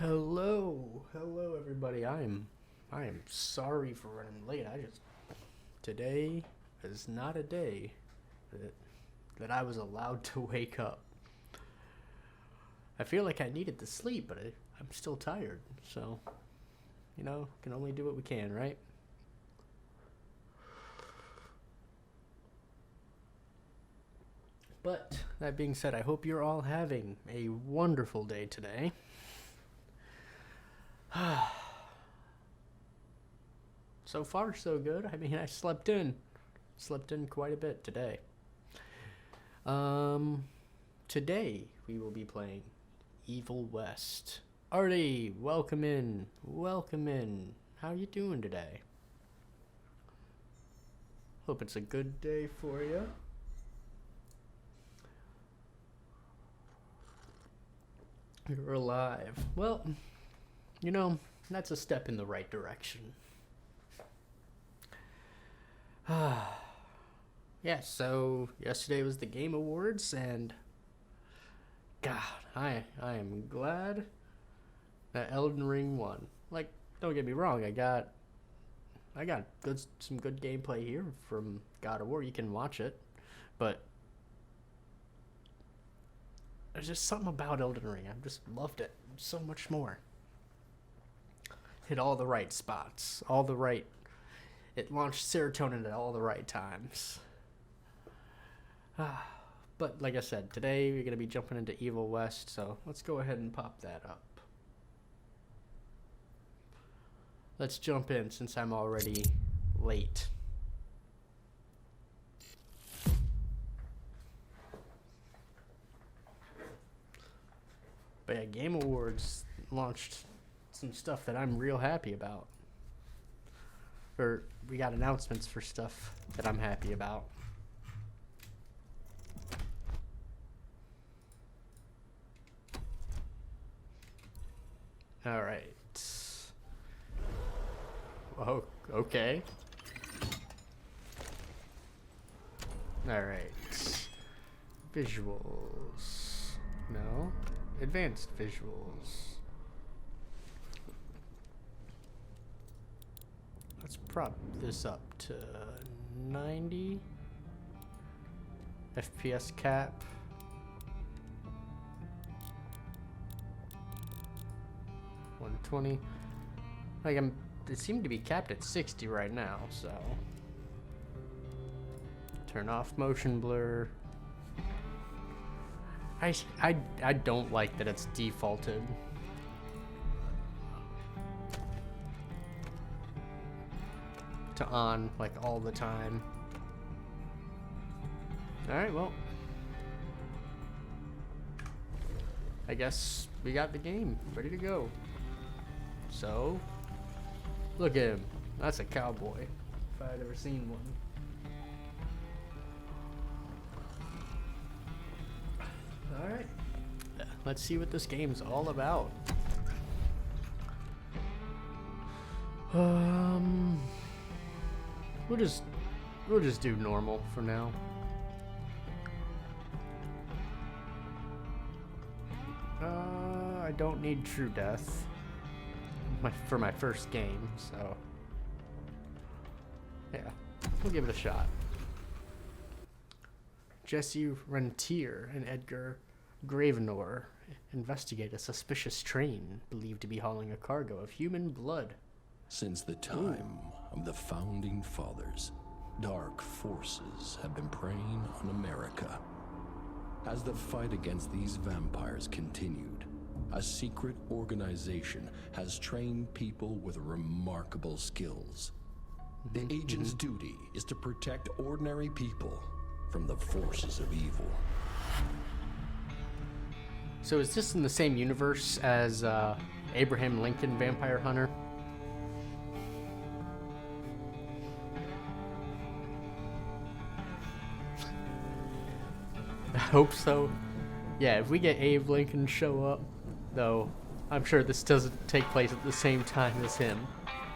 Hello everybody. I am sorry for running late. Today is not a day that I was allowed to wake up. I feel like I needed to sleep, but I'm still tired. So, can only do what we can, right? But that being said, I hope you're all having a wonderful day today. So far, so good. I mean, I slept in quite a bit today. Today we will be playing Evil West. Artie, welcome in. How you doing today? Hope it's a good day for you. You're alive. Well, that's a step in the right direction. Yeah, so yesterday was the Game Awards, and God, I am glad that Elden Ring won. Like, don't get me wrong, I got some good gameplay here from God of War. You can watch it, but there's just something about Elden Ring. I just loved it so much more. Hit all the right spots, it launched serotonin at all the right times. But like I said, today we're going to be jumping into Evil West, so let's go ahead and pop that up. Let's jump in since I'm already late. But yeah, Game Awards launched some stuff that I'm real happy about. Or we got announcements for stuff that I'm happy about. All right. Oh, okay. All right. Visuals. No. Advanced visuals. Let's prop this up to 90 FPS cap. $120. It seemed to be capped at 60 right now, so turn off motion blur. I don't like that it's defaulted. To on like all the time. Alright, well, I guess we got the game ready to go. So, look at him. That's a cowboy, if I had ever seen one. Alright, let's see what this game's all about. We'll just do normal for now. I don't need true death for my first game, so yeah, we'll give it a shot. Jesse Rentier and Edgar Gravenor investigate a suspicious train believed to be hauling a cargo of human blood. Since the time of the Founding Fathers, dark forces have been preying on America. As the fight against these vampires continued, a secret organization has trained people with remarkable skills. The agent's duty is to protect ordinary people from the forces of evil. So is this in the same universe as Abraham Lincoln Vampire Hunter? I hope so. Yeah, if we get Abe Lincoln show up, though, I'm sure this doesn't take place at the same time as him.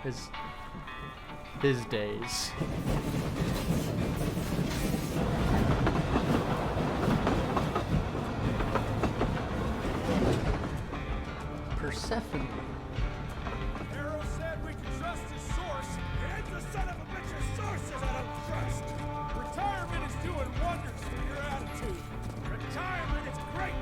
His days. Persephone. Arrow said we could trust his source. And the son of a bitch's sources I don't trust. Retirement is doing wonders for your attitude. Retirement is great.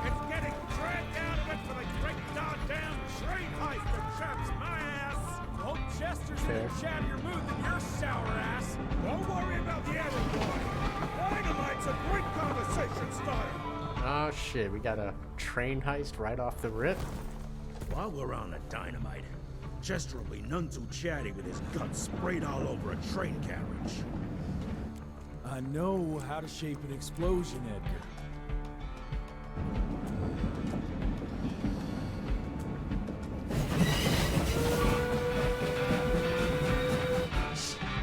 It's getting dragged out of it for the great goddamn train heist that chaps my ass. Old Chester's in a chattier mood than your sour ass. Don't worry about the other boy. Dynamite's a great conversation starter. Oh shit, we got a train heist right off the rip. While we're on the dynamite, Chester will be none too chatty with his guts sprayed all over a train carriage. I know how to shape an explosion, Edgar.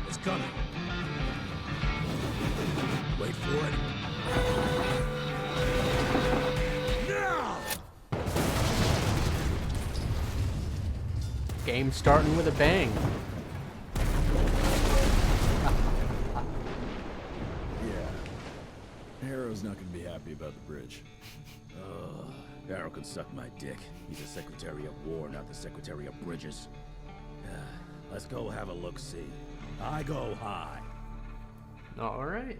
It's coming. Wait for it. Now! Game starting with a bang. Yeah. Arrow's not gonna be happy about the bridge. Arrow can suck my dick. He's the Secretary of War, not the Secretary of Bridges. Let's go have a look-see. I go high. All right.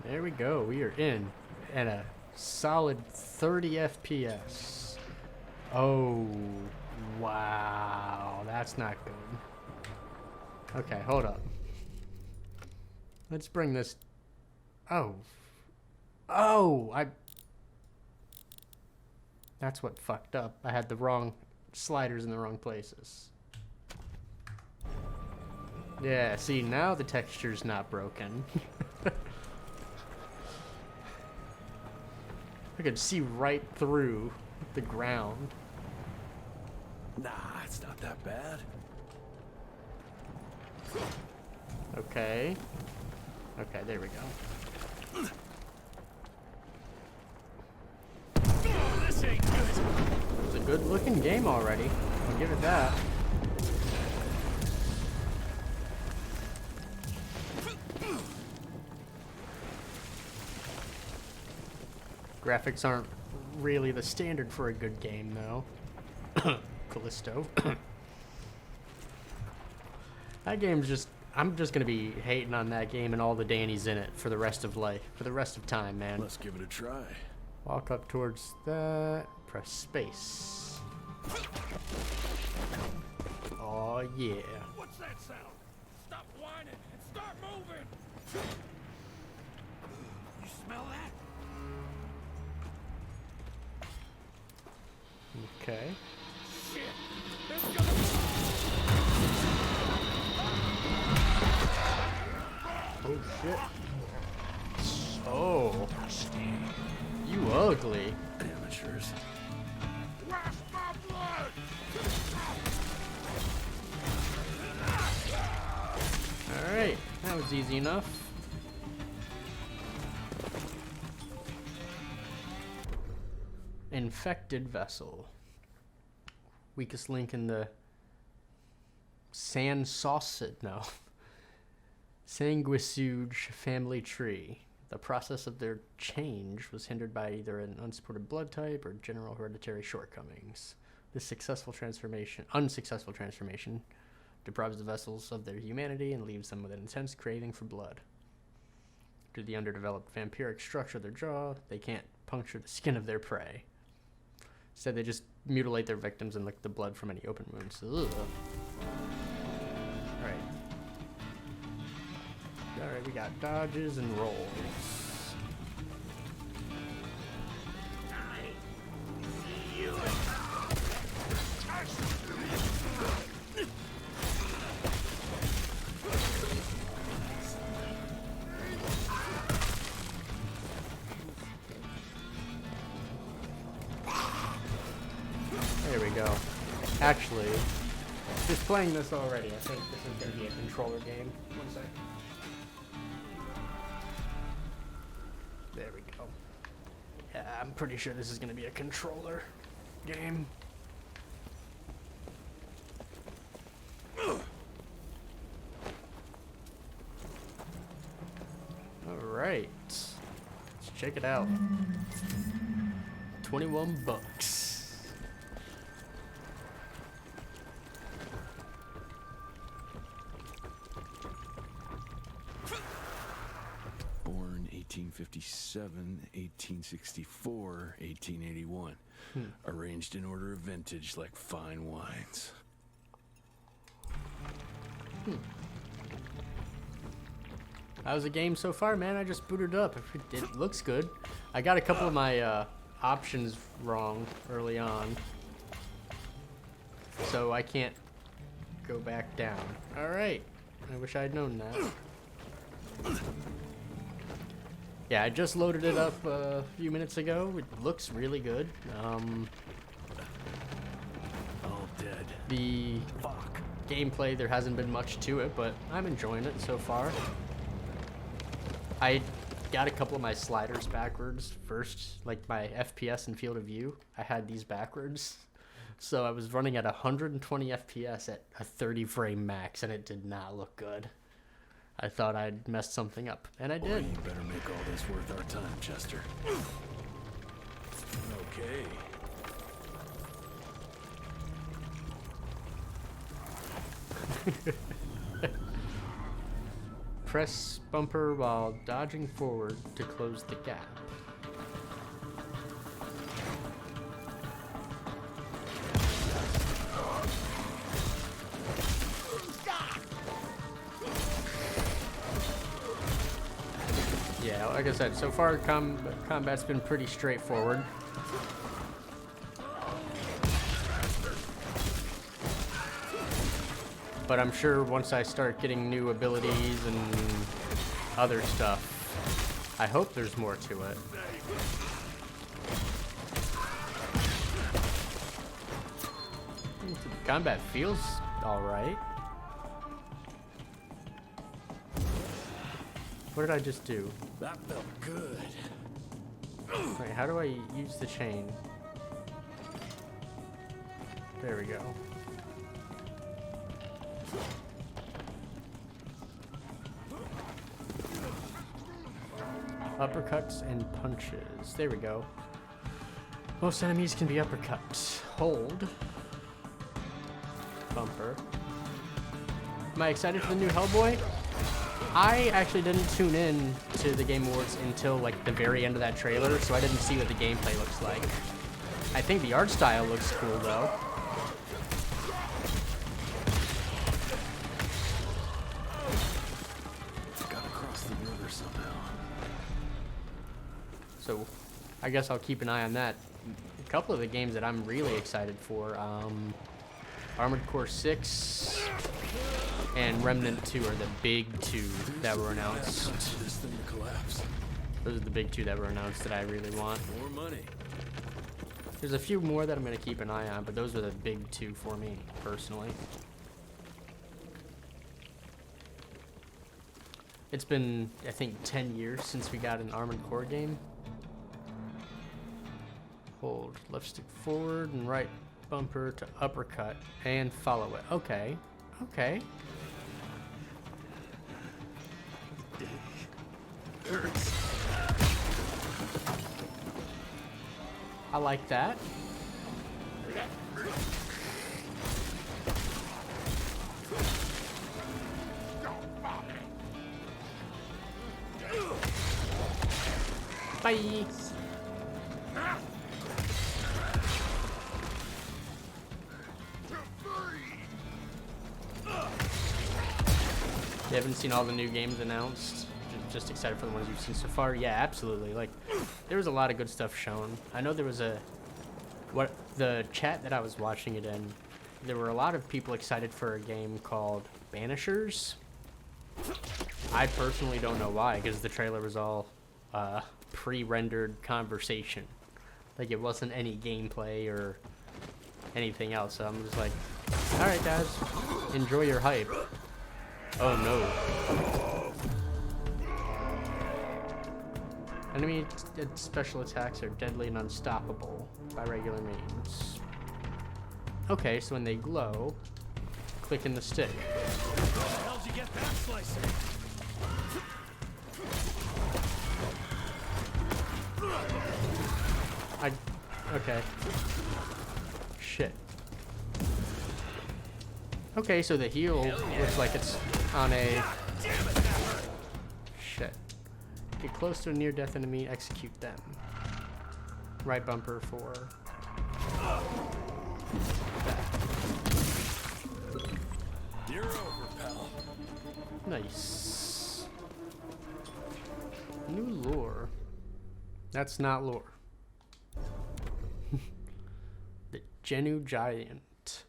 There we go. We are in at a solid 30 FPS. Oh, wow. That's not good. Okay, hold up. Let's bring this... Oh. Oh, That's what fucked up. I had the wrong sliders in the wrong places. Yeah, see, now the texture's not broken. I could see right through the ground. Nah, it's not that bad. Okay. Okay, there we go. This ain't good. It's a good looking game already. I'll give it that. Graphics aren't really the standard for a good game, though. Callisto. That game's just... I'm just gonna be hating on that game and all the Dannies in it for the rest of life. For the rest of time, man. Let's give it a try. Walk up towards that. Press space. Oh, yeah. What's that sound? Stop whining and start moving. You smell that? Okay. Shit. It's gonna... Oh, shit. Oh. You ugly. Amateurs. Wash my blood! Alright. That was easy enough. Infected vessel. Weakest link in the Sanguisuge family tree. The process of their change was hindered by either an unsupported blood type or general hereditary shortcomings. This unsuccessful transformation deprives the vessels of their humanity and leaves them with an intense craving for blood. Due to the underdeveloped vampiric structure of their jaw, they can't puncture the skin of their prey. Instead, they just mutilate their victims and lick the blood from any open wounds. Ugh. Alright, we got dodges and rolls. There we go. Actually, just playing this already, I think this is going to be a controller game. One sec. There we go. Yeah, I'm pretty sure this is going to be a controller game. Alright. Let's check it out. $21. Born 1857, 1864, 1881. Arranged in order of vintage like fine wines. How's the game so far, man? I just booted up. It looks good. I got a couple of my options wrong early on, so I can't go back down. All right. I wish I'd known that. Yeah, I just loaded it up a few minutes ago. It looks really good. All dead. The gameplay, there hasn't been much to it, but I'm enjoying it so far. I got a couple of my sliders backwards first, like my FPS and field of view. I had these backwards. So I was running at 120 FPS at a 30 frame max, and it did not look good. I thought I'd messed something up, and I Boy, did. you better make all this worth our time, Chester. Okay. Press bumper while dodging forward to close the gap. Yeah, like I said, so far combat's been pretty straightforward. But I'm sure once I start getting new abilities and other stuff, I hope there's more to it. Combat feels alright. What did I just do? That felt good. Wait, how do I use the chain? There we go. Uppercuts and punches. There we go. Most enemies can be uppercut. Hold. Bumper. Am I excited for the new Hellboy? I actually didn't tune in to the Game Awards until like the very end of that trailer, so I didn't see what the gameplay looks like. I think the art style looks cool though. Gotta cross the river somehow. So I guess I'll keep an eye on that. A couple of the games that I'm really excited for, Armored Core 6 and Remnant 2 are the big two that were announced. This thing to collapse. Those are the big two that were announced that I really want. More money. There's a few more that I'm going to keep an eye on, but those are the big two for me, personally. It's been, I think, 10 years since we got an Armored Core game. Hold left stick forward and right bumper to uppercut and follow it. Okay. Okay. I like that. Bye. You haven't seen all the new games announced? Just excited for the ones you've seen so far? Yeah, absolutely. Like, there was a lot of good stuff shown. I know there was the chat that I was watching it in, there were a lot of people excited for a game called Banishers. I personally don't know why, because the trailer was all pre-rendered conversation. Like, it wasn't any gameplay or anything else. So I'm just like, all right, guys, enjoy your hype. Oh no. Enemy special attacks are deadly and unstoppable by regular means. Okay, so when they glow, click in the stick. How did you get that slicer? Okay. Shit. Okay, so the heal looks like it's on a... Shit. Get close to a near-death enemy, execute them. Right bumper for... that. You're over, pal. Nice. New lore. That's not lore. The Genu giant.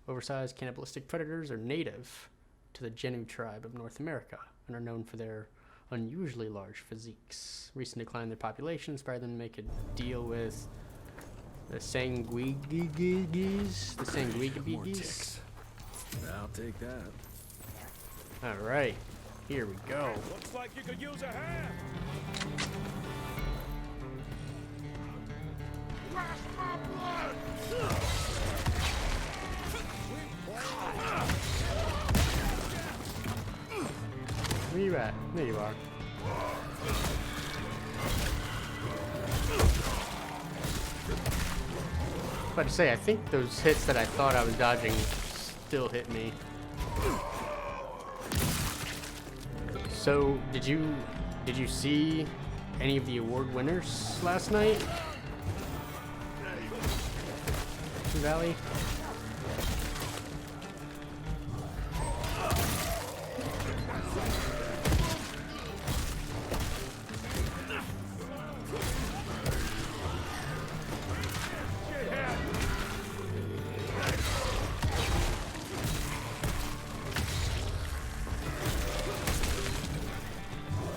Oversized cannibalistic predators are native to the Genu tribe of North America and are known for their unusually large physiques. Recent decline in their population inspired them to make a deal with the Sanguigigis. The Sanguigigis. I'll take that. Alright, here we go. Looks like you could use a hand. Blast my blood! Where you at? There you are. About to say, I think those hits that I thought I was dodging still hit me. So, did you see any of the award winners last night? Valley?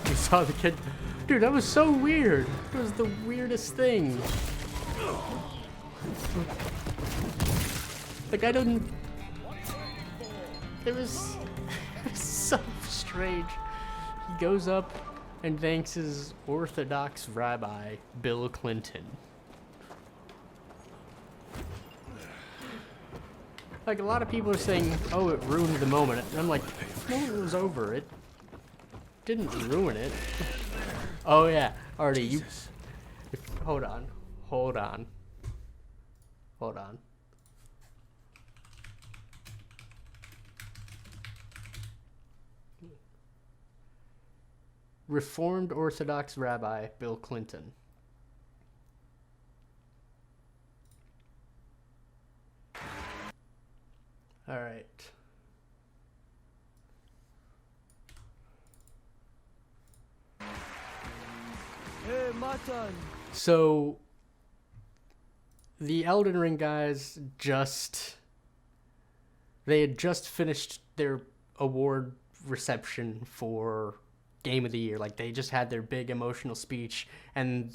You saw the kid. Dude, that was so weird. It was the weirdest thing. Like, I didn't. It was so strange. He goes up and thanks his Orthodox rabbi, Bill Clinton. Like, a lot of people are saying, oh, it ruined the moment. And I'm like, no, it was over. It didn't ruin it. Oh, yeah. Artie, you... Hold on. Hold on. Hold on. Reformed Orthodox Rabbi Bill Clinton. All right. Hey, Matan. So, the Elden Ring guys they had just finished their award reception for Game of the Year. Like, they just had their big emotional speech, and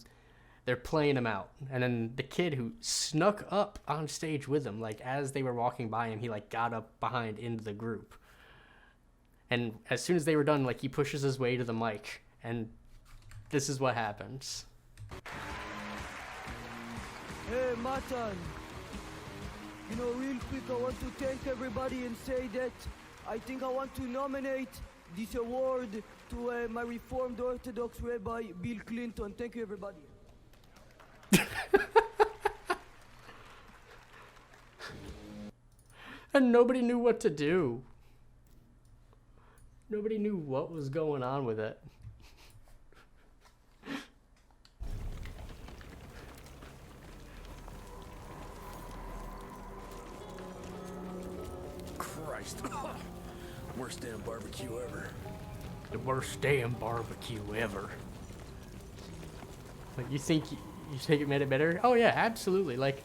they're playing him out. And then the kid who snuck up on stage with them, like, as they were walking by him, he, like, got up behind into the group. And as soon as they were done, like, he pushes his way to the mic, and this is what happens. Hey, Matan. You know, real quick, I want to thank everybody and say that I think I want to nominate this award to my Reformed Orthodox Rabbi, Bill Clinton. Thank you, everybody. And nobody knew what to do. Nobody knew what was going on with it. Christ. Worst damn barbecue ever. The worst damn barbecue ever. Like, you think it made it better? Oh yeah, absolutely. Like,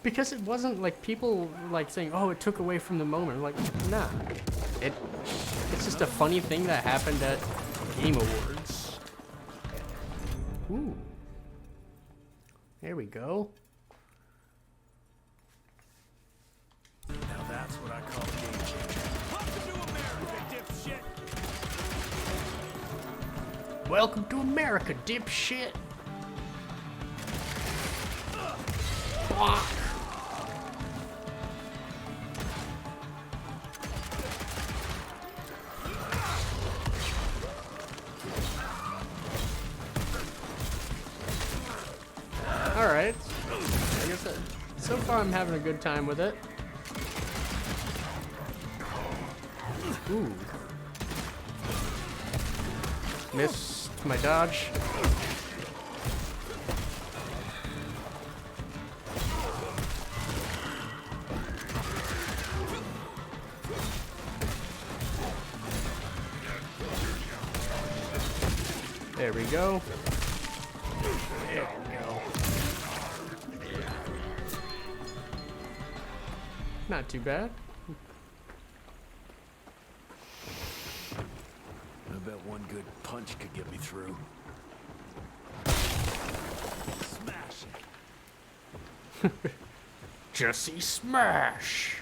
because it wasn't like people like saying, "Oh, it took away from the moment." Like, nah. It's just a funny thing that happened at Game Awards. Ooh. There we go. Now that's what I call a game changer. Welcome to America, dipshit! Welcome to America, dipshit. Fuck. All right. So far, I'm having a good time with it. Ooh. Missed my dodge. There we go. There we go. Not too bad. I bet one good punch could get me through. Smash it. Jesse Smash!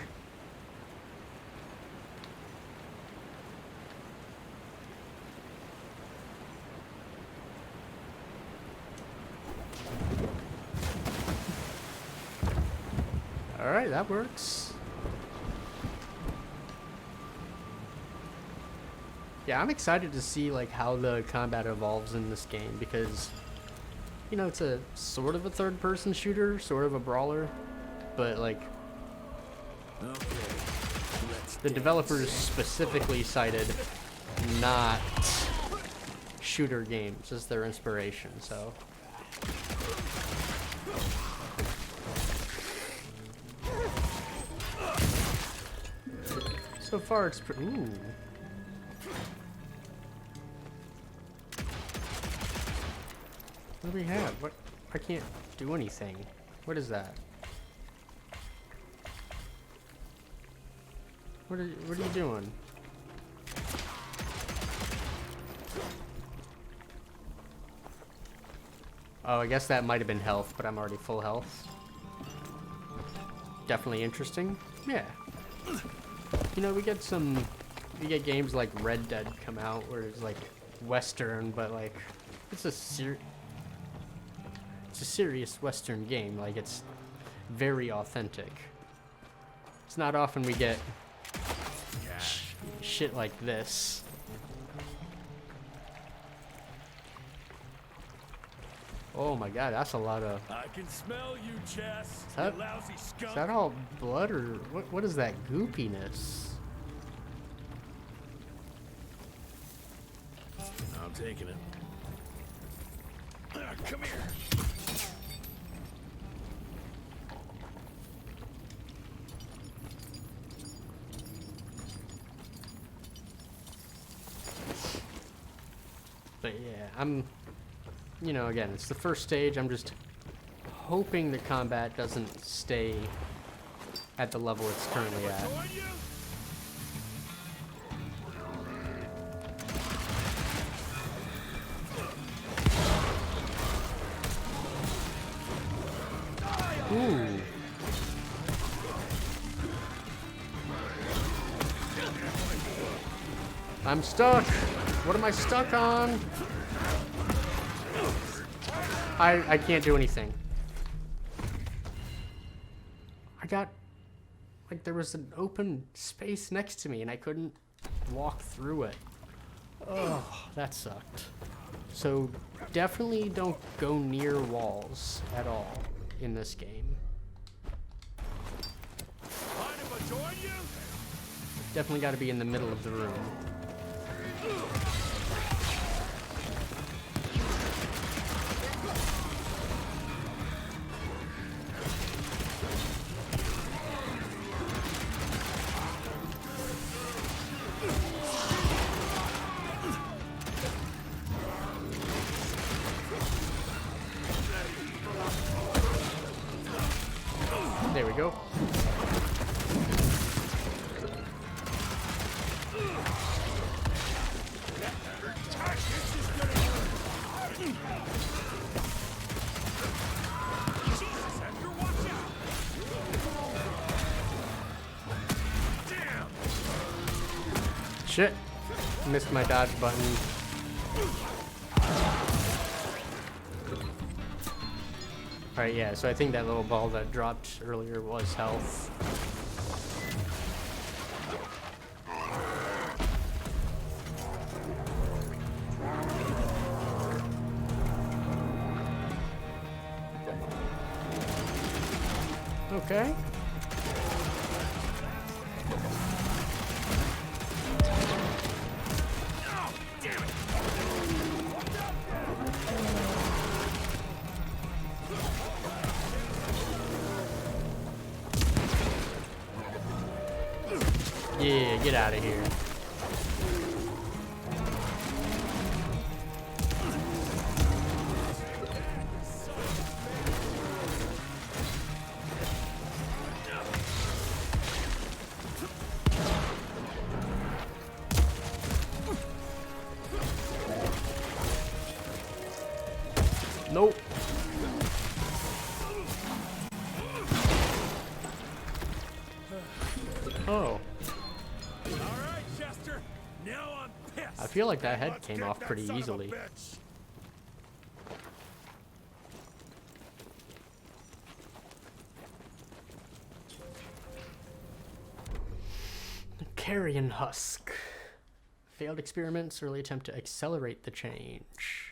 Alright, that works. Yeah, I'm excited to see like how the combat evolves in this game because, you know, it's a sort of a third-person shooter, sort of a brawler, but like the developers specifically cited not shooter games as their inspiration, so. So far it's pretty. Ooh. What do we have? What? I can't do anything. What is that? What are you doing? Oh, I guess that might have been health, but I'm already full health. Definitely interesting. Yeah. You know, we get games like Red Dead come out where it's like Western, but like it's a serious Western game. Like it's very authentic. It's not often we get shit like this. Oh my god, that's a lot of. I can smell you, Chess. Is You lousy skunk. Is that all blood or what is that goopiness? I'm taking it. Come here. But yeah, you know, again, it's the first stage. I'm just hoping the combat doesn't stay at the level it's currently at. Ooh. I'm stuck. What am I stuck on? I can't do anything. I got, like, there was an open space next to me and I couldn't walk through it. Oh, that sucked. So definitely don't go near walls at all in this game. Mind if I join you? Definitely got to be in the middle of the room. There we go. Shit. Missed my dodge button. Alright, yeah, so I think that little ball that dropped earlier was health. Okay. Yeah, get out of here. Nope. Oh. Alright, Chester. Now I'm pissed. I feel like that head Let's came get off that pretty son of a easily. bitch. Carrion husk. Failed experiments early attempt to accelerate the change.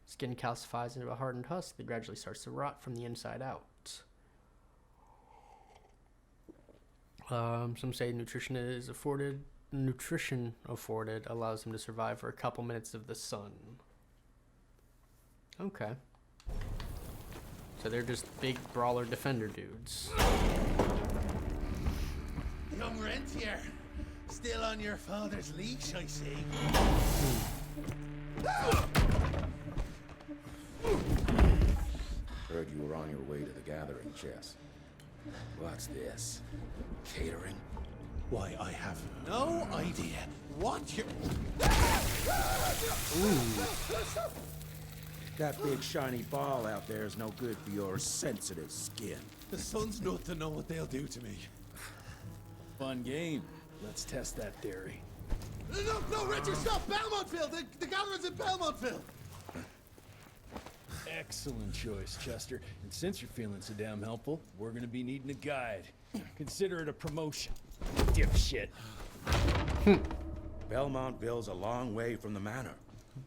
Skin calcifies into a hardened husk that gradually starts to rot from the inside out. Some say nutrition afforded allows him to survive for a couple minutes of the sun. Okay. So they're just big brawler defender dudes. Young Rentier, still on your father's leash, I see. Heard you were on your way to the gathering, Jess. What's this? Catering? Why, I have no idea what you're... That big shiny ball out there is no good for your sensitive skin. The sun's not to know what they'll do to me. Fun game. Let's test that theory. No, Richard, stop! Belmontville! The gathering's in Belmontville! Excellent choice, Chester. And since you're feeling so damn helpful, we're gonna be needing a guide. Consider it a promotion. Dipshit. Belmontville's a long way from the manor.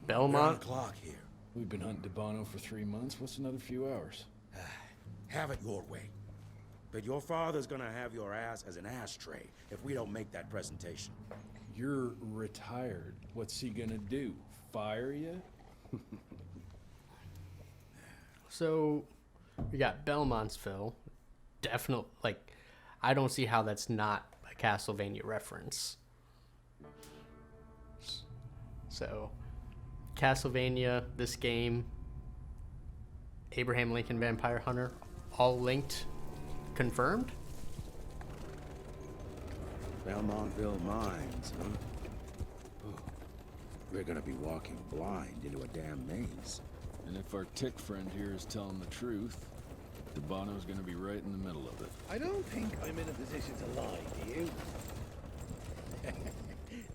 We're on Belmont? the clock here. We've been hunting DeBono for 3 months. What's another few hours? Have it your way. But your father's gonna have your ass as an ashtray if we don't make that presentation. You're retired. What's he gonna do? Fire you? So, we got Belmontsville. Definitely, like, I don't see how that's not a Castlevania reference. So, Castlevania, this game, Abraham Lincoln Vampire Hunter, all linked, confirmed? Belmontville Mines, huh? Oh, we're gonna be walking blind into a damn maze. And if our tick friend here is telling the truth, DeBono's gonna be right in the middle of it. I don't think I'm in a position to lie, do you?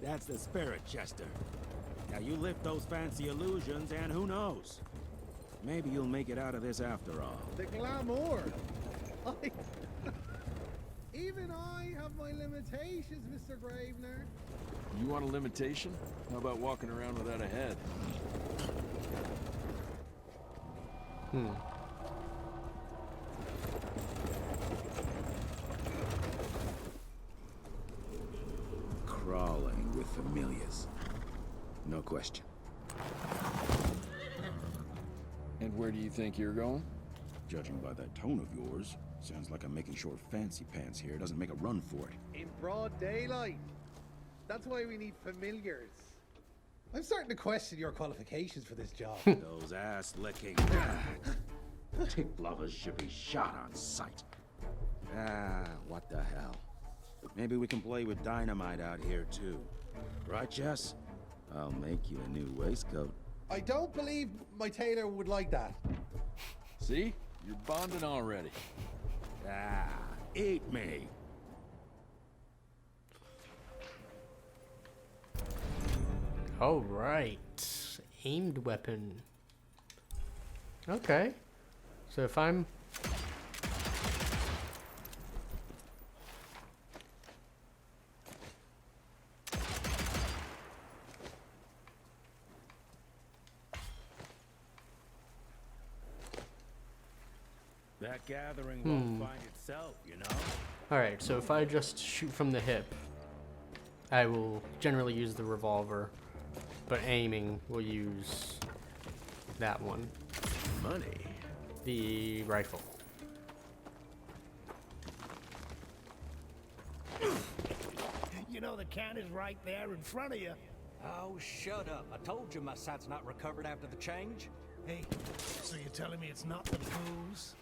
That's the spirit, Chester. Now you lift those fancy illusions, and who knows? Maybe you'll make it out of this after all. The glamour. Even I have my limitations, Mr. Gravener. You want a limitation? How about walking around without a head? Crawling with familiars. No question. And where do you think you're going? Judging by that tone of yours, sounds like I'm making short fancy pants here. Doesn't make a run for it. In broad daylight. That's why we need familiars. I'm starting to question your qualifications for this job. Those ass-licking tick lovers should be shot on sight. What the hell? Maybe we can play with dynamite out here, too. Right, Jess? I'll make you a new waistcoat. I don't believe my tailor would like that. See? You're bonding already. Eat me. All right. Aimed weapon. Okay. So if I'm... That gathering won't find itself, you know? Alright, so if I just shoot from the hip, I will generally use the revolver, but aiming will use that one. Money. The rifle. You know the can is right there in front of you. Oh, shut up. I told you my sight's not recovered after the change. Hey, so you're telling me it's not the booze?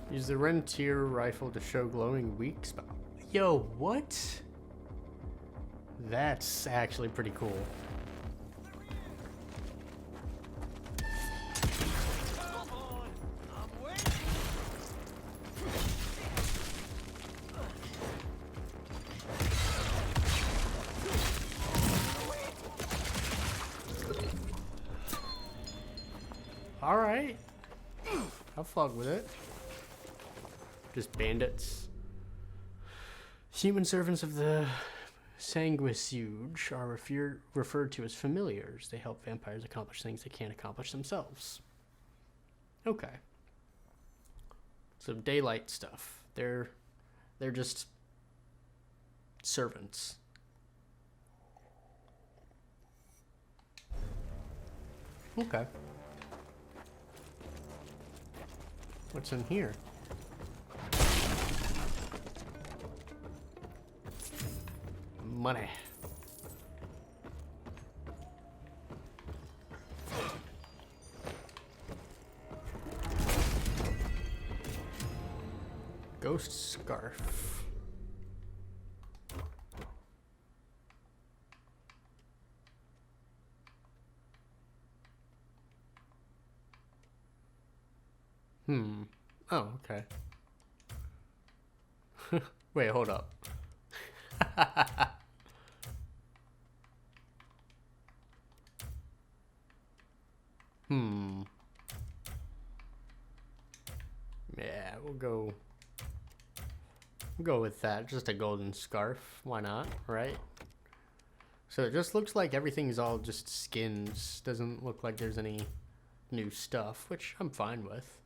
Use the Rentier rifle to show glowing weak spot. Yo, what? That's actually pretty cool. Alright. I'll fuck with it. Just bandits. Human servants of the Sanguisuge are referred to as familiars. They help vampires accomplish things they can't accomplish themselves. Okay. So daylight stuff. They're just servants. Okay. What's in here? Money. Ghost scarf. Oh, okay. Wait, hold up. Yeah, we'll go with that. Just a golden scarf. Why not, right? So it just looks like everything's all just skins. Doesn't look like there's any new stuff, which I'm fine with.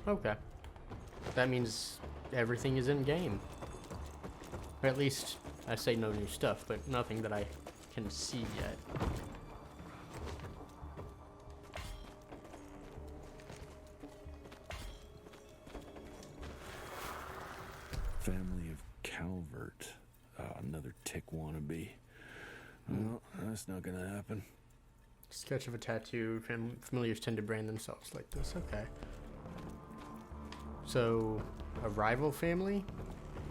Okay. That means everything is in game. Or at least, I say no new stuff, but nothing that I can see yet. Family of Calvert. Another tick wannabe. Well, that's not gonna happen. Sketch of a tattoo. Familiars tend to brand themselves like this. Okay. So, a rival family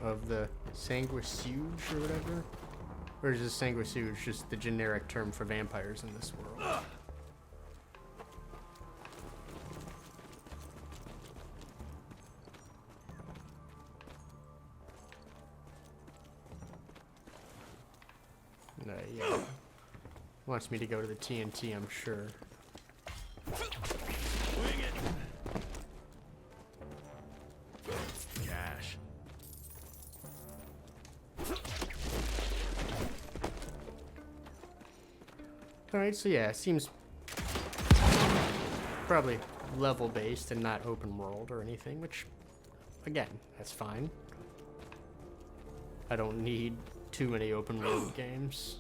of the Sanguisuge or whatever? Or is this Sanguisuge just the generic term for vampires in this world? Yeah. Wants me to go to the TNT, I'm sure. Wing it. Cash. Alright, so yeah, it seems probably level based and not open world or anything, which, again, that's fine. I don't need too many open world games.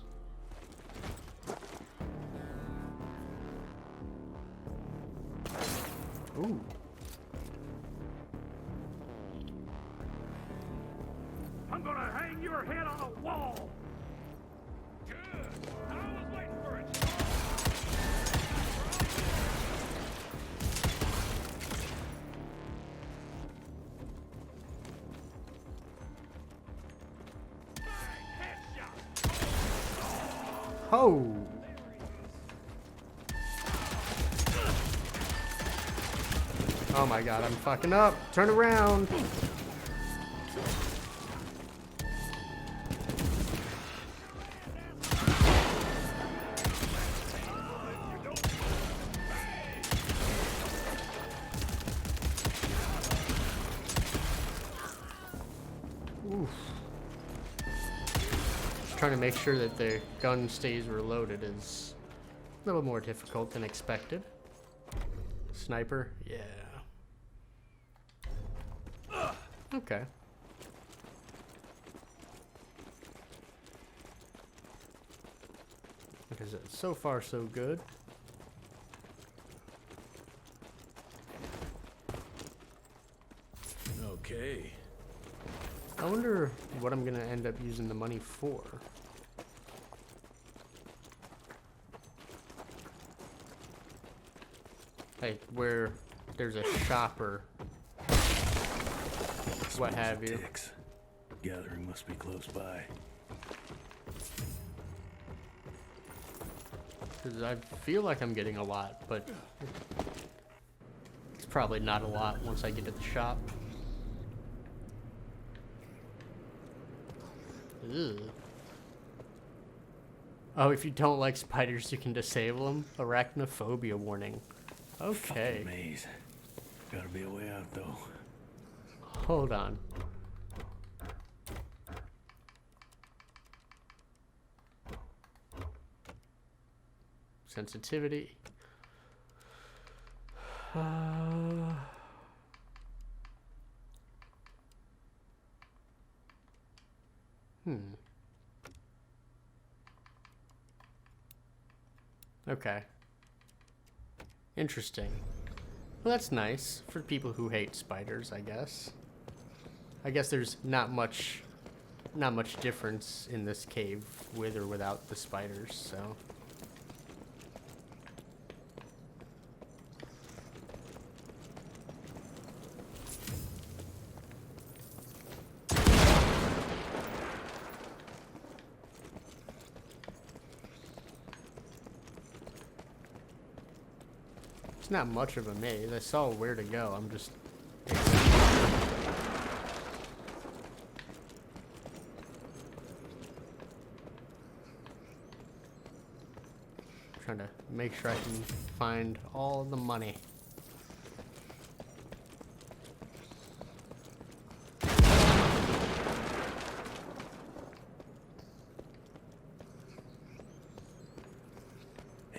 Ooh. I'm gonna hang your head on a wall! Good! I was waiting for it! Oh! Oh my god, I'm fucking up. Turn around. Oof. Just trying to make sure that the gun stays reloaded is a little more difficult than expected. Sniper? Yeah. Okay. Because so far so good. Okay. I wonder what I'm gonna end up using the money for. Like where there's a shop or what have you. Ticks. Gathering must be close by. Because I feel like I'm getting a lot, but it's probably not a lot once I get to the shop. Ugh. Oh, if you don't like spiders, you can disable them. Arachnophobia warning. Okay. Fucking maze. Gotta be a way out, though. Hold on. Sensitivity. Okay. Interesting. Well, that's nice for people who hate spiders, I guess. I guess there's not much difference in this cave with or without the spiders, so. It's not much of a maze. I saw where to go. I'm just trying to make sure I can find all the money.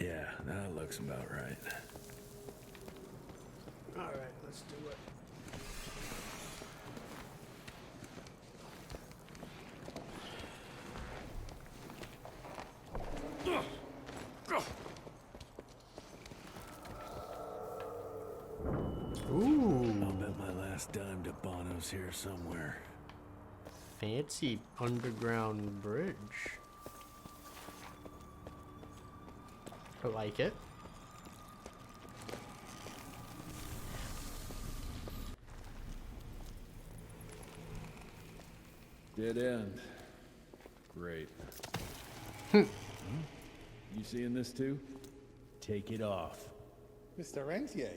Yeah, that looks about right. Alright, let's do it. Ooh. I'll bet my last dime to Bono's here somewhere. Fancy underground bridge. I like it. Dead end. Great. You seeing this too? Take it off. Mr. Rentier,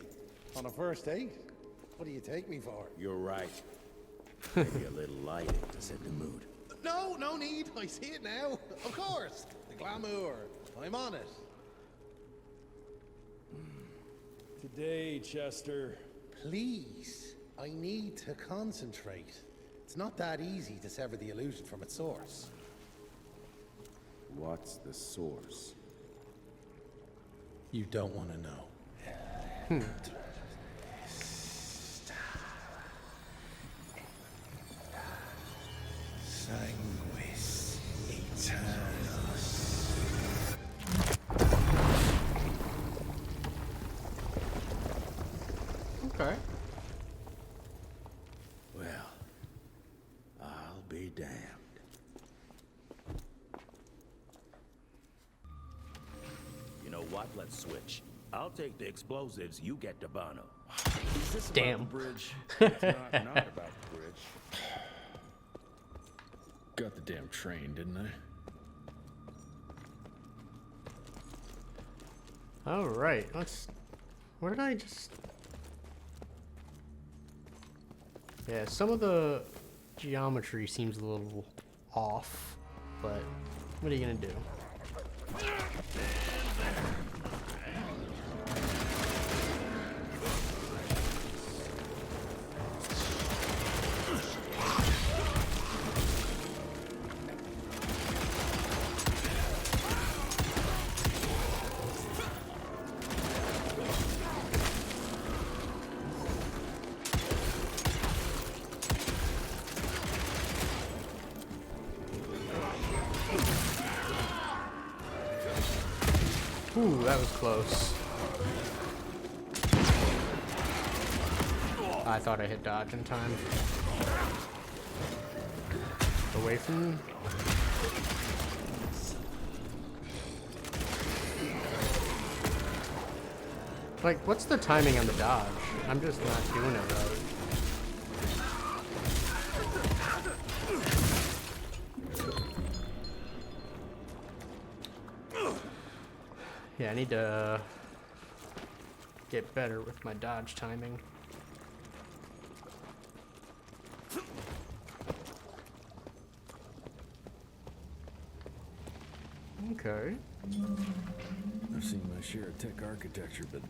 on a first date? What do you take me for? You're right. Maybe a little lighting to set the mood. No, no need. I see it now. Of course. The glamour. I'm on it. Today, Chester. Please, I need to concentrate. It's not that easy to sever the illusion from its source. What's the source? You don't want to know. Sanguis Eternus. Okay. Well, I'll be damned. You know what? Let's switch. I'll take the explosives, you get the Bono. Is this Damn. about the bridge? It's not about the bridge. Got the damn train, didn't I? Alright, let's... Where did I just... Yeah, some of the geometry seems a little off, but what are you gonna do? Ooh, that was close. I thought I hit dodge in time. Away from... Like, what's the timing on the dodge? I'm just not doing it right. Yeah, I need to get better with my dodge timing. Okay. I've seen my share of tech architecture, but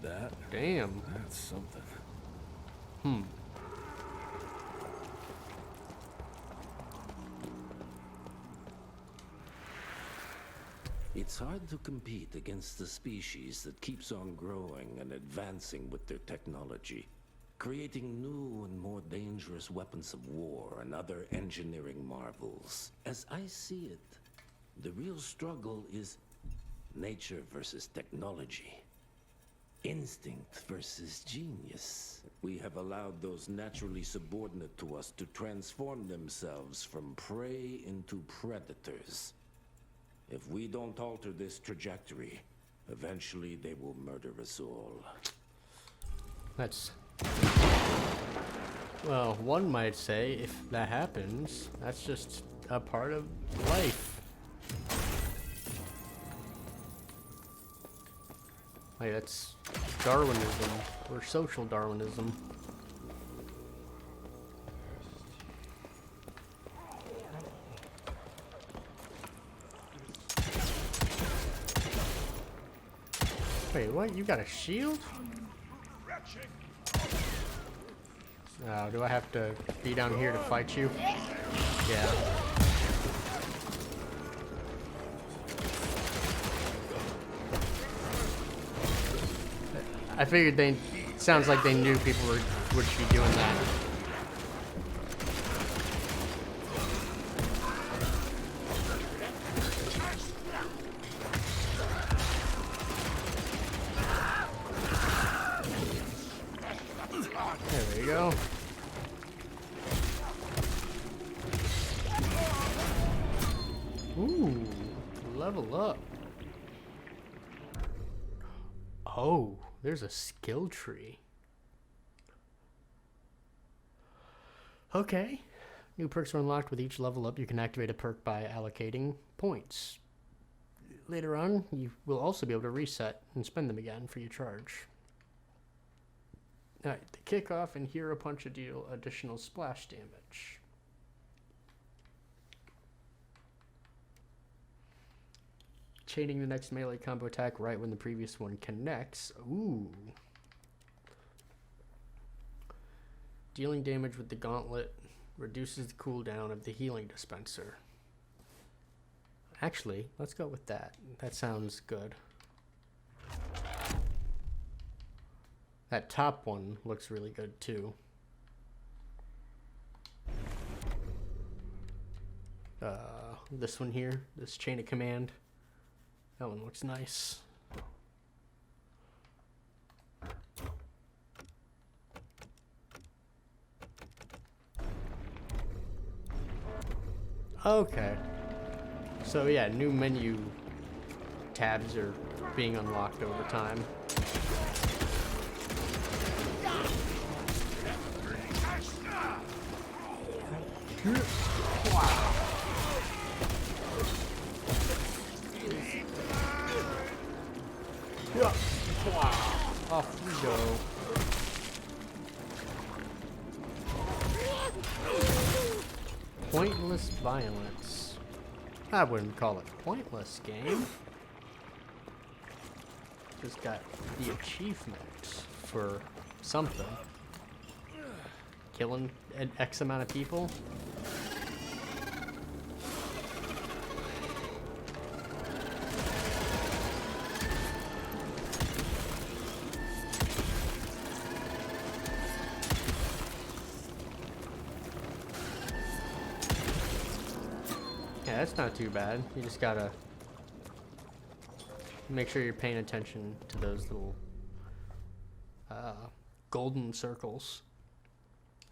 Damn. that's something. It's hard to compete against the species that keeps on growing and advancing with their technology, creating new and more dangerous weapons of war and other engineering marvels. As I see it, the real struggle is nature versus technology. Instinct versus genius. We have allowed those naturally subordinate to us to transform themselves from prey into predators. If we don't alter this trajectory, eventually they will murder us all. That's... Well, one might say, if that happens, that's just a part of life. Like, that's Darwinism, or social Darwinism. Wait, what? You got a shield? Do I have to be down here to fight you? Yeah. I figured they... Sounds like they knew people would be doing that. There we go. Ooh, level up. Oh, there's a skill tree. Okay. New perks are unlocked with each level up. You can activate a perk by allocating points. Later on, you will also be able to reset and spend them again for your charge. Alright, the kickoff and hero punch will deal additional splash damage. Chaining the next melee combo attack right when the previous one connects. Ooh. Dealing damage with the gauntlet reduces the cooldown of the healing dispenser. Actually, let's go with that. That sounds good. That top one looks really good too. This one here, this chain of command. That one looks nice. Okay. So yeah, new menu tabs are being unlocked over time. Off we go. Pointless violence. I wouldn't call it pointless, game. Just got the achievement for something. Killing an X amount of people. Yeah, that's not too bad. You just gotta Make sure you're paying attention to those little golden circles.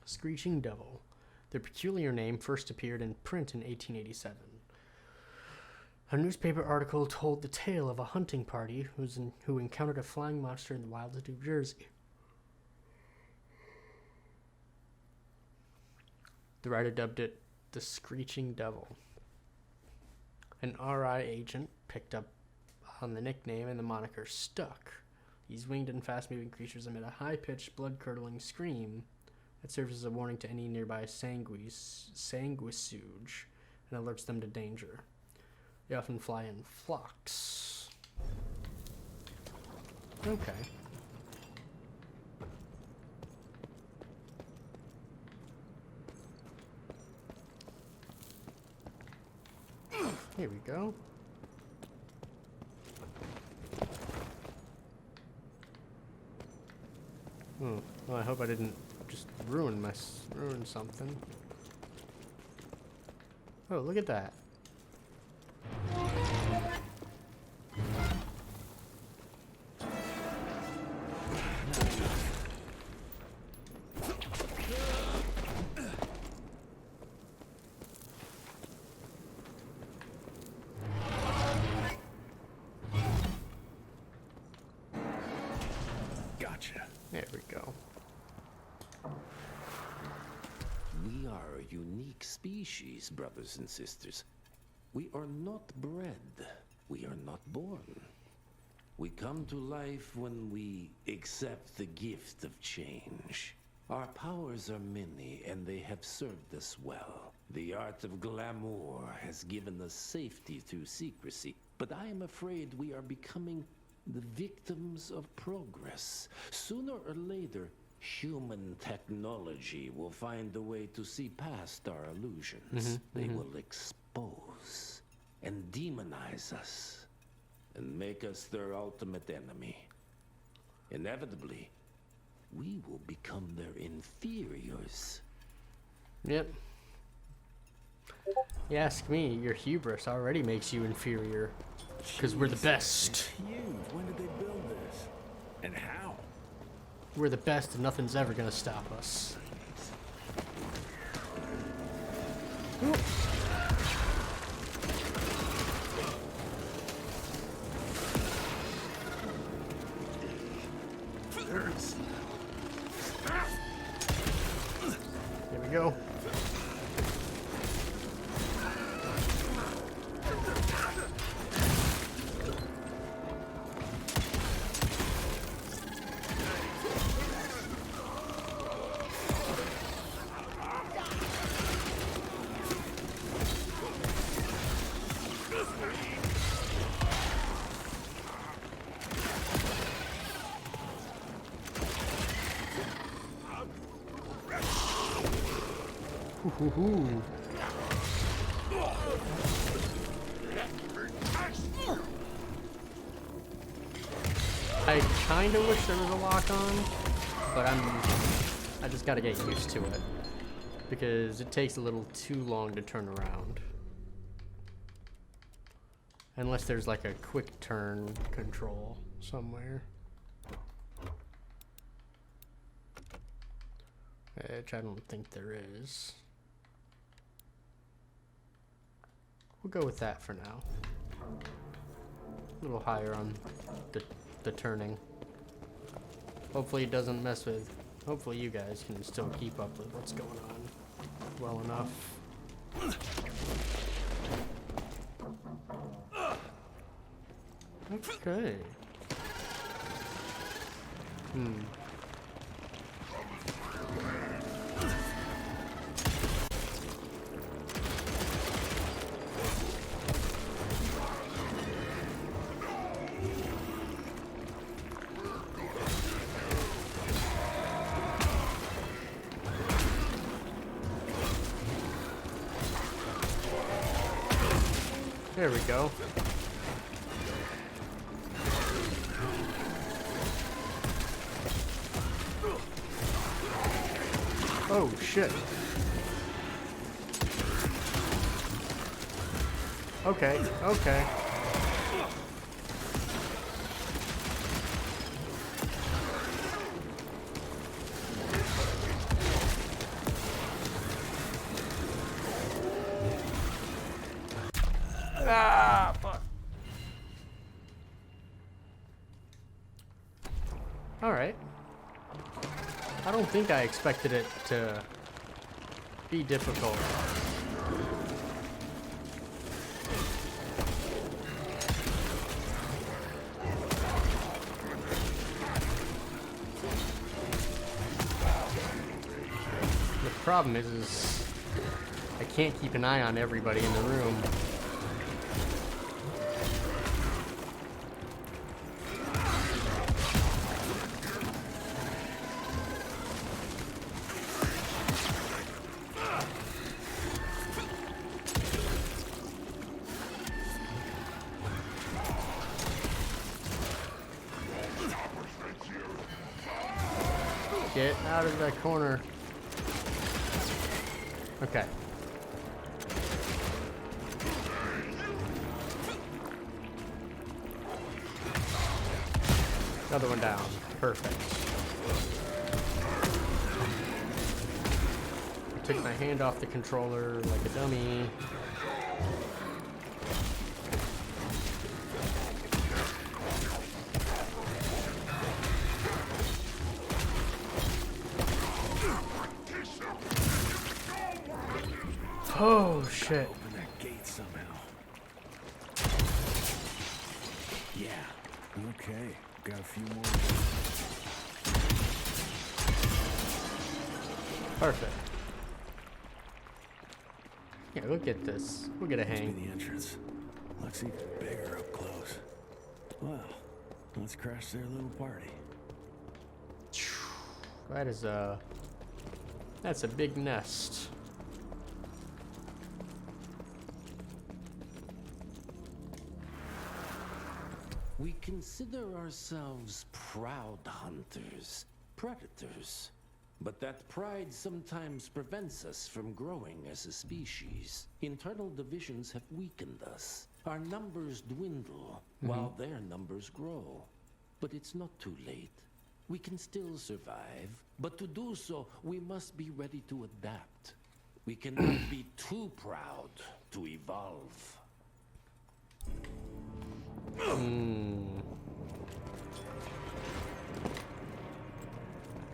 Screeching Devil. Their peculiar name first appeared in print in 1887. A newspaper article told the tale of a hunting party who encountered a flying monster in the wilds of New Jersey. The writer dubbed it the Screeching Devil. An RI agent picked up on the nickname and the moniker stuck. These winged and fast-moving creatures emit a high-pitched, blood-curdling scream that serves as a warning to any nearby sanguisuge and alerts them to danger. They often fly in flocks. Okay. Here we go. Oh, well, I hope I didn't just ruin something. Oh, look at that. Gotcha. There we go. We are a unique species, brothers and sisters. We are not bred. We are not born. We come to life when we accept the gift of change. Our powers are many, and they have served us well. The art of glamour has given us safety through secrecy, but I am afraid we are becoming the victims of progress. Sooner or later, human technology will find a way to see past our illusions. They will expose and demonize us and make us their ultimate enemy. Inevitably, we will become their inferiors. Yep. You ask me, your hubris already makes you inferior. Because we're the best. It's huge. When did they build this? And how? We're the best and nothing's ever gonna stop us. Ooh. There we go. Ooh. I kind of wish there was a lock on, but I just gotta get used to it because it takes a little too long to turn around. Unless there's like a quick turn control somewhere. Which I don't think there is. We'll go with that for now. A little higher on the turning. Hopefully it doesn't mess with... Hopefully you guys can still keep up with what's going on well enough. Okay. There we go. Oh, shit. Okay, okay. Ah, fuck. Alright. I don't think I expected it to be difficult. The problem is I can't keep an eye on everybody in the room. Get out of that corner. Okay. Another one down. Perfect. I took my hand off the controller like a dummy. Oh shit. Open that gate somehow. Yeah. Okay. Got a few more. Perfect. Yeah, look at this. We'll get a hang. The entrance. Looks even bigger up close. Well, let's crash their little party. That is that's a big nest. We consider ourselves proud hunters, predators. But that pride sometimes prevents us from growing as a species. Internal divisions have weakened us. Our numbers dwindle, while their numbers grow. But it's not too late. We can still survive, but to do so, we must be ready to adapt. We cannot be too proud to evolve.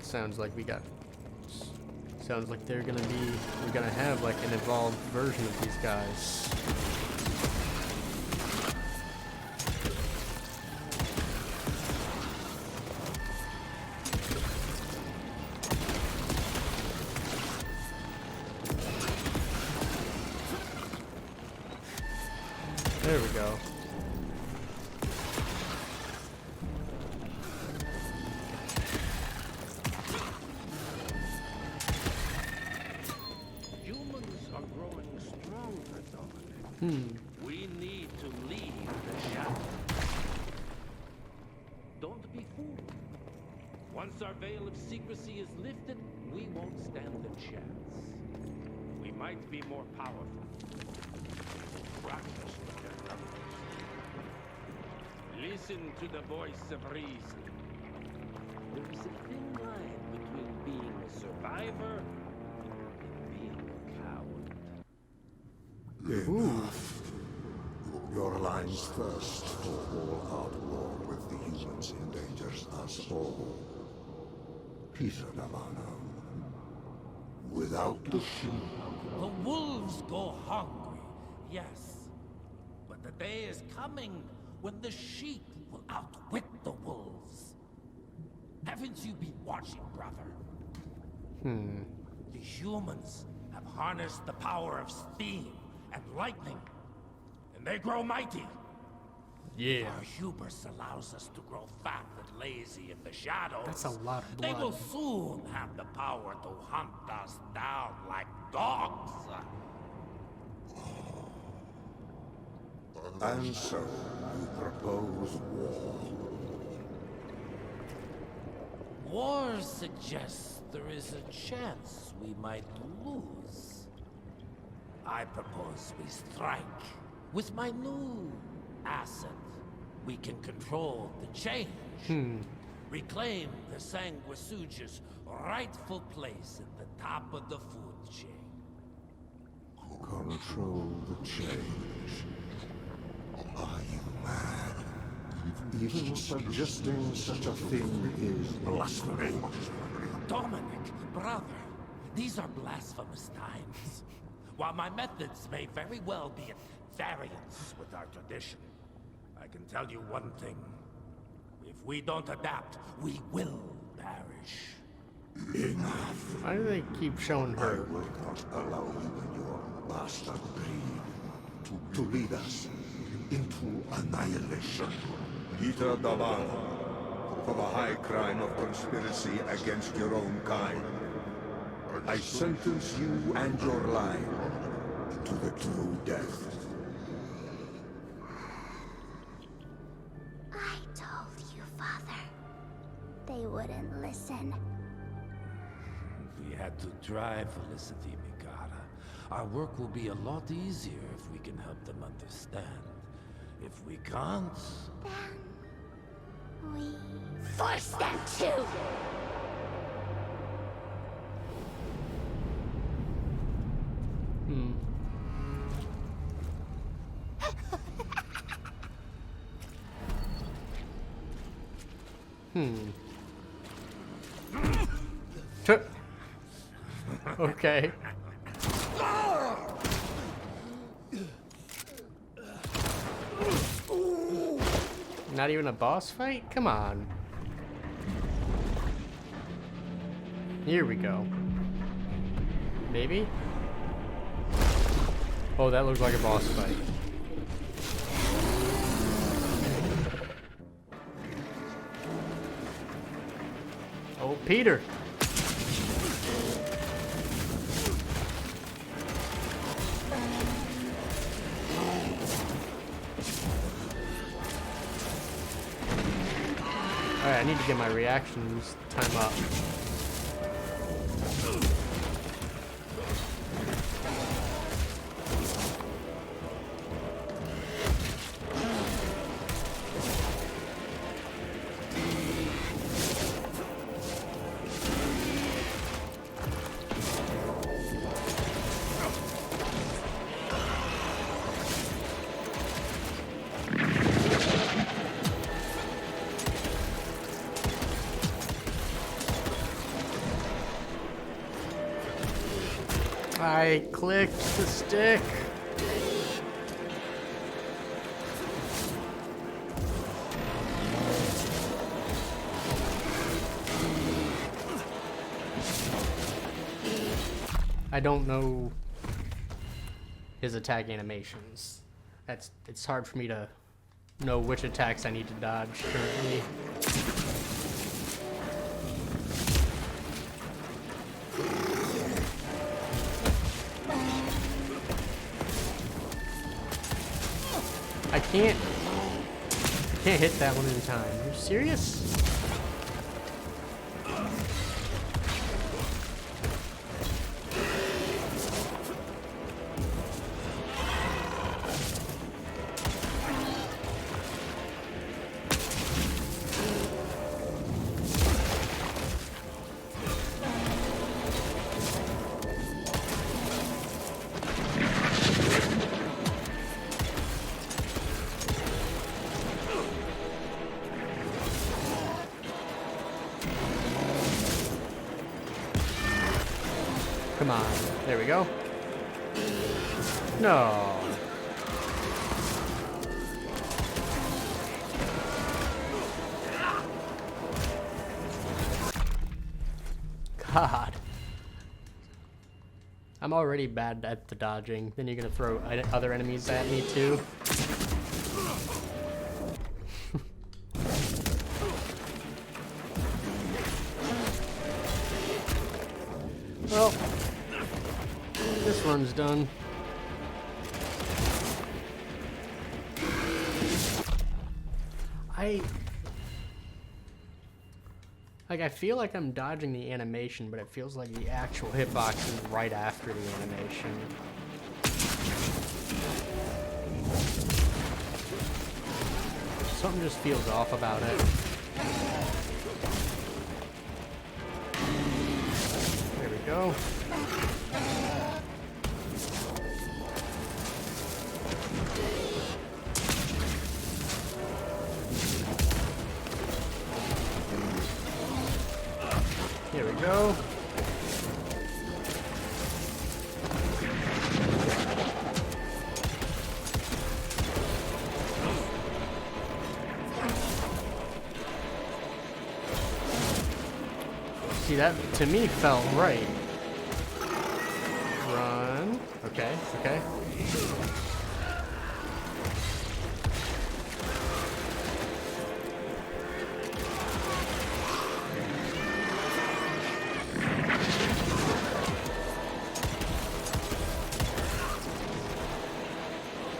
Sounds like sounds like we're gonna have like an evolved version of these guys. There we go. We need to leave the shadow. Don't be fooled. Once our veil of secrecy is lifted, we won't stand a chance. We might be more powerful. Practice with their numbers. Listen to the voice of reason. There is a thin line between being a survivor and being a coward. Enough. Your line's thirst for all-out war with the humans endangers us all. Peter Navarro. Without the sheep. The wolves go hungry, yes. But the day is coming when the sheep will outwit the wolves. Haven't you been watching, brother? The humans have harnessed the power of steam and lightning, and they grow mighty. Yeah. Our hubris allows us to grow fat and lazy in the shadows. That's a lot of They will blood. soon have the power to hunt us down like dogs. And so, you propose war. War suggests there is a chance we might lose. I propose we strike. With my new asset, we can control the change. Reclaim the Sanguisuja's rightful place at the top of the food chain. Control the change. Even suggesting such a thing is blasphemy. Dominic, brother, these are blasphemous times. While my methods may very well be at variance with our tradition, I can tell you one thing. If we don't adapt, we will perish. Enough. Why do they keep showing I her? will not allow you and your bastard breed to lead us into annihilation. Peter Daban, for the high crime of conspiracy against your own kind, I sentence you and your line to the true death. I told you, Father. They wouldn't listen. We had to try, Felicity Mikata. Our work will be a lot easier if we can help them understand. If we can't... Then... we... force them to! Okay. Not even a boss fight? Come on. Here we go. Maybe? Oh, that looks like a boss fight. Oh, Peter! Alright, I need to get my reactions time up. I clicked the stick. I don't know his attack animations. It's hard for me to know which attacks I need to dodge currently. I can't hit that one in time. Are you serious? Come on. There we go. No. God. I'm already bad at the dodging. Then you're gonna throw other enemies at me too. Well, this run's done. I feel like I'm dodging the animation, but it feels like the actual hitbox is right after the animation. Something just feels off about it. There we go. go. See, that to me felt right. Run. Okay, okay.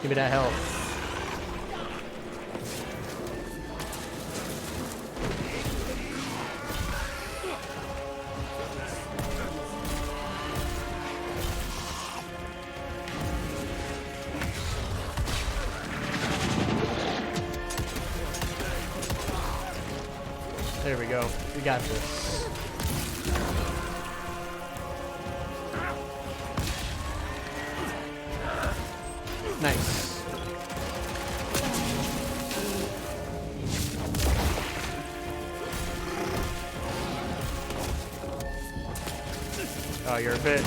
Give me that health. There we go. We got this. Nice. Oh, you're a bit.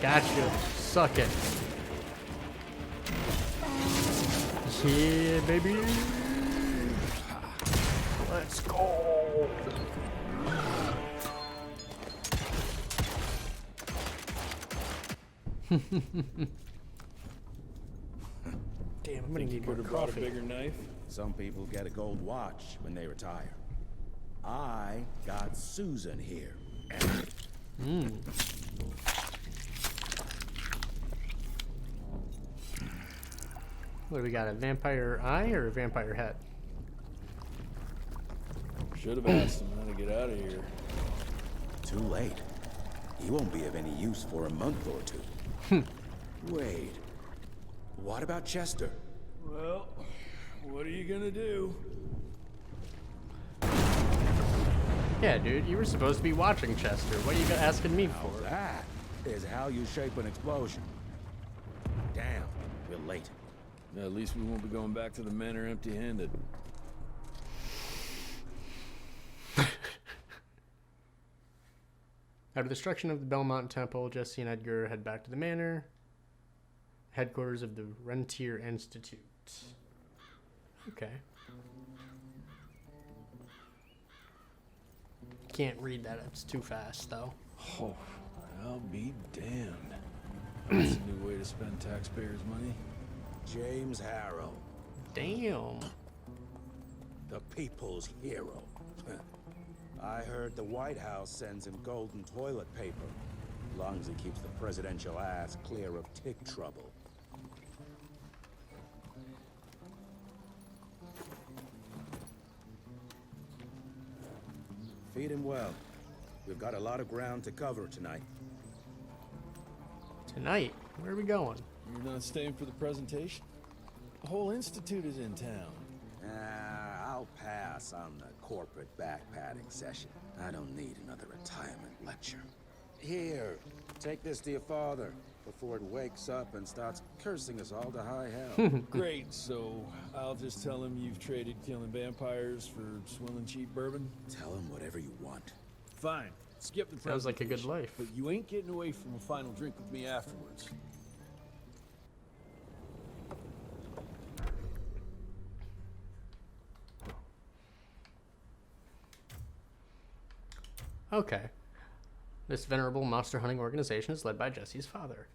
Gotcha. Suck it. Yeah, baby. Let's go. Damn, I'm gonna need more brought a coffee. bigger knife. Some people get a gold watch when they retire. I got Susan here. What do we got? A vampire eye or a vampire head? Should have asked him how to get out of here. Too late. He won't be of any use for a month or two. Wait. What about Chester? Well, what are you gonna do? Yeah, dude, you were supposed to be watching Chester. What are you asking me for? That is how you shape an explosion. Damn, we're late. At least we won't be going back to the manor empty-handed. After the destruction of the Belmont Temple, Jesse and Edgar head back to the manor, headquarters of the Rentier Institute. Okay. Can't read that, it's too fast, though. Oh, I'll be damned. That's a new way to spend taxpayers' money. James Harrow, Damn. the people's hero. I heard the White House sends him golden toilet paper, as long as he keeps the presidential ass clear of tick trouble. Feed him well. We've got a lot of ground to cover tonight. Tonight? Where are we going? You're not staying for the presentation? The whole institute is in town. I'll pass on the corporate backpatting session. I don't need another retirement lecture. Here, take this to your father before it wakes up and starts cursing us all to high hell. Great, so I'll just tell him you've traded killing vampires for swilling cheap bourbon? Tell him whatever you want. Fine. Skip the Sounds like a good presentation, life. But you ain't getting away from a final drink with me afterwards. Okay. This venerable monster hunting organization is led by Jesse's father.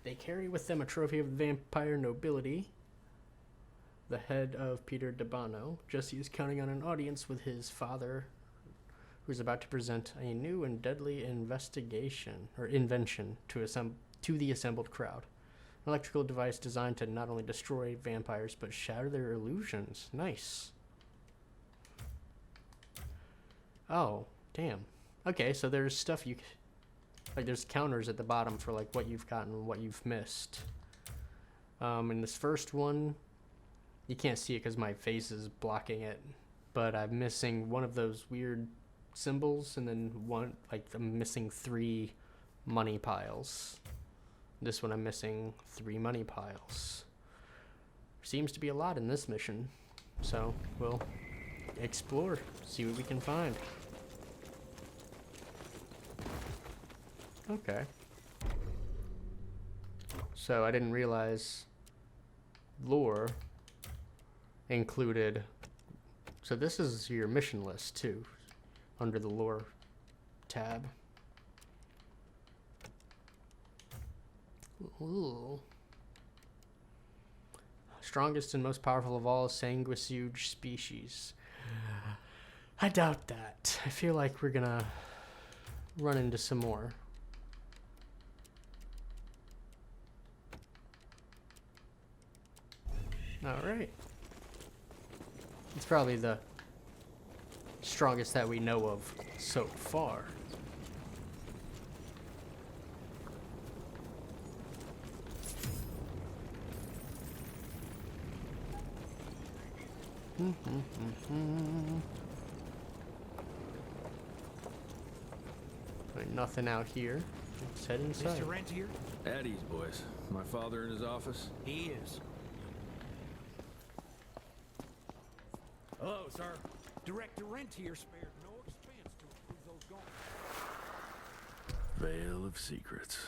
They carry with them a trophy of vampire nobility, the head of Peter DeBano. Jesse is counting on an audience with his father, who is about to present a new and deadly invention to the assembled crowd. An electrical device designed to not only destroy vampires, but shatter their illusions. Nice. Oh, damn. Okay, so there's stuff there's counters at the bottom for like what you've gotten and what you've missed. In this first one, you can't see it because my face is blocking it, but I'm missing one of those weird symbols, and then I'm missing 3 money piles. This one I'm missing 3 money piles. seems to be a lot in this mission. So we'll explore, see what we can find. Okay. So I didn't realize lore included. So this is your mission list too, under the lore tab. Ooh. Strongest and most powerful of all sanguisuge species. I doubt that. I feel like we're gonna run into some more. Alright. It's probably the strongest that we know of so far. Nothing out here. Let's head inside. Mr. Rentier? At ease, boys. My father in his office? He is. Hello, sir. Director Rentier spared no expense to approve those guns. Veil of Secrets.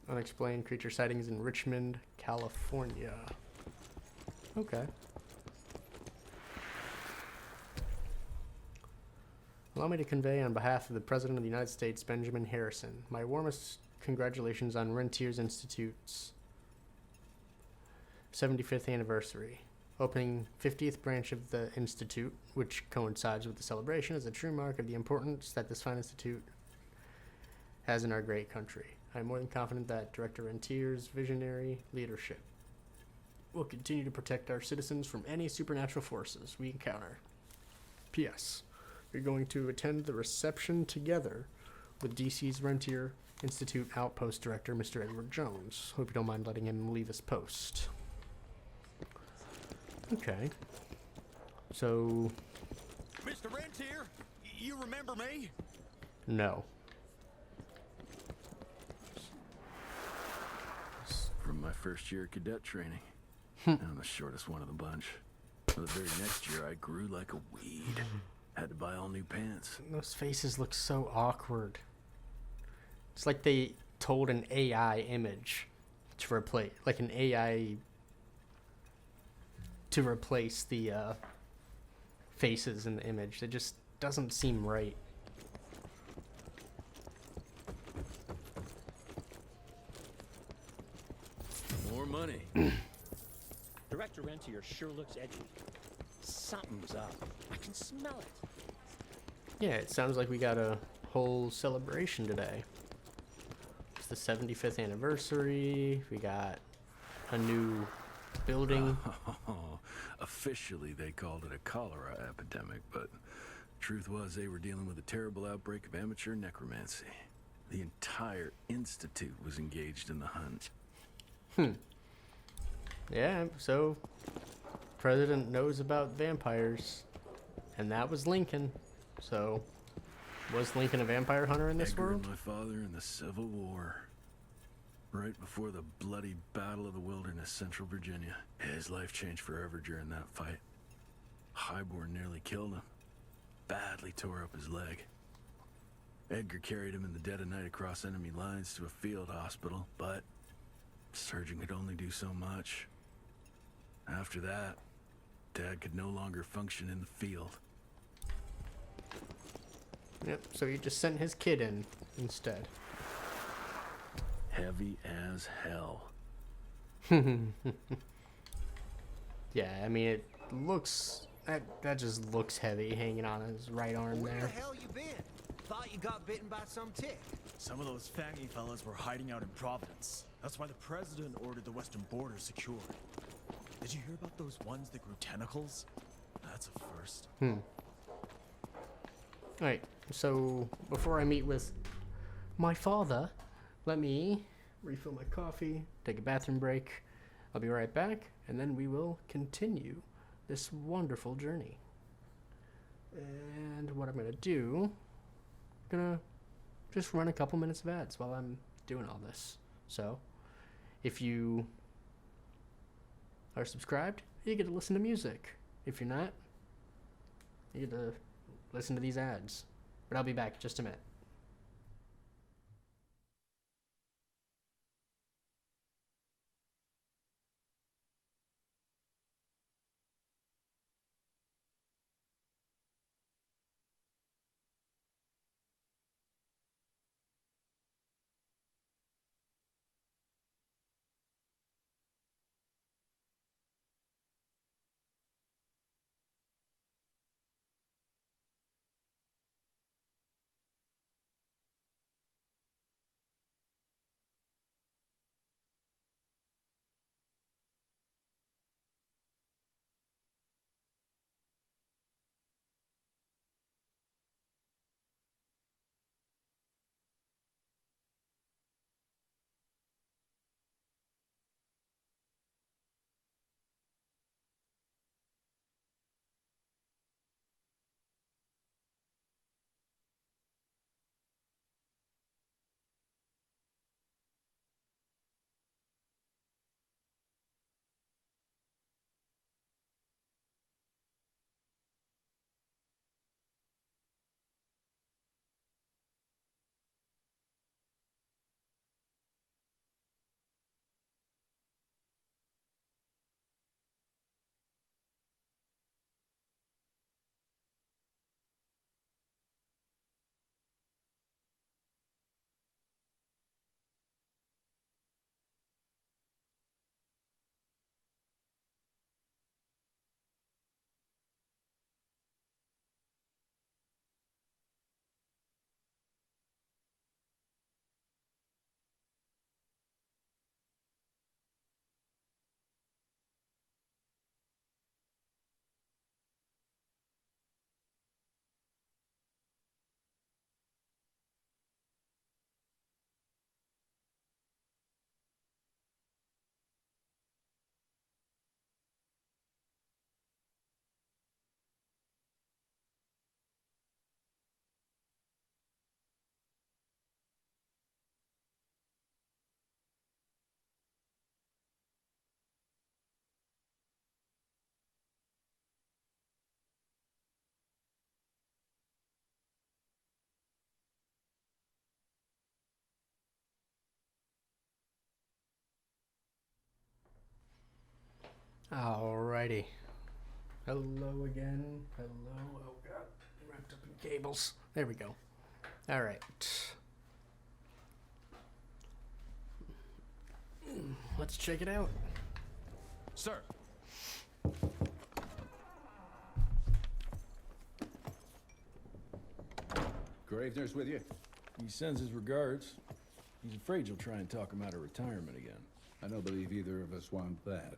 Unexplained creature sightings in Richmond, California. Okay. Allow me to convey on behalf of the President of the United States, Benjamin Harrison, my warmest congratulations on Rentier's Institute's 75th anniversary. Opening 50th branch of the Institute, which coincides with the celebration, is a true mark of the importance that this fine institute has in our great country. I am more than confident that Director Rentier's visionary leadership will continue to protect our citizens from any supernatural forces we encounter. P.S. You're going to attend the reception together with DC's Rentier Institute Outpost Director, Mr. Edward Jones. Hope you don't mind letting him leave his post. Okay. So... Mr. Rentier, you remember me? No. From my first year of cadet training. I'm the shortest one of the bunch. The very next year, I grew like a weed. Had to buy all new pants. Those faces look so awkward. It's like they told an AI image to replace, like an AI to replace the faces in the image. It just doesn't seem right. More money. Director Rentier sure looks edgy. Something's up. I can smell it. Yeah, it sounds like we got a whole celebration today. It's the 75th anniversary. We got a new building. Officially, they called it a cholera epidemic, but truth was they were dealing with a terrible outbreak of amateur necromancy. The entire institute was engaged in the hunt. Yeah, so President knows about vampires, and that was Lincoln. So, was Lincoln a vampire hunter in this Edgar world? and my father in the Civil War. Right before the bloody Battle of the Wilderness, Central Virginia. His life changed forever during that fight. Highborn nearly killed him. Badly tore up his leg. Edgar carried him in the dead of night across enemy lines to a field hospital, but the surgeon could only do so much. After that, Dad could no longer function in the field. Yep, so he just sent his kid in instead. Heavy as hell. Yeah, I mean, it looks... That just looks heavy, hanging on his right arm Where the there. hell you been? Thought you got bitten by some tick. Some of those fangy fellas were hiding out in Providence. That's why the president ordered the western border secured. Did you hear about those ones that grew tentacles? That's a first. Alright, so before I meet with my father, let me refill my coffee, take a bathroom break. I'll be right back, and then we will continue this wonderful journey. And what I'm going to do, I'm going to just run a couple minutes of ads while I'm doing all this. So, if you are subscribed, you get to listen to music. If you're not, you get to listen to these ads. But I'll be back in just a minute. Alrighty. Hello again. Hello. Oh god. Wrapped up in cables. There we go. Alright. Let's check it out. Sir. Gravener's with you? He sends his regards. He's afraid you'll try and talk him out of retirement again. I don't believe either of us want that.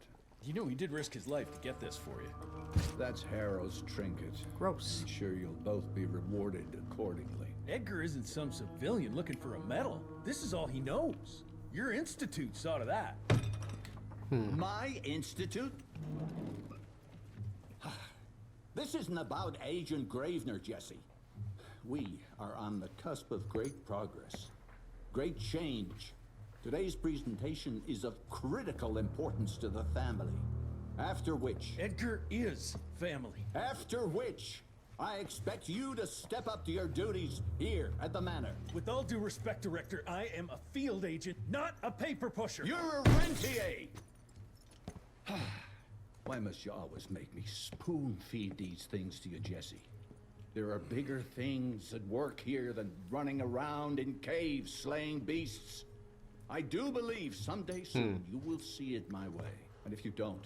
You know he did risk his life to get this for you. That's Harrow's trinket. Gross. I'm sure you'll both be rewarded accordingly. Edgar isn't some civilian looking for a medal. This is all he knows. Your institute saw to that. My institute? This isn't about Agent Gravener, Jesse. We are on the cusp of great progress, great change. Today's presentation is of critical importance to the family. After which... Edgar is family. After which, I expect you to step up to your duties here at the Manor. With all due respect, Director, I am a field agent, not a paper pusher. You're a rentier! Why must you always make me spoon-feed these things to you, Jesse? There are bigger things at work here than running around in caves slaying beasts. I do believe someday soon you will see it my way. And if you don't,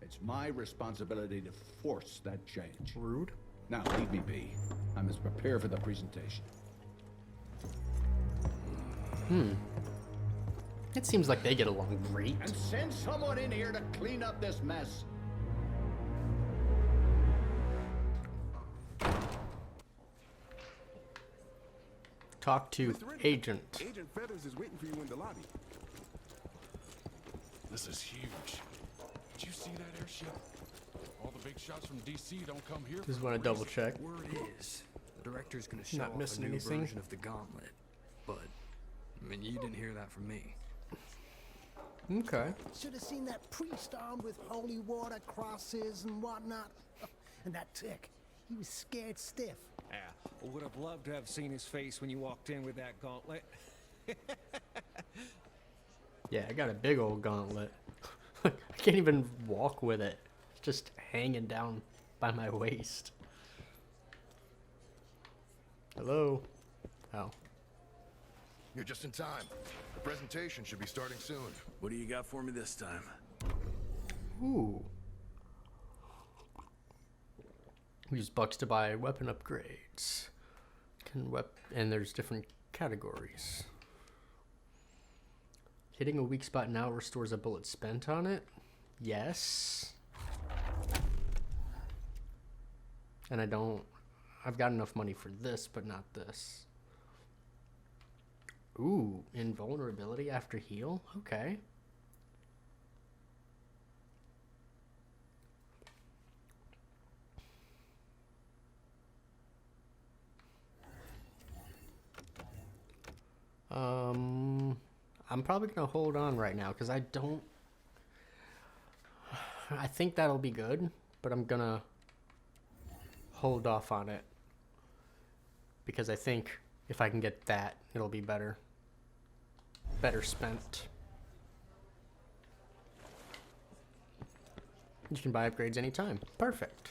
it's my responsibility to force that change. Rude. Now, leave me be. I must prepare for the presentation. It seems like they get along great. And send someone in here to clean up this mess. Talk to Agent. Agent Feathers is waiting for you in the lobby. This is huge. Did you see that airship? All the big shots from DC don't come here. Just want to double check. Word is, the director's gonna show Not off missing a new anything. version of the gauntlet. But, I mean, you didn't hear that from me. Okay. Should have seen that priest armed with holy water, crosses, and whatnot. And that tick, he was scared stiff. Yeah, would have loved to have seen his face when you walked in with that gauntlet. Yeah, I got a big old gauntlet. I can't even walk with it. It's just hanging down by my waist. Hello? Oh. You're just in time. The presentation should be starting soon. What do you got for me this time? Ooh. Use bucks to buy weapon upgrades. And there's different categories. Hitting a weak spot now restores a bullet spent on it. Yes. And I've got enough money for this, but not this. Ooh, invulnerability after heal? Okay. I'm probably gonna hold on right now because I think that'll be good, but I'm gonna hold off on it because I think if I can get that, it'll be better spent. You can buy upgrades anytime. Perfect.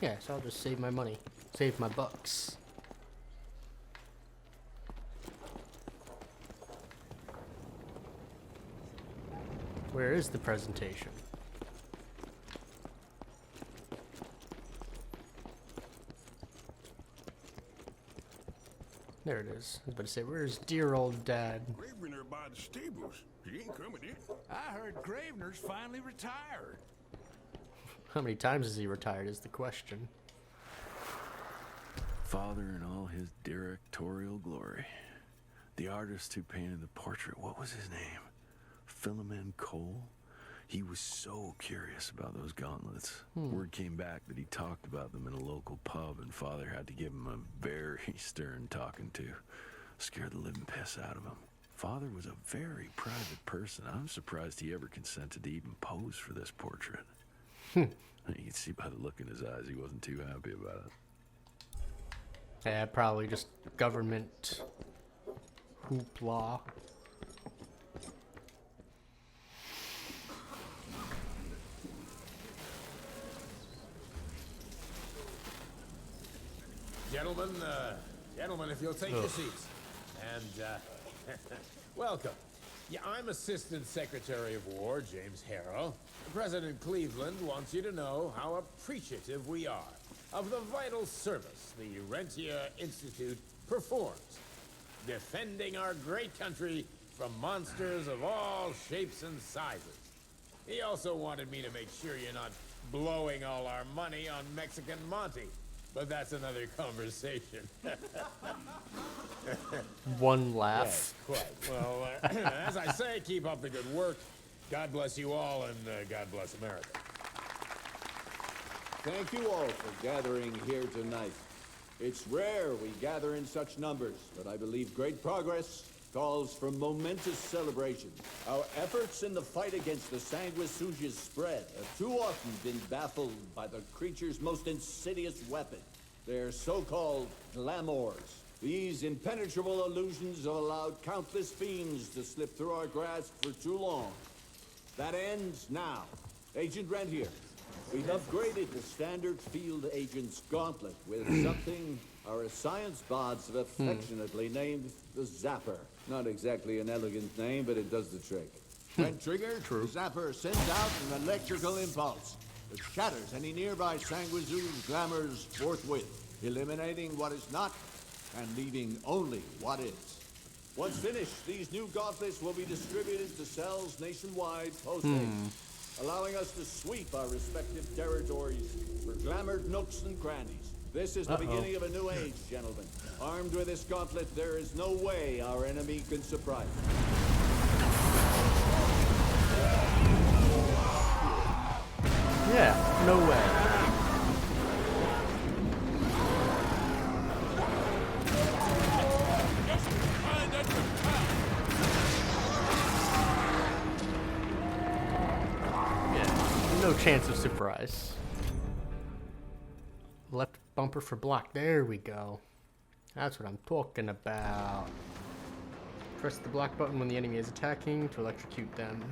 Yeah, so I'll just save my money, save my bucks. Where is the presentation? There it is. I was about to say, where's dear old Dad? Gravener by the stables. He ain't coming in. I heard Gravener's finally retired. How many times has he retired is the question. Father in all his directorial glory. The artist who painted the portrait, what was his name? Philemon Cole? He was so curious about those gauntlets. Word came back that he talked about them in a local pub, and Father had to give him a very stern talking to. Scared the living piss out of him. Father was a very private person. I'm surprised he ever consented to even pose for this portrait. You can see by the look in his eyes he wasn't too happy about it. Yeah, probably just government hoopla. Gentlemen, if you'll take your seats. And, welcome. Yeah, I'm Assistant Secretary of War, James Harrow. President Cleveland wants you to know how appreciative we are of the vital service the Rentier Institute performs, defending our great country from monsters of all shapes and sizes. He also wanted me to make sure you're not blowing all our money on Mexican Monty. But that's another conversation. One laugh. Yes, quite. Well, as I say, keep up the good work. God bless you all, and God bless America. Thank you all for gathering here tonight. It's rare we gather in such numbers, but I believe great progress calls for momentous celebration. Our efforts in the fight against the sanguisuga's spread have too often been baffled by the creature's most insidious weapon, their so-called glamours. These impenetrable illusions have allowed countless fiends to slip through our grasp for too long. That ends now. Agent Rentier, we've upgraded the standard field agent's gauntlet with something our science bots have affectionately named the Zapper. Not exactly an elegant name, but it does the trick. When triggered, the Zapper sends out an electrical impulse that shatters any nearby sanguisuga's glamours forthwith, eliminating what is not and leaving only what is. Once finished, these new gauntlets will be distributed to cells nationwide post-haste, allowing us to sweep our respective territories for glamored nooks and crannies. This is the beginning of a new age, gentlemen. Armed with this gauntlet, there is no way our enemy can surprise us. Yeah, no way. No chance of surprise. Left bumper for block. There we go. That's what I'm talking about. Press the block button when the enemy is attacking to electrocute them.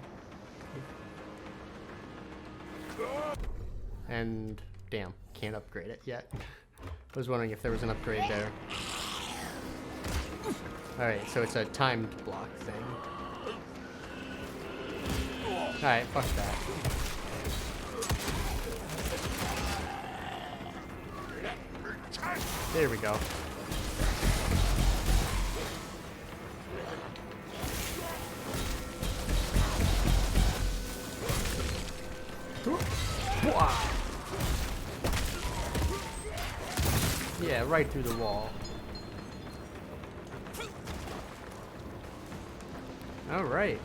And damn, can't upgrade it yet. I was wondering if there was an upgrade there. Alright, so it's a timed block thing. Alright, fuck that. There we go. Yeah, right through the wall. All right.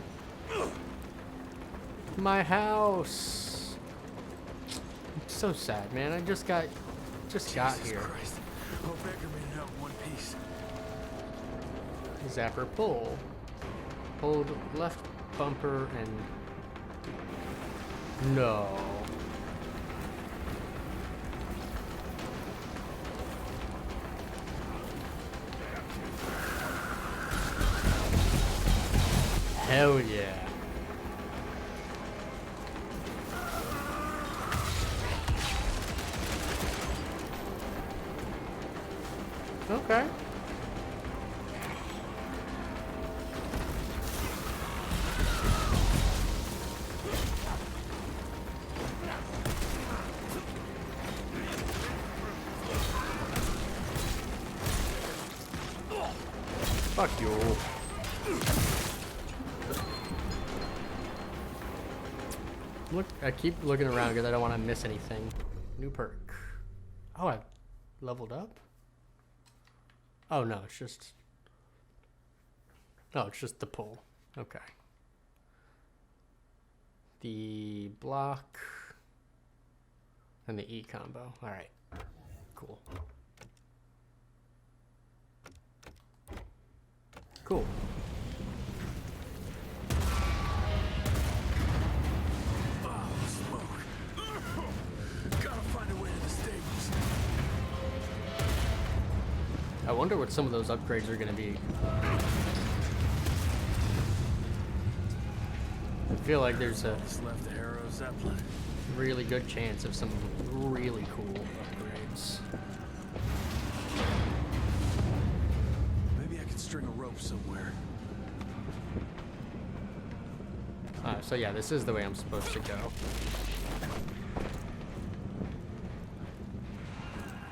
My house. I'm so sad, man. I just got here. Christ. Oh, Baker made it out in one piece. Zapper pull. Hold left bumper and no. Hell yeah. Okay. Fuck you. Look, I keep looking around because I don't want to miss anything. New perk. Oh, I leveled up? Oh no, it's just... Oh, it's just the pull. Okay. The block and the E combo. Alright. Cool. Cool. I wonder what some of those upgrades are going to be. I feel like there's a really good chance of some really cool upgrades. Maybe I can string a rope somewhere. So yeah, this is the way I'm supposed to go.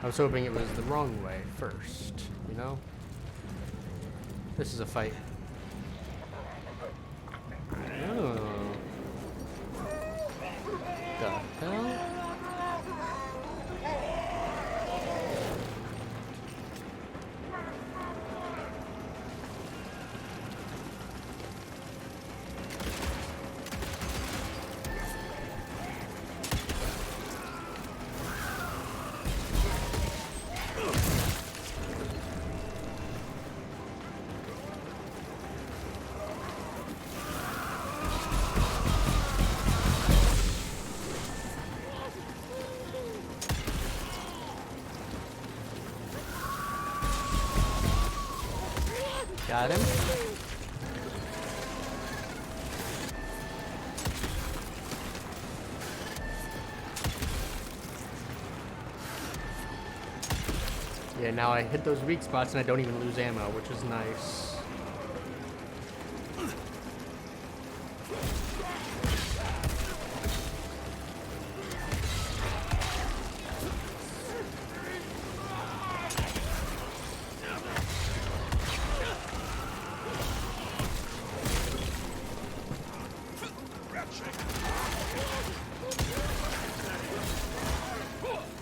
I was hoping it was the wrong way first, you know? This is a fight. Oh. The hell? Got him. Yeah, now I hit those weak spots and I don't even lose ammo, which is nice.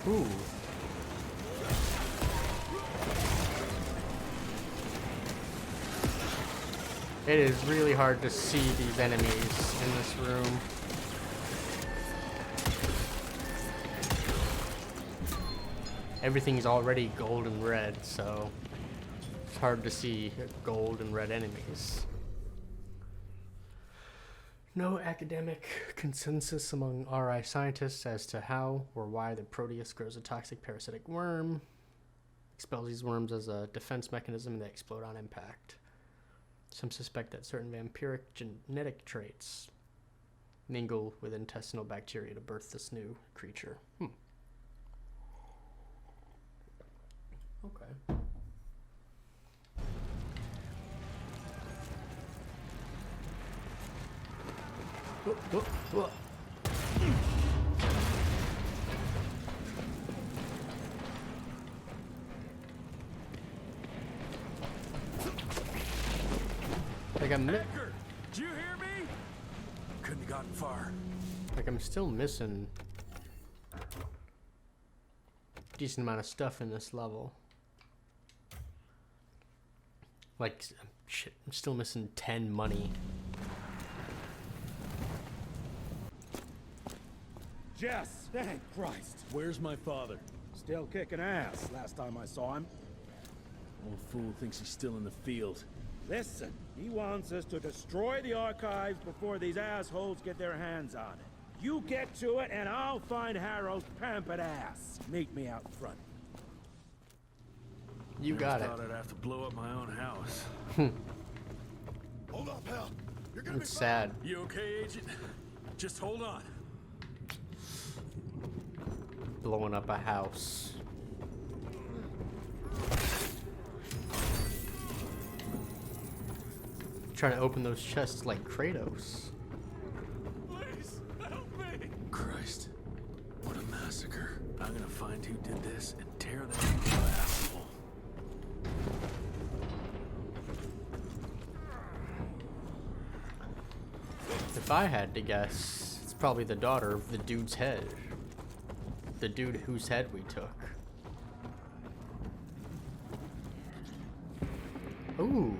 Ooh. It is really hard to see these enemies in this room. Everything's already gold and red, so it's hard to see gold and red enemies. No academic consensus among RI scientists as to how or why the Proteus grows a toxic parasitic worm. Expels these worms as a defense mechanism and they explode on impact. Some suspect that certain vampiric genetic traits mingle with intestinal bacteria to birth this new creature. Okay. Whoa. Like Edgar, do you hear me? Couldn't have gotten far. Like I'm still missing a decent amount of stuff in this level. Like, shit, I'm still missing 10 money. Jess! Thank Christ! Where's my father? Still kicking ass, last time I saw him. Old fool thinks he's still in the field. Listen, he wants us to destroy the archives before these assholes get their hands on it. You get to it, and I'll find Harrow's pampered ass. Meet me out front. You got it. I thought I'd have to blow up my own house. Hold up, pal. You're gonna It's sad. You okay, Agent? Just hold on. Blowing up a house. Trying to open those chests like Kratos. Please, help me! Christ, what a massacre. I'm gonna find who did this and tear that asshole. If I had to guess, it's probably the daughter of the dude's head. The dude whose head we took. Ooh.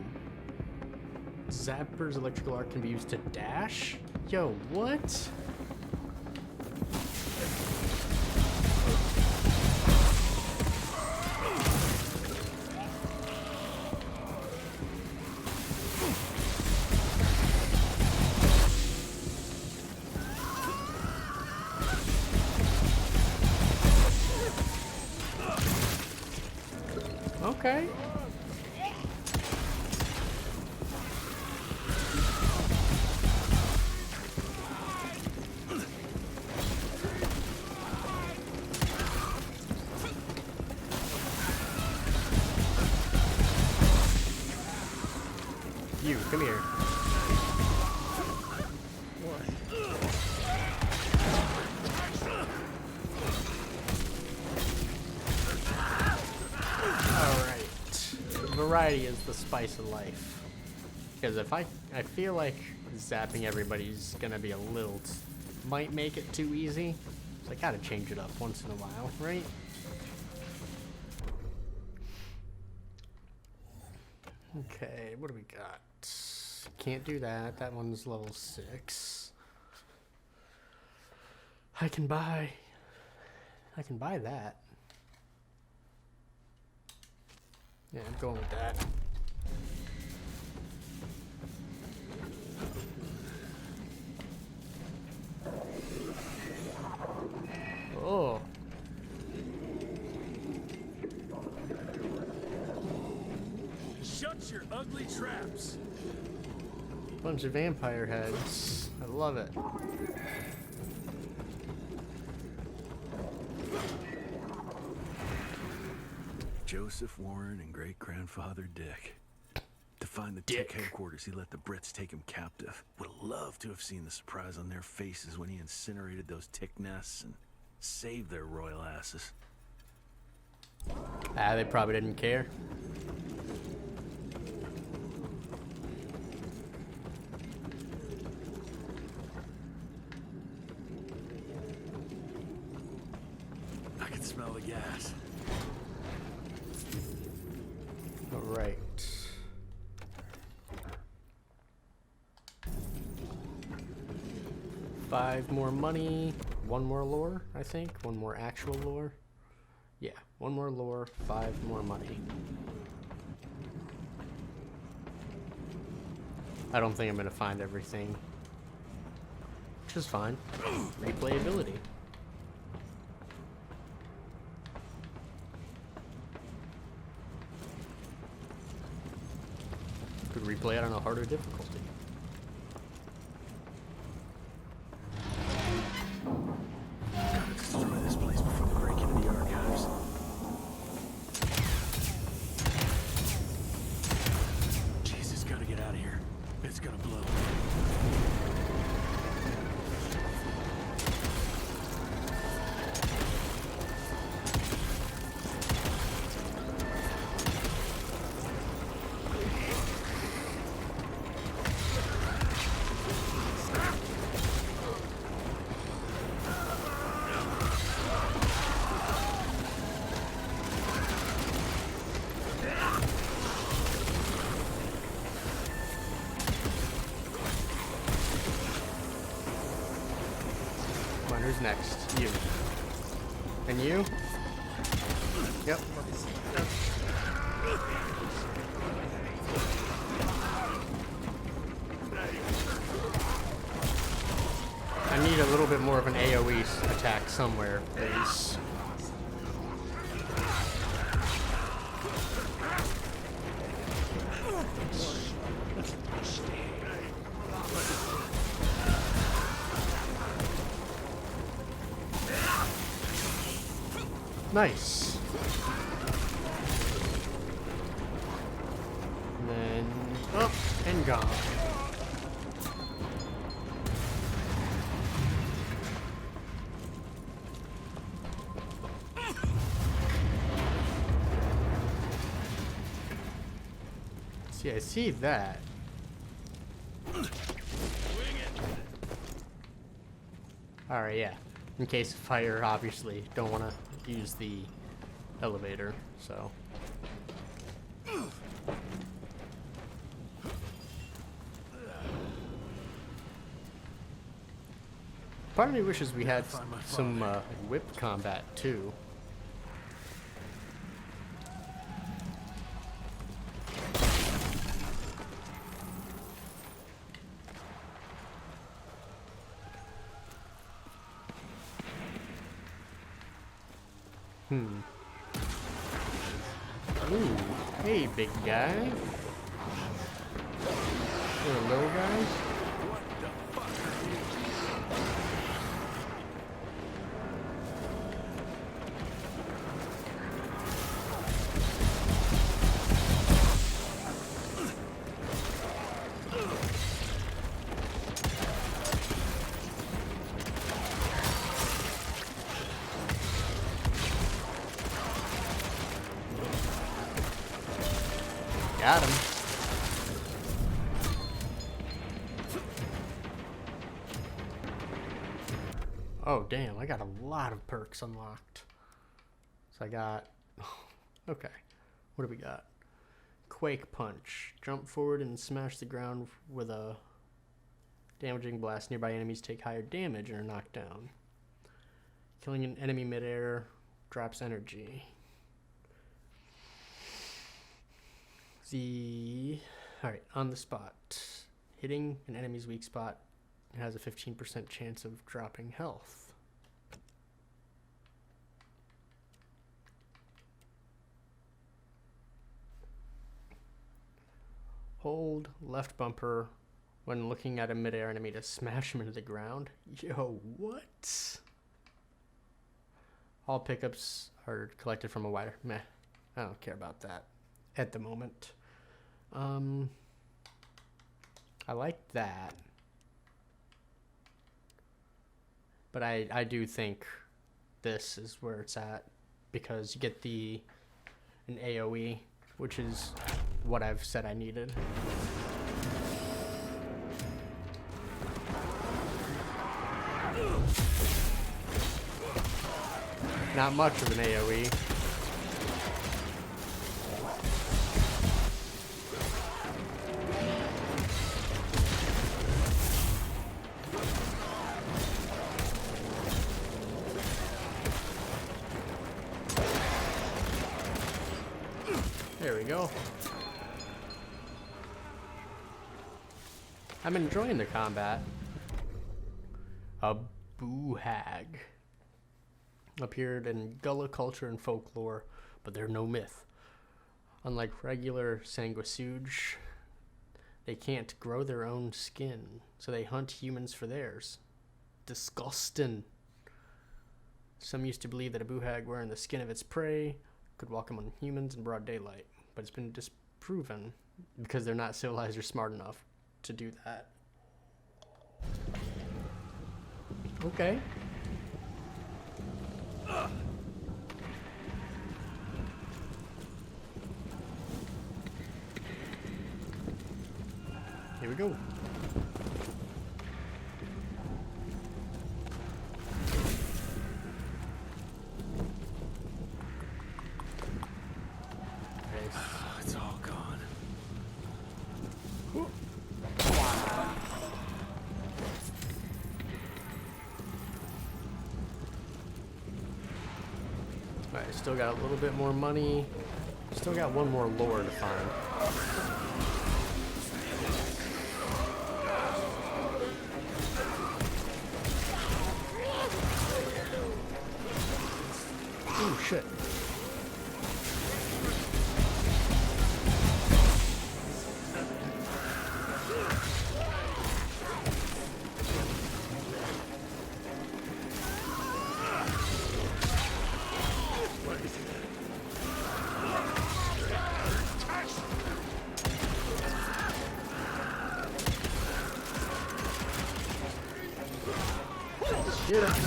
Zapper's electrical arc can be used to dash? Yo, what? Okay. You, come here. Variety is the spice of life. Because if I feel like zapping everybody's gonna be a little, might make it too easy. So I gotta change it up once in a while, right? Okay, what do we got? Can't do that. That one's level 6. I can buy that. Yeah, I'm going with that. Oh. Shut your ugly traps. Bunch of vampire heads. I love it. Joseph Warren and great-grandfather Dick. To find the Tick headquarters, he let the Brits take him captive. Would have loved to have seen the surprise on their faces when he incinerated those Tick nests and saved their royal asses. They probably didn't care. I can smell the gas. All right. Five more money, one more lore, I think. One more actual lore. Yeah, one more lore, 5 more money. I don't think I'm gonna find everything. which is fine. Replayability. Could replay it on a harder difficulty. Gotta destroy this place before they break into the archives. Jesus, gotta get out of here. It's gonna blow. Come on, who's next? You. And you? Yep. I need a little bit more of an AoE attack somewhere, please. Nice. And then up and gone. See, I see that. Alright, yeah. In case of fire, obviously, don't want to use the elevator, so. Part of me wishes we had some whip combat, too. Ooh, hey, big guy. You're a little guy? Got him. Oh, damn, I got a lot of perks unlocked. So I got... Okay, what do we got? Quake Punch. Jump forward and smash the ground with a damaging blast. Nearby enemies take higher damage and are knocked down. Killing an enemy midair drops energy. Alright, on the spot. Hitting an enemy's weak spot has a 15% chance of dropping health. Hold left bumper when looking at a midair enemy to smash him into the ground. Yo, what? All pickups are collected from a wider... Meh, I don't care about that at the moment. I like that. But I do think this is where it's at, because you get an AoE, which is what I've said I needed. Not much of an AoE. There we go. I'm enjoying the combat. A Boohag appeared in Gullah culture and folklore, but they're no myth. Unlike regular sanguisuge, they can't grow their own skin, so they hunt humans for theirs. Disgusting. Some used to believe that a Boohag wearing the skin of its prey could walk among humans in broad daylight, but it's been disproven because they're not civilized or smart enough to do that. Okay. Here we go. It's all gone. Alright, still got a little bit more money. Still got one more lore to find. Oh shit. Get up.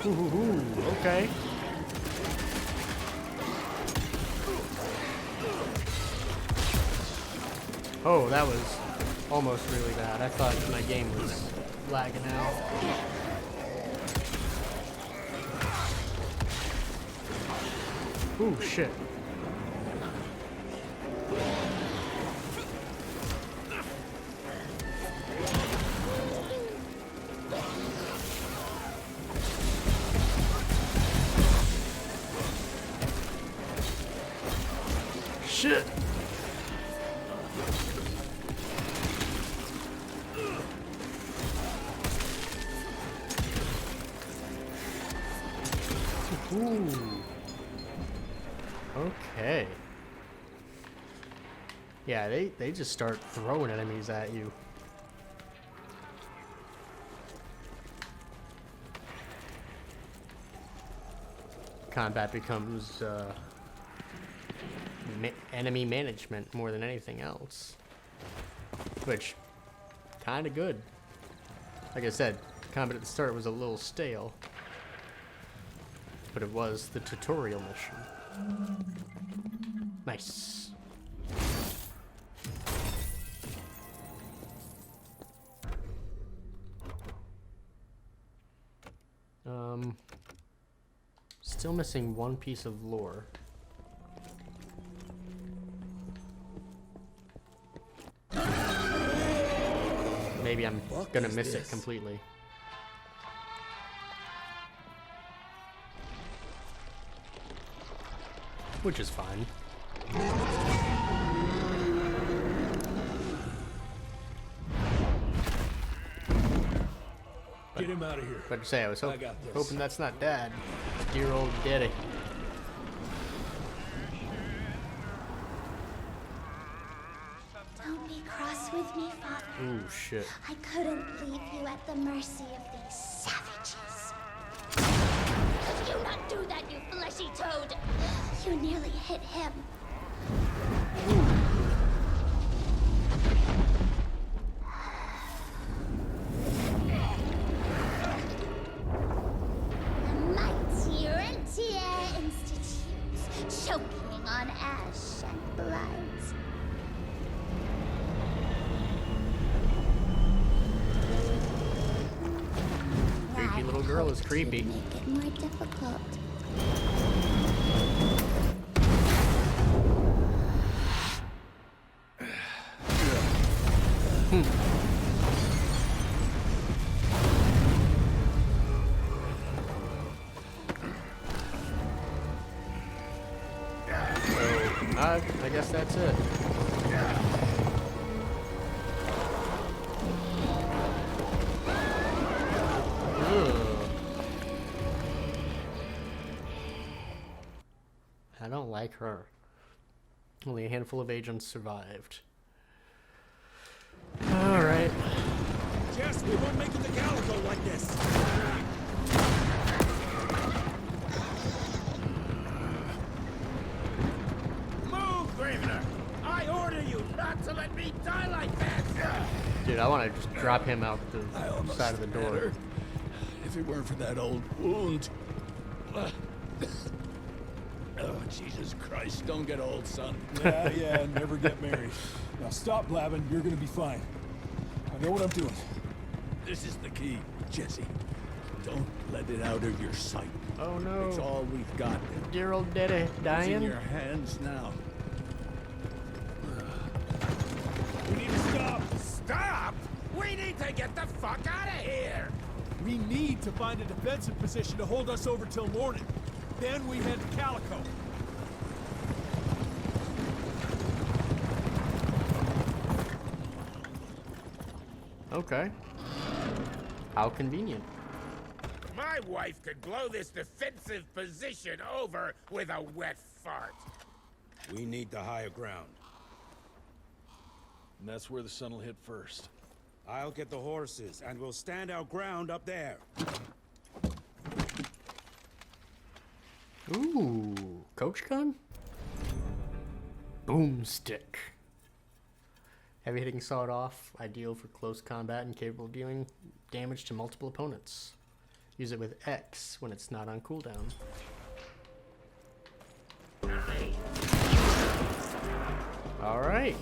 Ooh, okay. Oh, that was almost really bad. I thought my game was lagging out. Ooh, shit. Shit. Ooh. Okay. Yeah, they just start throwing enemies at you. Combat becomes enemy management more than anything else, which kind of good. Like I said, combat at the start was a little stale, but it was the tutorial mission. Nice. Still missing one piece of lore. Maybe I'm gonna miss it completely. Which is fine. Get him out of here. But to say, I was I got this. hoping that's not Dad. Dear old Daddy. Don't be cross with me, Father. Ooh, shit. I couldn't leave you at the mercy of these savages. Could you not do that, you fleshy toad? You nearly hit him. The mighty Rentier Institute, choking on ash and blood. Creepy little girl is creepy. Make it more difficult. So, I guess that's it. I don't like her. Only a handful of agents survived. Alright. Jess, we won't make it to Calico like this. Move, Gravener! I order you not to let me die like that! Dude, I want to just drop him out the side of the door. Better. If it weren't for that old wound. Oh, Jesus Christ, don't get old, son. Yeah, never get married. Now stop blabbing, you're gonna be fine. I know what I'm doing. This is the key, Jesse. Don't let it out of your sight. Oh no. It's all we've got. Dear old daddy dying. It's in your hands now. We need to stop! Stop! We need to get the fuck out of here! We need to find a defensive position to hold us over till morning. Then we head to Calico. Okay. How convenient. My wife could blow this defensive position over with a wet fart. We need the higher ground. And that's where the sun will hit first. I'll get the horses, and we'll stand our ground up there. Ooh, coach gun? Boomstick. Heavy hitting sawed off, ideal for close combat and capable of dealing damage to multiple opponents. Use it with X when it's not on cooldown. Alright.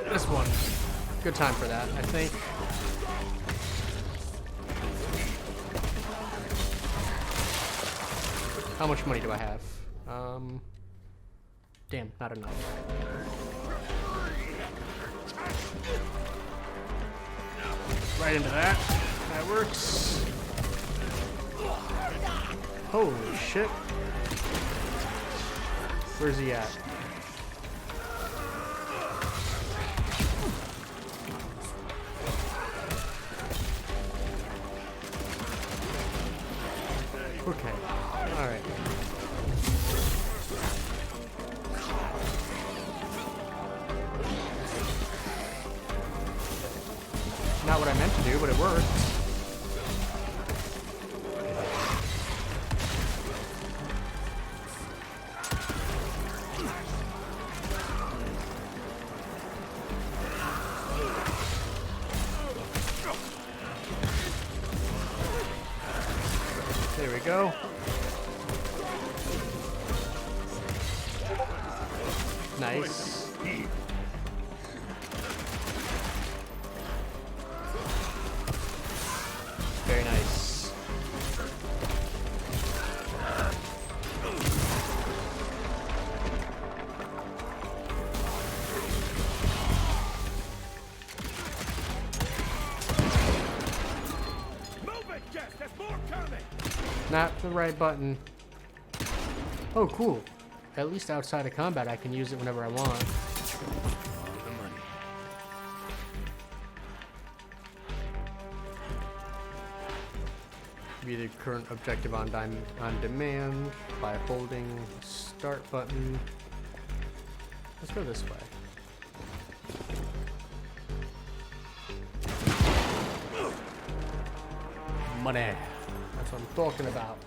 This one. Good time for that, I think. How much money do I have? Damn, not enough. Right into that. That works. Holy shit. Where's he at? Okay. Alright. Not what I meant to do, but it worked. There we go. Nice. Very nice. Move it, Jess! There's more coming! Not the right button. Oh, cool. At least outside of combat, I can use it whenever I want. View the current objective on demand by holding start button. Let's go this way. Money. That's what I'm talking about.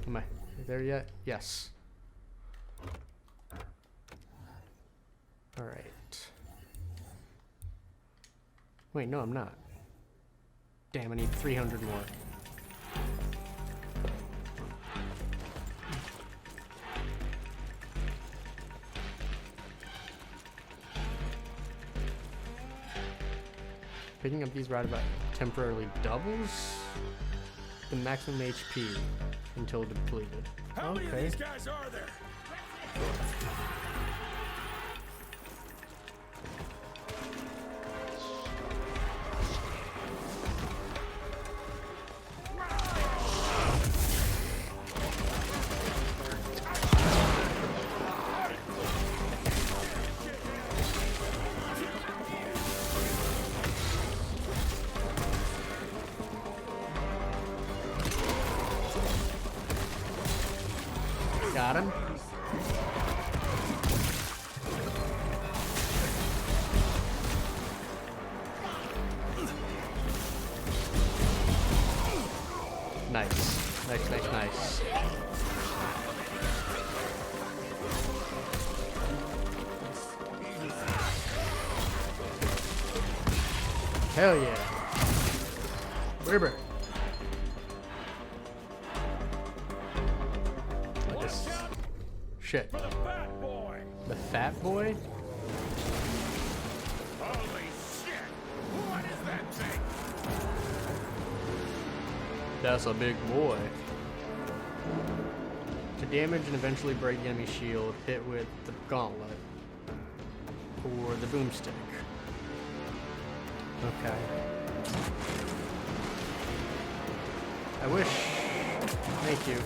Am I there yet? Yes. Alright. Wait, no, I'm not. Damn, I need 300 more. Picking up these roundabouts temporarily doubles the maximum HP until depleted. How many of Okay. these guys are there? Got him. Nice. Nice. Hell yeah. River. Shit. The fat boy? Holy shit! What is that thing? That's a big boy. To damage and eventually break the enemy shield, hit with the gauntlet or the boomstick. Okay. I wish. Thank you.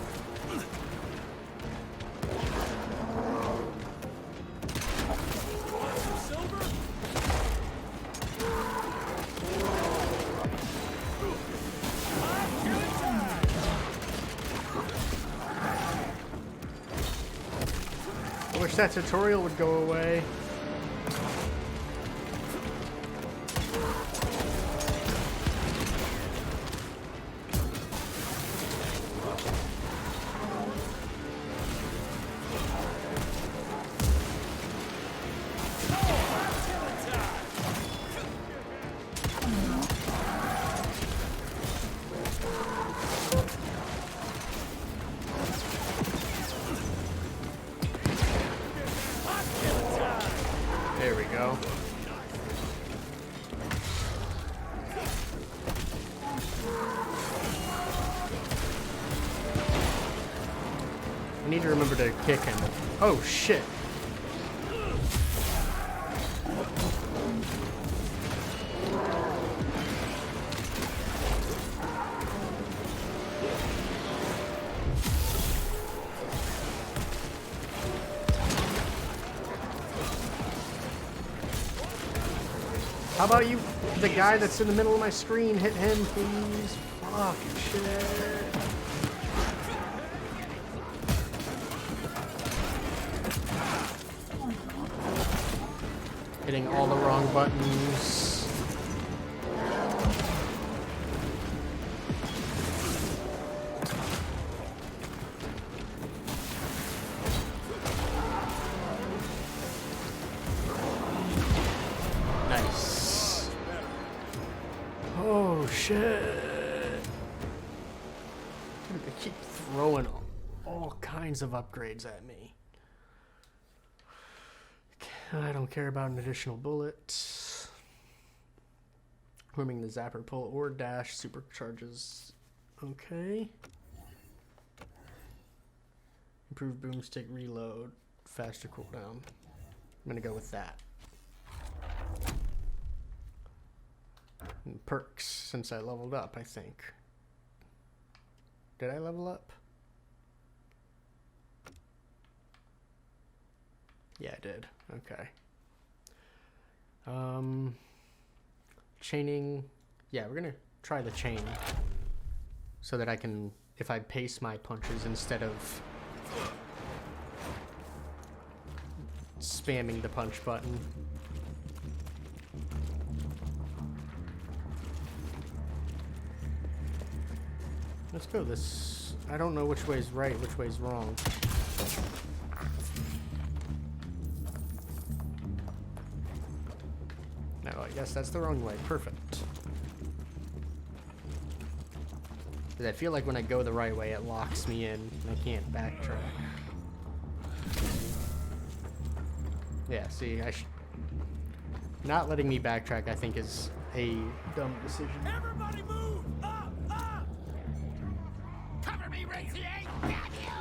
I wish that tutorial would go away. There we go. I need to remember to kick him. Oh shit. How about you, the guy that's in the middle of my screen, hit him, please? Fuck, shit. Hitting all the wrong buttons. Nice. Oh shit. They keep throwing all kinds of upgrades at me. I don't care about an additional bullet. Warming the zapper pull or dash supercharges. Okay. Improved boomstick reload. Faster cooldown. I'm gonna go with that. And perks since I leveled up, I think. Did I level up? Yeah, I did. Okay. Chaining. Yeah, we're gonna try the chain so that I can, if I pace my punches instead of spamming the punch button. Let's go this. I don't know which way's right, which way's wrong. No, I guess that's the wrong way. Perfect. Because I feel like when I go the right way, it locks me in. I can't backtrack. Yeah, see, not letting me backtrack, I think, is a dumb decision. Everybody move! Up! Up! Cover me, Rentier! Got you!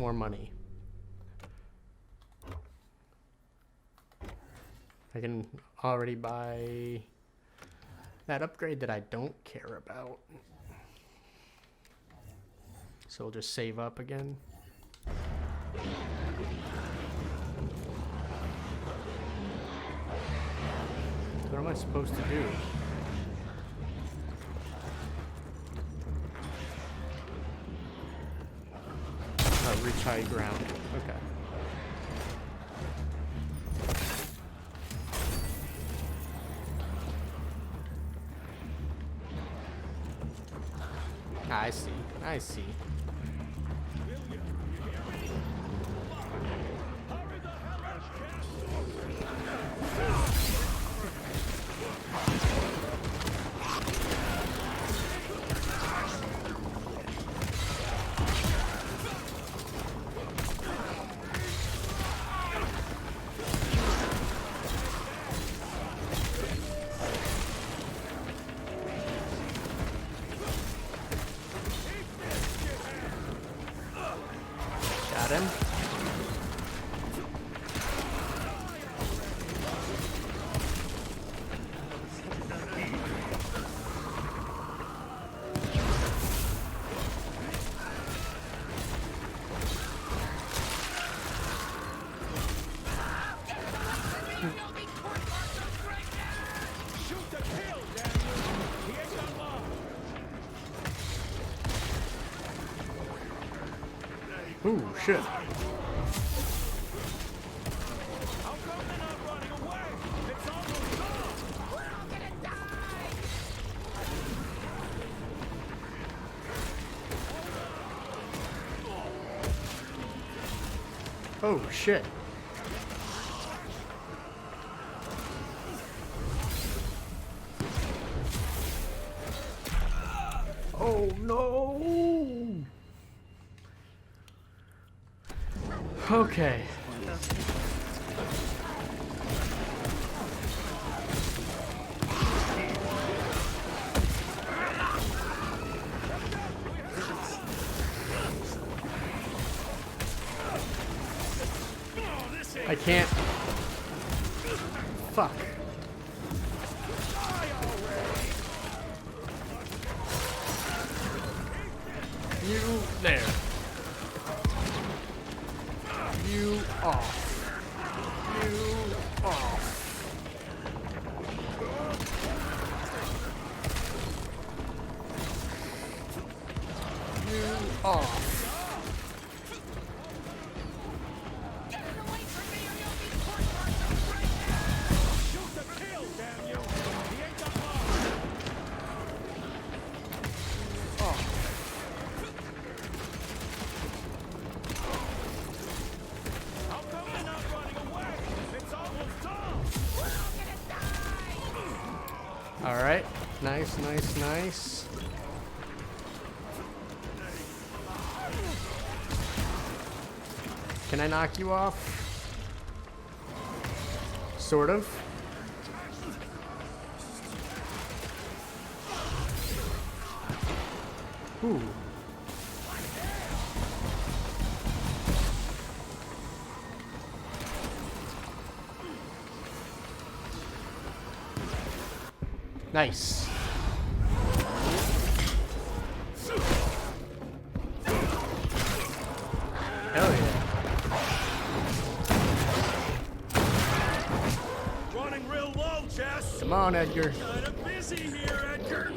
more money. I can already buy that upgrade that I don't care about. So we'll just save up again. What am I supposed to do? Reach high ground. Okay. I see. I see. Got him. Ooh, shit. Oh, shit. Oh, no. Okay. I can't. Fuck. You there. You off. You off. You off. Alright, nice, nice, nice. Can I knock you off? Sort of. Ooh. Nice. Hell yeah. Running real low, Jess. Come on, Edgar. Kinda busy here, Edgar.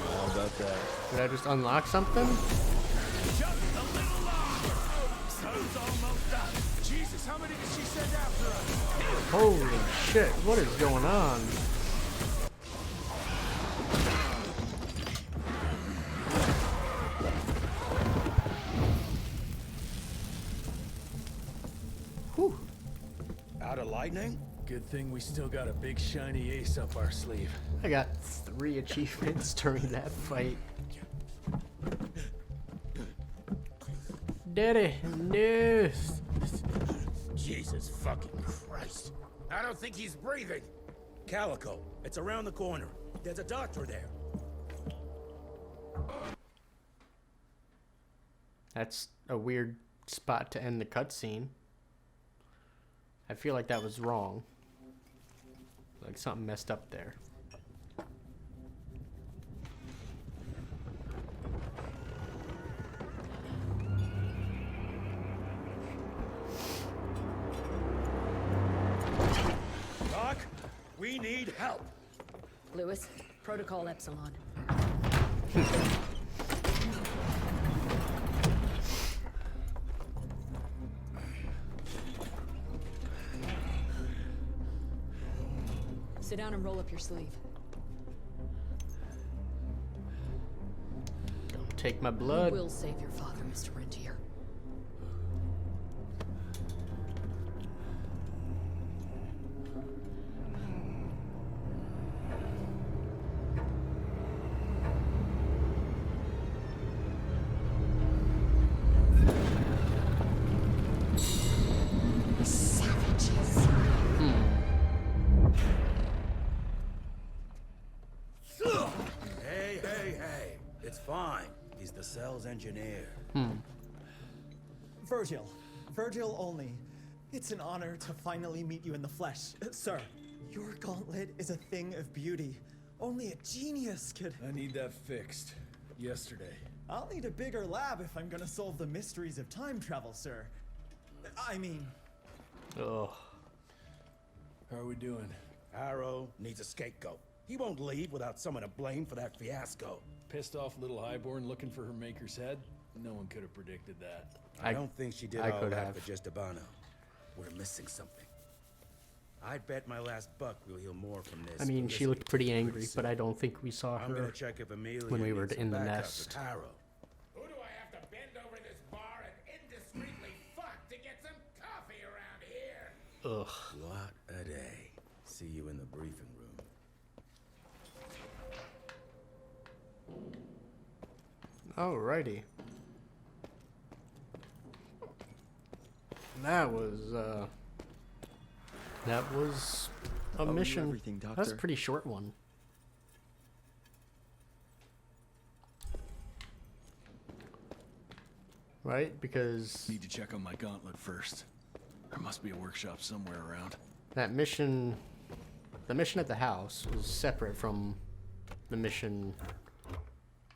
How about that? Did I just unlock something? Just a little longer. Sun's almost up. Jesus, how many did she send after us? Holy shit, what is going on? Whew. Out of lightning? Good thing we still got a big shiny ace up our sleeve. I got 3 achievements during that fight. Daddy, no. Jesus fucking Christ. I don't think he's breathing. Calico, it's around the corner. There's a doctor there. That's a weird spot to end the cutscene. I feel like that was wrong. Like something messed up there. Doc, we need help. Lewis, Protocol Epsilon. Sit down and roll up your sleeve. Don't take my blood. You will save your father, Mr. Rentier. Hey. It's fine. He's the cell's engineer. Virgil only. It's an honor to finally meet you in the flesh. Sir, your gauntlet is a thing of beauty. Only a genius could... I need that fixed. Yesterday. I'll need a bigger lab if I'm gonna solve the mysteries of time travel, sir. I mean... Ugh. How are we doing? Harrow needs a scapegoat. He won't leave without someone to blame for that fiasco. Pissed off little highborn looking for her maker's head? No one could have predicted that. I don't think she did all that for just Abano. We're missing something. I'd bet my last buck we'll hear more from this. I mean, she looked pretty angry, but I don't think we saw I'm her gonna check if Amelia when we were needs in the some backup nest. with Harrow. Who do I have to bend over this bar and indiscreetly fuck to get some coffee around here? Ugh. What a day. See you in the briefing room. Alrighty. That was a mission. Everything, Doctor. That's a pretty short one. Right? Because Need to check on my gauntlet first. There must be a workshop somewhere around. that mission, the mission at the house was separate from the mission,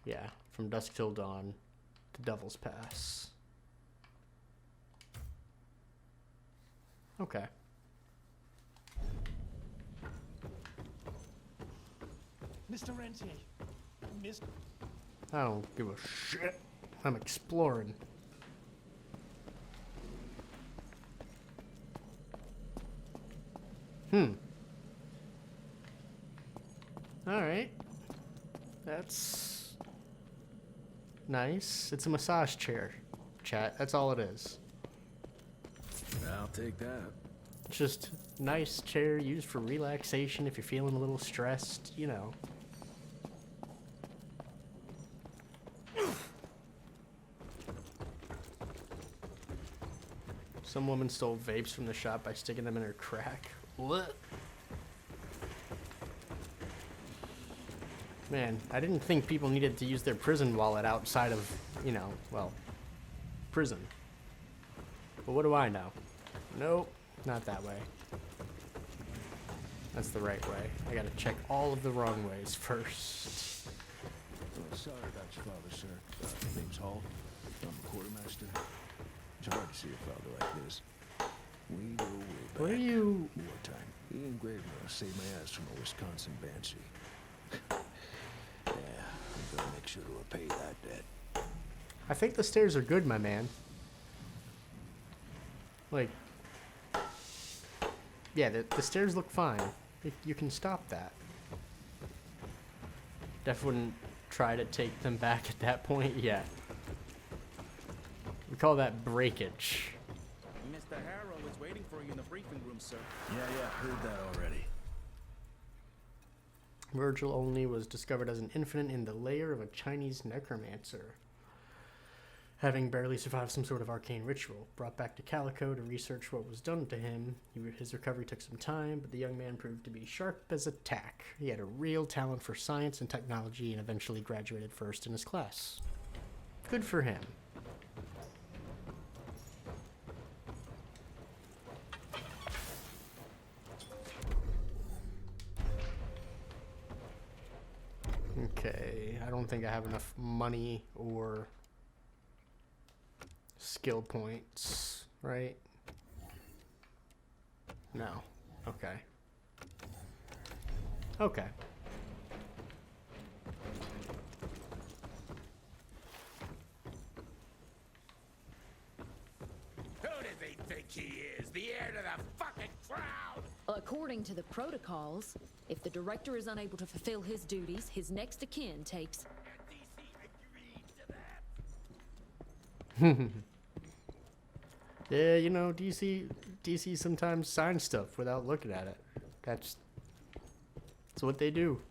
yeah, from Dusk Till Dawn to Devil's Pass. Okay. Mr. Rentier. Mr. I don't give a shit. I'm exploring. Alright. That's nice. It's a massage chair, chat. That's all it is. I'll take that. It's just nice chair used for relaxation if you're feeling a little stressed, you know. Some woman stole vapes from the shop by sticking them in her crack. What? Man, I didn't think people needed to use their prison wallet outside of, you know, well, prison. But what do I know? Nope, not that way. That's the right way. I gotta check all of the wrong ways first. Oh, sorry about your father, sir. Name's Hall. I'm a quartermaster. It's hard to see a father like this. We go way back. What are you... Wartime. The engraver saved my ass from a Wisconsin banshee. Yeah, I'm gonna make sure to repay that debt. I think the stairs are good, my man. Like... Yeah, the stairs look fine. You can stop that. Def wouldn't try to take them back at that point yet. We call that breakage. Mr. Harrow is waiting for you in the briefing room, sir. Yeah, heard that already. Virgil only was discovered as an infant in the lair of a Chinese necromancer. Having barely survived some sort of arcane ritual, brought back to Calico to research what was done to him, his recovery took some time, but the young man proved to be sharp as a tack. He had a real talent for science and technology and eventually graduated first in his class. Good for him. Okay, I don't think I have enough money or skill points, right? No. Okay. Okay. Who does he think he is? The heir to the fucking crown? According to the protocols, if the director is unable to fulfill his duties, his next of kin takes... Yeah, you know, DC sometimes signs stuff without looking at it. That's what they do.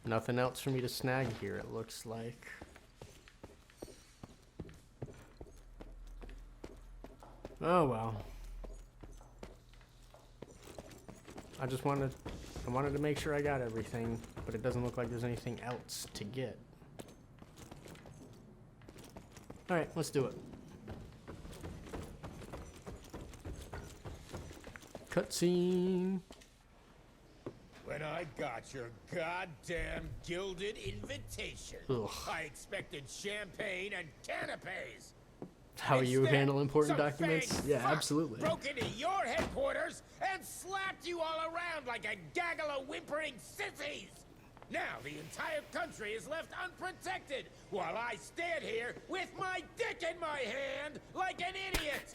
Nothing else for me to snag here, it looks like. Oh well. I wanted to make sure I got everything, but it doesn't look like there's anything else to get. Alright, let's do it. Cutscene. When I got your goddamn gilded invitation, Ugh. I expected champagne and canapes. How you Instead, handle important some documents? fake Yeah, fuck absolutely. broke into your headquarters and slapped you all around like a gaggle of whimpering sissies. Now the entire country is left unprotected while I stand here with my dick in my hand like an idiot.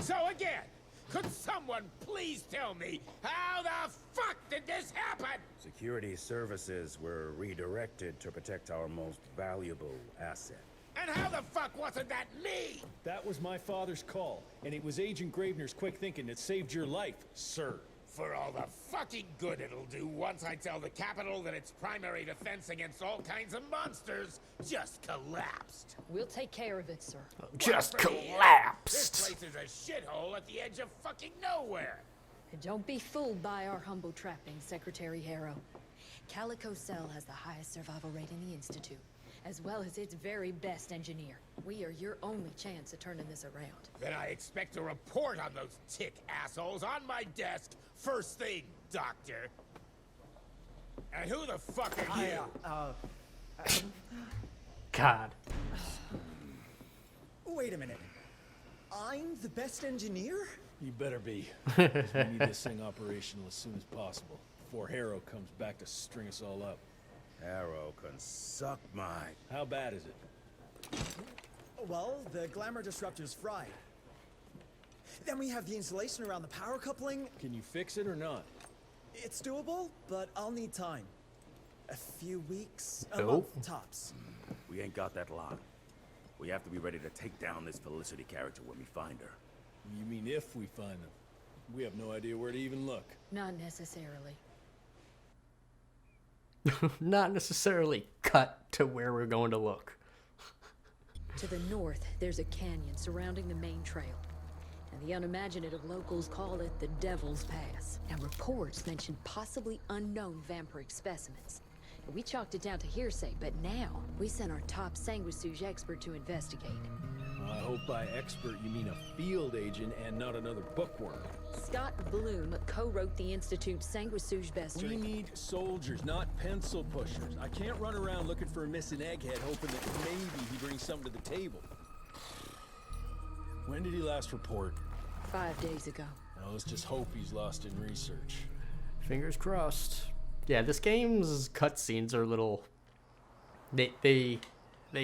So again, could someone please tell me how the fuck did this happen? Security services were redirected to protect our most valuable asset. And how the fuck wasn't that me? That was my father's call, and it was Agent Gravener's quick thinking that saved your life, sir. For all the fucking good it'll do once I tell the Capitol that its primary defense against all kinds of monsters just collapsed. We'll take care of it, sir. Just Well, for you, collapsed. This place is a shithole at the edge of fucking nowhere. And don't be fooled by our humble trappings, Secretary Harrow. Calico Cell has the highest survival rate in the Institute, as well as its very best engineer. We are your only chance of turning this around. Then I expect a report on those tick assholes on my desk first thing, Doctor. And who the fuck are you? God. Wait a minute. I'm the best engineer? You better be. We need this thing operational as soon as possible, before Harrow comes back to string us all up. Harrow can suck my... How bad is it? Well, the glamour disruptor's fried. Then we have the insulation around the power coupling. Can you fix it or not? It's doable, but I'll need time. A few weeks, a Nope. month tops. We ain't got that long. We have to be ready to take down this Felicity character when we find her. You mean if we find them? We have no idea where to even look. Not necessarily. Not necessarily cut to where we're going to look. To the north, there's a canyon surrounding the main trail. And the unimaginative locals call it the Devil's Pass. Now, reports mention possibly unknown vampiric specimens. And we chalked it down to hearsay, but now we sent our top sanguisuge expert to investigate. I hope by expert you mean a field agent and not another bookworm. Scott Bloom co-wrote the Institute's sanguisuge bestiary. We need soldiers, not pencil pushers. I can't run around looking for a missing egghead hoping that maybe he brings something to the table. When did he last report? 5 days ago. Now let's just hope he's lost in research. Fingers crossed. Yeah, this game's cutscenes are a little... They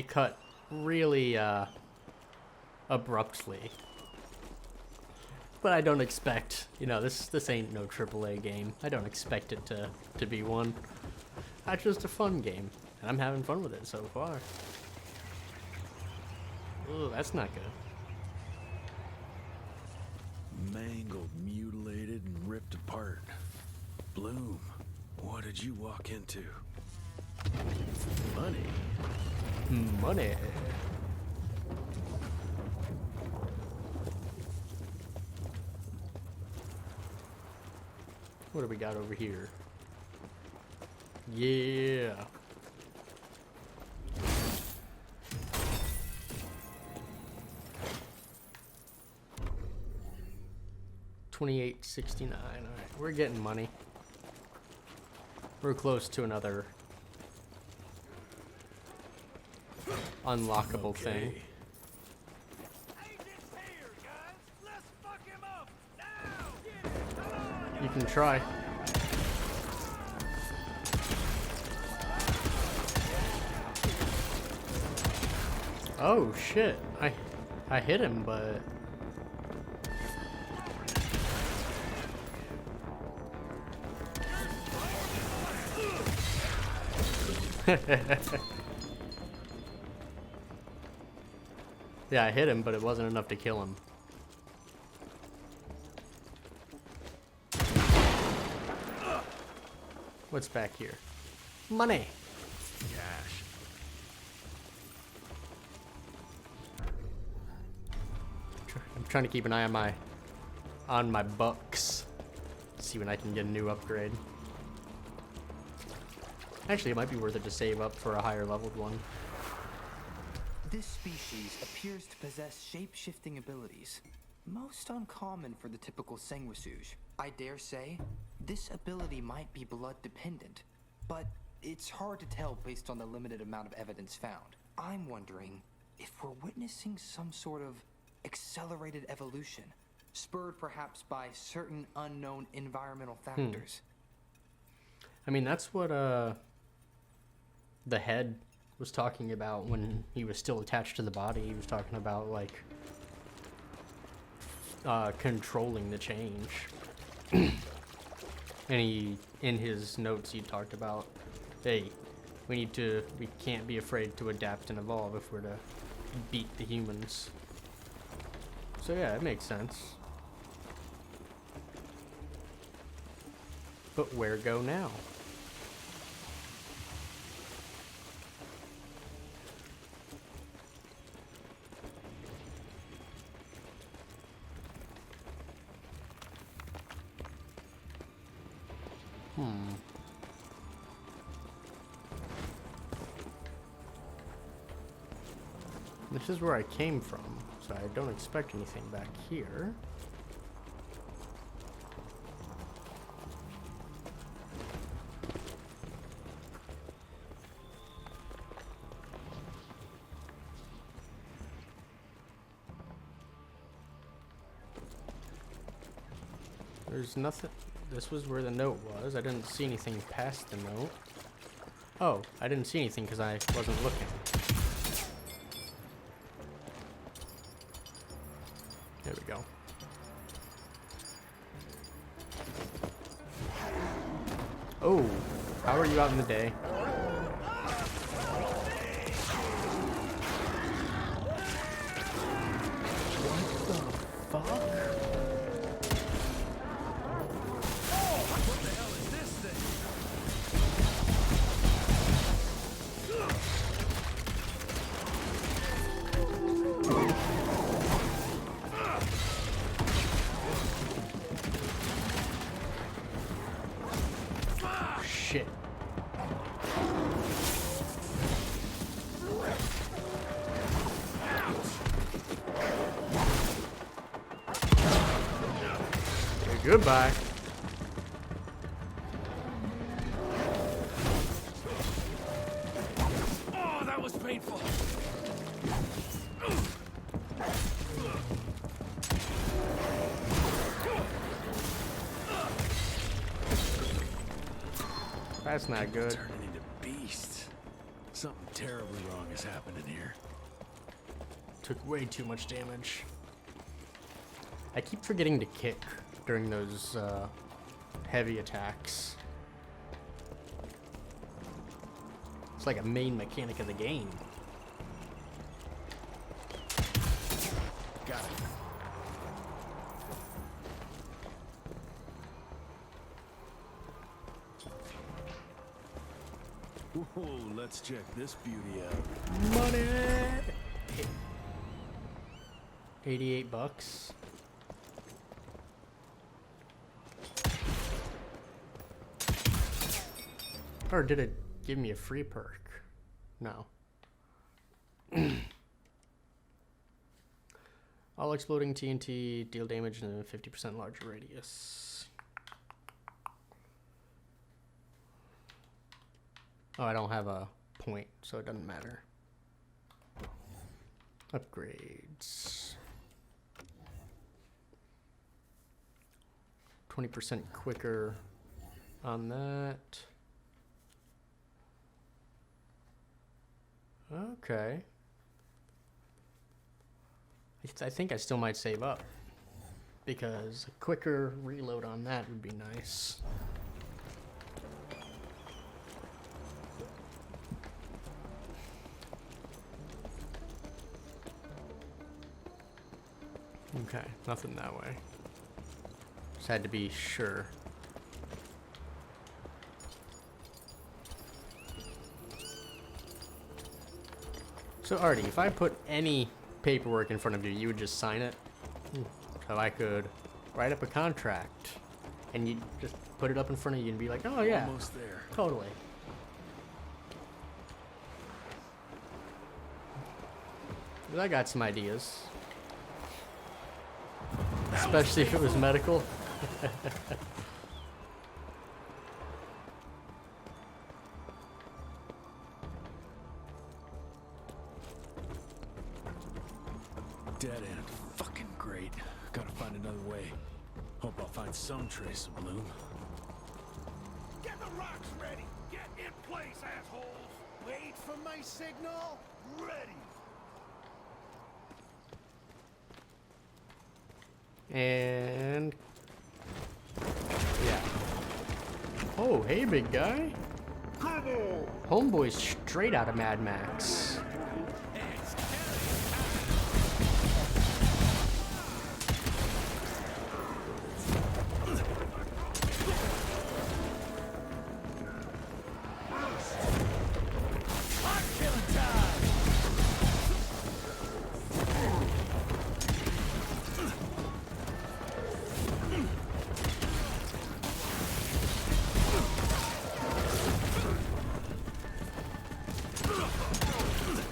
cut really abruptly. But I don't expect, you know, this ain't no AAA game. I don't expect it to be one. It's just a fun game, and I'm having fun with it so far. Ooh, that's not good. Mangled, mutilated, and ripped apart. Bloom Boom. What did you walk into? Money. Money. What do we got over here? Yeah. $28.69. All right, we're getting money. We're close to another unlockable thing. You can try. Oh shit! I hit him, but yeah, I hit him, but it wasn't enough to kill him. What's back here? Money. Cash. I'm trying to keep an eye on my bucks. See when I can get a new upgrade. Actually, it might be worth it to save up for a higher leveled one. This species appears to possess shape-shifting abilities, most uncommon for the typical sanguisuge. I dare say, this ability might be blood-dependent, but it's hard to tell based on the limited amount of evidence found. I'm wondering if we're witnessing some sort of accelerated evolution, spurred perhaps by certain unknown environmental factors. I mean, that's what the head was talking about when he was still attached to the body. He was talking about like controlling the change. And in his notes he talked about, hey, we can't be afraid to adapt and evolve if we're to beat the humans. So yeah, it makes sense. But where go now? This is where I came from, so I don't expect anything back here. There's nothing. This was where the note was. I didn't see anything past the note. Oh, I didn't see anything because I wasn't looking. There we go. Oh, how are you out in the day? What the fuck? Shit. Okay, goodbye. Oh, that was painful. That's not good. Turning into beasts. Something terribly wrong is happening here. Took way too much damage. I keep forgetting to kick during those heavy attacks. It's like a main mechanic of the game. Got it. Whoa, let's check this beauty out. Money! 88 bucks. Or did it give me a free perk? No. All exploding TNT deal damage in a 50% larger radius. Oh, I don't have a point, so it doesn't matter. Upgrades. 20% quicker on that. Okay. I think I still might save up, because a quicker reload on that would be nice. Okay, nothing that way. Just had to be sure. So Artie, if I put any paperwork in front of you, you would just sign it? So I could write up a contract and you just put it up in front of you and be like, oh yeah, Almost there. totally. But I got some ideas. Especially if it was medical. Dead end. Fucking great. Gotta find another way. Hope I'll find some trace of Bloom. Get the rocks ready! Get in place, assholes! Wait for my signal! Ready! And yeah. Oh, hey, big guy. Homeboy's straight out of Mad Max.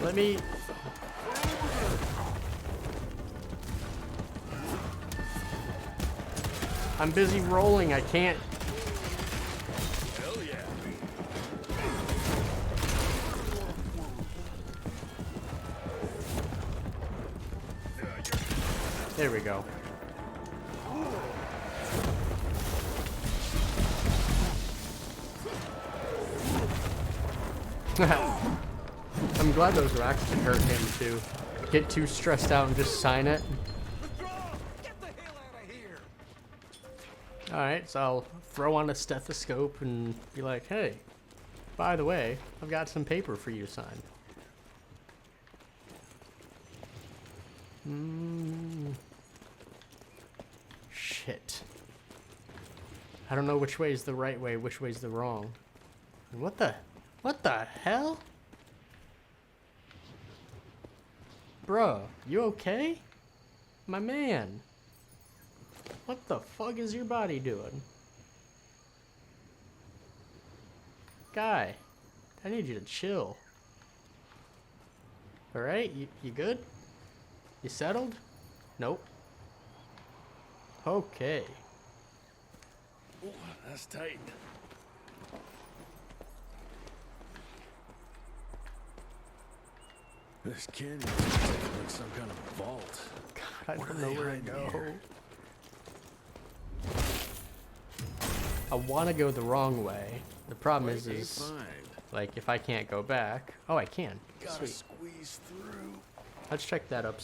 Let me... I'm busy rolling, I can't... Hell yeah. There we go. I'm glad those rocks can hurt him too. Get too stressed out and just sign it. Alright, so I'll throw on a stethoscope and be like, hey, by the way, I've got some paper for you to sign. Shit. I don't know which way is the right way, which way is the wrong. What the hell? Bruh, you okay? My man. What the fuck is your body doing? Guy, I need you to chill. Alright, you good? You settled? Nope. Okay. Ooh, that's tight. This canyon looks like some kind of vault. God, I don't know where to go. I want to go the wrong way. The problem is like if I can't go back. Oh, I can. Gotta Sweet. squeeze through. Let's check that up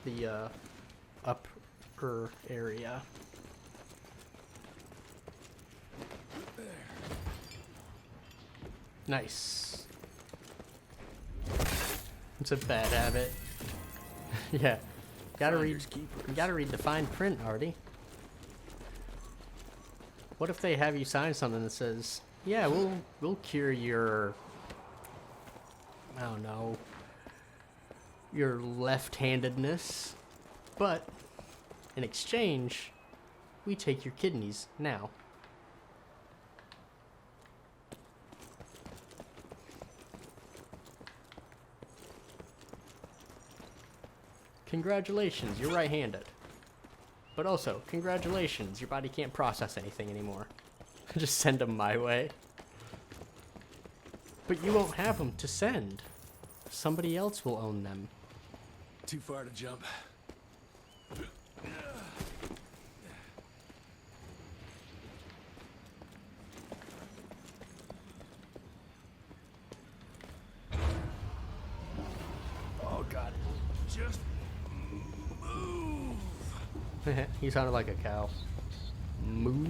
the upper area. Nice. It's a bad habit. Yeah. Gotta read the fine print, Artie. What if they have you sign something that says, yeah, we'll cure your I don't know, your left-handedness, but in exchange, we take your kidneys now. Congratulations, you're right-handed. But also, congratulations, your body can't process anything anymore. Just send them my way. But you won't have them to send. Somebody else will own them. Too far to jump. Oh god. Just move. He sounded like a cow. Moo.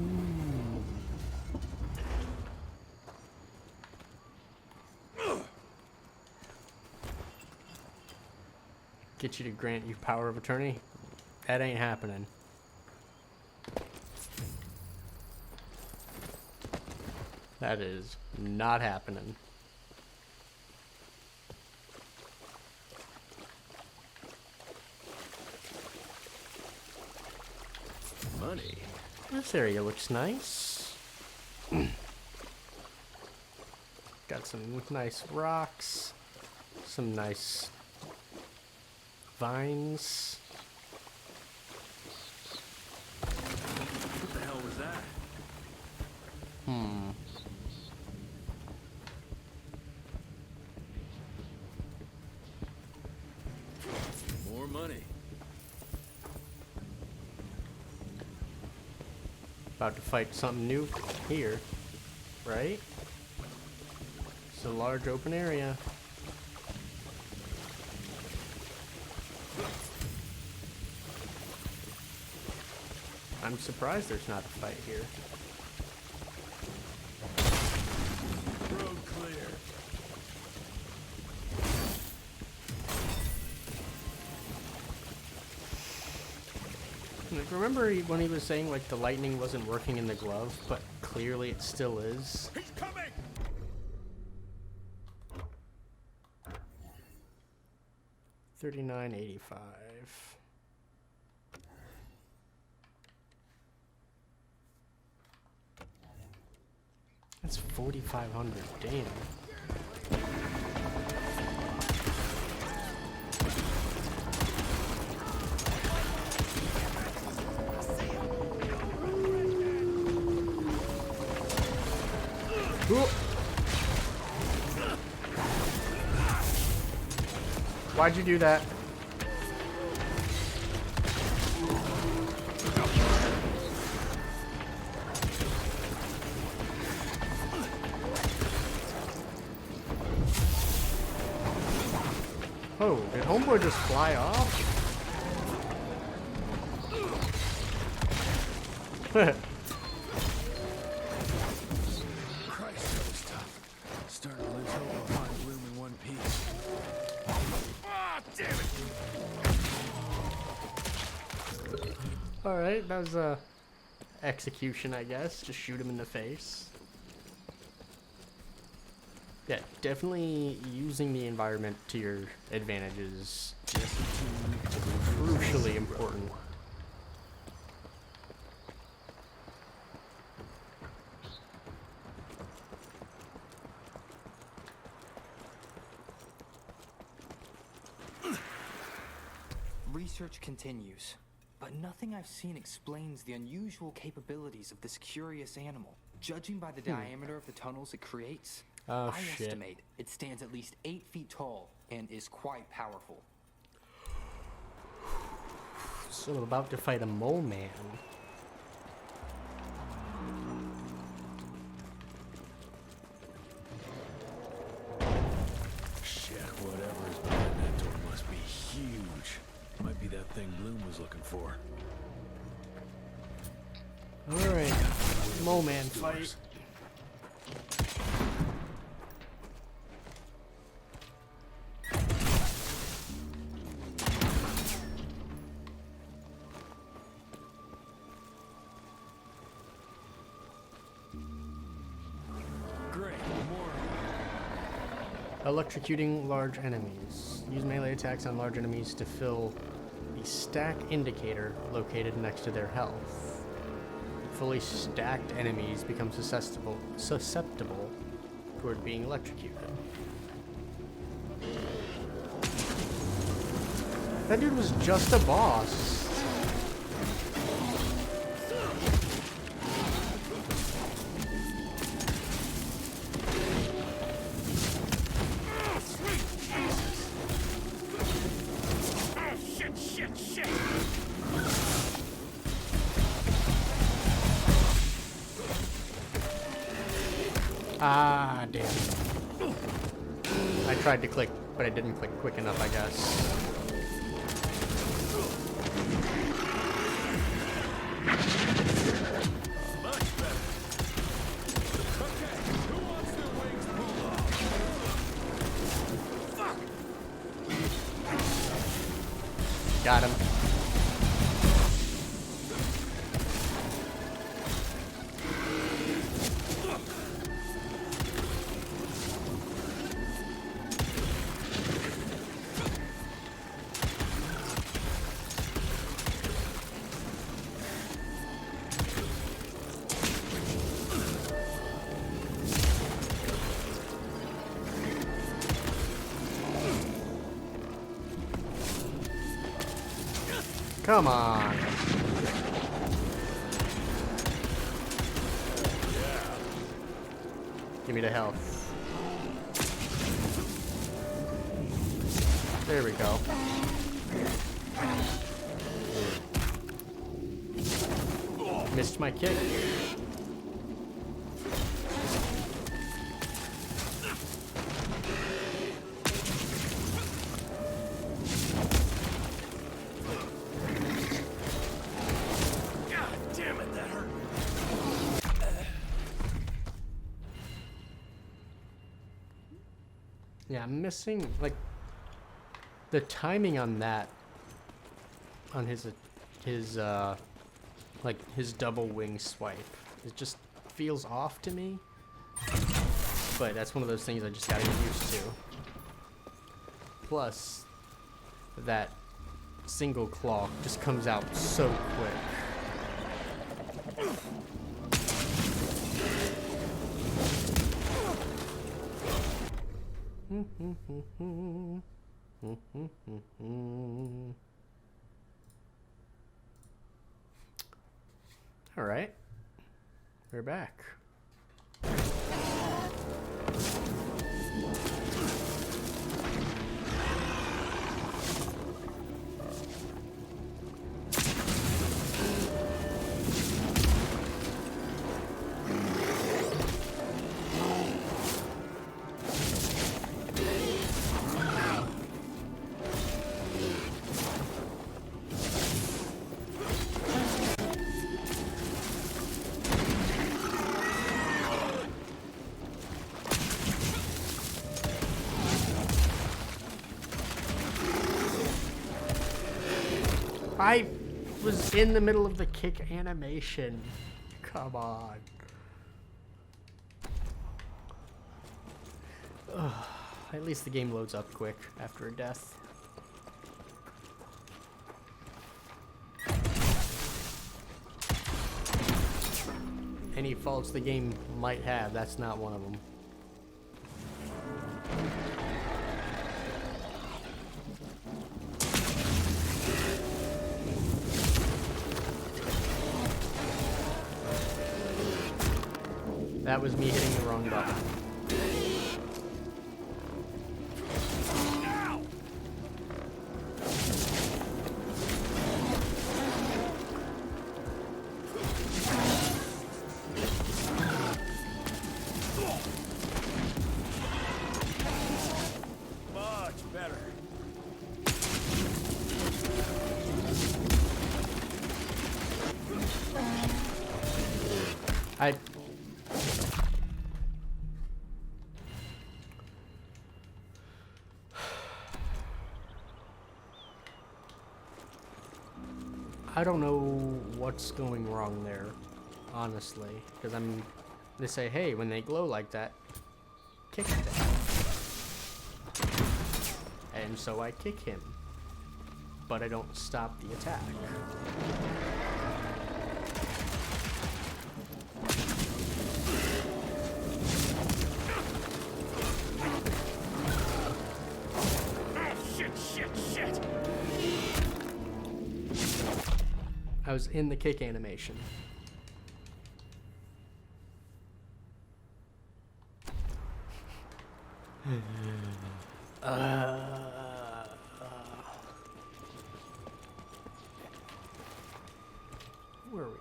Get you to grant you power of attorney? That ain't happening. That is not happening. Money. This area looks nice. Got some nice rocks. Some nice vines. What the hell was that? More money. About to fight something new here, right? It's a large open area. I'm surprised there's not a fight here. Road clear. Like, remember when he was saying like the lightning wasn't working in the glove, but clearly it still is? He's coming! $39.85. That's $4,500. Damn. Ooh. Why'd you do that? Oh, did homeboy just fly off? Christ, that was tough. Starting to lose hope of finding Bloom in one piece. Ah, damn it! Alright, that was execution, I guess. Just shoot him in the face. Yeah, definitely using the environment to your advantage is crucially important. Research continues, but nothing I've seen explains the unusual capabilities of this curious animal. Judging by the diameter of the tunnels it creates, Oh, I shit. estimate it stands at least 8 feet tall and is quite powerful. So I'm about to fight a mole man. Shit, whatever is behind that door must be huge. Might be that thing Bloom was looking for. Alright, mole man fight. Great, more. Electrocuting large enemies. Use melee attacks on large enemies to fill the stack indicator located next to their health. Fully stacked enemies become susceptible toward being electrocuted. That dude was just a boss. Ah, damn. I tried to click, but I didn't click quick enough, I guess. Got him. Come on. Give me the health. There we go. Missed my kick. Yeah, I'm missing, like, the timing on that, on his like, his double wing swipe. It just feels off to me, but that's one of those things I just gotta get used to. Plus, that single claw just comes out so quick. All right, we're back. I was in the middle of the kick animation. Come on. Ugh. At least the game loads up quick after a death. Any faults the game might have, that's not one of them. That was me hitting the wrong button. Much better. I don't know what's going wrong there, honestly, because they say, hey, when they glow like that, kick them. And so I kick him. But I don't stop the attack. Shit! I was in the kick animation. Where are we?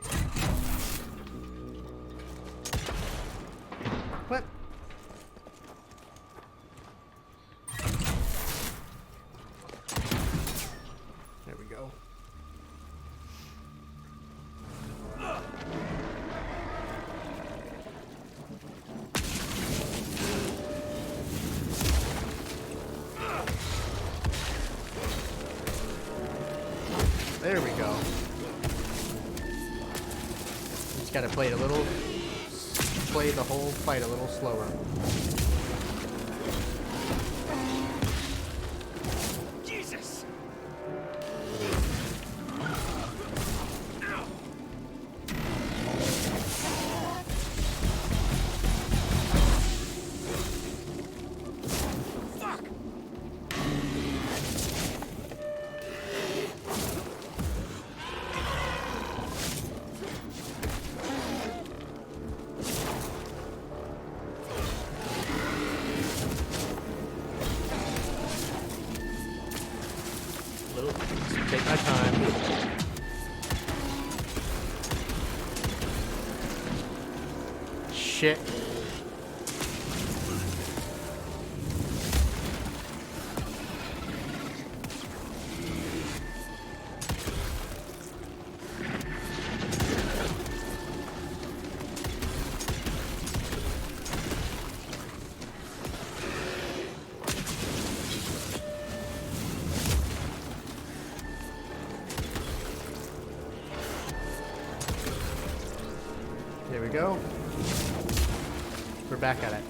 What? There we go. There we go. Just gotta play the whole fight a little slower. Jesus! Fuck! Take my time. Shit. There we go. We're back at it.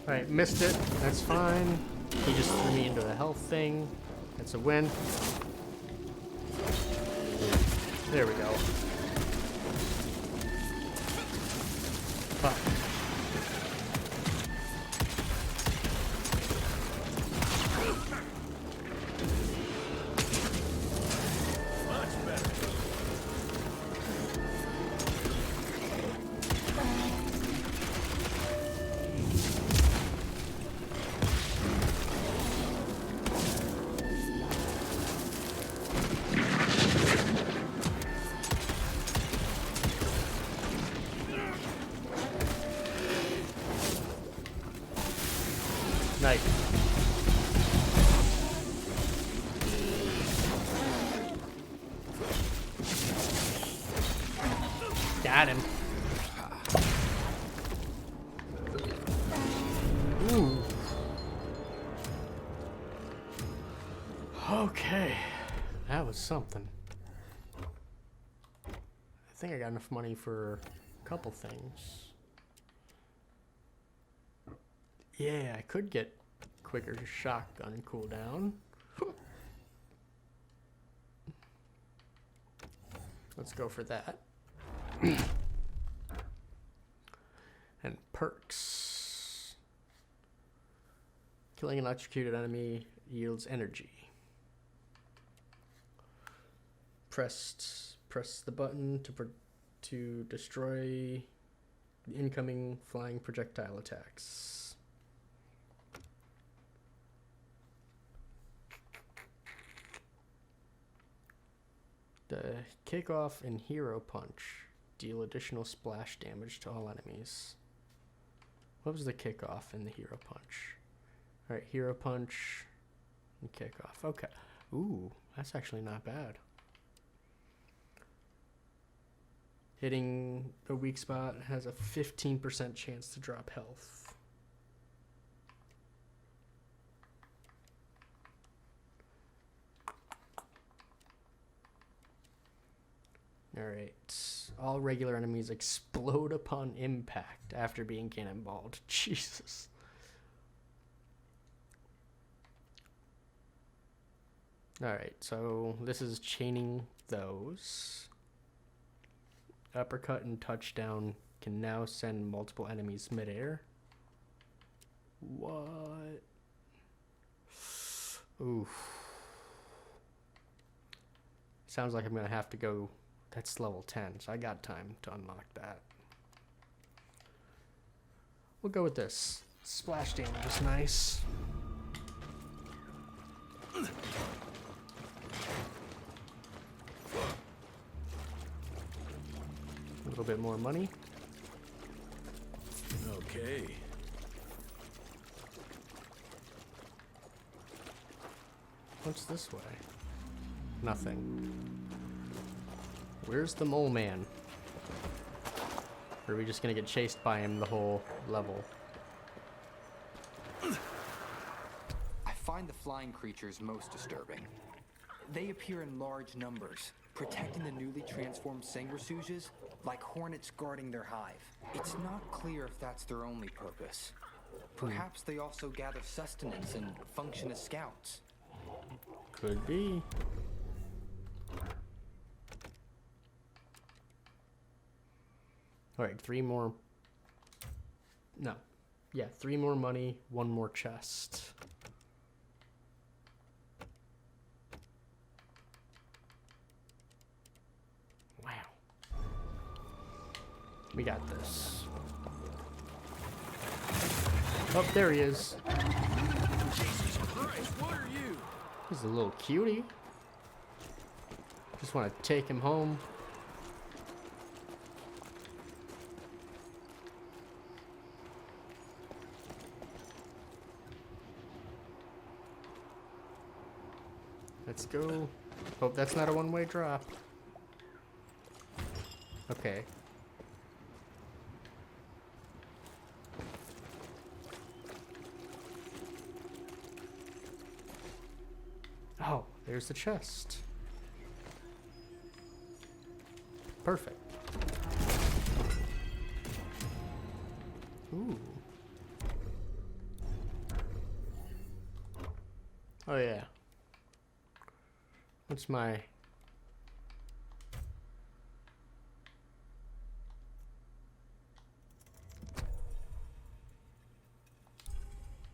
Alright, missed it. That's fine. He just threw me into the health thing. That's a win. There we go. Fuck. Nice. Got him. Ooh. Okay. That was something. I think I got enough money for a couple things. Yeah, I could get quicker shotgun cooldown. Let's go for that. And perks. Killing an electrocuted enemy yields energy. Press the button to destroy incoming flying projectile attacks. The kickoff and hero punch deal additional splash damage to all enemies. What was the kickoff and the hero punch? Alright, hero punch and kickoff. Okay. Ooh, that's actually not bad. Hitting a weak spot has a 15% chance to drop health. Alright. All regular enemies explode upon impact after being cannonballed. Jesus. Alright, so this is chaining those. Uppercut and touchdown can now send multiple enemies midair. What? Oof. Sounds like I'm gonna have to go. That's level 10, so I got time to unlock that. We'll go with this. Splash damage is nice. A little bit more money. Okay. What's this way? Nothing. Where's the mole man? Or are we just gonna get chased by him the whole level? I find the flying creatures most disturbing. They appear in large numbers, protecting the newly transformed sanguisuges like hornets guarding their hive. It's not clear if that's their only purpose. Perhaps they also gather sustenance and function as scouts. Could be. Alright, 3 more. No. Yeah, 3 more money, 1 more chest. Wow. We got this. Oh, there he is. Jesus Christ, what are you? He's a little cutie. Just want to take him home. Let's go. Hope that's not a one-way drop. Okay. Oh, there's the chest. Perfect. Ooh. Oh yeah. What's my...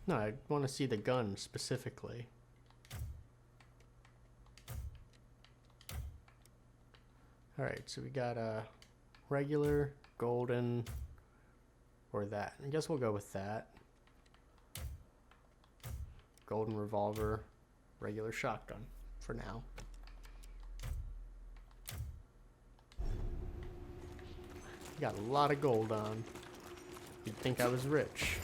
No, I want to see the gun specifically. Alright, so we got a regular, golden, or that. I guess we'll go with that. Golden revolver, regular shotgun for now. Got a lot of gold on. You'd think I was rich.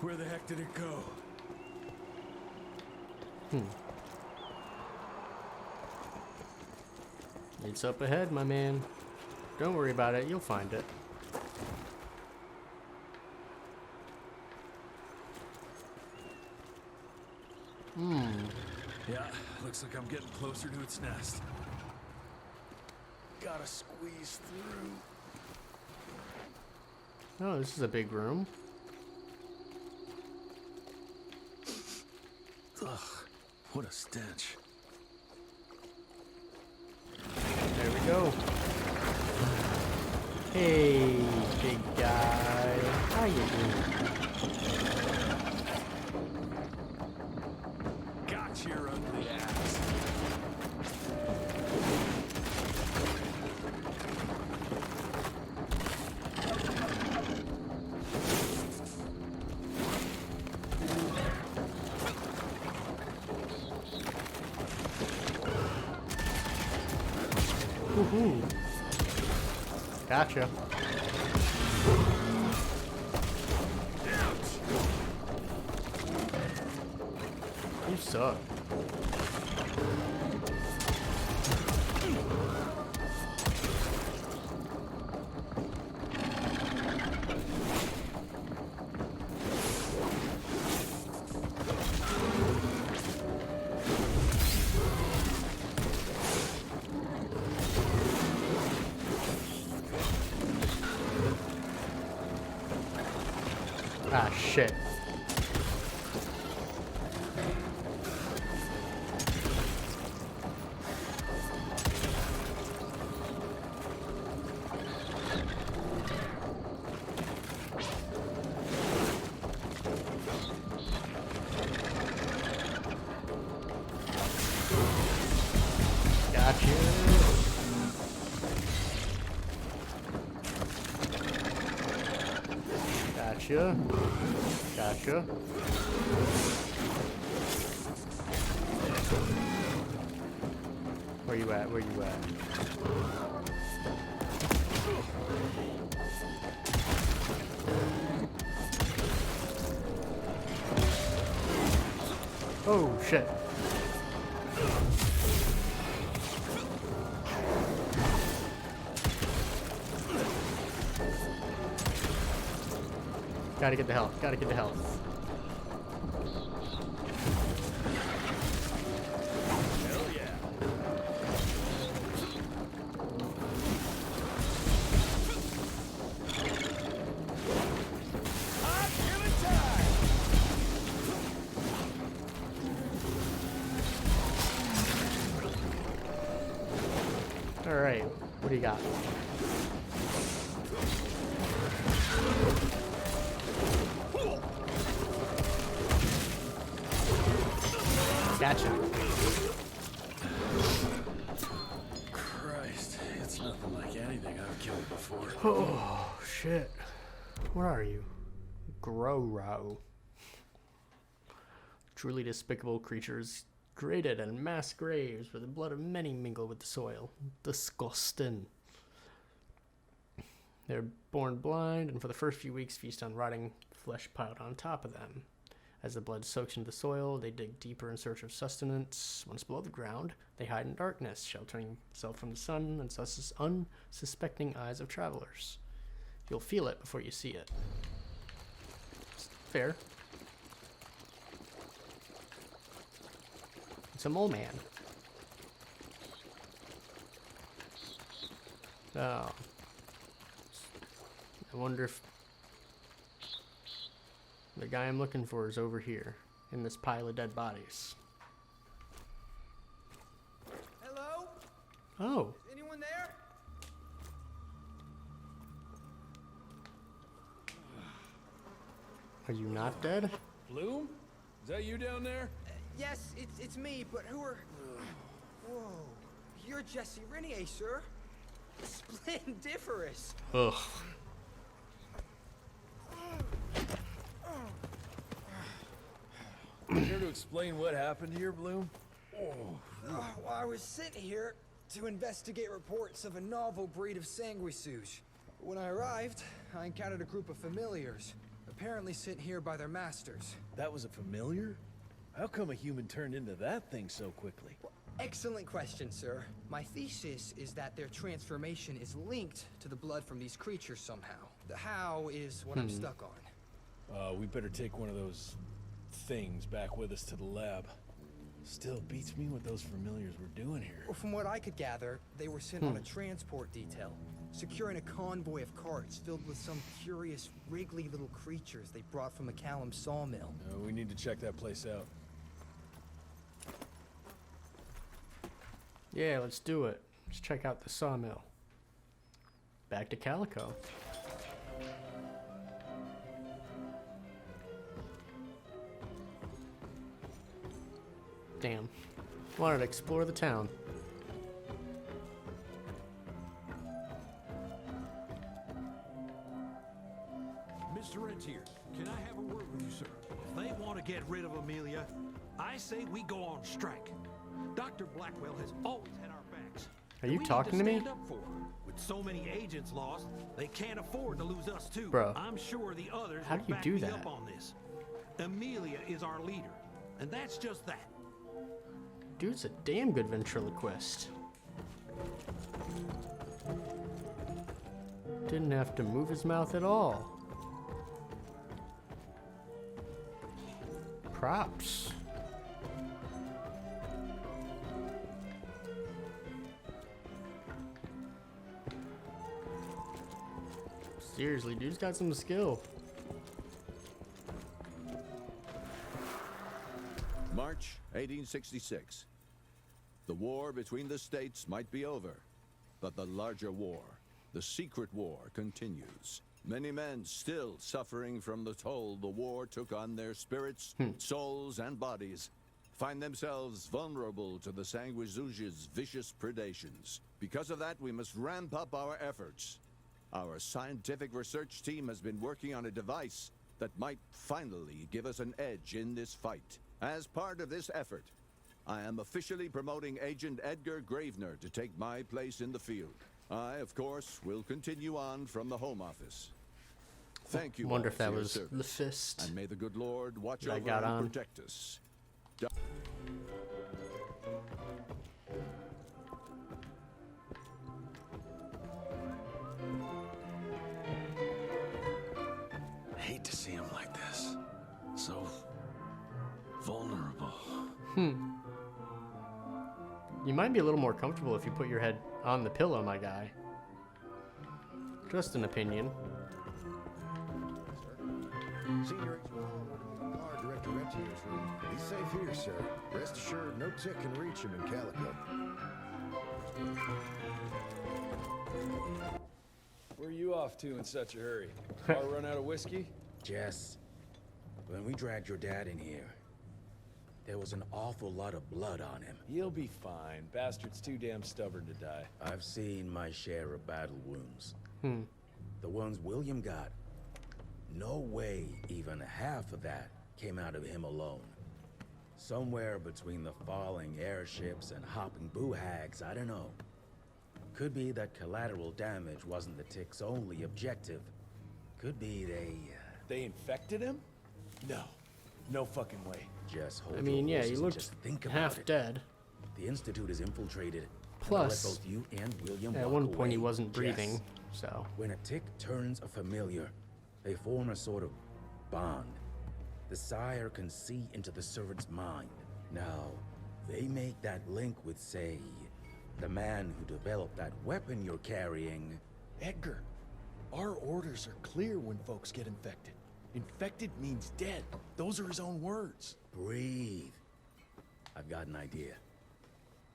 Where the heck did it go? It's up ahead, my man. Don't worry about it, you'll find it. Yeah, looks like I'm getting closer to its nest. Gotta squeeze through. Oh, this is a big room. Ugh, what a stench. There we go. Hey, big guy. How you doing? Got your ugly ass. Woohoo. Gotcha. You suck. Ah, shit. Gotcha. Gotcha. Gotcha. Where you at? Where you at? Oh, shit. Gotta get the health. Gotta get the health. Hell yeah. I'm killing time! Alright, what do you got? Gotcha. Christ, it's nothing like anything I've killed before. Oh, shit. What are you? Grow-row. Truly despicable creatures created in mass graves where the blood of many mingle with the soil. Disgusting. They're born blind and for the first few weeks feast on rotting flesh piled on top of them. As the blood soaks into the soil, they dig deeper in search of sustenance. Once below the ground, they hide in darkness, sheltering themselves from the sun and unsuspecting eyes of travelers. You'll feel it before you see it. Fair. It's a mole man. Oh. I wonder if the guy I'm looking for is over here, in this pile of dead bodies. Hello? Oh. Is anyone there? Are you not dead? Bloom? Is that you down there? Yes, it's me, but who are... Whoa. You're Jesse Rentier, sir. Splendiferous. Ugh. Care to explain what happened here, Bloom? Well, I was sent here to investigate reports of a novel breed of sanguisuge. When I arrived, I encountered a group of familiars, apparently sent here by their masters. That was a familiar? How come a human turned into that thing so quickly? Excellent question, sir. My thesis is that their transformation is linked to the blood from these creatures somehow. The how is what I'm stuck on. We better take one of those things back with us to the lab. Still beats me what those familiars were doing here. Well, from what I could gather, they were sent on a transport detail, securing a convoy of carts filled with some curious, wriggly little creatures they brought from McCallum sawmill. We need to check that place out. Yeah, let's do it. Let's check out the sawmill. Back to Calico. Damn. Wanted to explore the town. Mr. Rentier, can I have a word with you, sir? If they want to get rid of Amelia, I say we go on strike. Dr. Blackwell has always had our backs. Are you talking to me? Stand up for her. With so many agents lost, they can't afford to lose us too. Bro, I'm sure the others how do will you back do me that? up on this. Amelia is our leader, and that's just that. Dude's a damn good ventriloquist. Didn't have to move his mouth at all. Props. Seriously, dude's got some skill. March 1866. The war between the states might be over, but the larger war, the secret war, continues. Many men still suffering from the toll the war took on their spirits, souls, and bodies find themselves vulnerable to the Sanguisuge's vicious predations. Because of that, we must ramp up our efforts. Our scientific research team has been working on a device that might finally give us an edge in this fight. As part of this effort, I am officially promoting Agent Edgar Gravener to take my place in the field. I, of course, will continue on from the Home Office. Thank you. Wonder all if that for your was service. the fist And may the good Lord watch that I over got and on. protect us. Hate to see him like this. So vulnerable. You might be a little more comfortable if you put your head on the pillow, my guy. Just an opinion. Senior Agent Director Rentier's room. He's safe here, sir. Rest assured, no tick can reach him in Calico. Where are you off to in such a hurry? Car run out of whiskey? Jess, when we dragged your dad in here, there was an awful lot of blood on him. He'll be fine. Bastard's too damn stubborn to die. I've seen my share of battle wounds. The ones William got, no way even half of that came out of him alone. Somewhere between the falling airships and hopping boo-hags, I don't know. Could be that collateral damage wasn't the tick's only objective. Could be They infected him? No. No fucking way. Just hold I mean, your yeah, he horses and looked just think about half it. dead. The Institute is infiltrated. Plus, Let both you and William at walk one point he away. wasn't breathing, Jess, so. when a tick turns a familiar, they form a sort of bond. The sire can see into the servant's mind. Now, they make that link with, say, the man who developed that weapon you're carrying. Edgar, our orders are clear when folks get infected. Infected means dead. Those are his own words. Breathe. I've got an idea.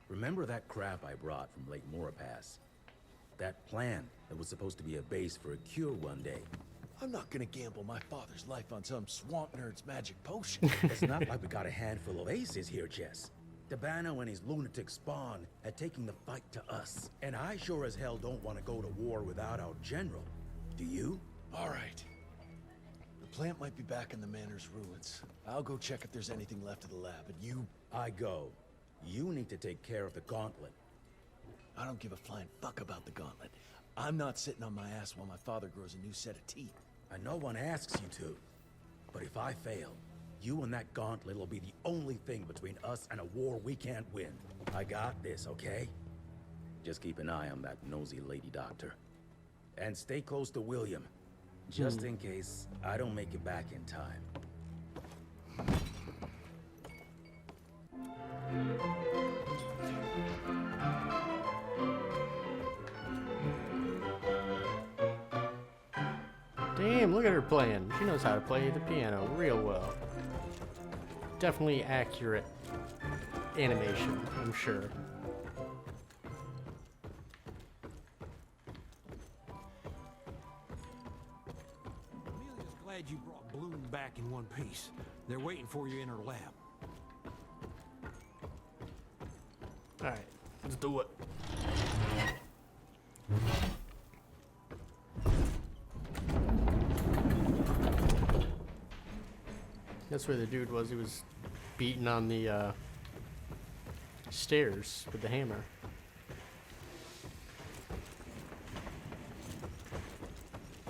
Remember that crap I brought from Lake Morapass? That plan that was supposed to be a base for a cure one day. I'm not gonna gamble my father's life on some swamp nerd's magic potion. It's not like we got a handful of aces here, Jess. Dabano and his lunatic spawn had taken the fight to us. And I sure as hell don't want to go to war without our general. Do you? All right. The plant might be back in the manor's ruins. I'll go check if there's anything left of the lab, and you... I go. You need to take care of the gauntlet. I don't give a flying fuck about the gauntlet. I'm not sitting on my ass while my father grows a new set of teeth. And no one asks you to. But if I fail, you and that gauntlet will be the only thing between us and a war we can't win. I got this, okay? Just keep an eye on that nosy lady doctor. And stay close to William, just in case I don't make it back in time. Damn, look at her playing. She knows how to play the piano real well. Definitely accurate animation, I'm sure. Amelia's glad you brought Bloom back in one piece. They're waiting for you in her lab. Alright, let's do it. That's where the dude was. He was beating on the stairs with the hammer.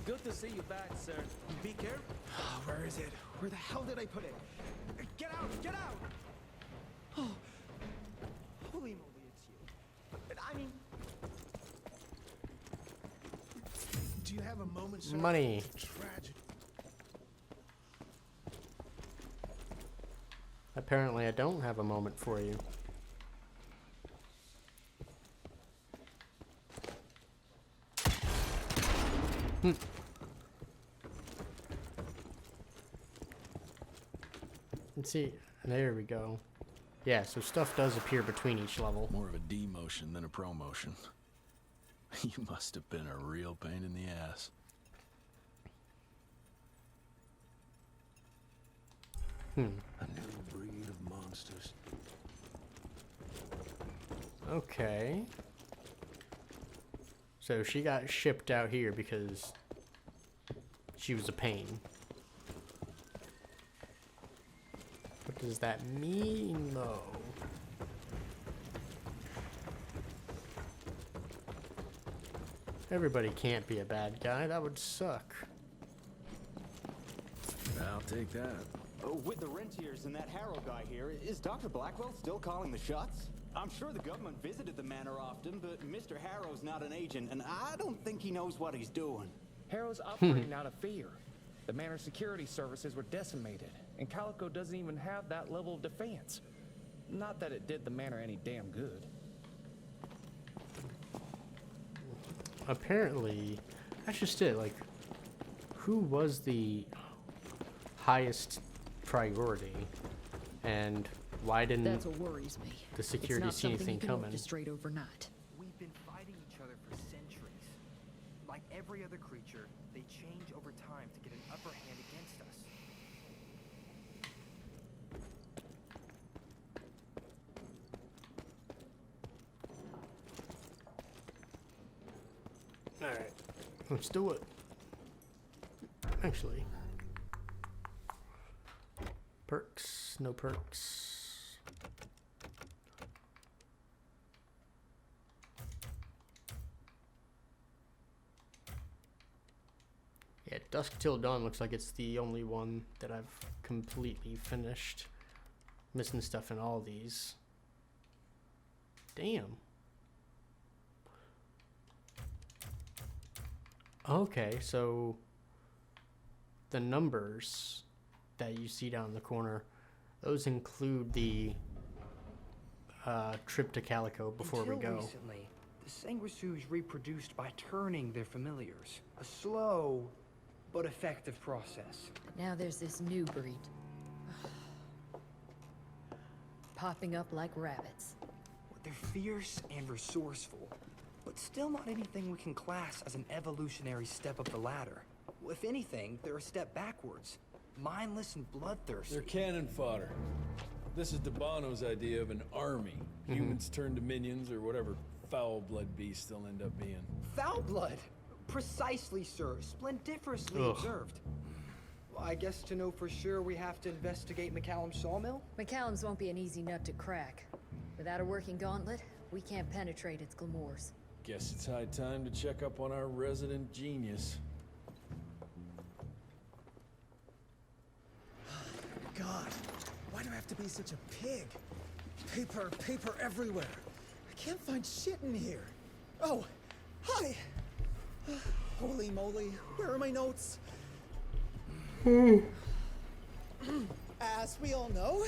Good to see you back, sir. Be careful. Where is it? Where the hell did I put it? Get out! Get out! Oh, holy moly, it's you. I mean... Do you have a moment, sir? Money. Tragedy. Apparently I don't have a moment for you. Let's see. There we go. Yeah, so stuff does appear between each level. More of a demotion than a promotion. You must have been a real pain in the ass. A new breed of monsters. Okay. So she got shipped out here because she was a pain. What does that mean, though? Everybody can't be a bad guy. That would suck. I'll take that. With the Rentiers and that Harrow guy here, is Dr. Blackwell still calling the shots? I'm sure the government visited the manor often, but Mr. Harrow's not an agent, and I don't think he knows what he's doing. Harrow's operating out of fear. The manor security services were decimated, and Calico doesn't even have that level of defense. Not that it did the manor any damn good. Apparently, that's just it. Like, who was the highest priority, and why didn't That's what worries me. the security see anything coming? Straight overnight. We've been fighting each other for centuries. Like every other creature, they change over time to get an upper hand against us. Alright, let's do it. Actually, perks, no perks. Yeah, Dusk Till Dawn looks like it's the only one that I've completely finished. Missing stuff in all these. Damn. Okay, so the numbers that you see down in the corner, those include the trip to Calico before we go. Recently, the Sanguisuge reproduced by turning their familiars. A slow but effective process. But now there's this new breed. Popping up like rabbits. They're fierce and resourceful, but still not anything we can class as an evolutionary step up the ladder. If anything, they're a step backwards. Mindless and bloodthirsty. They're cannon fodder. This is Debano's idea of an army. Humans turn to minions or whatever foul-blood beasts they'll end up being. Foul blood? Precisely, sir. Splendiferously observed. Well, I guess to know for sure we have to investigate McCallum's sawmill? McCallum's won't be an easy nut to crack. Without a working gauntlet, we can't penetrate its glamours. Guess it's high time to check up on our resident genius. God, why do I have to be such a pig? Paper everywhere. I can't find shit in here. Oh, hi! Holy moly, where are my notes? As we all know,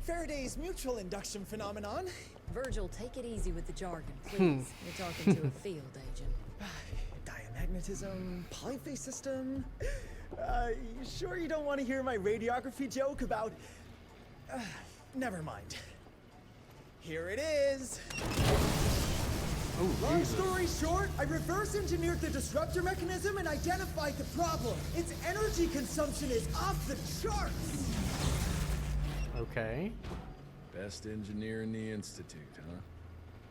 Faraday's mutual induction phenomenon. Virgil, take it easy with the jargon, please. You're talking to a field agent. Diamagnetism, polyphase system. You sure you don't want to hear my radiography joke about... never mind. Here it is. Long story short, I reverse engineered the disruptor mechanism and identified the problem. Its energy consumption is off the charts. Okay. Best engineer in the Institute, huh?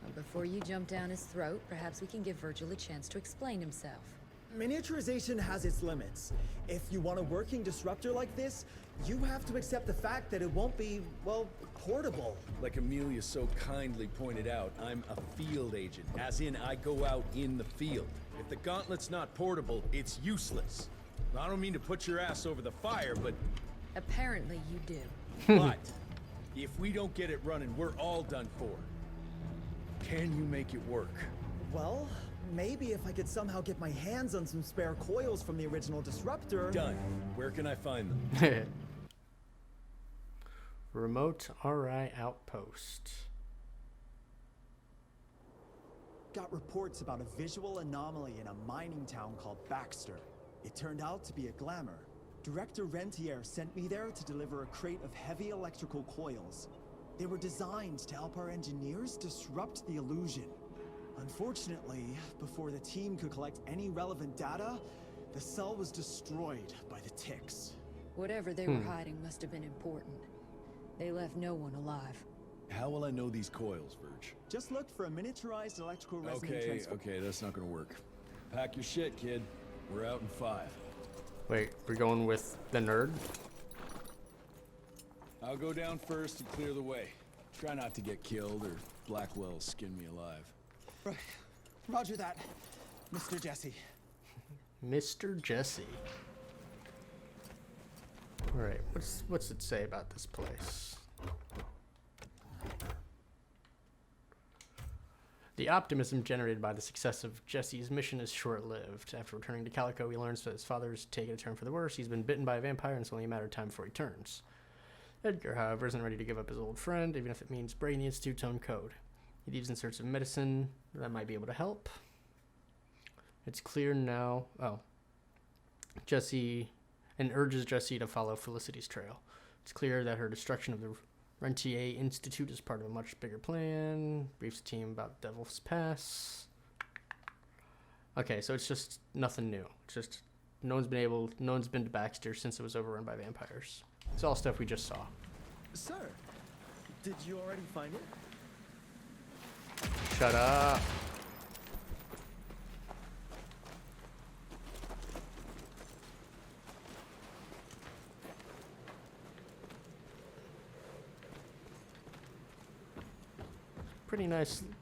Well, before you jump down his throat, perhaps we can give Virgil a chance to explain himself. Miniaturization has its limits. If you want a working disruptor like this, you have to accept the fact that it won't be, well, portable. Like Amelia so kindly pointed out, I'm a field agent, as in I go out in the field. If the gauntlet's not portable, it's useless. I don't mean to put your ass over the fire, but... Apparently you do. But, if we don't get it running, we're all done for. Can you make it work? Well, maybe if I could somehow get my hands on some spare coils from the original disruptor... Done. Where can I find them? Remote RI outpost. Got reports about a visual anomaly in a mining town called Baxter. It turned out to be a glamour. Director Rentier sent me there to deliver a crate of heavy electrical coils. They were designed to help our engineers disrupt the illusion. Unfortunately, before the team could collect any relevant data, the cell was destroyed by the ticks. Whatever they were hiding must have been important. They left no one alive. How will I know these coils, Verge? Just look for a miniaturized electrical resonant transformer. Okay, that's not gonna work. Pack your shit, kid. We're out in 5. Wait, we're going with the nerd? I'll go down first and clear the way. Try not to get killed or Blackwell skin me alive. Right. Roger that, Mr. Jesse. Mr. Jesse. Alright, what's it say about this place? The optimism generated by the success of Jesse's mission is short-lived. After returning to Calico, he learns that his father's taken a turn for the worse. He's been bitten by a vampire, and it's only a matter of time before he turns. Edgar, however, isn't ready to give up his old friend, even if it means breaking the Institute's own code. He leaves in search of medicine that might be able to help. It's clear now... Oh. Jesse... and urges Jesse to follow Felicity's trail. It's clear that her destruction of the Rentier Institute is part of a much bigger plan. Briefs the team about Devil's Pass. Okay, so it's just nothing new. It's just no one's been to Baxter since it was overrun by vampires. It's all stuff we just saw. Sir, did you already find it? Shut up.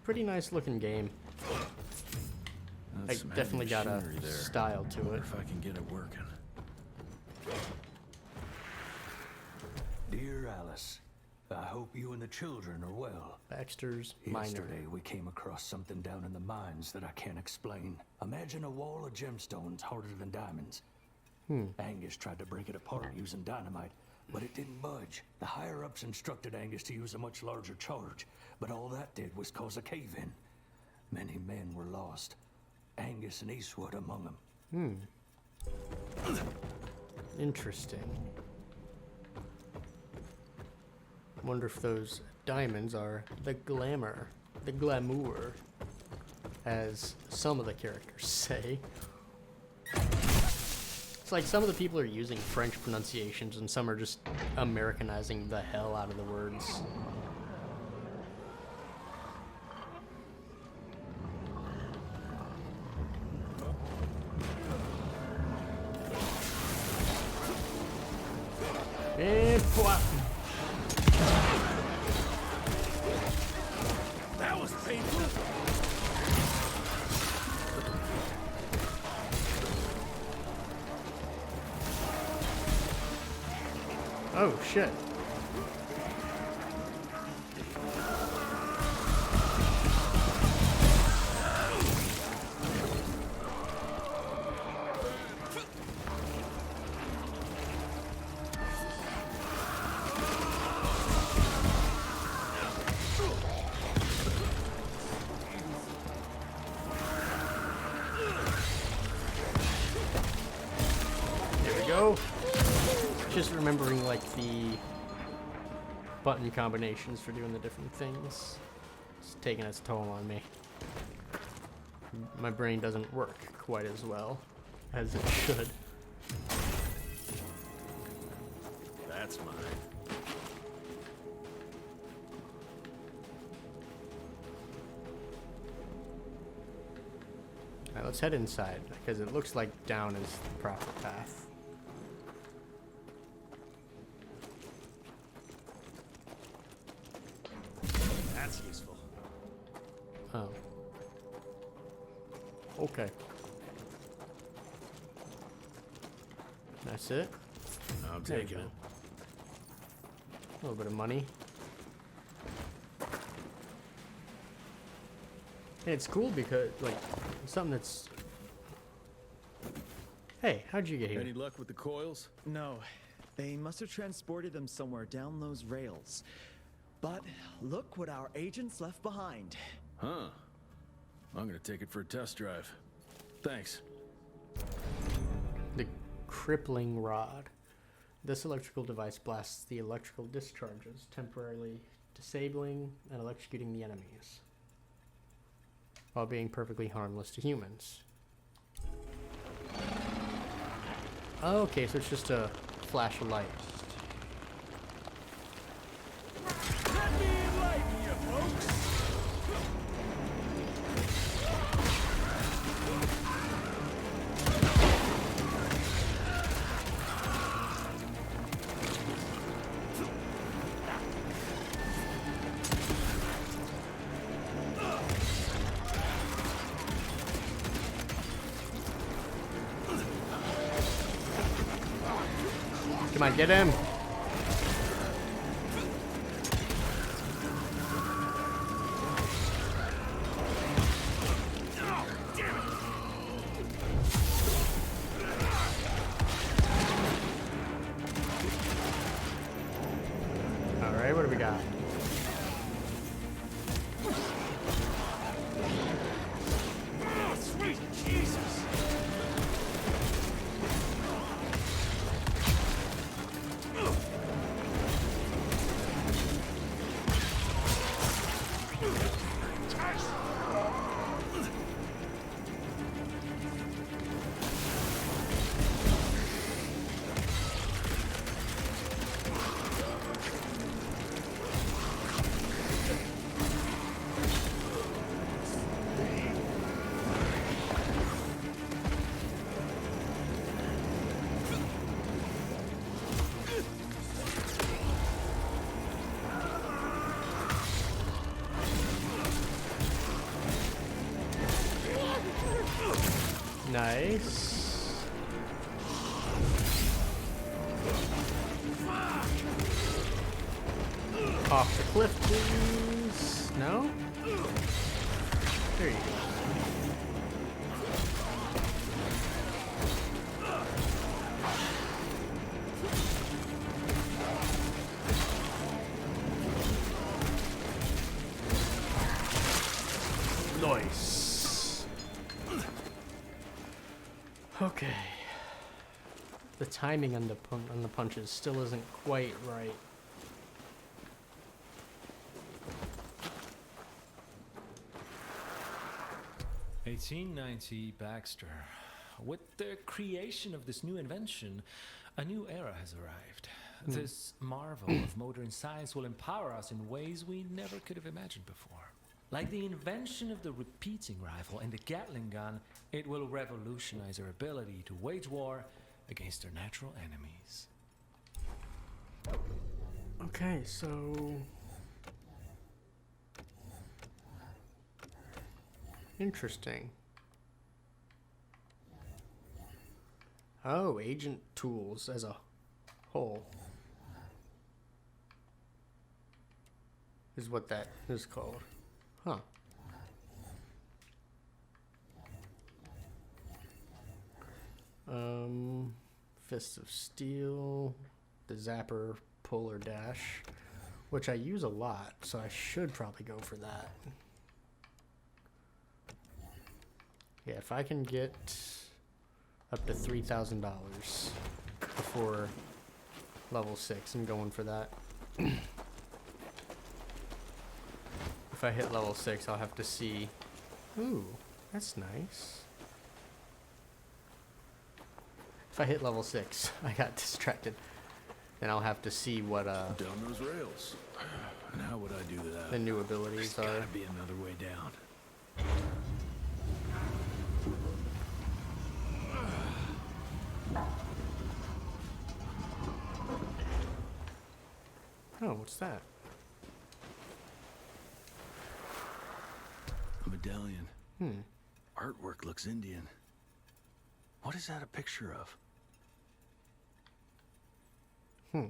Pretty nice looking game. That's Like, definitely got a machinery there. style to Wonder it. if I can get it working. Dear Alice, I hope you and the children are well. Baxter's Minor. Yesterday we came across something down in the mines that I can't explain. Imagine a wall of gemstones harder than diamonds. Angus tried to break it apart using dynamite, but it didn't budge. The higher-ups instructed Angus to use a much larger charge, but all that did was cause a cave-in. Many men were lost, Angus and Eastwood among them. Interesting. Wonder if those diamonds are the glamour, as some of the characters say. It's like some of the people are using French pronunciations and some are just Americanizing the hell out of the words. And what? That was painful. Oh shit. There we go. Just remembering like the button combinations for doing the different things. It's taking its toll on me. My brain doesn't work quite as well as it should. That's mine. Alright, let's head inside because it looks like down is the proper path. That's useful. Oh. Okay. That's it? I'm There you taking go. it. A little bit of money. And it's cool because, like, something that's... Hey, how'd you get here? Any luck with the coils? No, they must have transported them somewhere down those rails. But look what our agents left behind. Huh. I'm gonna take it for a test drive. Thanks. The crippling rod. This electrical device blasts the electrical discharges, temporarily disabling and electrocuting the enemies, while being perfectly harmless to humans. Okay, so it's just a flash of light. Let me enlighten you, folks. Come on, get him! Alright, what do we got? Oh, sweet Jesus! Nice. Off the cliff, please. No? There you go. Nice. Okay. The timing on the punches still isn't quite right. "1890 Baxter. With the creation of this new invention, a new era has arrived. This marvel of modern science will empower us in ways we never could have imagined before. Like the invention of the repeating rifle and the Gatling gun, it will revolutionize our ability to wage war against our natural enemies." Okay, so interesting. Oh, agent tools as a whole is what that is called. Huh. Fist of Steel, the Zapper Pull or Dash, which I use a lot, so I should probably go for that. Yeah, if I can get up to $3,000 before level 6, I'm going for that. If I hit level 6, I'll have to see. Ooh, that's nice. If I hit level 6, I got distracted. Then I'll have to see what Down those rails. And how would I do that? the new abilities There's are. gotta be another way down. Oh, what's that? A medallion. Hmm. Artwork looks Indian. What is that a picture of? Hmm.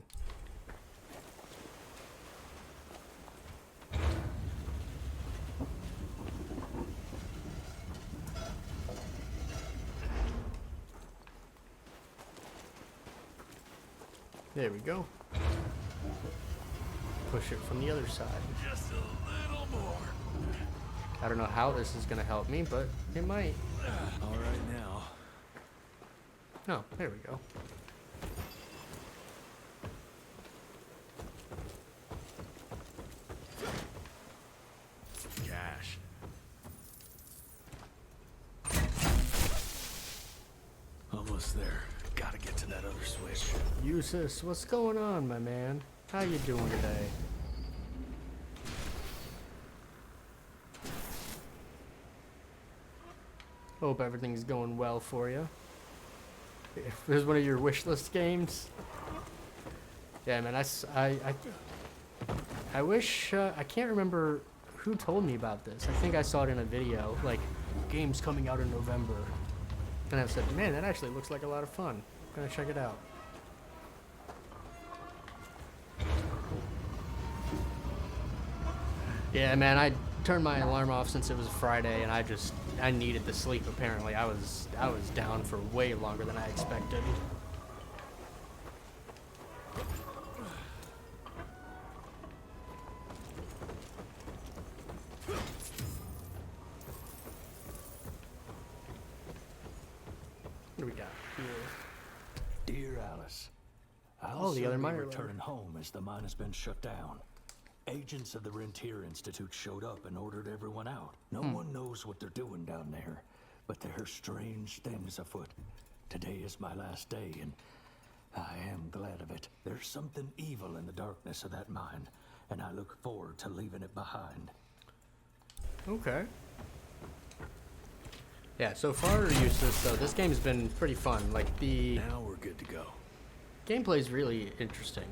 There we go. Push it from the other side. Just a little more. I don't know how this is gonna help me, but it might. All right now. Oh, there we go. Cash. Almost there. Gotta get to that other switch. Eustace, what's going on, my man? How you doing today? Hope everything's going well for you. If this is one of your wish list games. Yeah, man, I wish, I can't remember who told me about this. I think I saw it in a video, like, game's coming out in November. And I said, man, that actually looks like a lot of fun. I'm gonna check it out. Yeah, man, I turned my alarm off since it was Friday, and I needed the sleep. Apparently, I was down for way longer than I expected. What do we got here? Dear Alice, Oh, the other miner returning home as the mine has been shut down. Agents of the Rentier Institute showed up and ordered everyone out. No one knows what they're doing down there, but there are strange things afoot. Today is my last day, and I am glad of it. There's something evil in the darkness of that mine, and I look forward to leaving it behind. Okay. Yeah, so far, Eustace, though, this game's been pretty fun. Like, Now we're good to go. gameplay's really interesting.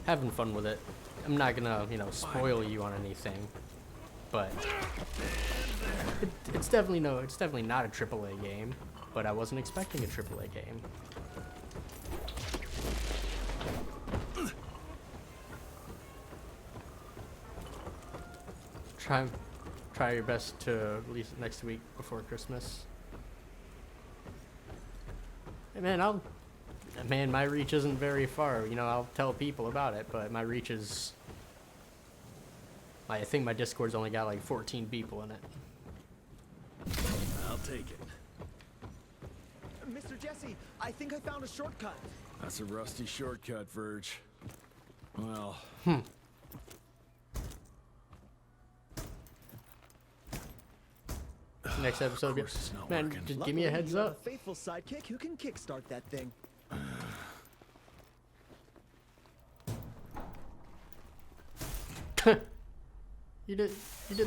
Having fun with it. I'm not gonna, spoil you on anything, but it's definitely not a AAA game. But I wasn't expecting a AAA game. Try your best to release it next week before Christmas. Hey, man, my reach isn't very far. I'll tell people about it, but my reach is... I think my Discord's only got like 14 people in it. I'll take it. Mr. Jesse, I think I found a shortcut. That's a rusty shortcut, Verge. Well... Next episode, man, just give me a heads up. A faithful sidekick who can kickstart that thing. You did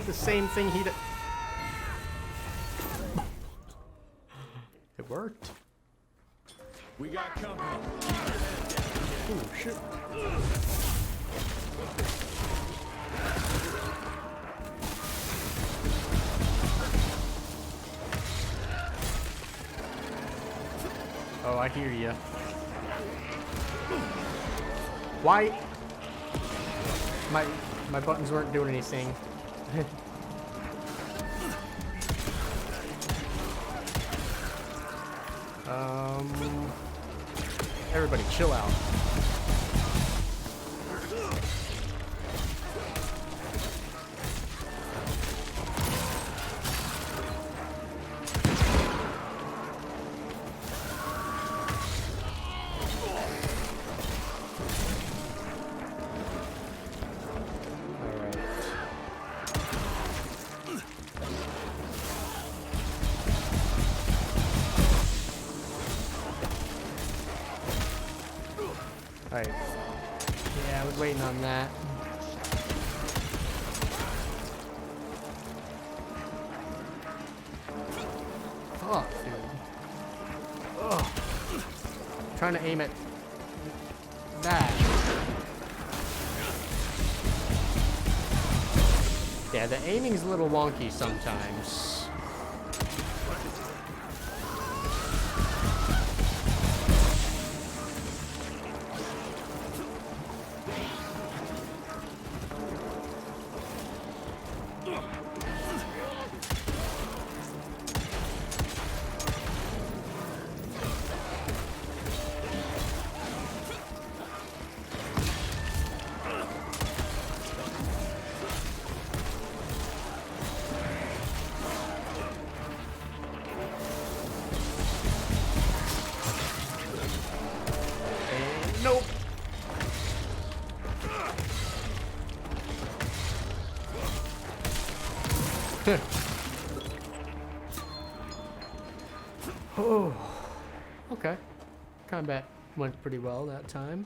the same thing he did. It worked. We got company. Oh shit. Oh, I hear you. Why? My buttons weren't doing anything. Everybody chill out. Alright. Yeah, I was waiting on that. Fuck, dude. Ugh. I'm trying to aim at that. Yeah, the aiming's a little wonky sometimes. Nope. Oh, okay. Combat went pretty well that time.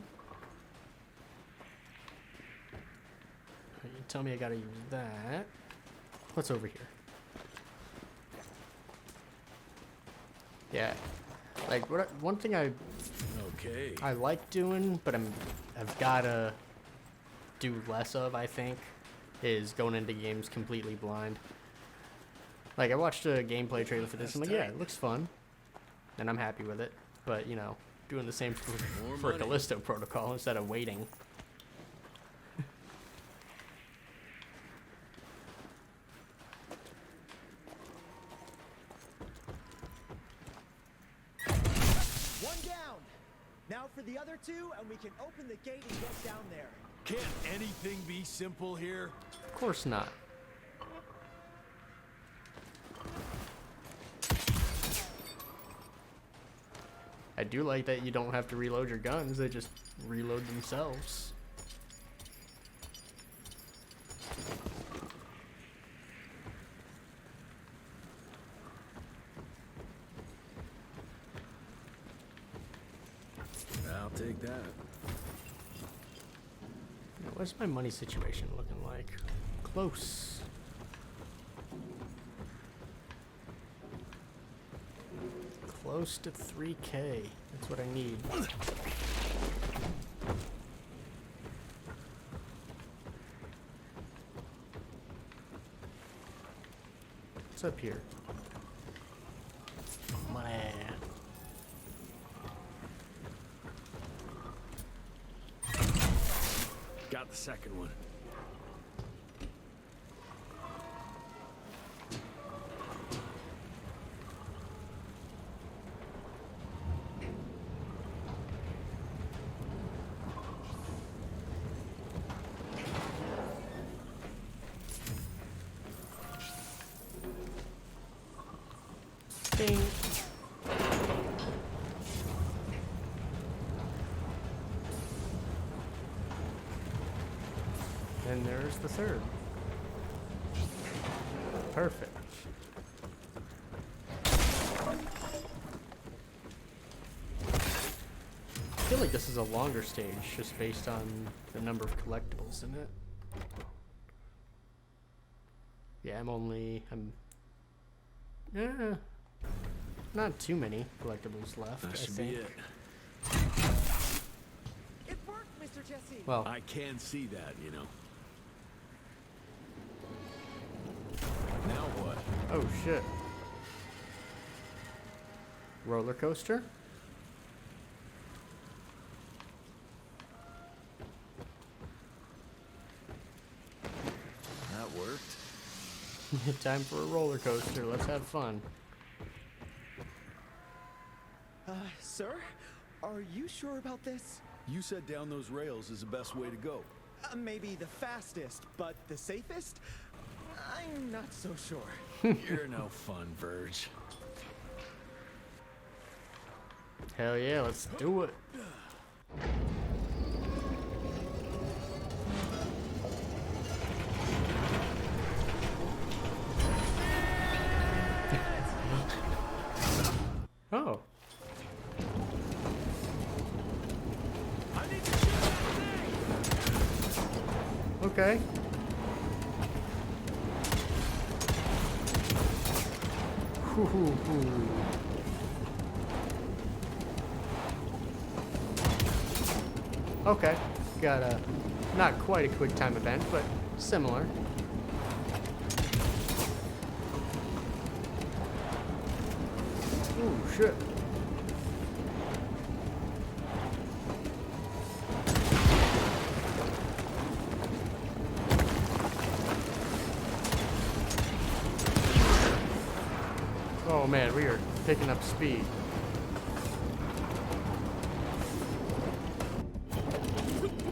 You tell me I gotta use that. What's over here? Yeah, like one thing I like doing, but I've gotta do less of, I think, is going into games completely blind. Like, I watched a gameplay trailer for this, and I'm like, yeah, it looks fun, and I'm happy with it. But, you know, doing the same for Callisto Protocol instead of waiting. One down. Now for the other two, and we can open the gate and get down there. Can't anything be simple here? Of course not. I do like that you don't have to reload your guns, they just reload themselves. I'll take that. What's my money situation looking like? Close. Close to 3K. That's what I need. What's up here? Money. Got the second one. Ding. And there's the third. Perfect. I feel like this is a longer stage just based on the number of collectibles in it. Yeah, not too many collectibles left, That I should think. be it. It worked, Mr. Jesse. Well, I can see that, you know. Now what? oh shit. Roller coaster? That worked. Time for a roller coaster. Let's have fun. Sir? Are you sure about this? You said down those rails is the best way to go. Maybe the fastest, but the safest? I'm not so sure. You're no fun, Verge. Hell yeah, let's do it. Oh. Okay. Okay, got a, not quite a quick time event, but similar. Ooh, shit. Oh man, we are picking up speed.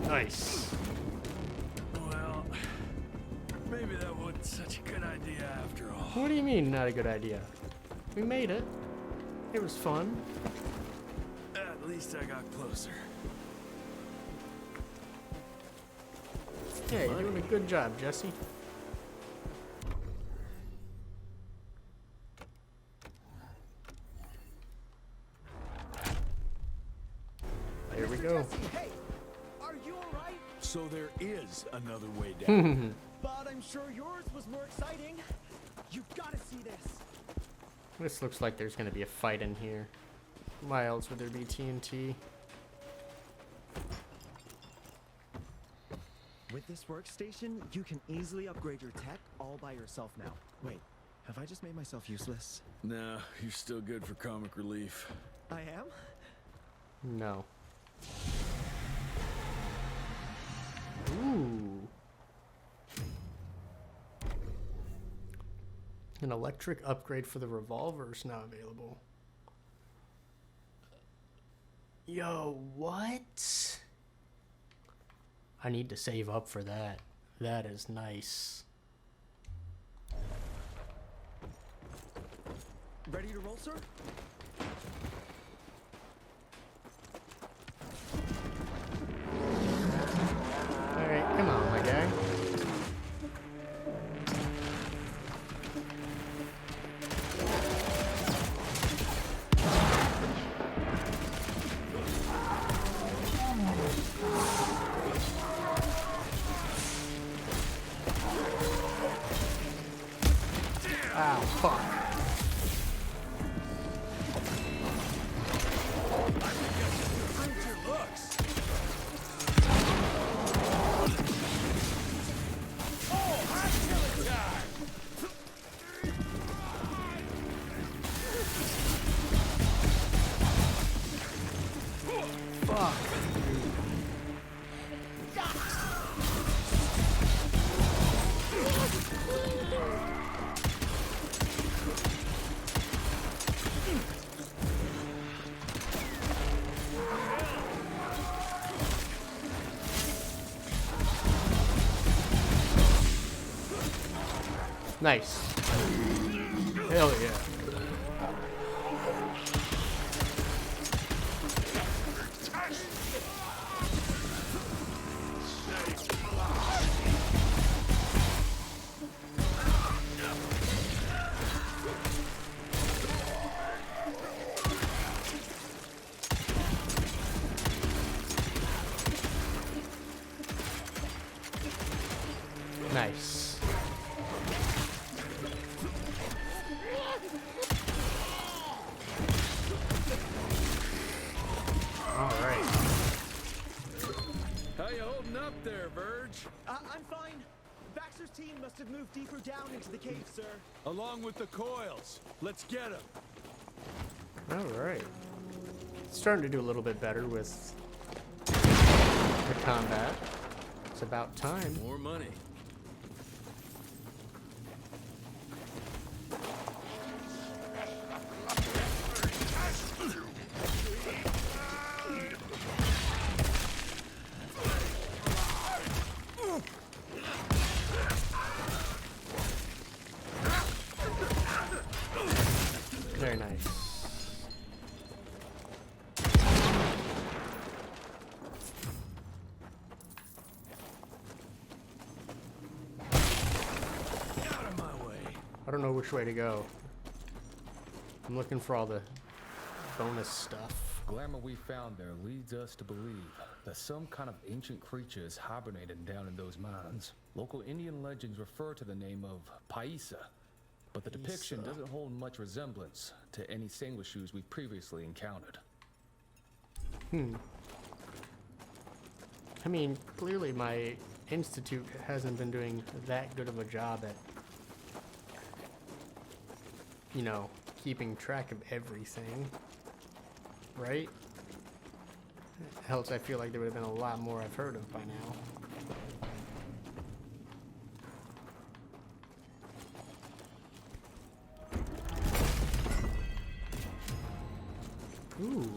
Nice. Well, maybe that wasn't such a good idea after all. What do you mean, not a good idea? We made it. It was fun. At least I got closer. Yeah, you're doing a good job, Jesse. There we go. Jesse, hey, are you alright? So there is another way down. But I'm sure yours was more exciting. You've got to see this. This looks like there's going to be a fight in here. Why else would there be TNT? With this workstation, you can easily upgrade your tech all by yourself now. Wait, have I just made myself useless? No, you're still good for comic relief. I am? No. Ooh. An electric upgrade for the revolver is now available. Yo, what? I need to save up for that. That is nice. Ready to roll, sir? Alright, come on, my guy. Ow, fuck. Nice. Hell yeah. Nice. Alright. How you holding up there, Verge? I'm fine. Baxter's team must have moved deeper down into the cave, sir. Along with the coils. Let's get them. Alright. Starting to do a little bit better with the combat. It's about time. More money. Very nice. Out of my way. I don't know which way to go. I'm looking for all the bonus stuff. Glamour we found there leads us to believe that some kind of ancient creature is hibernating down in those mines. Local Indian legends refer to the name of Paisa, but the depiction doesn't hold much resemblance to any sanguishues we've previously encountered. I mean, clearly my institute hasn't been doing that good of a job at, you know, keeping track of everything, right? Else I feel like there would have been a lot more I've heard of by now. Ooh.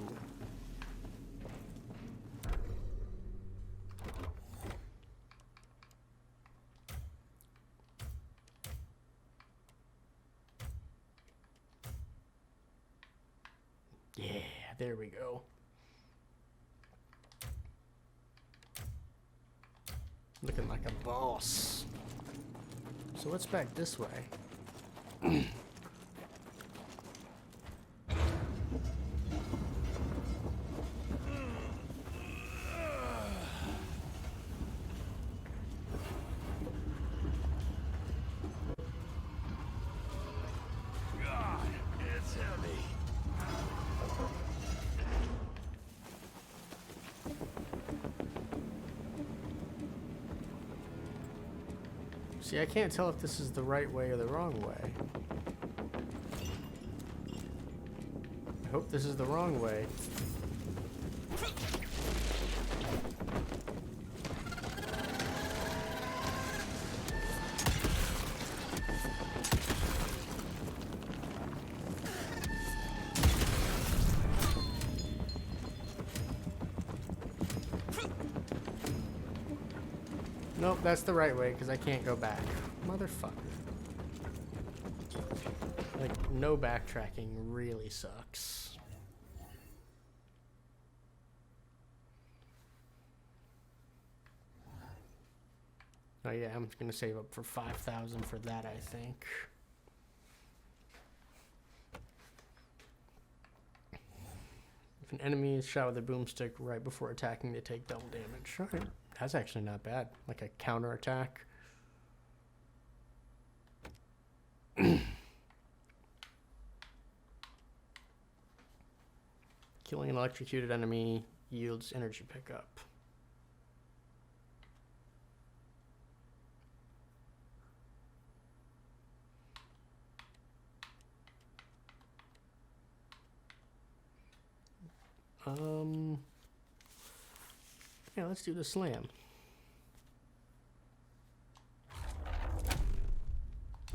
Yeah, there we go. Looking like a boss. So what's back this way? God, it's heavy. See, I can't tell if this is the right way or the wrong way. I hope this is the wrong way. Nope, that's the right way because I can't go back. Motherfucker. Like, no backtracking really sucks. Oh yeah, I'm gonna save up for 5,000 for that, I think. If an enemy is shot with a boomstick right before attacking, they take double damage. Alright, that's actually not bad. Like a counter attack. Killing an electrocuted enemy yields energy pickup. Yeah, let's do the slam.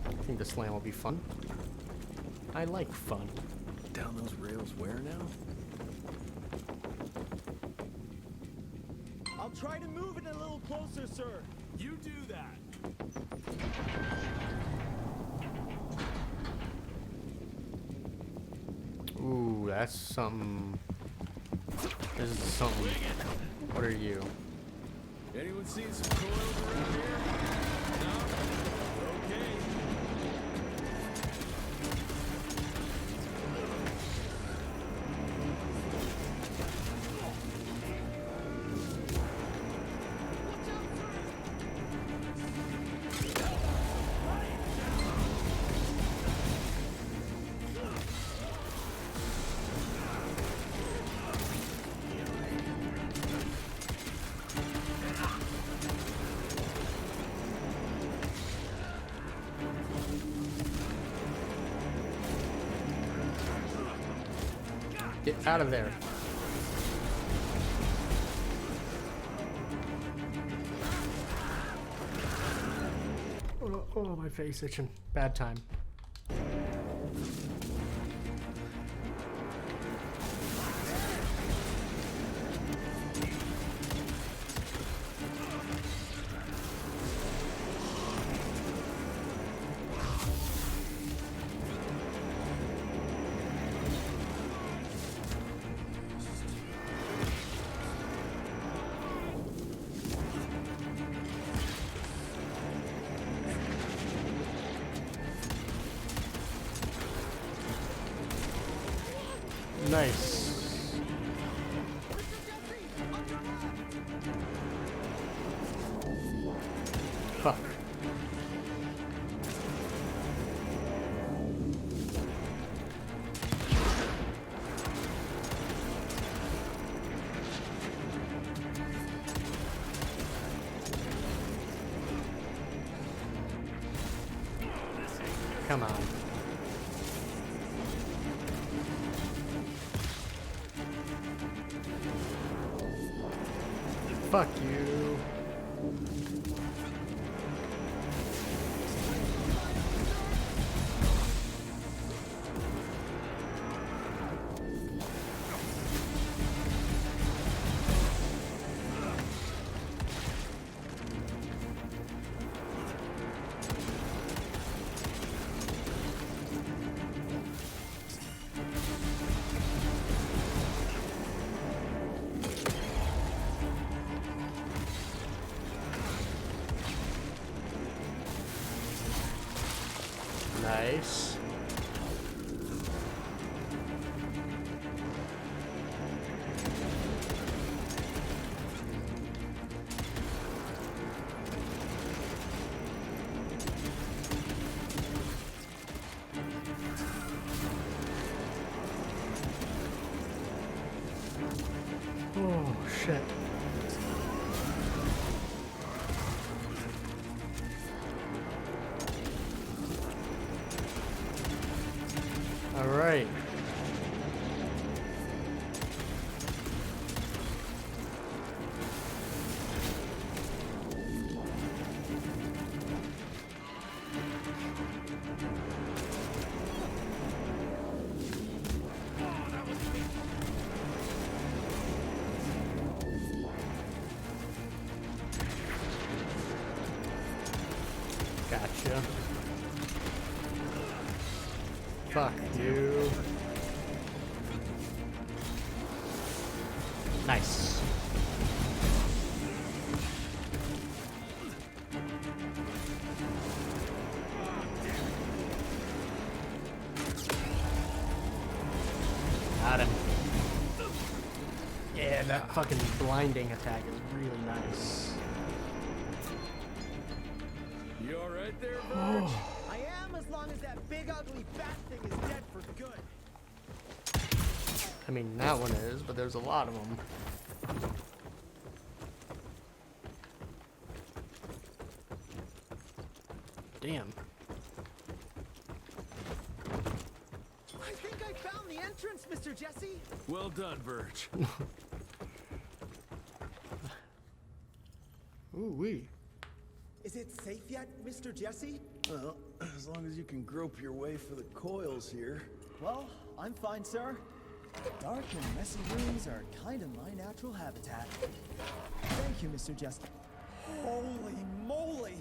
I think the slam will be fun. I like fun. Down those rails where now? I'll try to move it a little closer, sir. You do that. Ooh, that's something. This is something. What are you? Anyone seen some coils around here? No? Okay. Get out of there. Oh, my face itching. Bad time. Nice. Fuck. Come on. Fuck you. Nice. Oh, shit. All right. Gotcha. Fuck you. Nice. Got him. Yeah, that fucking blinding attack is really nice. You alright there, Verge? I am, as long as that big ugly bat thing is dead for good. I mean, that one is, but there's a lot of them. Damn. I think I found the entrance, Mr. Jesse. Well done, Verge. Ooh wee. Is it safe yet, Mr. Jesse? Well, as long as you can grope your way for the coils here. Well, I'm fine, sir. Dark and messy rooms are kind of my natural habitat. Thank you, Mr. Jesse. Holy moly!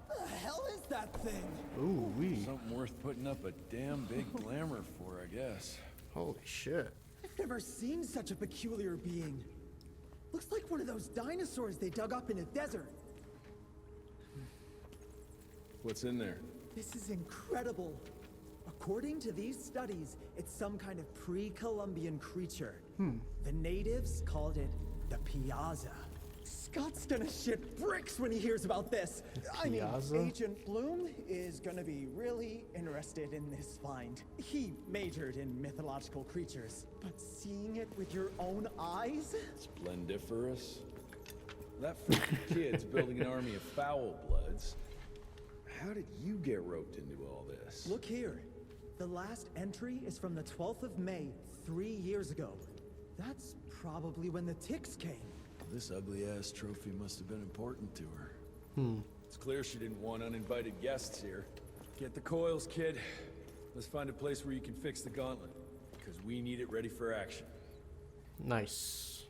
The hell is that thing? Ooh wee. Something worth putting up a damn big glamour for, I guess. Holy shit. I've never seen such a peculiar being. Looks like one of those dinosaurs they dug up in a desert. What's in there? This is incredible. According to these studies, it's some kind of pre-Columbian creature. The natives called it the Piazza. Scott's gonna shit bricks when he hears about this. I mean, Piazza? Agent Bloom is gonna be really interested in this find. He majored in mythological creatures, but seeing it with your own eyes? Splendiferous? That freaking kid's building an army of foul bloods. How did you get roped into all this? Look here. The last entry is from the 12th of May, 3 years ago. That's probably when the ticks came. This ugly-ass trophy must have been important to her. Hmm. It's clear she didn't want uninvited guests here. Get the coils, kid. Let's find a place where you can fix the gauntlet, because we need it ready for action. Nice.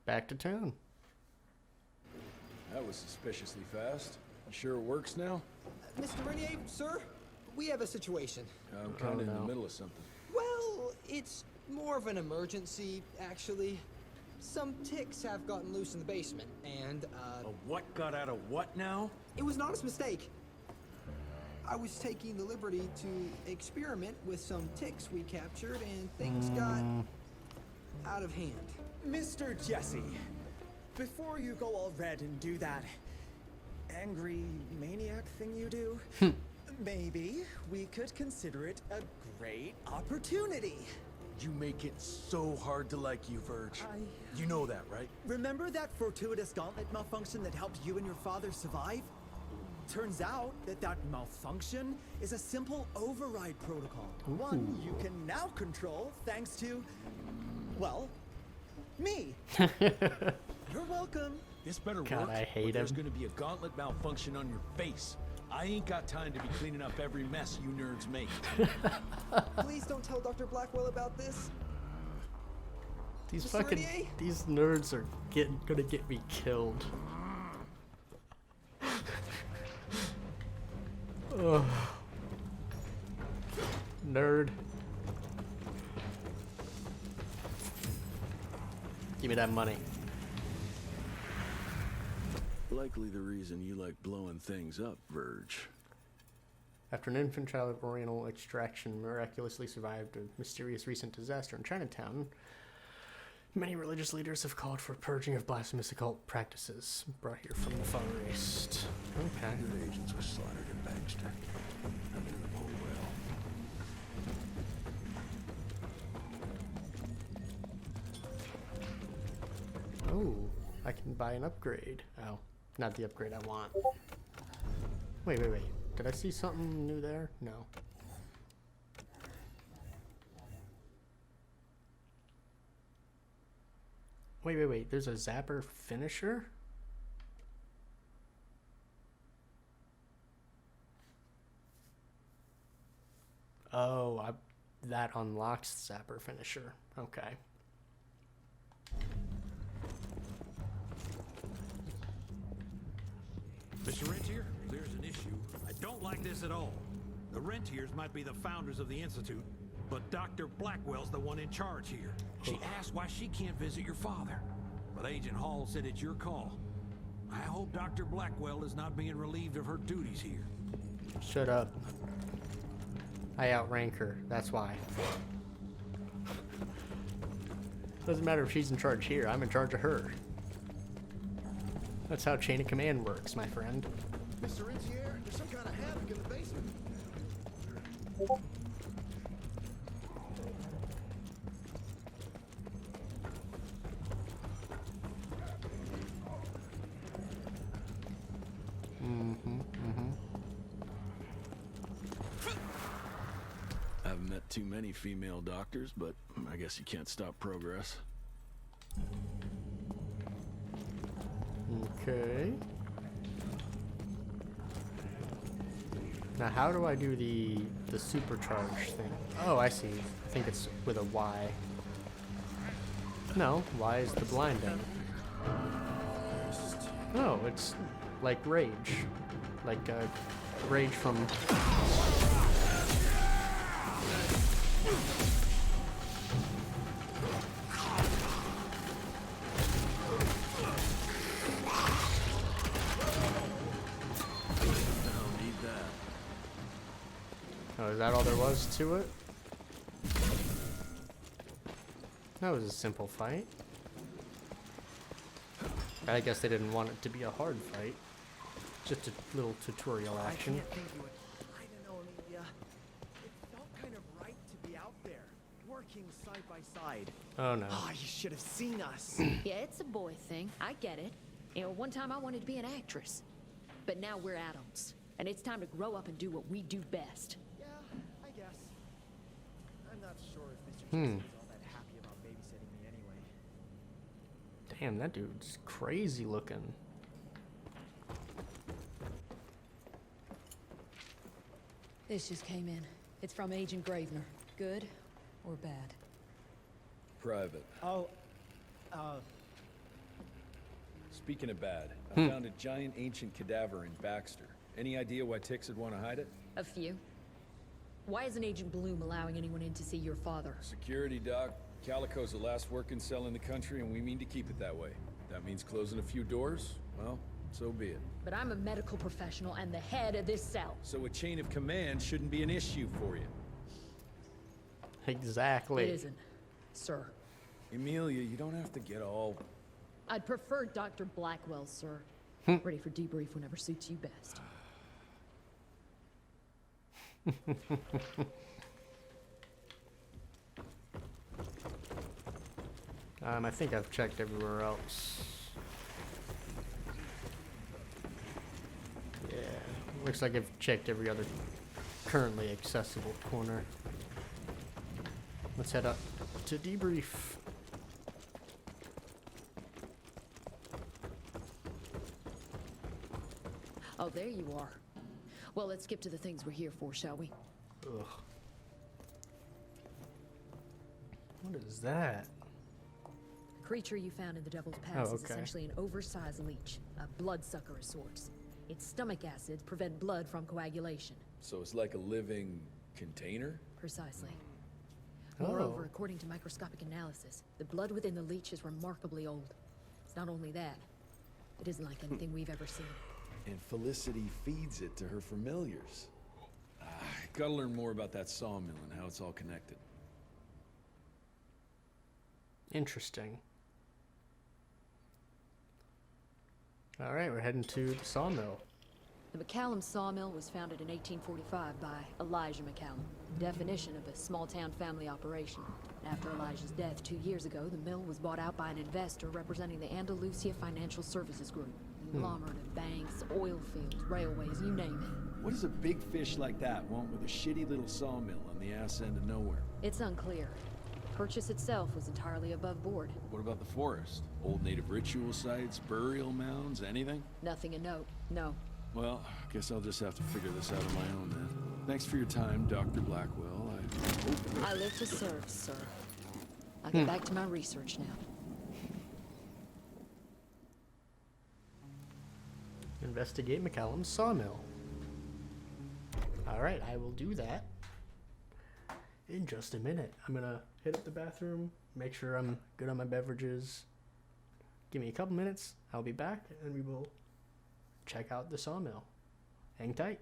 Back to town. That was suspiciously fast. You sure it works now? Mr. Rentier, sir, we have a situation. I'm kind of in the middle of something. Well, it's more of an emergency, actually. Some ticks have gotten loose in the basement, and, A what got out of what now? It was an honest mistake. I was taking the liberty to experiment with some ticks we captured, and things got out of hand. Mr. Jesse, before you go all red and do that angry maniac thing you do, maybe we could consider it a great opportunity. You make it so hard to like you, Verge. You know that, right? Remember that fortuitous gauntlet malfunction that helped you and your father survive? Turns out that malfunction is a simple override protocol. One you can now control thanks to, well, me. You're welcome. This better God, work. I hate or there's him. gonna be a gauntlet malfunction on your face. I ain't got time to be cleaning up every mess you nerds make. Please don't tell Dr. Blackwell about this. These Mr. fucking Rentier? these nerds are gonna get me killed. Ugh. Nerd. Give me that money. Likely the reason you like blowing things up, Verge. After an infant child of Oriental extraction miraculously survived a mysterious recent disaster in Chinatown, many religious leaders have called for purging of blasphemous occult practices brought here from the Far East. Okay. Good agents were slaughtered in Baxter. I'm in the pool well. Oh, I can buy an upgrade. Oh, not the upgrade I want. Wait. Did I see something new there? No. Wait. There's a zapper finisher? Oh, that unlocks the zapper finisher. Okay. Mr. Rentier, there's an issue. I don't like this at all. The Rentiers might be the founders of the Institute, but Dr. Blackwell's the one in charge here. She asked why she can't visit your father. But Agent Hall said it's your call. I hope Dr. Blackwell is not being relieved of her duties here. Shut up. I outrank her. That's why. Doesn't matter if she's in charge here. I'm in charge of her. That's how chain of command works, my friend. Mr. Rentier, there's some kind of havoc in the basement. Haven't met too many female doctors, but I guess you can't stop progress. Okay. Now, how do I do the supercharge thing? Oh, I see. I think it's with a Y. No, Y is the blinding. No, it's like rage. Like rage from... Oh, is that all there was to it? That was a simple fight. I guess they didn't want it to be a hard fight. Just a little tutorial action. I can't think you would. I don't know, Amelia. It felt kind of right to be out there, working side by side. Oh no. Oh, you should have seen us. Yeah, it's a boy thing. I get it. You know, one time I wanted to be an actress. But now we're adults. And it's time to grow up and do what we do best. Yeah, I guess. I'm not sure if Mr. Jackson is all that happy about babysitting me anyway. Damn, that dude's crazy looking. This just came in. It's from Agent Gravener. Good or bad? Private. Oh, Speaking of bad, I found a giant ancient cadaver in Baxter. Any idea why Tix would want to hide it? A few. Why isn't Agent Bloom allowing anyone in to see your father? Security, Doc. Calico's the last working cell in the country, and we mean to keep it that way. That means closing a few doors? Well, so be it. But I'm a medical professional and the head of this cell. So a chain of command shouldn't be an issue for you. Exactly. It isn't, sir. Emilia, you don't have to get all... I'd prefer Dr. Blackwell, sir. Ready for debrief whenever suits you best. I think I've checked everywhere else. Yeah, looks like I've checked every other currently accessible corner. Let's head up to debrief. Oh, there you are. Well, let's skip to the things we're here for, shall we? Ugh. What is that? The creature you found in the Devil's Pass Oh, is okay. essentially an oversized leech, a bloodsucker of sorts. Its stomach acids prevent blood from coagulation. So it's like a living container? Precisely. Oh. Moreover, according to microscopic analysis, the blood within the leech is remarkably old. It's not only that, It isn't like anything we've ever seen. And Felicity feeds it to her familiars. Gotta learn more about that sawmill and how it's all connected. Interesting. All right, we're heading to the sawmill. The McCallum sawmill was founded in 1845 by Elijah McCallum, definition of a small-town family operation. After Elijah's death 2 years ago, the mill was bought out by an investor representing the Andalusia Financial Services Group. Conglomerate of banks, oil fields, railways, you name it. What does a big fish like that want with a shitty little sawmill on the ass end of nowhere? It's unclear. Purchase itself was entirely above board. What about the forest? Old native ritual sites, burial mounds, anything? Nothing of note, no. Well, guess I'll just have to figure this out on my own then. Thanks for your time, Dr. Blackwell. I live to serve, sir. I'll get back to my research now. Investigate McCallum's sawmill. Alright, I will do that in just a minute. I'm gonna hit up the bathroom, make sure I'm good on my beverages. Give me a couple minutes, I'll be back, and we will check out the sawmill. Hang tight.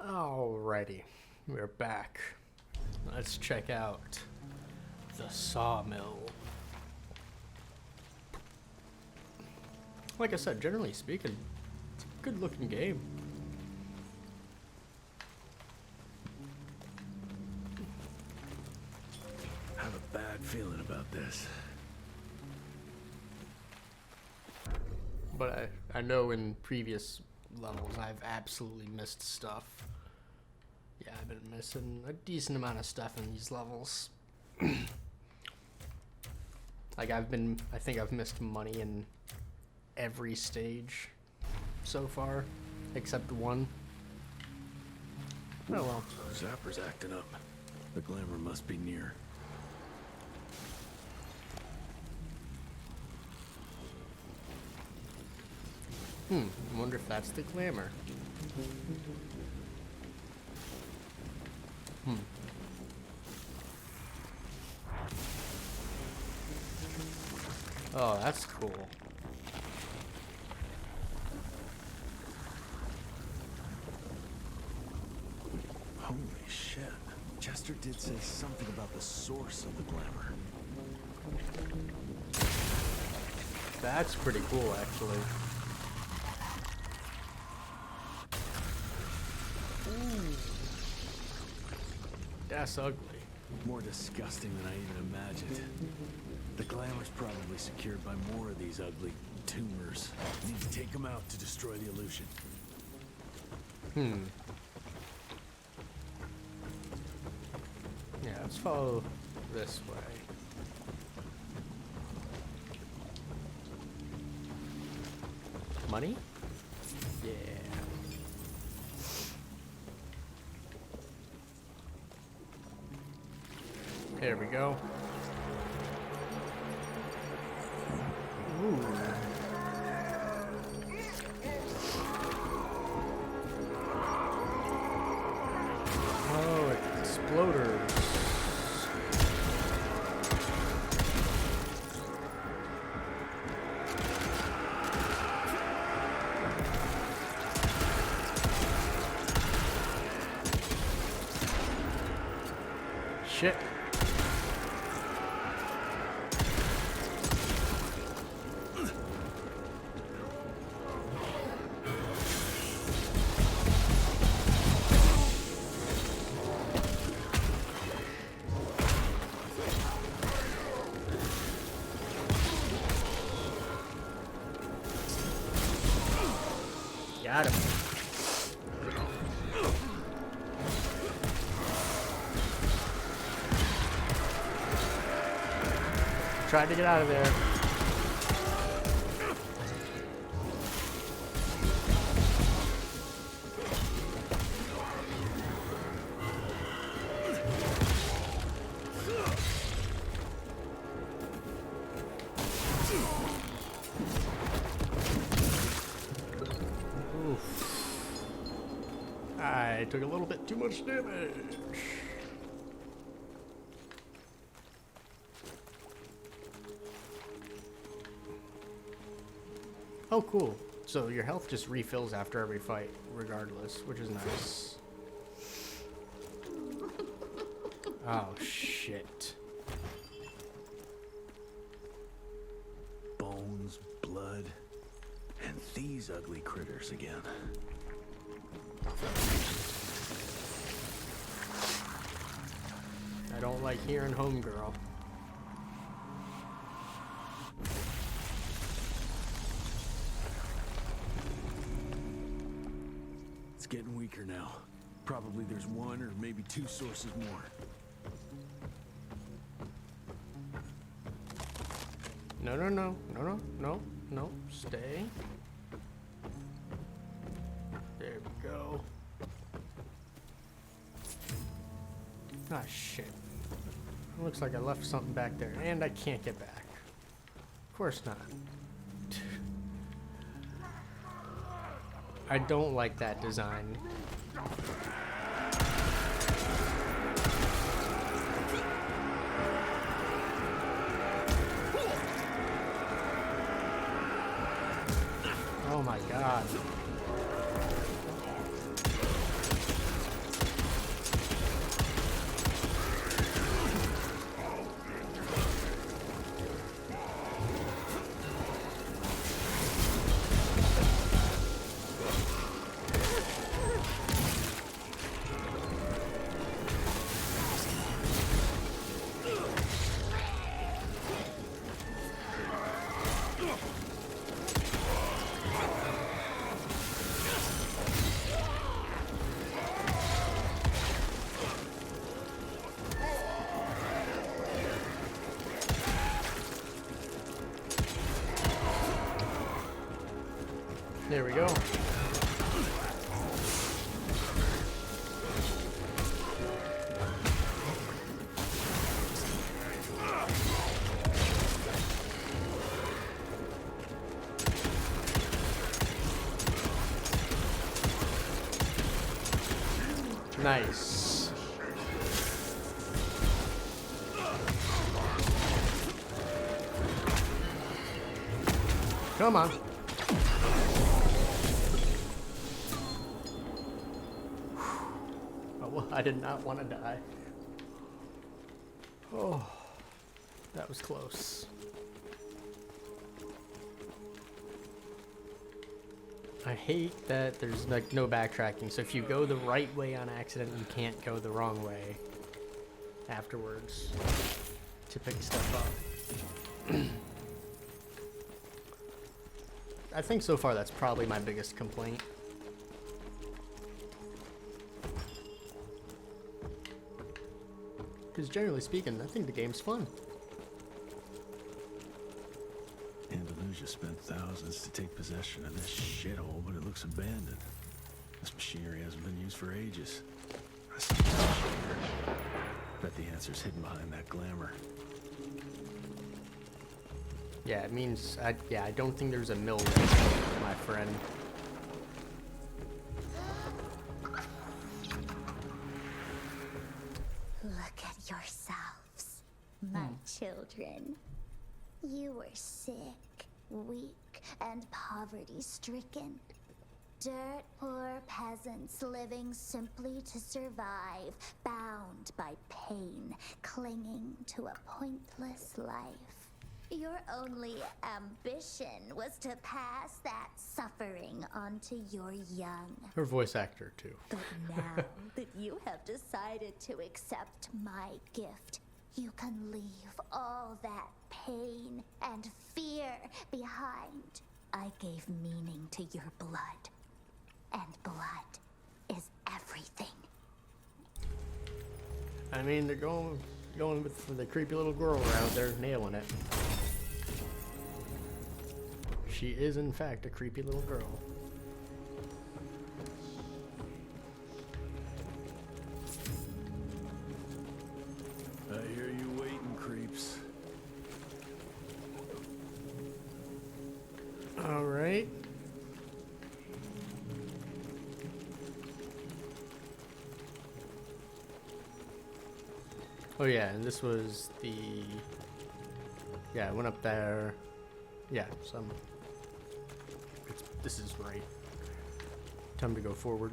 Alrighty, we're back. Let's check out the Sawmill. Like I said, generally speaking, it's a good looking game. I have a bad feeling about this. But I know in previous levels I've absolutely missed stuff. Yeah, I've been missing a decent amount of stuff in these levels. Like I think I've missed money in every stage so far, except one. Oh well. Zapper's acting up. The glamour must be near. I wonder if that's the glamour. Oh, that's cool. Holy shit. Chester did say something about the source of the glamour. That's pretty cool, actually. Ooh. That's ugly. More disgusting than I even imagined. The glamour's probably secured by more of these ugly tumors. Need to take them out to destroy the illusion. Yeah, let's follow this way. Money? Yeah. There we go. Ooh. Oh, exploders. Shit. Got him. Tried to get out of there. I took a little bit too much damage. Oh, cool. So your health just refills after every fight, regardless, which is nice. Oh, shit. Bones, blood, and these ugly critters again. I don't like hearing homegirl. It's getting weaker now. Probably there's one or maybe two sources more. No, no, no, no, no, no, no, stay. There we go. Ah, shit. Looks like I left something back there, and I can't get back. Of course not. I don't like that design. Oh my god. There we go. Nice. Come on. Oh, well, I did not want to die. Oh, that was close. I hate that there's like no backtracking, so if you go the right way on accident, you can't go the wrong way afterwards to pick stuff up. I think so far that's probably my biggest complaint. Because generally speaking, I think the game's fun. Andalusia spent thousands to take possession of this shithole, but it looks abandoned. This machinery hasn't been used for ages. Bet the answer's hidden behind that glamour. Yeah, it means, I don't think there's a mill there, my friend. Look at yourselves, my children. You were sick, weak, and poverty-stricken. Dirt poor peasants living simply to survive, bound by pain, clinging to a pointless life. Your only ambition was to pass that suffering on to your young. Her voice actor, too. But now that you have decided to accept my gift, you can leave all that pain and fear behind. I gave meaning to your blood, and blood is everything. I mean, they're going with the creepy little girl around there, nailing it. She is, in fact, a creepy little girl. I hear you waiting, creeps. All right. Oh yeah, and this was the... Yeah, I went up there. Yeah, this is right. Time to go forward.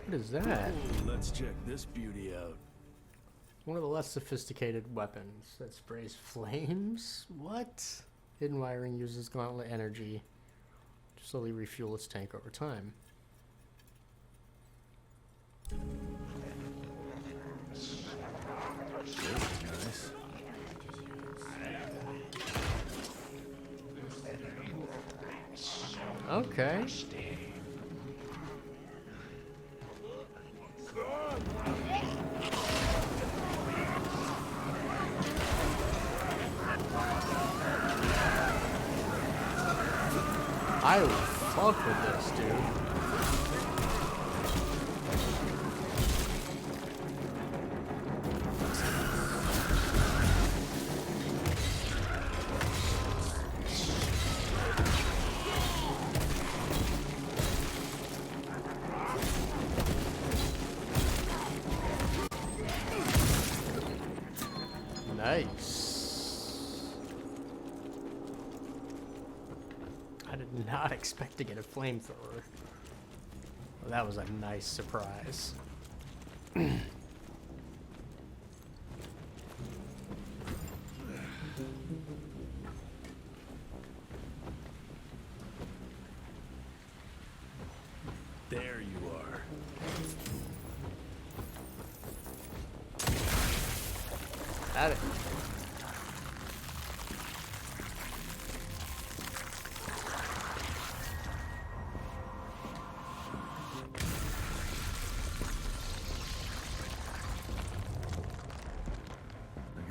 What is that? Ooh, let's check this beauty out. One of the less sophisticated weapons that sprays flames? What? Hidden wiring uses gauntlet energy to slowly refuel its tank over time. Nice. Okay. I will fuck with this, dude. Nice. I did not expect to get a flamethrower. Well, that was a nice surprise. There you are. Got it.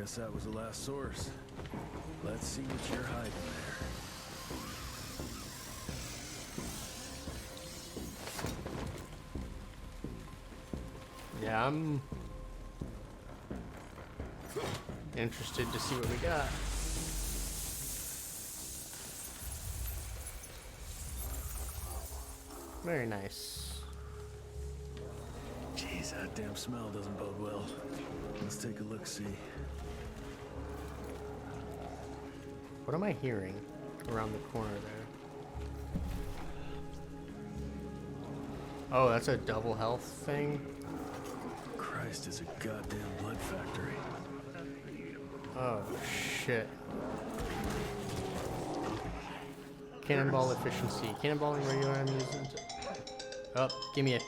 Guess that was the last source. Let's see what you're hiding there. Yeah, I'm interested to see what we got. Very nice. Jeez, that damn smell doesn't bode well. Let's take a look-see. What am I hearing around the corner there? Oh, that's a double health thing? Christ, it's a goddamn blood factory. Oh, shit. Cannonball efficiency. Cannonballing regular enemies into... Oh, give me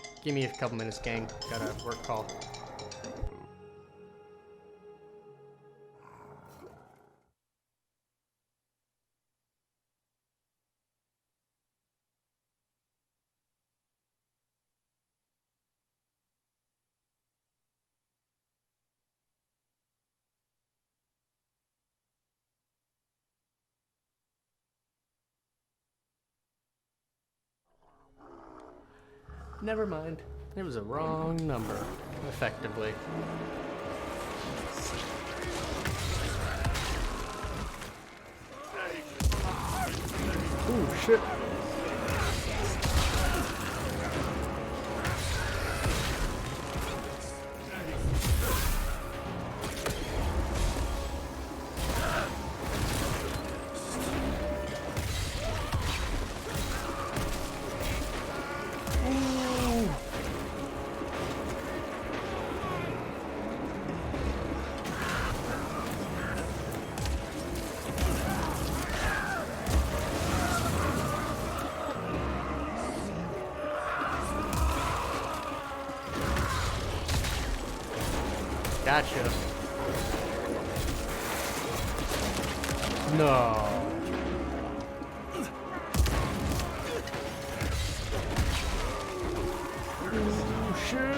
a couple minutes, gang. Got a work call. Never mind. It was a wrong number, effectively. Ooh, shit. Gotcha. No. Oh, shit.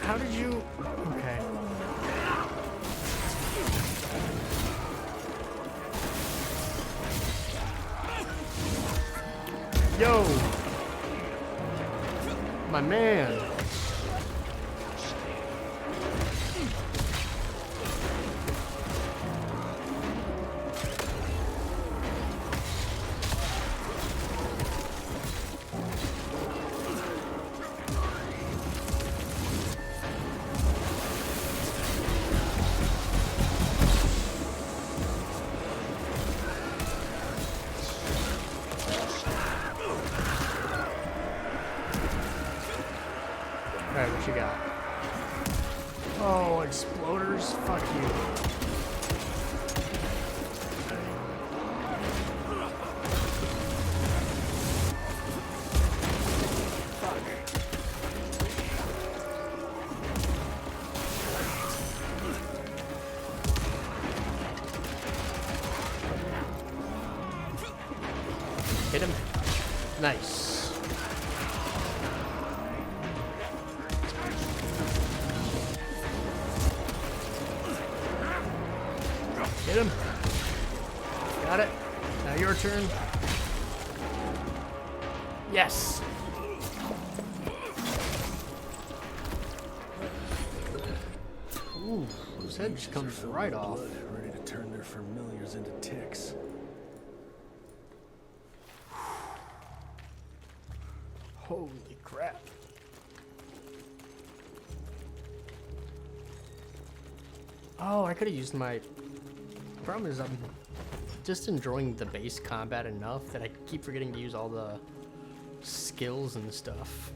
How did you... Okay. Yo! My man. Alright, what you got? Oh, exploders? Fuck you. Fuck. Hit him. Nice. Hit him. Got it. Now your turn. Yes. Ooh, his head just comes right off. Ready to turn their familiars into ticks. Holy crap. Oh, I could have used my... Problem is I'm just enjoying the base combat enough that I keep forgetting to use all the skills and stuff.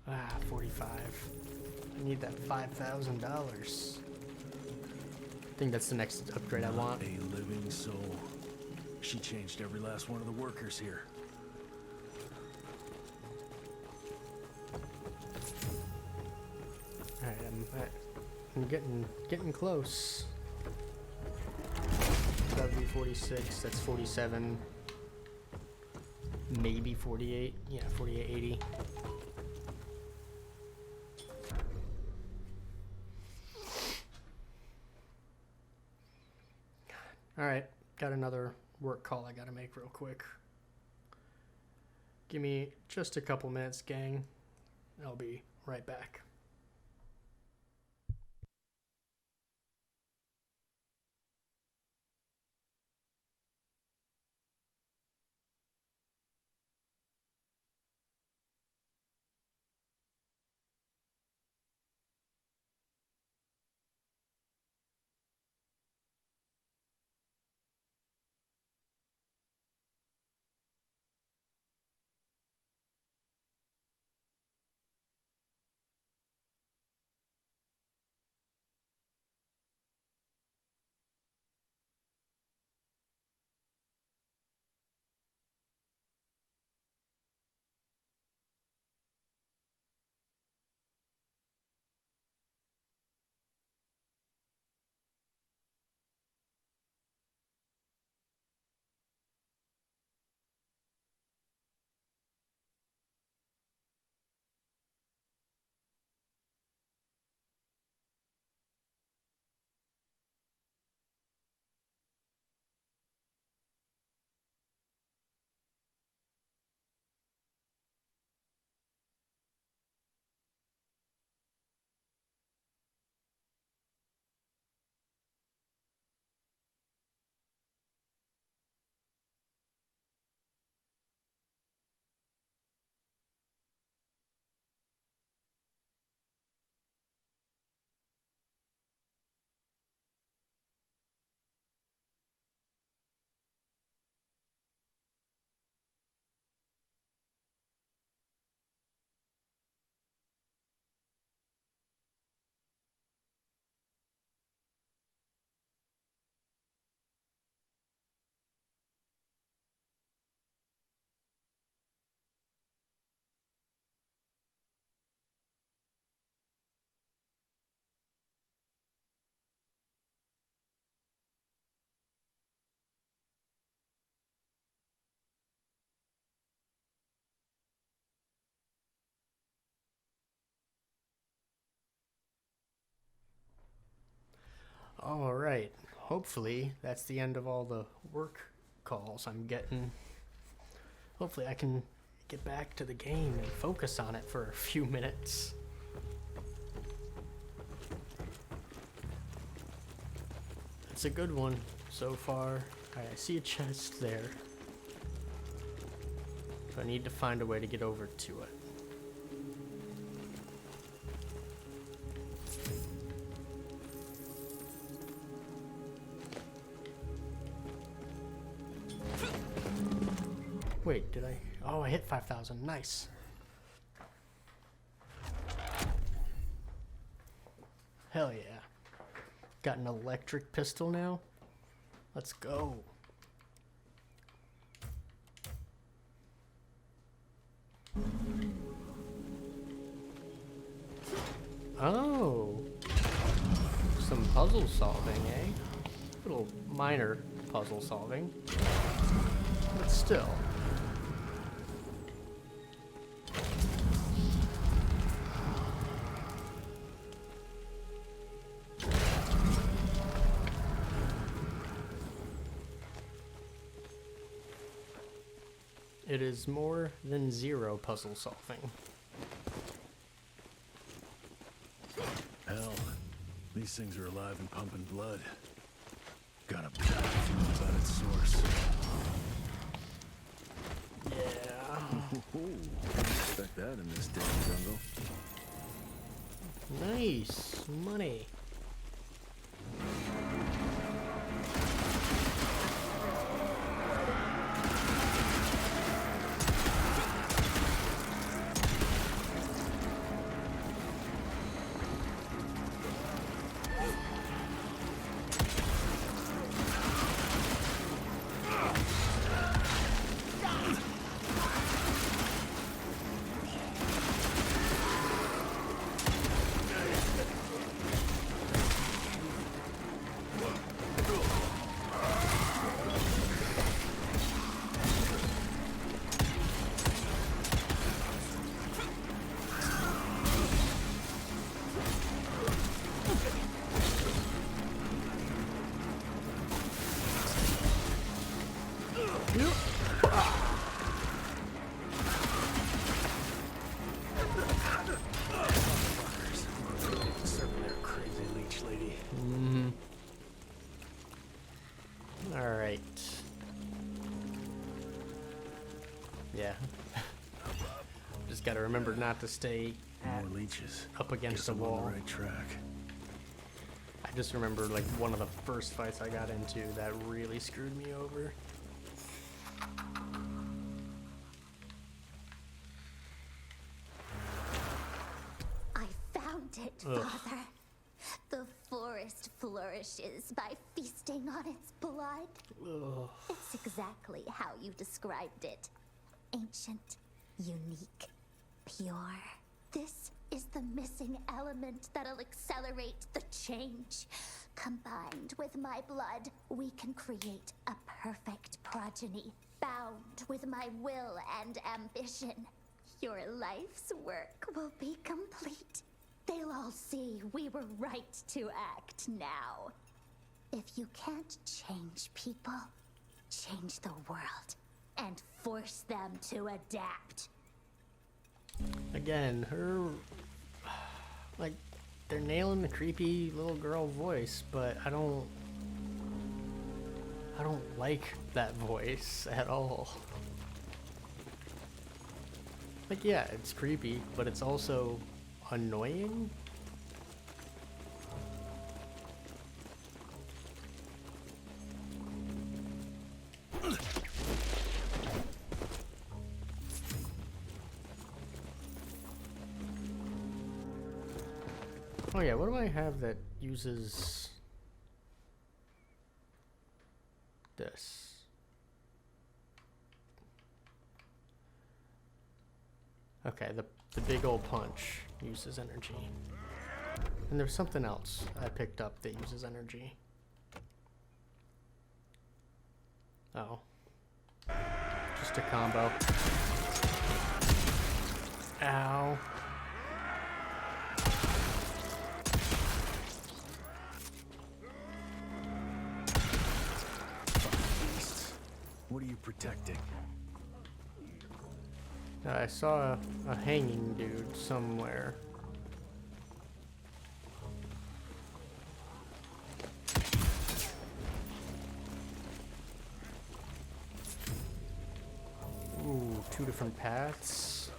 Ah, 45. I need that $5,000. I think that's the next upgrade I want. A living soul. She changed every last one of the workers here. I'm getting close. That'd be 46, that's 47, maybe 48. Yeah, 48, 80. Alright, got another work call I gotta make real quick. Give me just a couple minutes, gang. I'll be right back. All right. Hopefully, that's the end of all the work calls I'm getting. Hopefully, I can get back to the game and focus on it for a few minutes. It's a good one so far. I see a chest there. So I need to find a way to get over to it. Wait, did I? Oh, I hit 5,000. Nice. Hell yeah. Got an electric pistol now? Let's go. Oh. Some puzzle solving, eh? Little minor puzzle solving. But still. It is more than zero puzzle solving. Hell, these things are alive and pumping blood. Got a bad feeling about its source. Yeah. Didn't expect that in this damn jungle. Nice money. just gotta remember not to stay More leeches. up against Guess the I'm on wall. the right track. I just remember like one of the first fights I got into that really screwed me over. I found it, Ugh. Father. The forest flourishes by feasting on its blood. Ugh. It's exactly how you described it. Ancient, unique, pure. This is the missing element that'll accelerate the change. Combined with my blood, we can create a perfect progeny, bound with my will and ambition. Your life's work will be complete. They'll all see we were right to act now. If you can't change people, change the world and force them to adapt. Again, her, like, they're nailing the creepy little girl voice, but I don't like that voice at all. Like, yeah, it's creepy, but it's also annoying. Oh yeah, what do I have that uses this? Okay, the big old punch uses energy. And there's something else I picked up that uses energy. Oh. Just a combo. Ow. What are you protecting? I saw a hanging dude somewhere. Ooh, two different paths.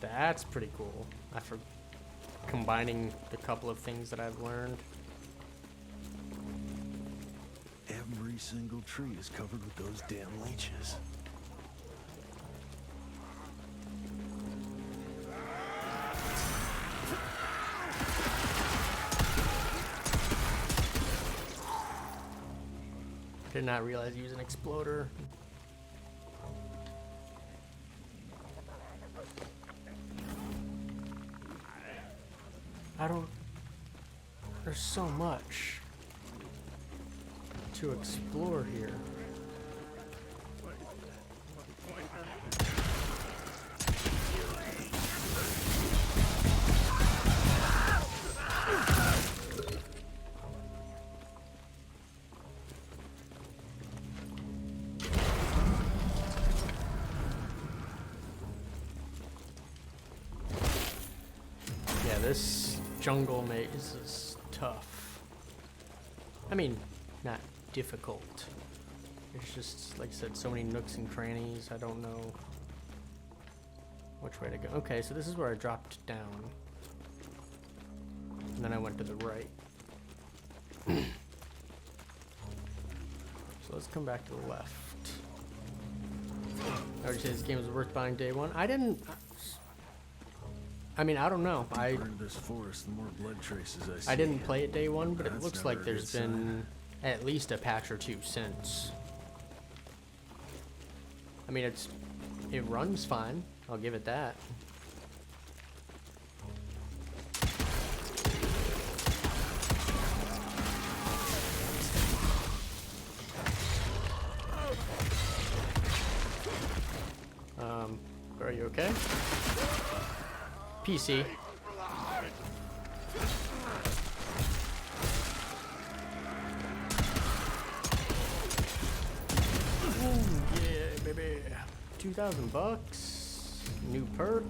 That's pretty cool. For combining the couple of things that I've learned. Every single tree is covered with those damn leeches. Did not realize use an exploder. There's so much to explore here. Yeah, this jungle maze is tough. I mean, not difficult. It's just, like I said, so many nooks and crannies. I don't know which way to go. Okay, so this is where I dropped down. And then I went to the right. So let's come back to the left. I would say this game is worth buying day one. I mean, I don't know. This forest, the more blood traces I see. I didn't play it day one, but it That's looks never like a there's good been sign. at least a patch or two since. I mean, it runs fine. I'll give it that. Are you okay? PC. Ooh, yeah, baby. $2,000. New perk.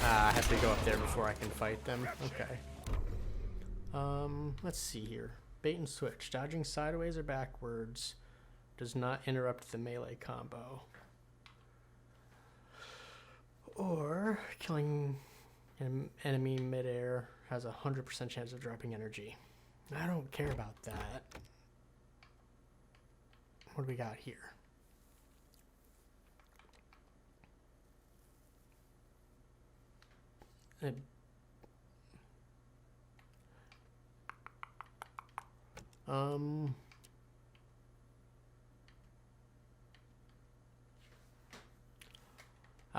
I have to go up there before I can fight them. Okay. Let's see here. Bait and switch. Dodging sideways or backwards does not interrupt the melee combo. Or killing an enemy midair has a 100% chance of dropping energy. I don't care about that. What do we got here? I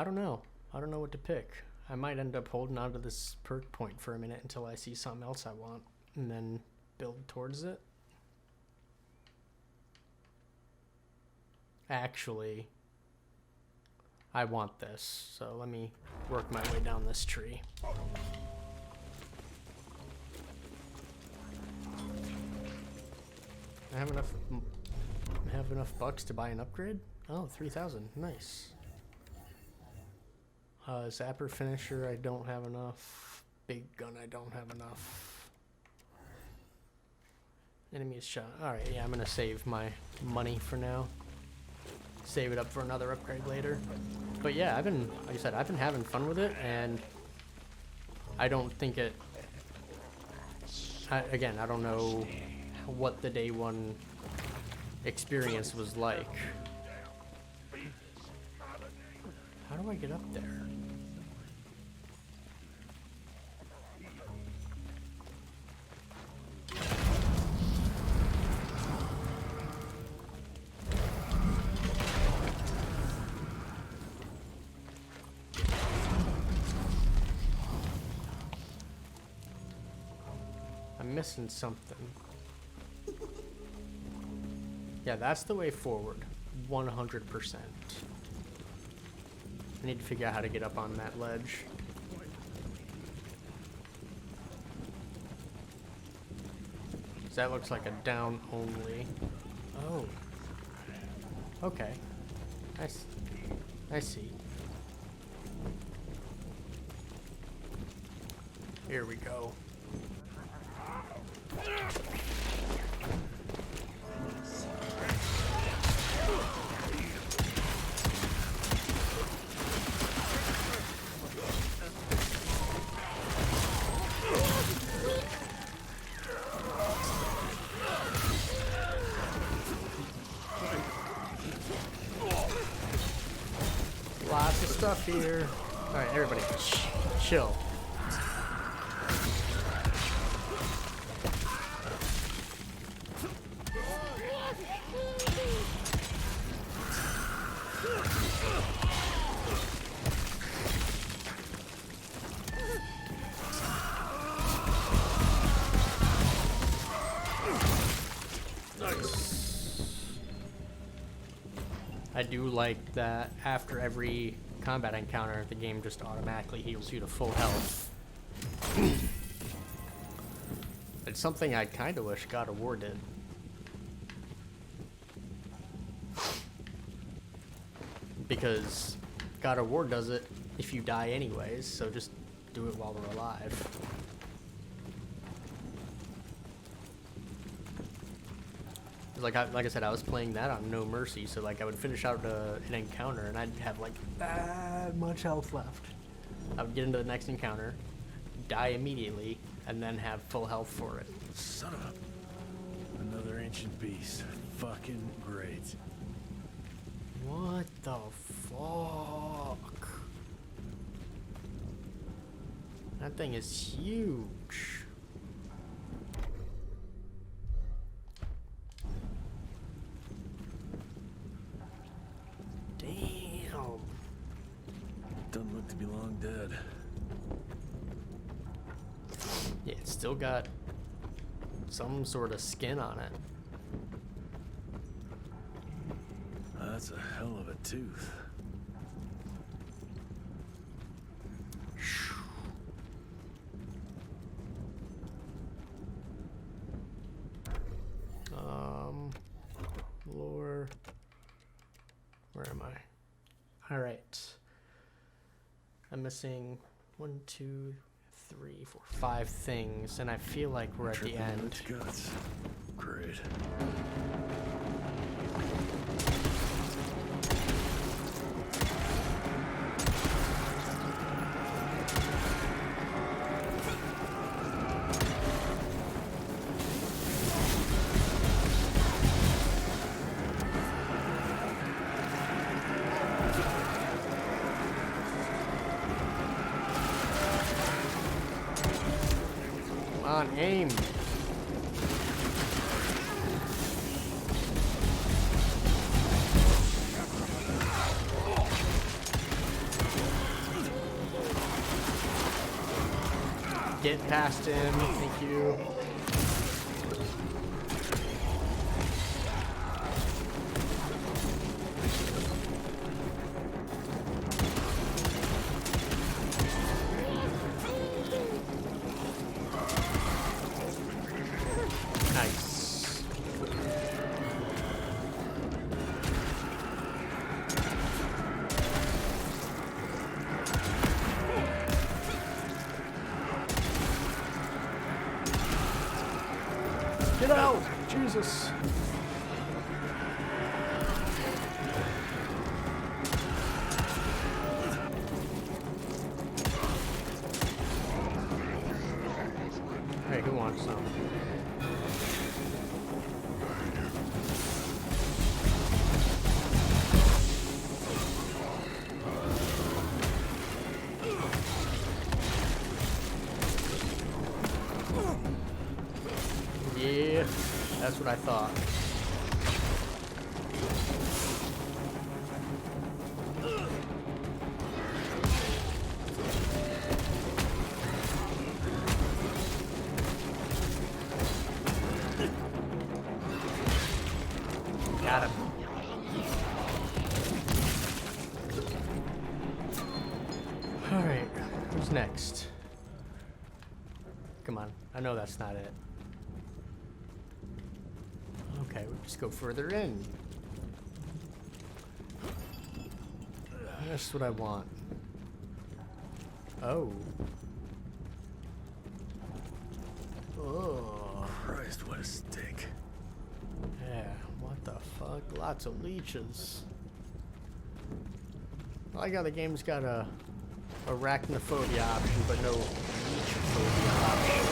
don't know. I don't know what to pick. I might end up holding on to this perk point for a minute until I see something else I want, and then build towards it. Actually, I want this, so let me work my way down this tree. I have enough bucks to buy an upgrade? Oh, 3,000. Nice. Zapper finisher, I don't have enough. Big gun, I don't have enough. Enemy is shot. Alright, yeah, I'm gonna save my money for now. Save it up for another upgrade later. But yeah, like I said, I've been having fun with it, and I don't think it... again, I don't know what the day one experience was like. How do I get up there? I'm missing something. Yeah, that's the way forward. 100%. I need to figure out how to get up on that ledge. That looks like a down only. Oh. Okay. I see. Here we go. Lots of stuff here. Alright, everybody, chill. I do like that after every combat encounter, the game just automatically heals you to full health. It's something I kind of wish God of War did. Because God of War does it if you die anyways, so just do it while we're alive. Like I said, I was playing that on No Mercy, so like I would finish out an encounter and I'd have like that much health left. I would get into the next encounter, die immediately, and then have full health for it. Son of a... Another ancient beast. Fucking great. What the fuck? That thing is huge. Doesn't look to be long dead. Yeah, it's still got some sort of skin on it. That's a hell of a tooth. Where am I? All right. I'm missing 1, 2, 3, 4, 5 things, and I feel like we're at the end. Guts. Great. Come on, aim. Get past him, thank you. Nice. Get out! Jesus! Hey, who wants some? Yeah, that's what I thought. Got him. Alright, who's next? Come on, I know that's not it. Okay, we'll just go further in. That's what I want. Oh. Oh. Christ, what a stink. Yeah, what the fuck? Lots of leeches. I like how the game's got a arachnophobia option, but no leechophobia option.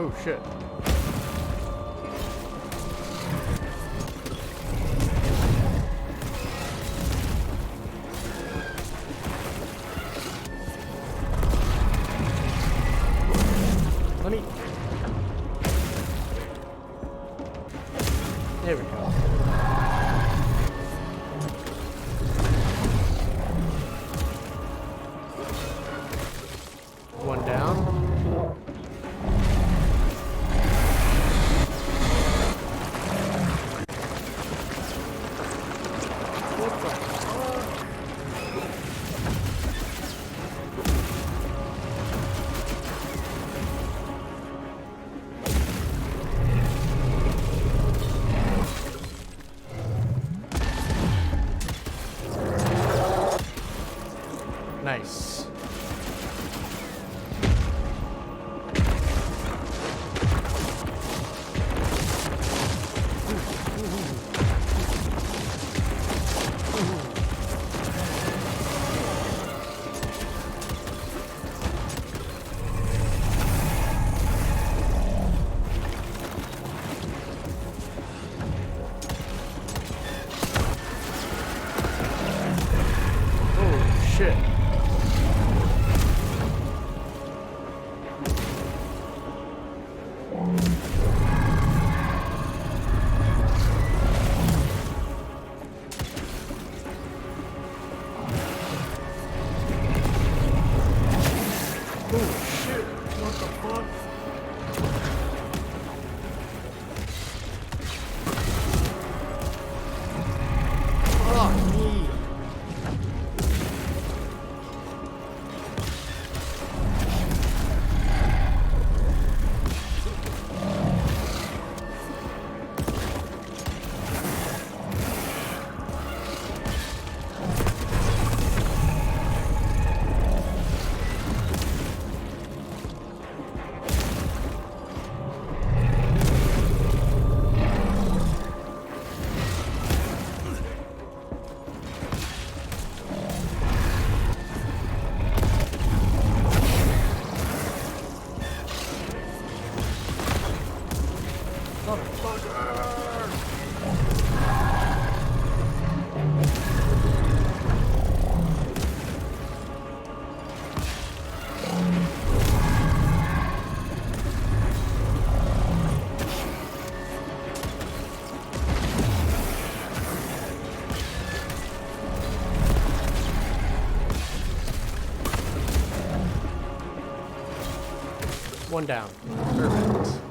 Oh shit. Let me... There we go. One down. One down. Perfect.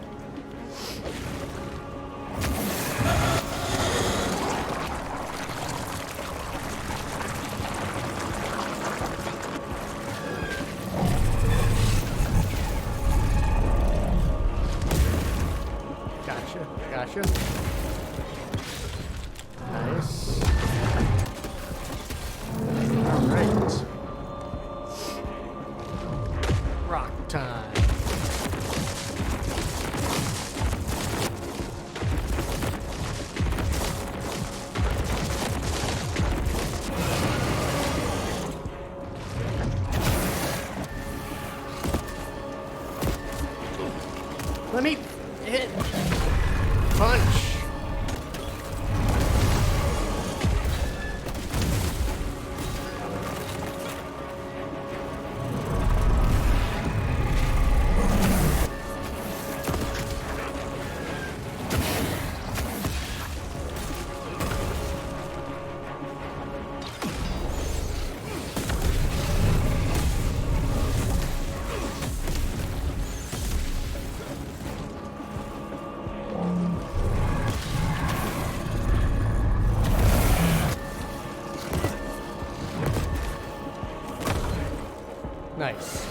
Gotcha. Nice. Alright. Rock time. Let me hit. Punch. Nice.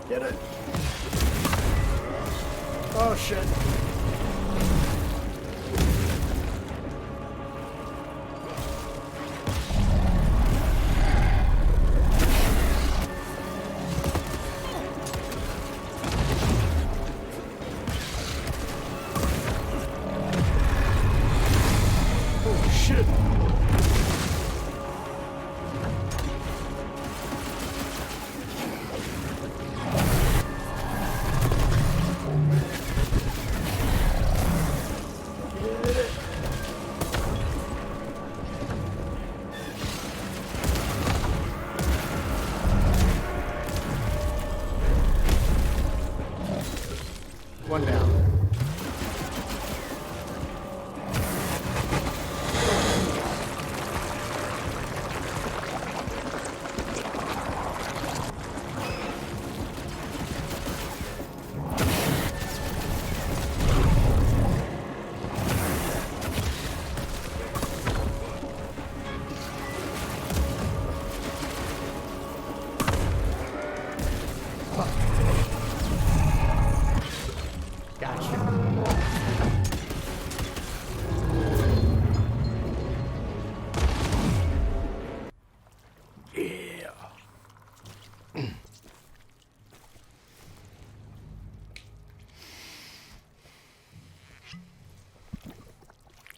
Get it. Oh shit. One down.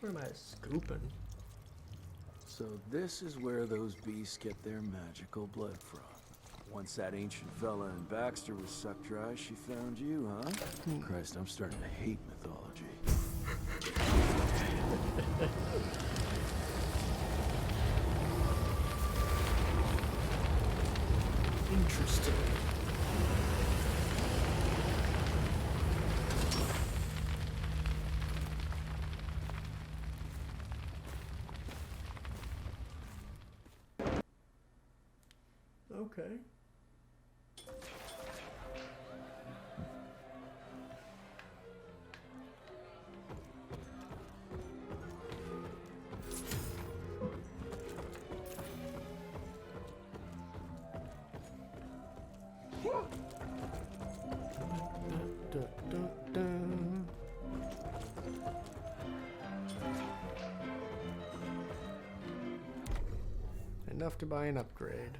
Where am I scooping? So this is where those beasts get their magical blood from. Once that ancient fella in Baxter was sucked dry, she found you, huh? Christ, I'm starting to hate mythology. Interesting. Okay. Enough to buy an upgrade.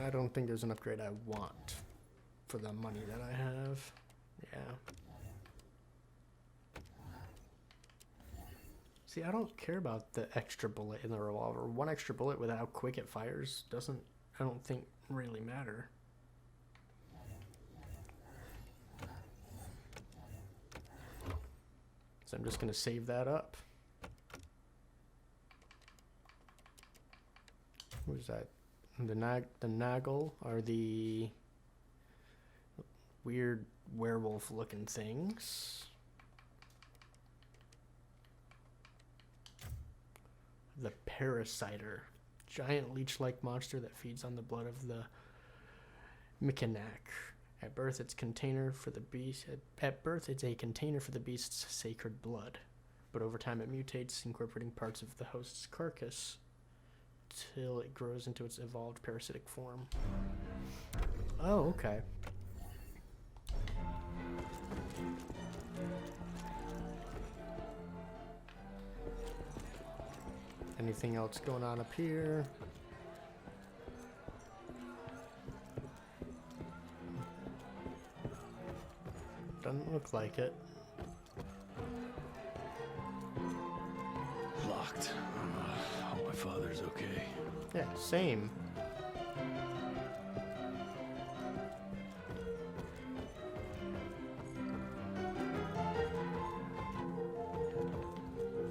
I don't think there's an upgrade I want for the money that I have. Yeah. See, I don't care about the extra bullet in the revolver. One extra bullet with how quick it fires doesn't, I don't think, really matter. So I'm just going to save that up. What is that? The Nagel are the weird werewolf-looking things. The Parasiter, giant leech-like monster that feeds on the blood of the Mikanak. At birth, it's container for the beast. At birth, it's a container for the beast's sacred blood, but over time it mutates, incorporating parts of the host's carcass till it grows into its evolved parasitic form. Oh, okay. Anything else going on up here? Doesn't look like it. Locked. Hope my father's okay. Yeah, same.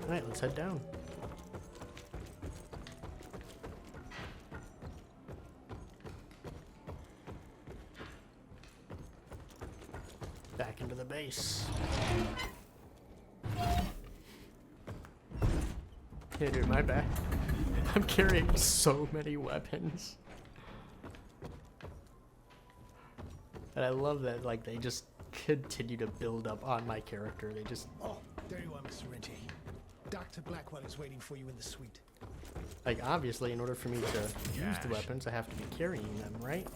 Alright, let's head down. Back into the base. Yeah, dude, my bad. I'm carrying so many weapons. And I love that, like, they just continue to build up on my character. They just... Oh, there you are, Mr. Rentier. Dr. Blackwell is waiting for you in the suite. Like, obviously, in order for me to use the weapons, I have to be carrying them, right?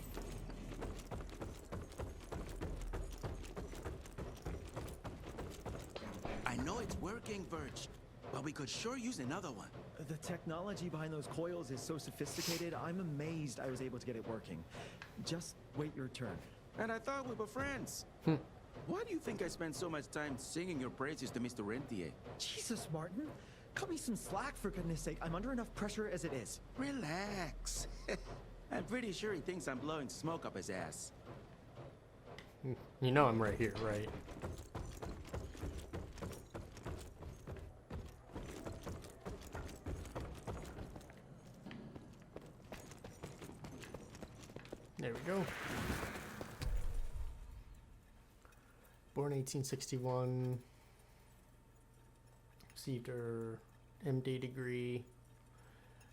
I know it's working, Birch, but we could sure use another one. The technology behind those coils is so sophisticated, I'm amazed I was able to get it working. Just wait your turn. And I thought we were friends. Why do you think I spend so much time singing your praises to Mr. Rentier? Jesus, Martin. Cut me some slack, for goodness sake. I'm under enough pressure as it is. Relax. I'm pretty sure he thinks I'm blowing smoke up his ass. You know I'm right here, right? There we go. Born 1861. Received her MD degree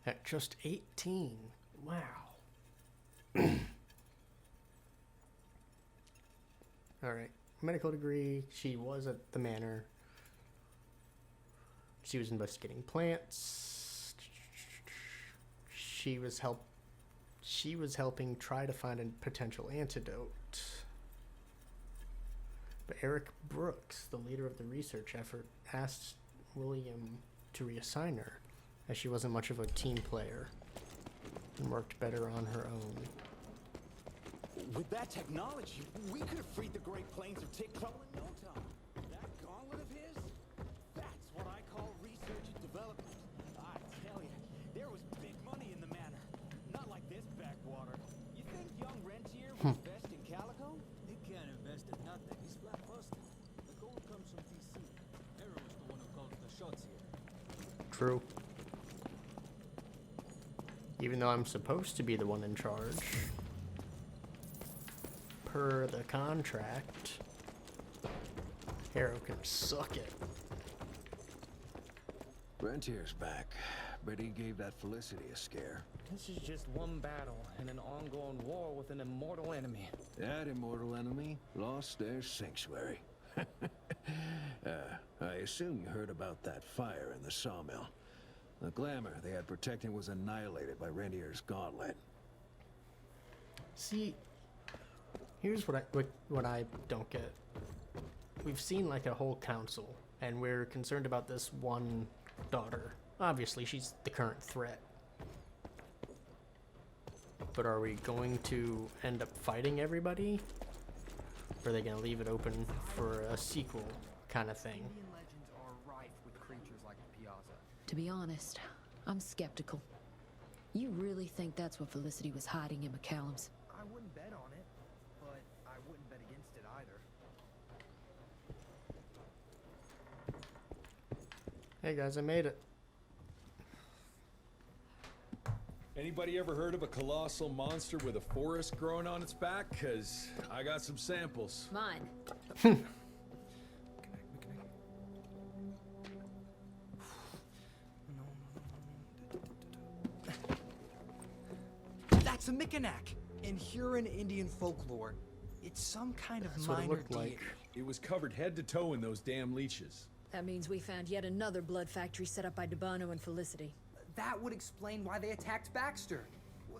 at just 18. Wow. Alright. Medical degree. She was at the manor. She was investigating plants. She was helping try to find a potential antidote. But Eric Brooks, the leader of the research effort, asked William to reassign her, as she wasn't much of a team player and worked better on her own. With that technology, we could have freed the Great Plains of Tick Trouble in no time. That gauntlet of his? That's what I call research and development. I tell you, there was big money in the manor. Not like this backwater. You think young Rentier will invest in Calico? He can't invest in nothing. He's flat busted. The gold comes from DC. Harrow's the one who calls the shots here. True. Even though I'm supposed to be the one in charge, per the contract, Harrow can suck it. Rentier's back, but he gave that Felicity a scare. This is just one battle in an ongoing war with an immortal enemy. That immortal enemy lost their sanctuary. I assume you heard about that fire in the sawmill. The glamour they had protecting was annihilated by Rentier's gauntlet. See, here's what I don't get. We've seen like a whole council, and we're concerned about this one daughter. Obviously, she's the current threat. But are we going to end up fighting everybody? Or are they going to leave it open for a sequel kind of thing? Indian legends are rife with creatures like the Piazza. To be honest, I'm skeptical. You really think that's what Felicity was hiding in McCallum's? I wouldn't bet on it, but I wouldn't bet against it either. Hey guys, I made it. Anybody ever heard of a colossal monster with a forest growing on its back? Cause I got some samples. Mine. That's a Mikanak. In Huron Indian folklore, it's some kind of That's what it minor looked like. deity. It was covered head to toe in those damn leeches. That means we found yet another blood factory set up by Debano and Felicity. That would explain why they attacked Baxter.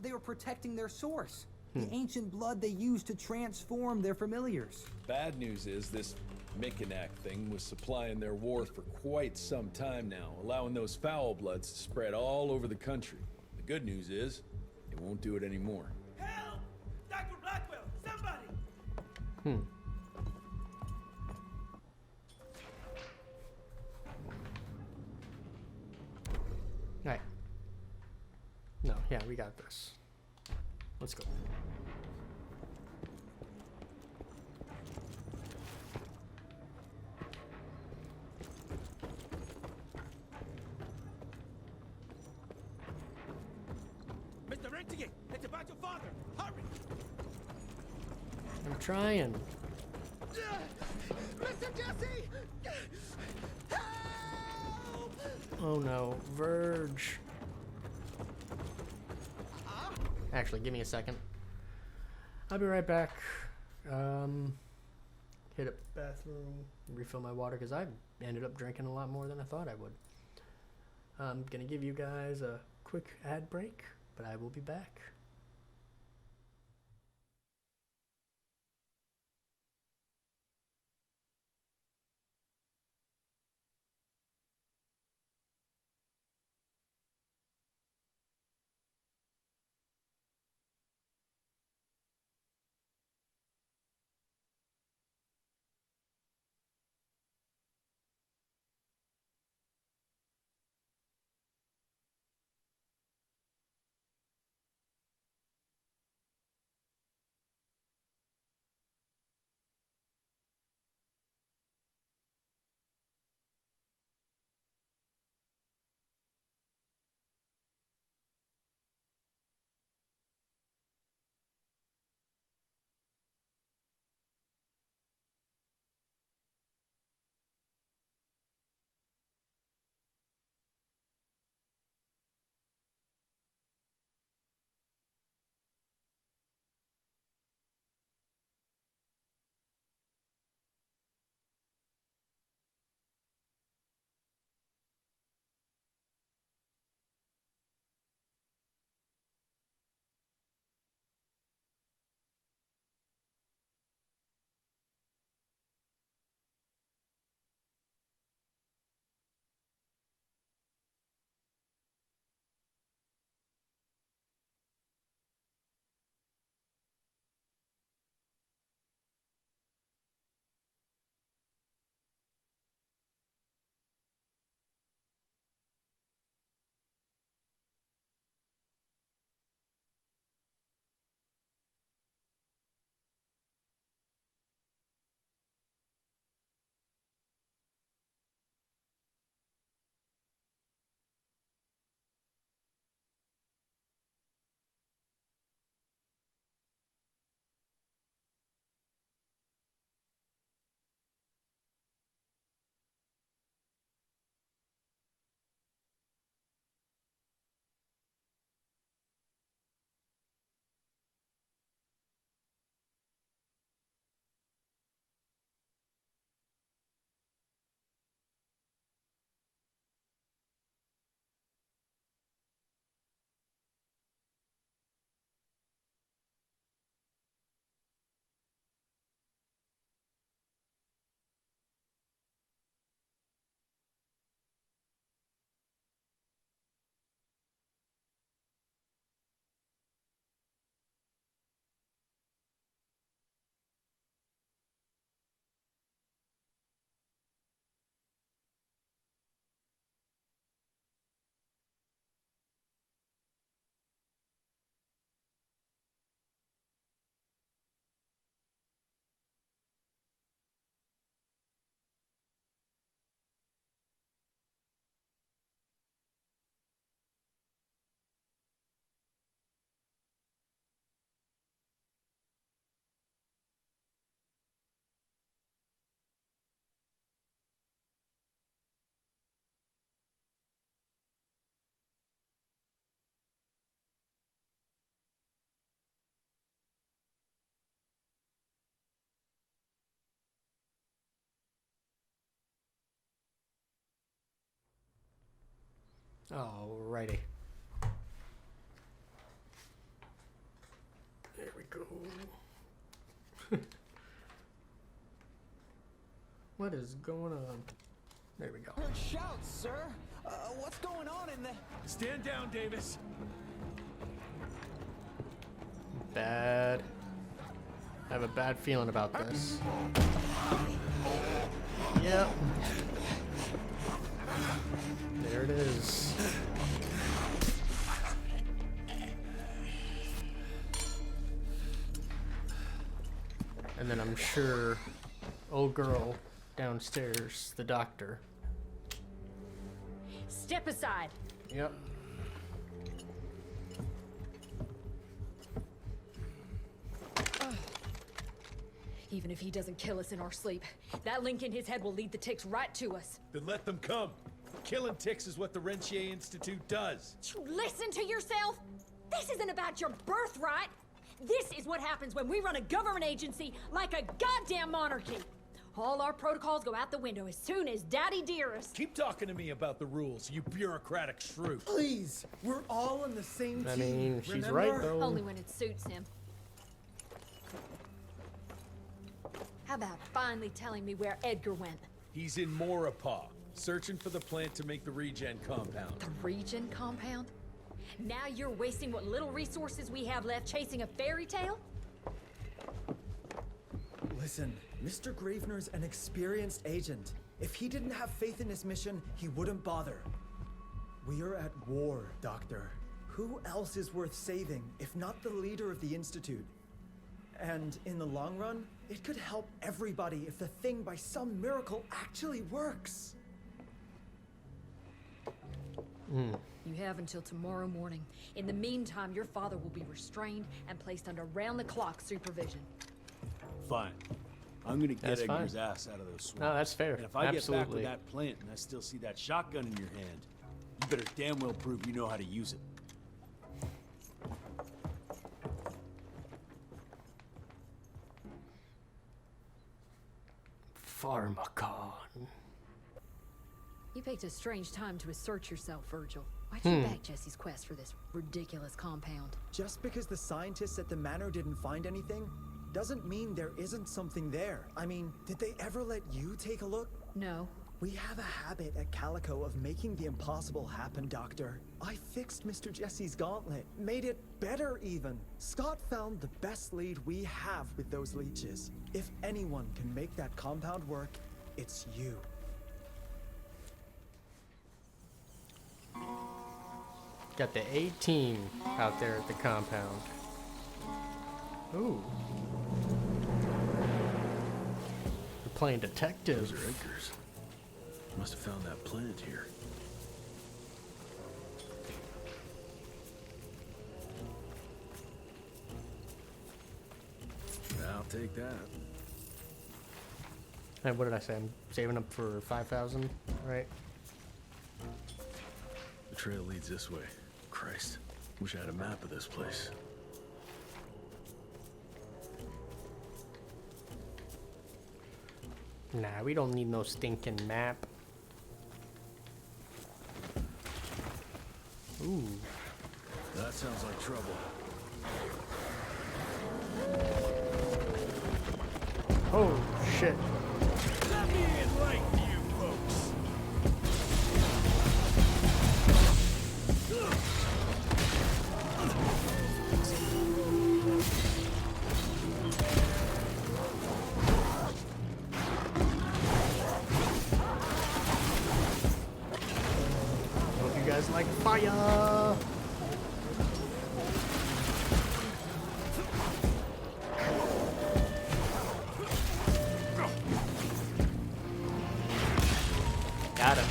They were protecting their source. The ancient blood they used to transform their familiars. Bad news is this Mikanak thing was supplying their war for quite some time now, allowing those foul bloods to spread all over the country. The good news is, it won't do it anymore. Help! Dr. Blackwell, somebody! Alright. No, yeah, we got this. Let's go. Mr. Rentier, it's about your father. Hurry! I'm trying. Mr. Jesse! Oh no, Verge. Actually, give me a second. I'll be right back. Hit a bathroom, refill my water, because I ended up drinking a lot more than I thought I would. I'm gonna give you guys a quick ad break, but I will be back. Alrighty. There we go. What is going on? There we go. Heard shouts, sir. What's going on in the... Stand down, Davis. Bad. I have a bad feeling about this. Yep. There it is. And then I'm sure old girl downstairs, the doctor. Step aside. Yep. Even if he doesn't kill us in our sleep, that link in his head will lead the ticks right to us. Then let them come. Killing ticks is what the Rentier Institute does. You listen to yourself? This isn't about your birthright. This is what happens when we run a government agency like a goddamn monarchy. All our protocols go out the window as soon as Daddy Dearest. Keep talking to me about the rules, you bureaucratic shrew. Please, we're all on the same team. I mean, she's remember? right though. Only when it suits him. How about finally telling me where Edgar went? He's in Maurepas, searching for the plant to make the regen compound. The regen compound? Now you're wasting what little resources we have left chasing a fairy tale? Listen, Mr. Gravener's an experienced agent. If he didn't have faith in his mission, he wouldn't bother. We are at war, Doctor. Who else is worth saving, if not the leader of the Institute? And in the long run, it could help everybody if the thing by some miracle actually works. You have until tomorrow morning. In the meantime, your father will be restrained and placed under round-the-clock supervision. Fine. I'm gonna get That's Edgar's fine. ass out of those swamps. No, that's fair. And if I get back Absolutely. with that plant and I still see that shotgun in your hand, you better damn well prove you know how to use it. Pharmacon. You picked a strange time to assert yourself, Virgil. Why'd you back Jesse's quest for this ridiculous compound? Just because the scientists at the manor didn't find anything, doesn't mean there isn't something there. I mean, did they ever let you take a look? No. We have a habit at Calico of making the impossible happen, Doctor. I fixed Mr. Jesse's gauntlet, made it better even. Scott found the best lead we have with those leeches. If anyone can make that compound work, it's you. Got the A-team out there at the compound. Ooh. We're playing detective. Those are Edgar's. Must have found that plant here. I'll take that. And what did I say? I'm saving up for 5,000, right? The trail leads this way. Christ. Wish I had a map of this place. Nah, we don't need no stinking map. Ooh. That sounds like trouble. Oh, shit. Let me enlighten you folks. Hope you guys like fire. Got him.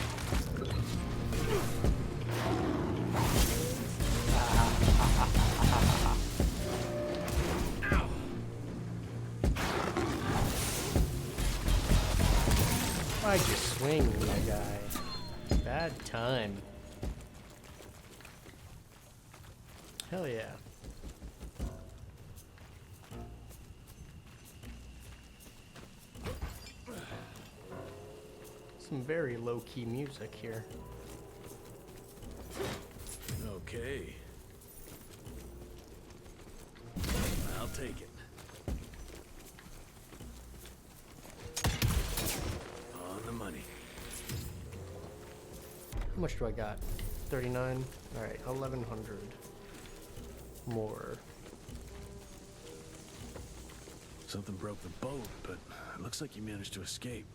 Why'd you swing, my guy? Bad time. Hell yeah. Some very low-key music here. Okay. I'll take it. On the money. How much do I got? 39? Alright, 1,100 more. Something broke the boat, but it looks like you managed to escape.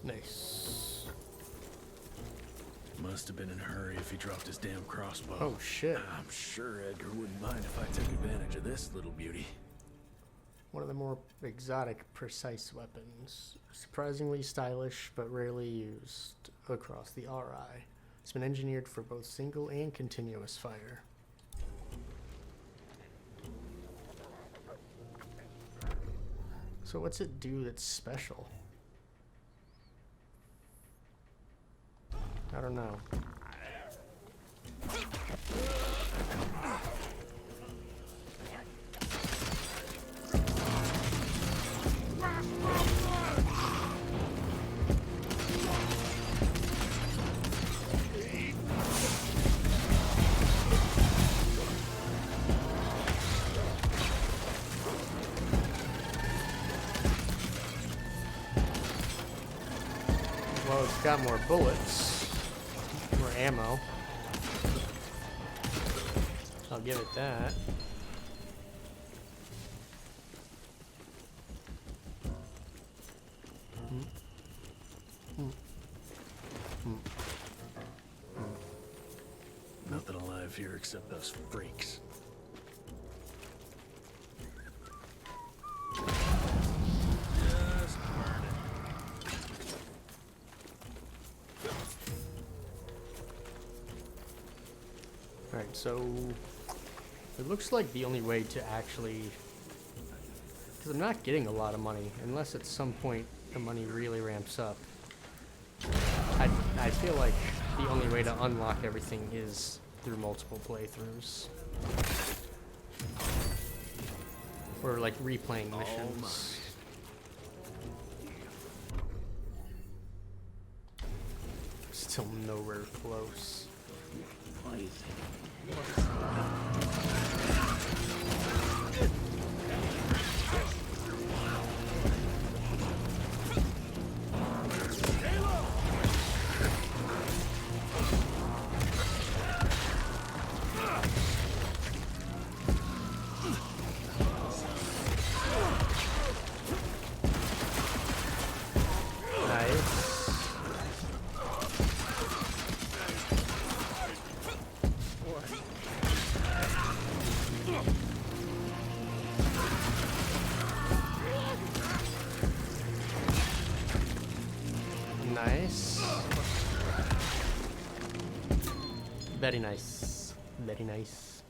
Nice. Must have been in a hurry if he dropped his damn crossbow. Oh shit. I'm sure Edgar wouldn't mind if I took advantage of this little beauty. One of the more exotic, precise weapons. Surprisingly stylish, but rarely used across the RI. It's been engineered for both single and continuous fire. So what's it do that's special? I don't know. Well, it's got more bullets, more ammo. I'll give it that. Nothing alive here except those freaks. Just burn it. Alright, so it looks like the only way to actually, because I'm not getting a lot of money unless at some point the money really ramps up. I feel like the only way to unlock everything is through multiple playthroughs. Or like replaying missions. Still nowhere close. Nice. Very nice. Very nice.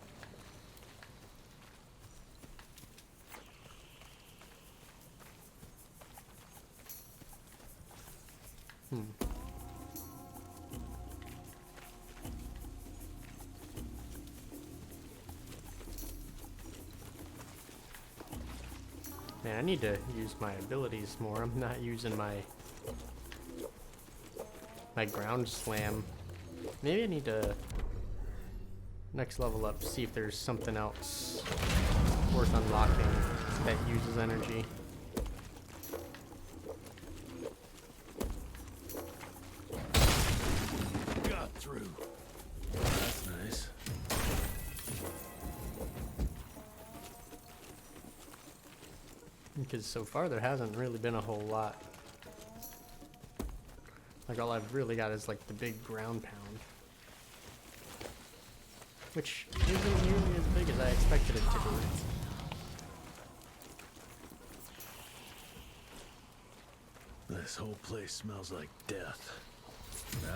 Man, I need to use my abilities more. I'm not using my ground slam. Maybe I need to next level up, see if there's something else worth unlocking that uses energy. Got through. That's nice. Because so far there hasn't really been a whole lot. Like all I've really got is like the big ground pound. Which isn't nearly as big as I expected it to be. This whole place smells like death.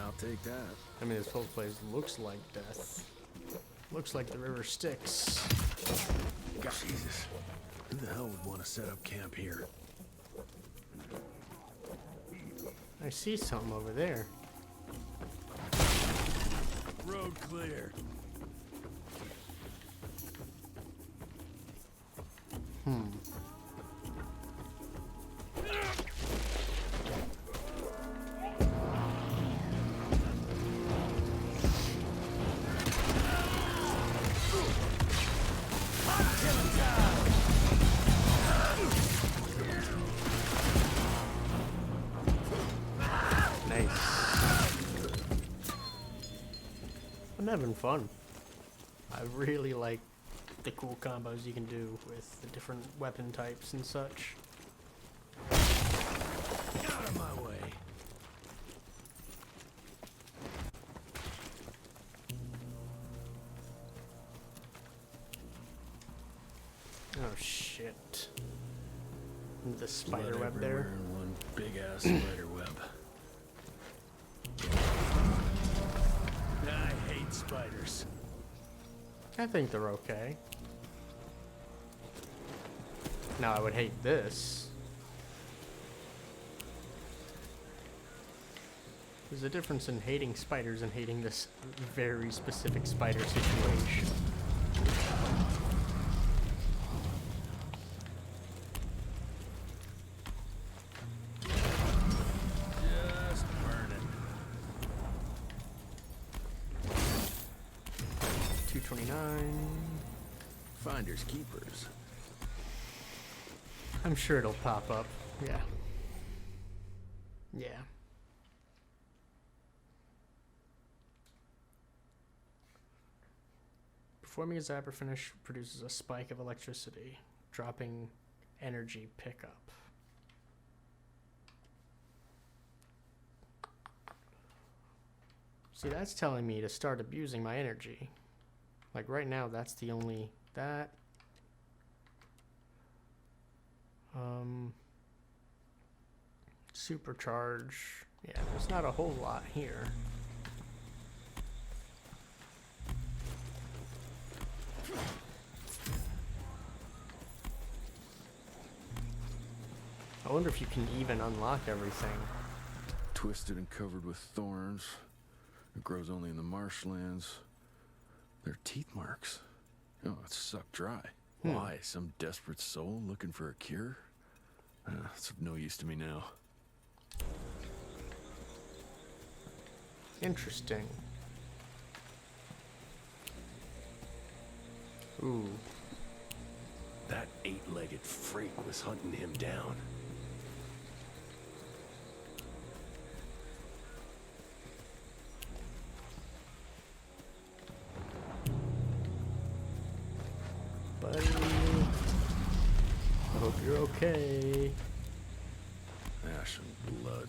I'll take that. I mean, this whole place looks like death. Looks like the river Styx. Jesus. Who the hell would want to set up camp here? I see something over there. Road clear. I'm having fun. I really like the cool combos you can do with the different weapon types and such. Out of my way. Oh shit. The spider Blood web there. everywhere in one big ass spider web. I hate spiders. I think they're okay. Now I would hate this. There's a difference in hating spiders and hating this very specific spider situation. Just burning. 229. Finders keepers. I'm sure it'll pop up. Yeah. Yeah. Performing a zapper finish produces a spike of electricity, dropping energy pickup. See, that's telling me to start abusing my energy. Like right now, that's the only... that... Supercharge. Yeah, there's not a whole lot here. I wonder if you can even unlock everything. Twisted and covered with thorns. It grows only in the marshlands. They're teeth marks. Oh, it's sucked dry. Why? Some desperate soul looking for a cure? It's of no use to me now. Interesting. Ooh. That eight-legged freak was hunting him down. Buddy. I hope you're okay. Ash and blood.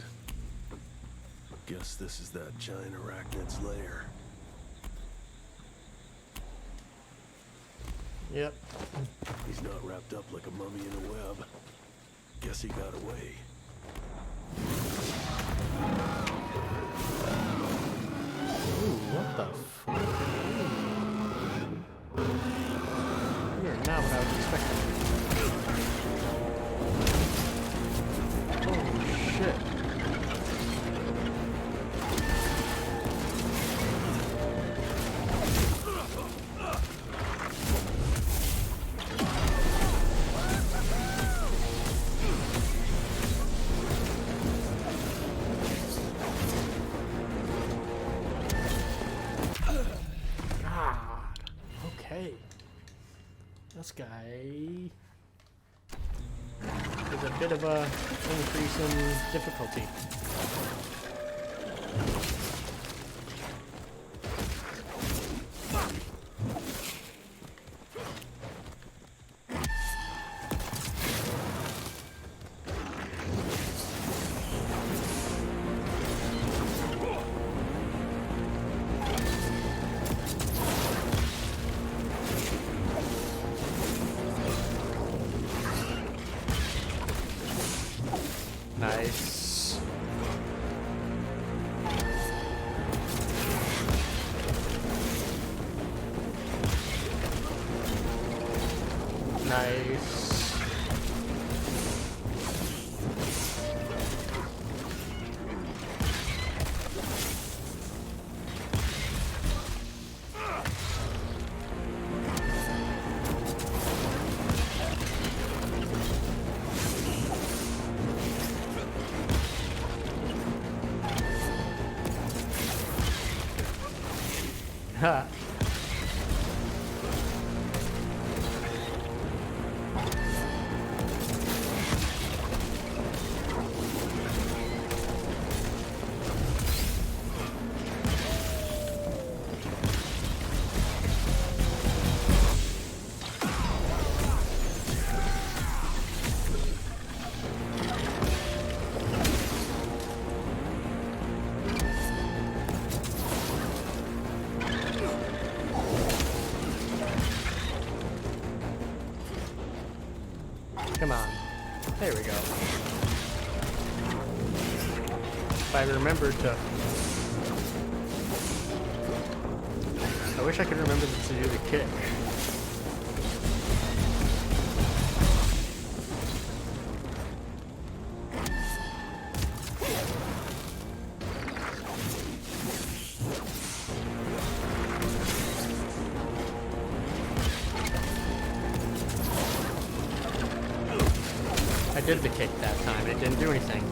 Guess this is that giant arachnid's lair. Yep. He's not wrapped up like a mummy in a web. Guess he got away. Ooh, what the fuck? You're not what I was expecting. Holy shit. This guy is a bit of a increase in difficulty. Nice. Nice. Ha. Come on. There we go. If I remember to... I wish I could remember to do the kick. I did the kick that time. It didn't do anything.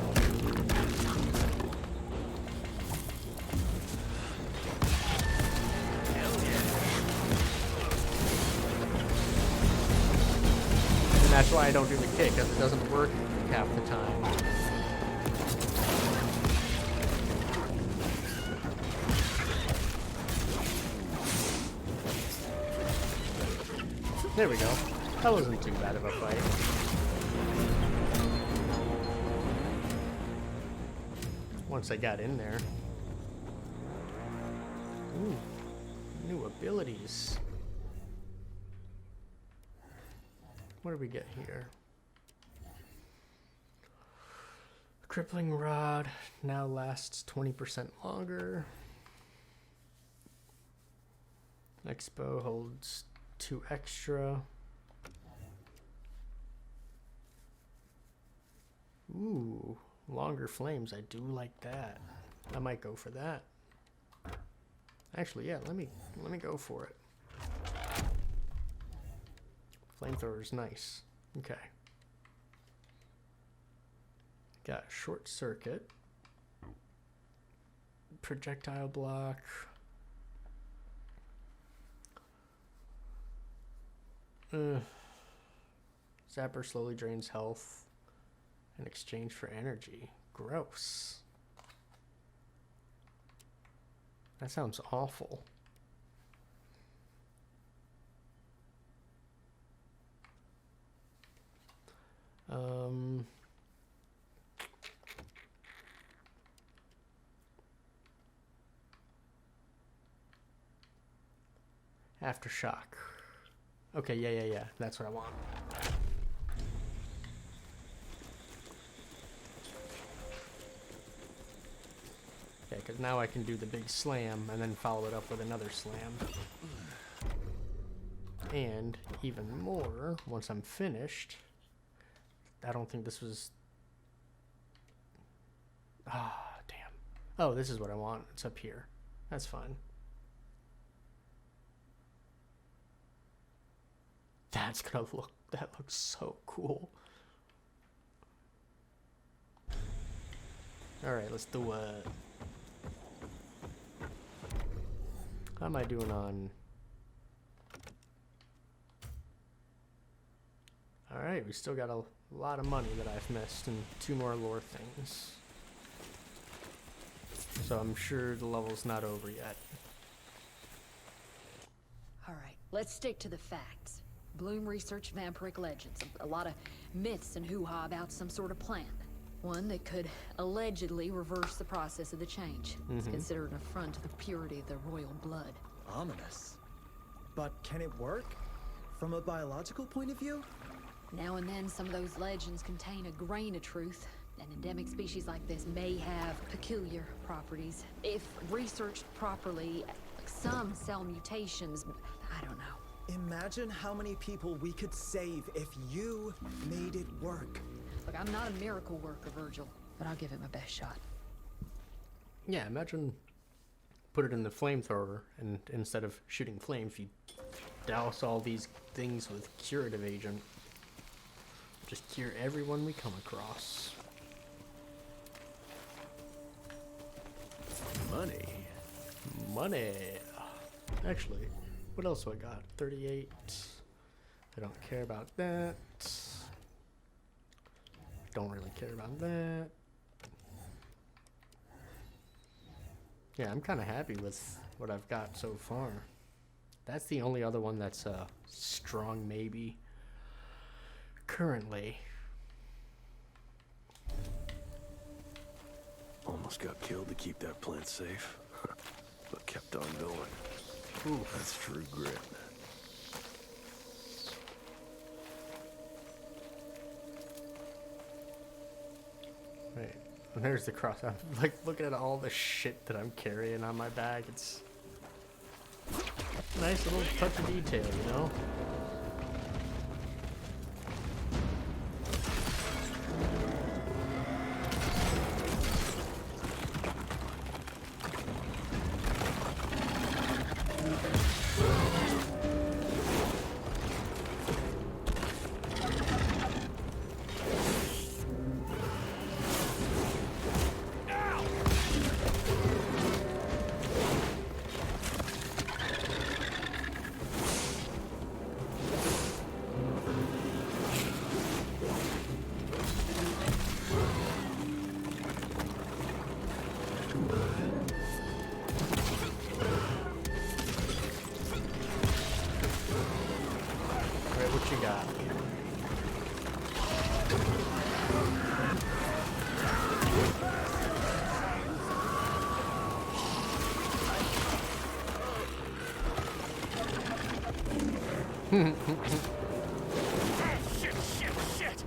And that's why I don't do the kick, because it doesn't work half the time. There we go. That wasn't too bad of a fight. Once I got in there. Ooh, new abilities. What do we get here? Crippling rod now lasts 20% longer. Expo holds 2 extra. Ooh. Longer flames, I do like that. I might go for that. Actually, yeah, let me go for it. Flamethrower is nice. Okay. Got short circuit. Projectile block. Zapper slowly drains health in exchange for energy. Gross. That sounds awful. Aftershock. Okay, yeah. That's what I want. Okay, because now I can do the big slam and then follow it up with another slam. And even more, once I'm finished, I don't think this was... Ah, damn. Oh, this is what I want. It's up here. That's fine. That's gonna look... That looks so cool. Alright, let's do it. How am I doing on... Alright, we still got a lot of money that I've missed and 2 more lore things. So I'm sure the level's not over yet. Alright, let's stick to the facts. Bloom researched vampiric legends, a lot of myths and hoo-ha about some sort of plant. One that could allegedly reverse the process of the change. It's considered an affront to the purity of the royal blood. Ominous. But can it work? From a biological point of view? Now and then, some of those legends contain a grain of truth. An endemic species like this may have peculiar properties. If researched properly, some cell mutations, I don't know. Imagine how many people we could save if you made it work. Look, I'm not a miracle worker, Virgil, but I'll give it my best shot. Yeah, imagine put it in the flamethrower, and instead of shooting flames, you douse all these things with curative agent. Just cure everyone we come across. Money. Money. Actually, what else do I got? 38. I don't care about that. Don't really care about that. Yeah, I'm kind of happy with what I've got so far. That's the only other one that's a strong maybe currently. Almost got killed to keep that plant safe, but kept on going. Ooh, that's true grit. And there's the cross. I'm like looking at all the shit that I'm carrying on my back. It's a nice little touch of detail, you know? What you got? Shit!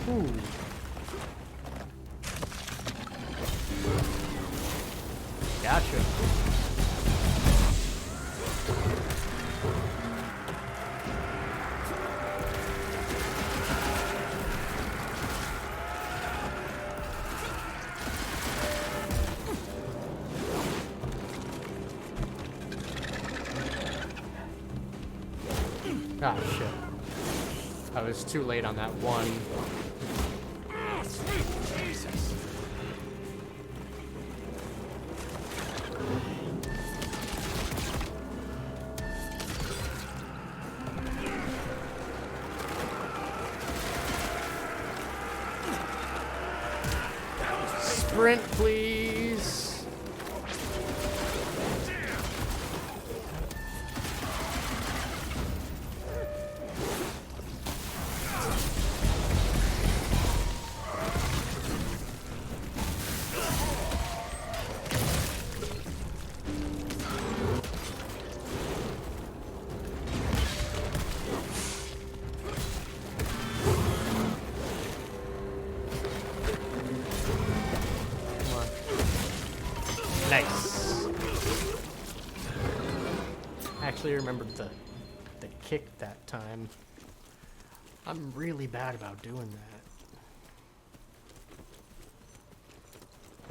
Ooh. Gotcha. Ah, shit. I was too late on that one. Oh, sweet Jesus! Sprint, please. Nice. Actually remembered the kick that time. I'm really bad about doing that.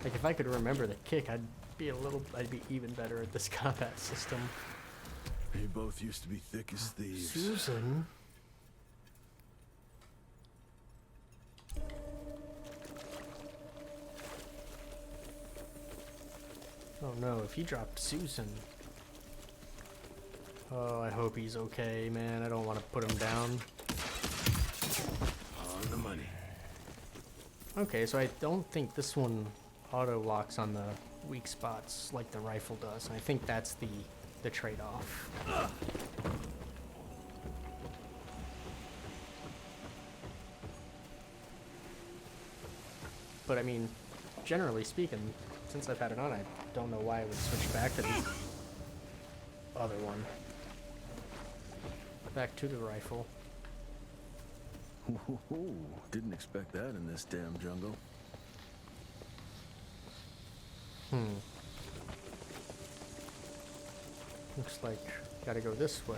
Like if I could remember the kick, I'd be even better at this combat system. They both used to be thick as thieves. Susan. Oh no, if he dropped Susan. Oh, I hope he's okay, man. I don't want to put him down. On the money. Okay, so I don't think this one auto locks on the weak spots like the rifle does. And I think that's the trade-off. But I mean, generally speaking, since I've had it on, I don't know why I would switch back to the other one. Back to the rifle. Ooh, didn't expect that in this damn jungle. Looks like gotta go this way.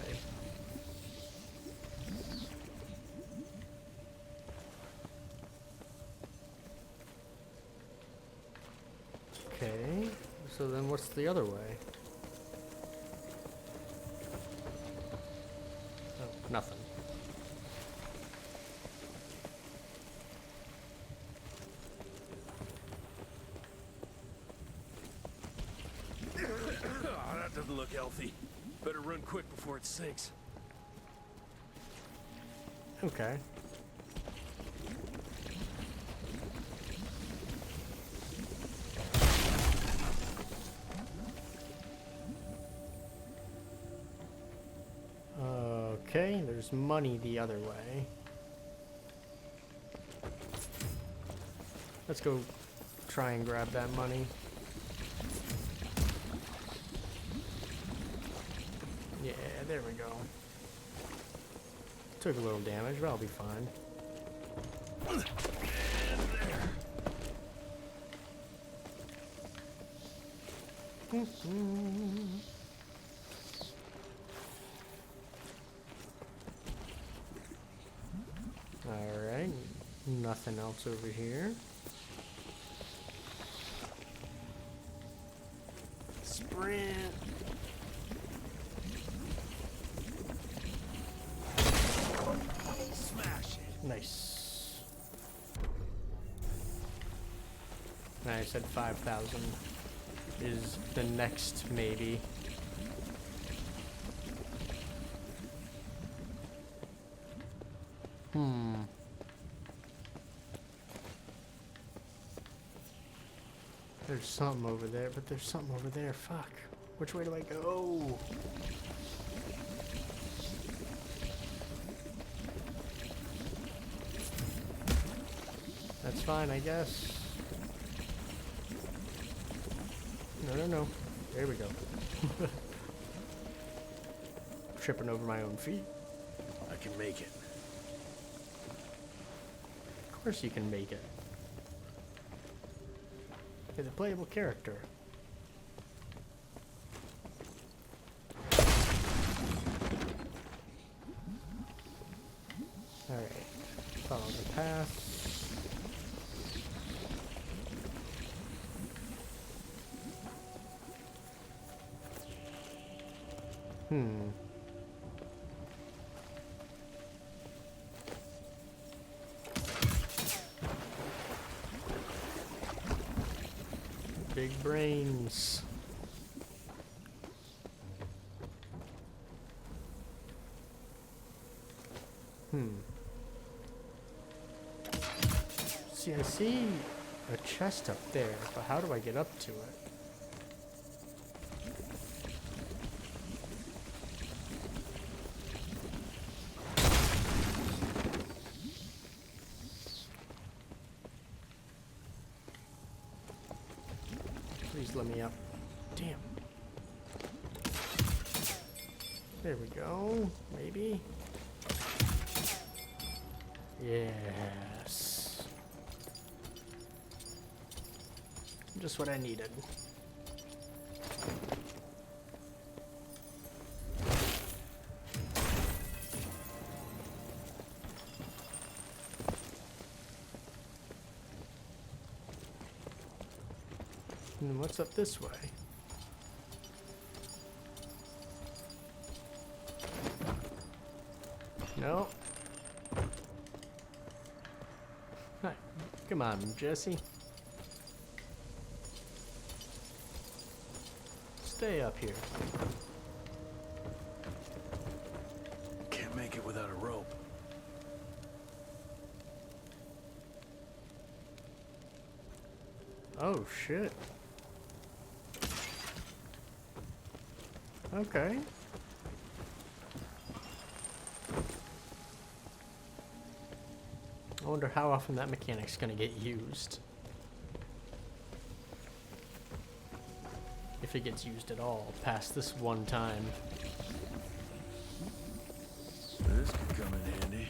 Okay, so then what's the other way? Oh, nothing. Oh, that doesn't look healthy. Better run quick before it sinks. Okay. Okay, there's money the other way. Let's go try and grab that money. Yeah, there we go. Took a little damage, but I'll be fine. Alright, nothing else over here. Sprint! Smash it. Nice. I said 5,000 is the next maybe. There's something over there, but there's something over there. Fuck. Which way do I go? That's fine, I guess. No. There we go. Tripping over my own feet. I can make it. Of course you can make it. You're the playable character. Alright. Follow the path. Big brains. See, I see a chest up there, but how do I get up to it? Please let me up. Damn. There we go. Maybe. Yes. Just what I needed. And what's up this way? No. Hi. Come on, Jesse. Stay up here. Can't make it without a rope. Oh, shit. Okay. I wonder how often that mechanic's gonna get used. If it gets used at all, past this one time. This could come in handy.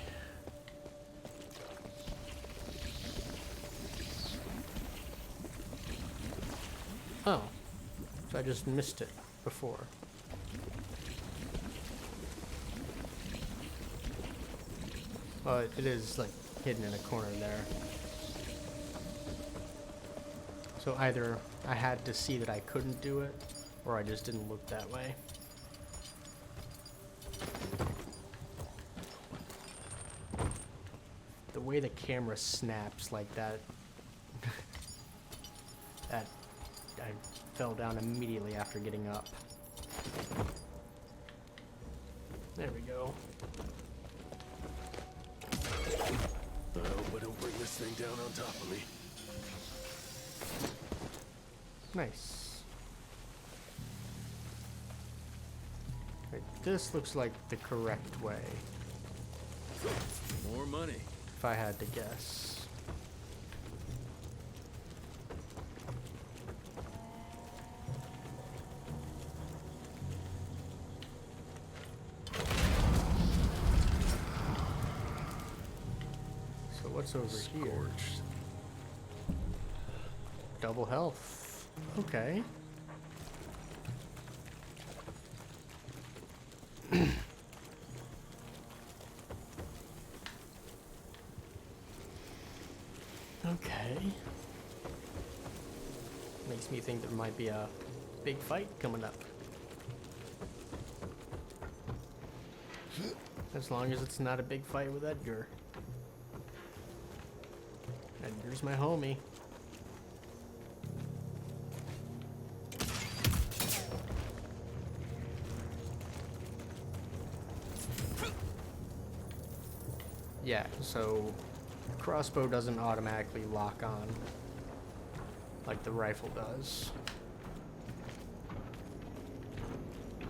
Oh. So I just missed it before. Well, it is, like, hidden in a corner there. So either I had to see that I couldn't do it, or I just didn't look that way. The way the camera snaps like that, that I fell down immediately after getting up. There we go. I hope I don't bring this thing down on top of me. Nice. Right, this looks like the correct way, More money. if I had to guess. So what's over here? Scorched. Double health. Okay. Okay. Makes me think there might be a big fight coming up. As long as it's not a big fight with Edgar. Edgar's my homie. Yeah, so crossbow doesn't automatically lock on like the rifle does.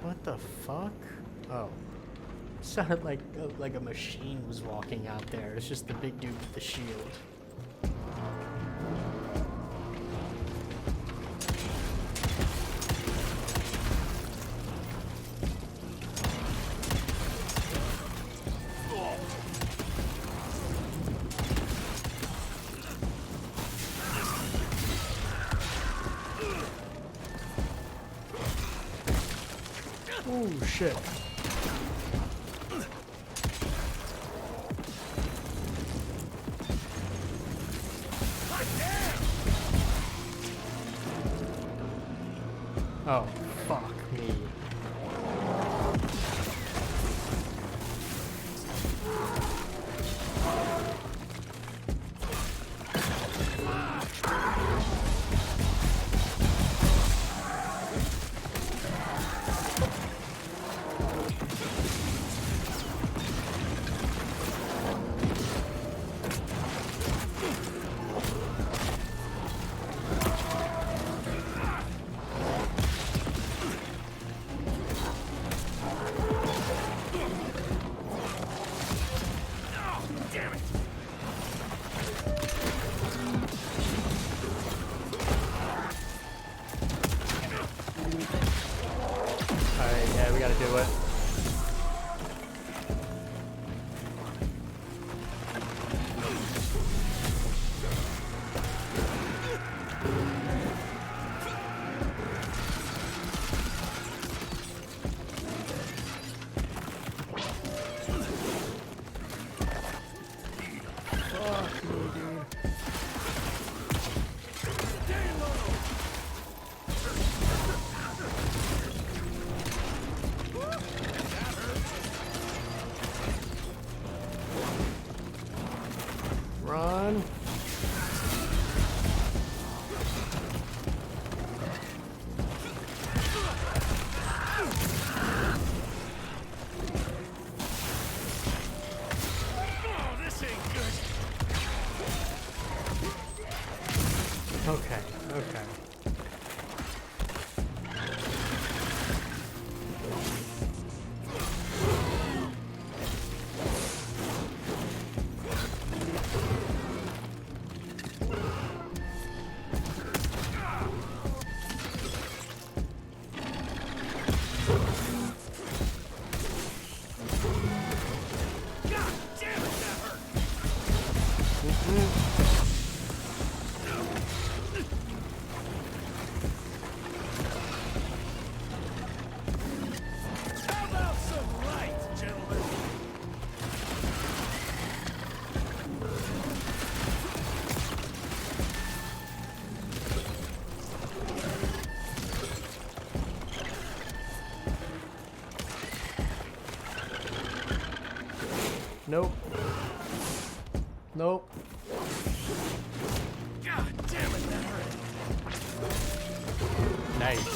What the fuck? Oh. Sounded like a machine was walking out there. It's just the big dude with the shield. Oh shit. Oh, fuck me. Alright, yeah, we gotta do it. Fuck me, dude. Run. Oh, this ain't good. Okay, okay. God damn it, that hurt. How about some light, gentlemen? Nope. Nope. God damn it, that hurt. Nice.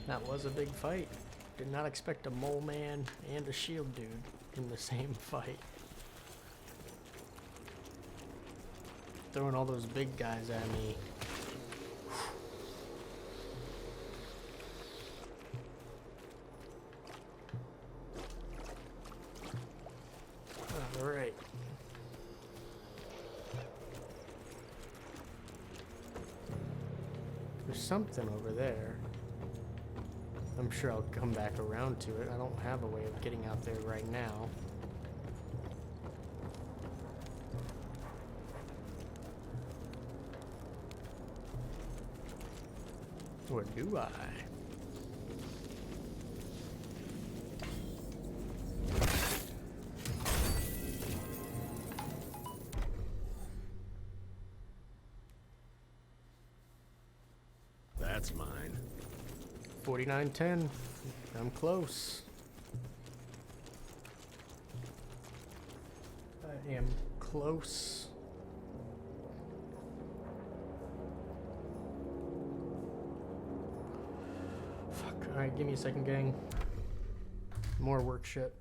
That was a big fight. Did not expect a mole man and a shield dude in the same fight. Throwing all those big guys at me. All right. There's something over there. I'm sure I'll come back around to it. I don't have a way of getting out there right now. Or do I? That's mine. 4910. I'm close. I am close. Fuck. Alright, give me a second, gang. More work shit.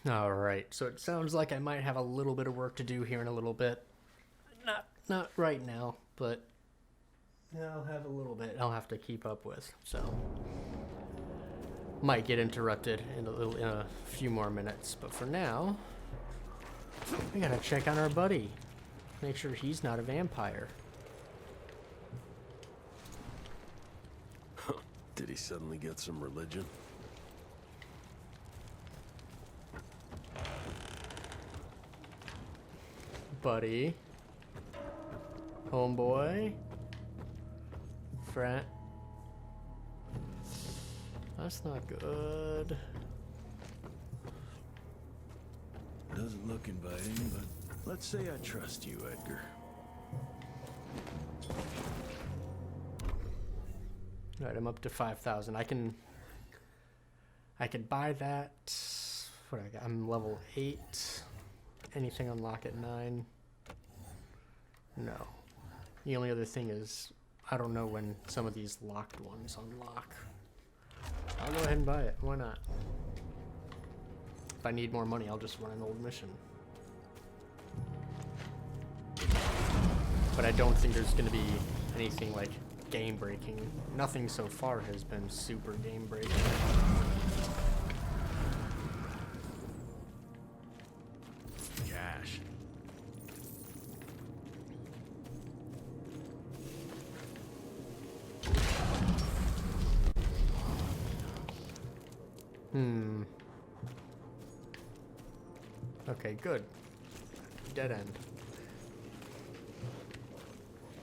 Alright, so it sounds like I might have a little bit of work to do here in a little bit. Not right now, but I'll have a little bit I'll have to keep up with, so might get interrupted in a few more minutes, but for now, we gotta check on our buddy. Make sure he's not a vampire. Did he suddenly get some religion? Buddy. Homeboy. Friend. That's not good. Doesn't look inviting, but let's say I trust you, Edgar. Alright, I'm up to 5,000. I can buy that. What I got? I'm level 8. Anything unlock at 9? No. The only other thing is, I don't know when some of these locked ones unlock. I'll go ahead and buy it. Why not? If I need more money, I'll just run an old mission. But I don't think there's going to be anything like game breaking. Nothing so far has been super game breaking. Cash. Okay, good. Dead end.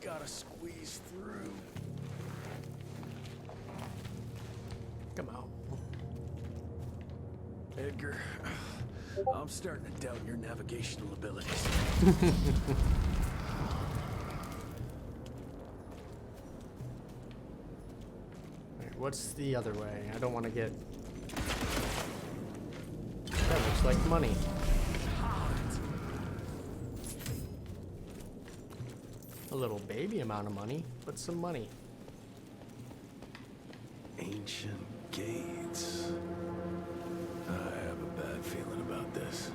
Gotta squeeze through. Come out. Edgar, I'm starting to doubt your navigational abilities. Wait, what's the other way? I don't want to get... That looks like money. A little baby amount of money, but some money. Ancient gates. I have a bad feeling about this.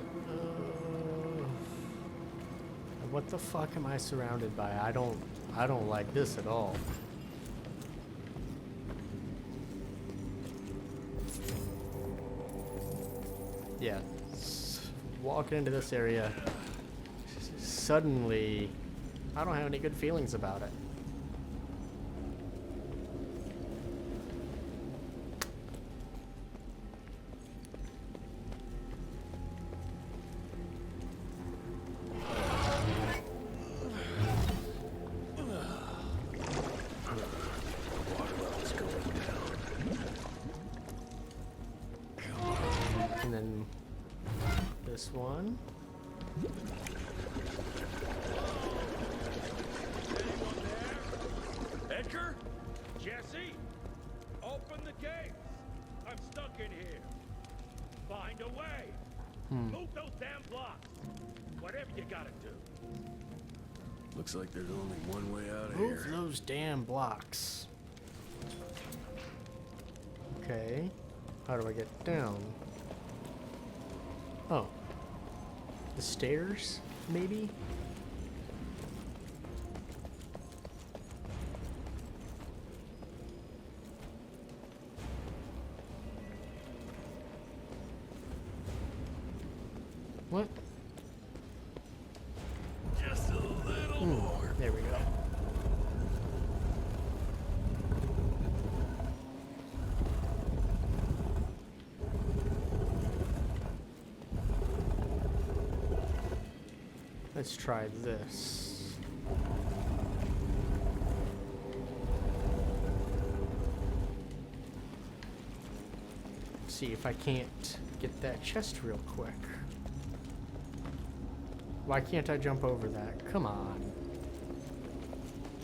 What the fuck am I surrounded by? I don't like this at all. Yeah, walking into this area, suddenly, I don't have any good feelings about it. And then this one. Edgar? Jesse? Open the gates! I'm stuck in here. Find a way. Move those damn blocks. Whatever you gotta do. Looks like there's only one way out of Move here. those damn blocks. Okay. How do I get down? Oh. The stairs, maybe? What? Just a little more. There we go. Let's try this. See if I can't get that chest real quick. Why can't I jump over that? Come on.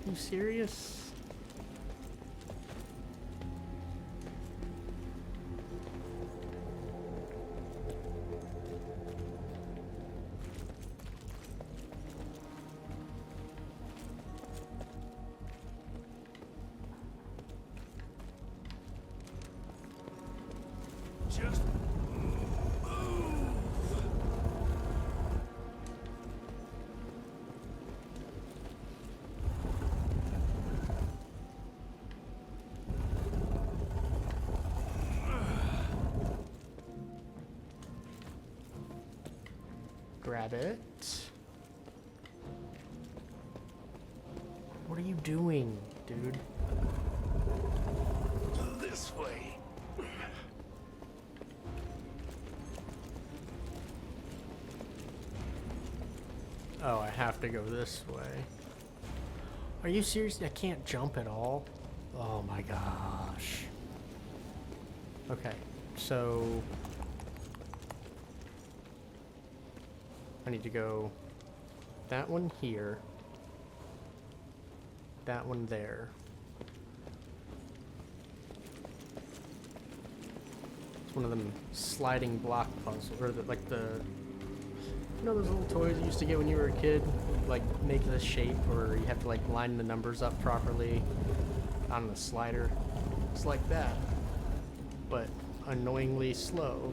You serious? Just grab it. What are you doing, dude? This way. Oh, I have to go this way. Are you serious? I can't jump at all? Oh my gosh. Okay, so I need to go that one here, that one there. It's one of them sliding block puzzles, or like the, you know those little toys you used to get when you were a kid? Like make the shape, or you have to like line the numbers up properly on the slider. It's like that, but annoyingly slow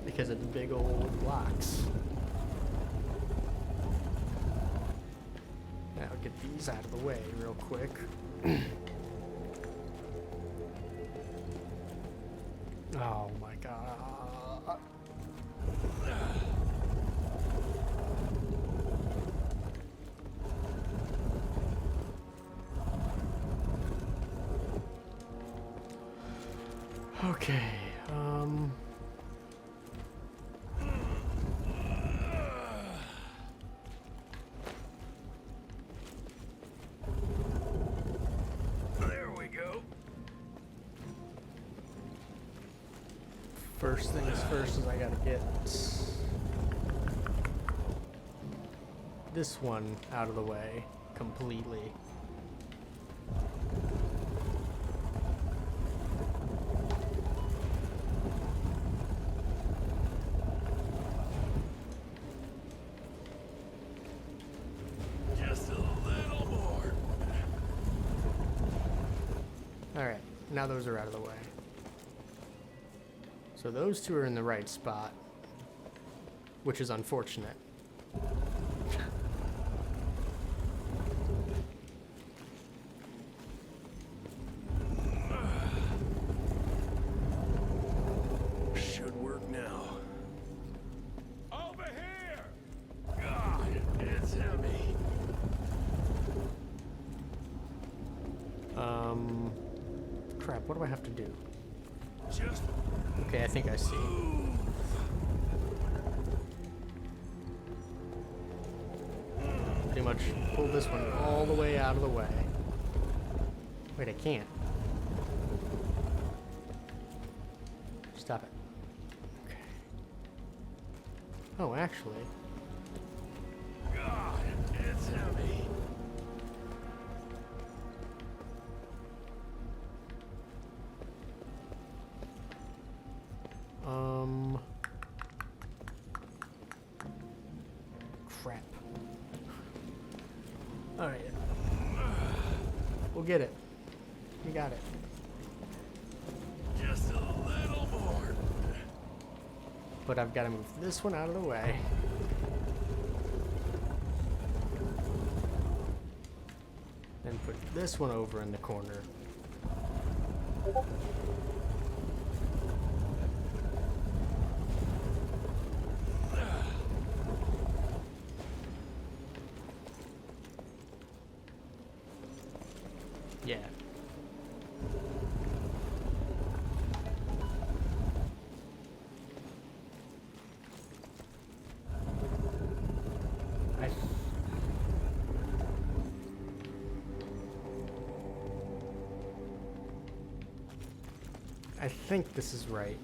because of the big old blocks. Now get these out of the way real quick. Oh my god. Okay, there we go. first things first is I gotta get this one out of the way completely. Just a little more. Alright, now those are out of the way. So those two are in the right spot, which is unfortunate. Should work now. Over here! God, it's heavy. Crap, what do I have to do? Just Okay, I think I see. Pretty much pull this one all the way out of the way. Wait, I can't. Stop it. Okay. Oh, actually. God, it's heavy. Crap. Alright. We'll get it. We got it. Just a little more. But I've got to move this one out of the way. Then put this one over in the corner. Yeah. I think this is right.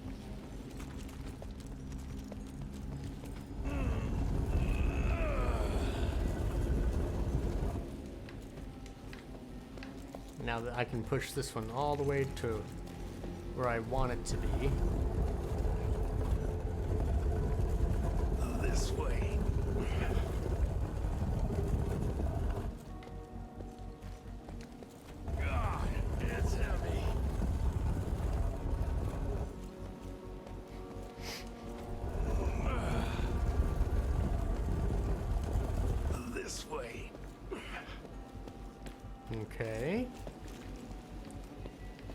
Now that I can push this one all the way to where I want it to be. This way. God, it's heavy. This way. Okay.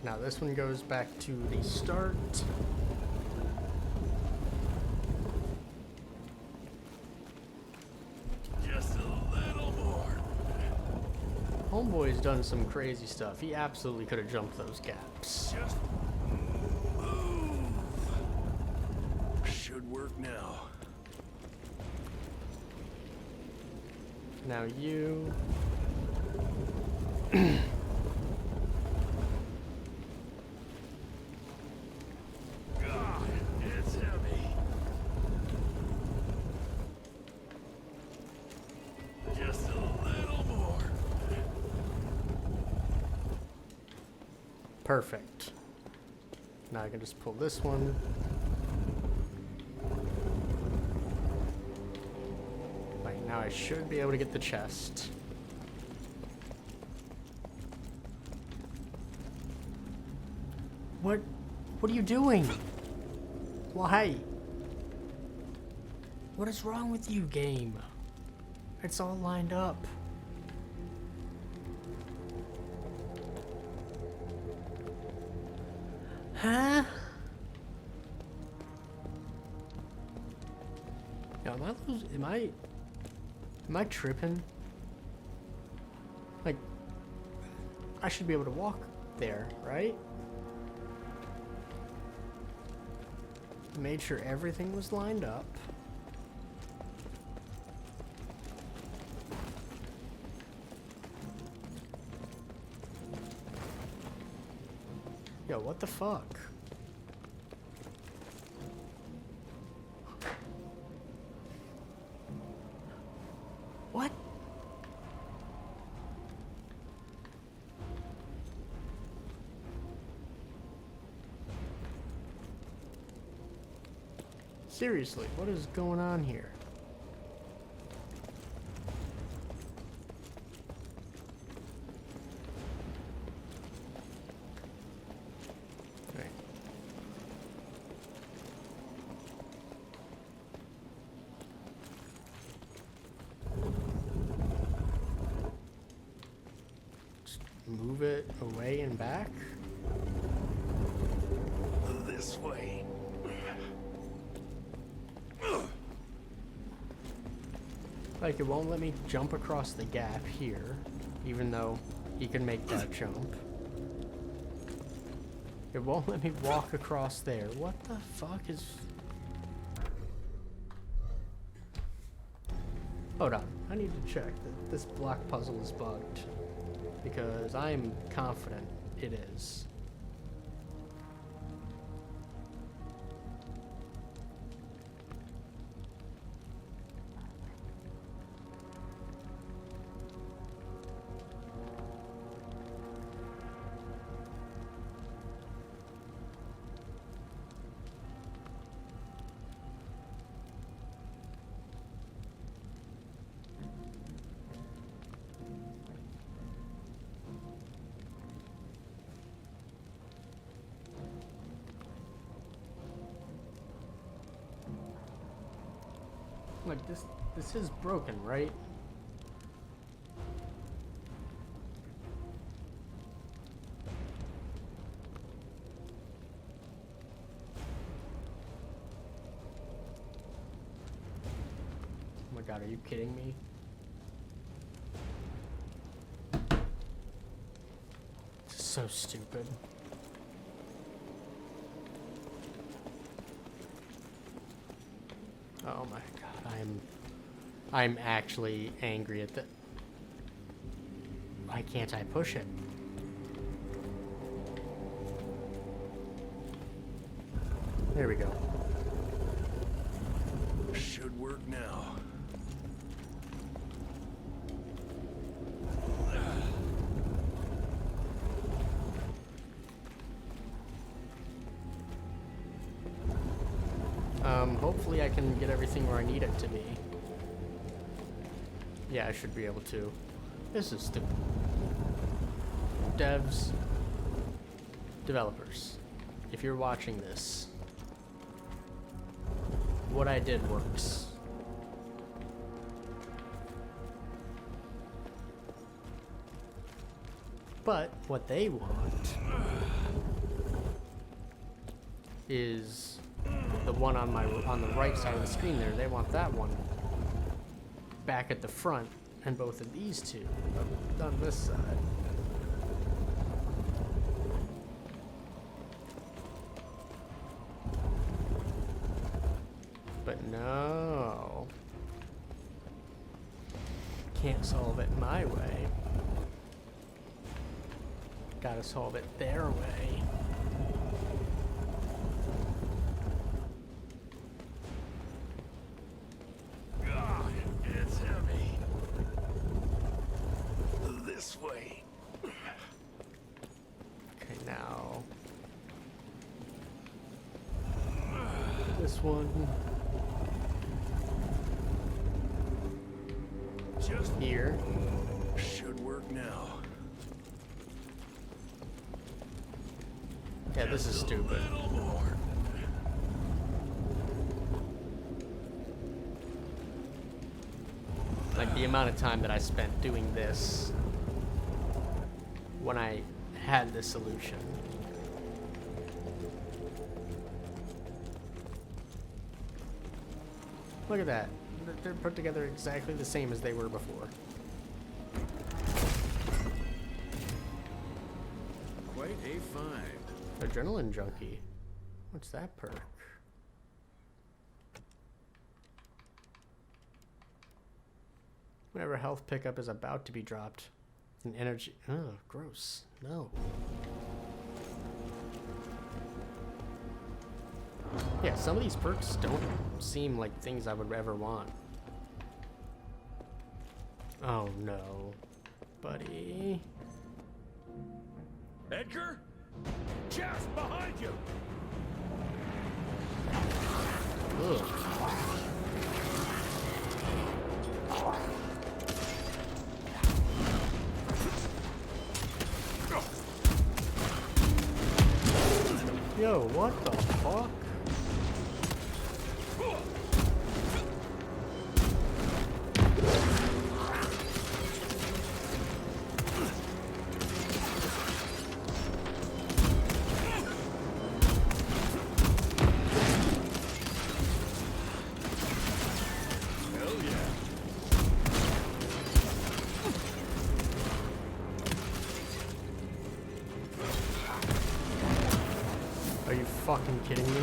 Now this one goes back to the start. Just a little more. Homeboy's done some crazy stuff. He absolutely could have jumped those gaps. Just move. Should work now. Now you. God, it's heavy. Just a little more. Perfect. Now I can just pull this one. Right, now I should be able to get the chest. What are you doing? Why? What is wrong with you, game? It's all lined up. Huh? Yo, am I tripping? Like, I should be able to walk there, right? Made sure everything was lined up. Yo, what the fuck? What? Seriously, what is going on here? Okay. Just move it away and back. This way. Like, it won't let me jump across the gap here, even though he can make that jump. It won't let me walk across there. What the fuck is... Hold on, I need to check that this block puzzle is bugged, because I am confident it is. Like, this is broken, right? Oh my god, are you kidding me? This is so stupid. Oh my god, I'm actually angry at that. Why can't I push it? There we go. Should work now. Hopefully I can get everything where I need it to be. Yeah, I should be able to. This is stupid. Devs, developers, if you're watching this, what I did works. But what they want is the one on the right side of the screen there. They want that one back at the front, and both of these two on this side. But no. Can't solve it my way. Gotta solve it their way. It's heavy. This way. Okay, now this one. Just here. Should work now. Yeah, this is stupid. Like, the amount of time that I spent doing this when I had this solution. Look at that. They're put together exactly the same as they were before. Quite a find. Adrenaline junkie. What's that perk? Whenever health pickup is about to be dropped, an energy. Oh, gross. No. Yeah, some of these perks don't seem like things I would ever want. Oh no, buddy. Edgar? Just behind you! Ugh. Yo, what the fuck? Are you fucking kidding me?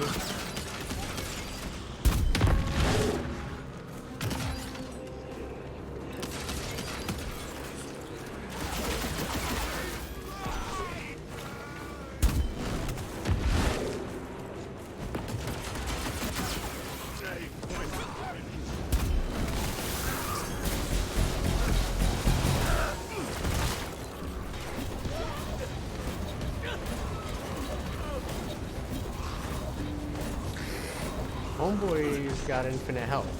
Homeboy's got infinite health.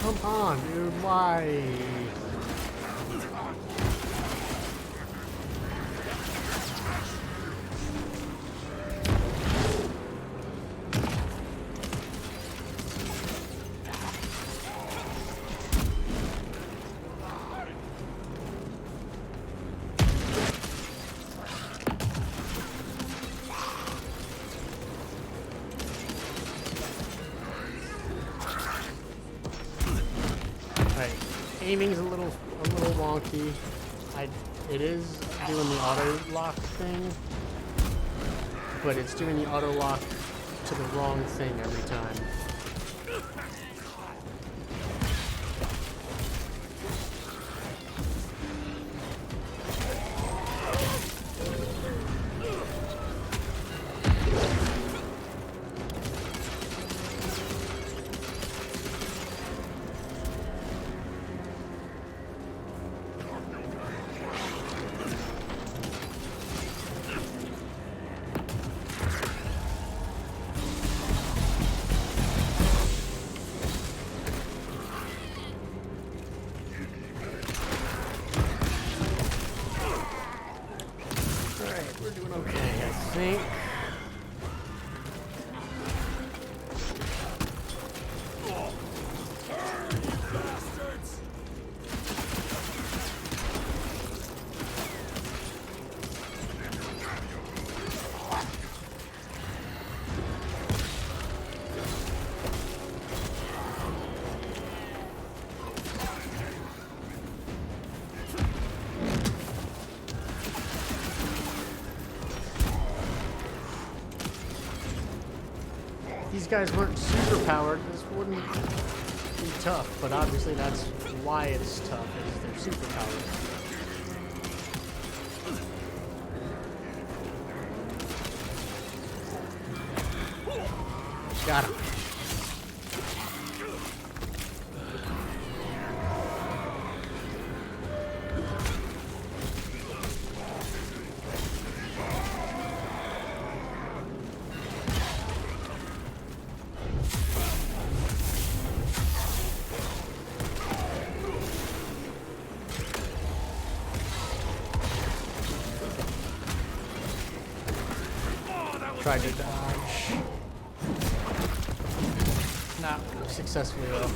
Come on, dude, why? Aiming's a little wonky. It is doing the auto lock thing, but it's doing the auto lock to the wrong thing every time. These guys weren't super powered, this wouldn't be tough, but obviously that's why it's tough, is they're super powered. Got him. Tried to dodge. Not successfully though.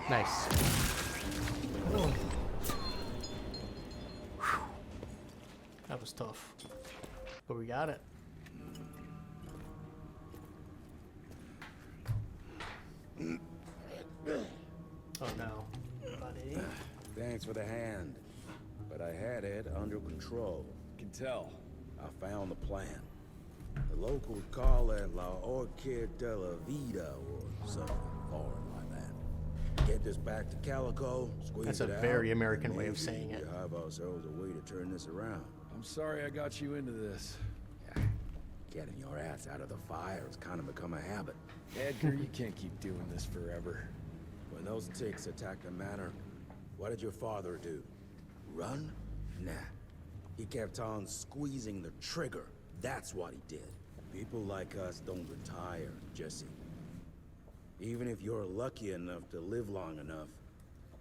Nice. Oh. That was tough. But we got it. Oh no, buddy. Thanks for the hand, but I had it under control. Can tell. I found the plan. The locals call it La Orchid de la Vida or something foreign like that. Get this back to Calico, squeeze That's it a out. very American way of Maybe saying it. we have ourselves a way to turn this around. I'm sorry I got you into this. Getting your ass out of the fire has kind of become a habit. Edgar, you can't keep doing this forever. When those ticks attacked the manor, what did your father do? Run? Nah. He kept on squeezing the trigger. That's what he did. People like us don't retire, Jesse. Even if you're lucky enough to live long enough,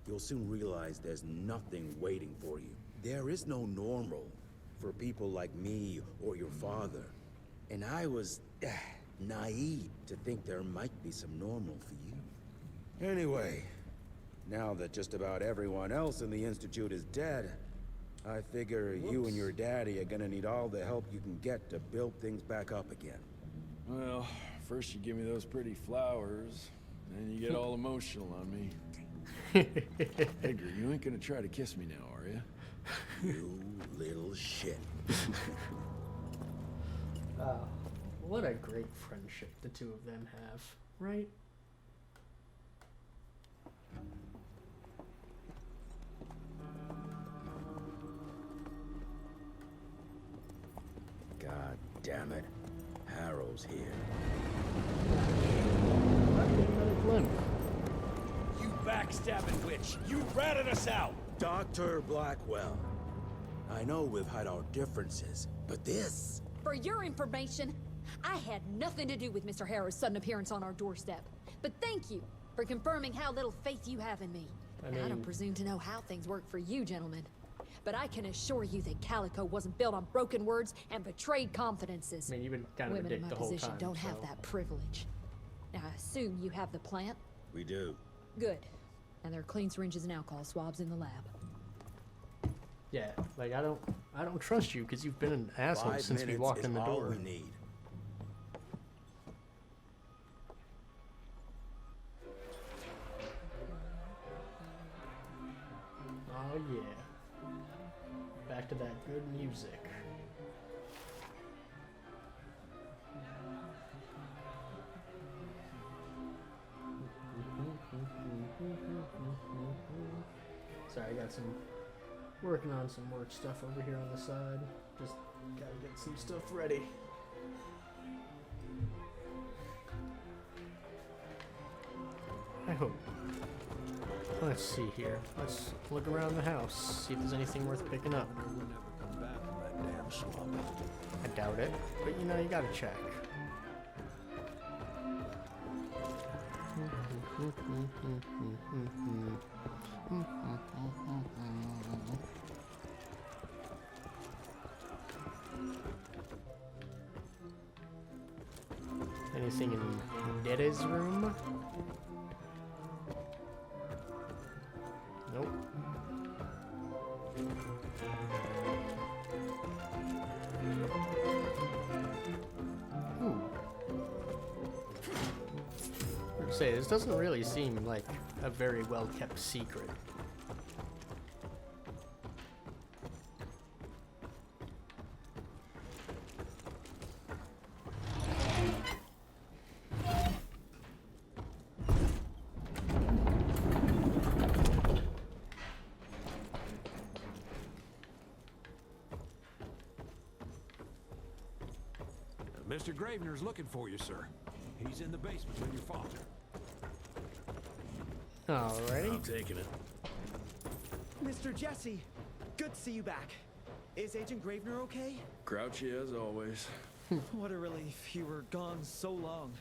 you'll soon realize there's nothing waiting for you. There is no normal for people like me or your father. And I was naive to think there might be some normal for you. Anyway, now that just about everyone else in the Institute is dead, I figure you and your daddy are gonna need all the help you can get to build things back up again. Well, first you give me those pretty flowers, then you get all emotional on me. Edgar, you ain't gonna try to kiss me now, are you? You little shit. What a great friendship the two of them have, right? God damn it. Harrow's here. You backstabbing witch! You ratted us out! Dr. Blackwell. I know we've had our differences, but this... For your information, I had nothing to do with Mr. Harrow's sudden appearance on our doorstep. But thank you for confirming how little faith you have in me. I don't presume to know how things work for you, gentlemen. But I can assure you that Calico wasn't built on broken words and betrayed confidences. I mean, you've been kind of Women a in dick my the whole position time, don't have that privilege. Now, I assume you have the plant? We do. Good. And there are clean syringes and alcohol swabs in the lab. Yeah, like I don't trust you because you've been an asshole 5 since we minutes walked is in the all door. we need. Oh yeah. Back to that good music. Sorry, I got some working on some work stuff over here on the side. Just gotta get some stuff ready. I hope. Let's see here. Let's look around the house, see if there's anything worth picking up. We'll never come back from that damn swamp. I doubt it, but you know, you gotta check. Anything in Netta's room? Nope. Say, this doesn't really seem like a very well kept secret. Mr. Gravener's looking for you, sir. He's in the basement with your father. Alrighty. I'm taking it. Mr. Jesse, good to see you back. Is Agent Gravener okay? Grouchy as always. What a relief. You were gone so long.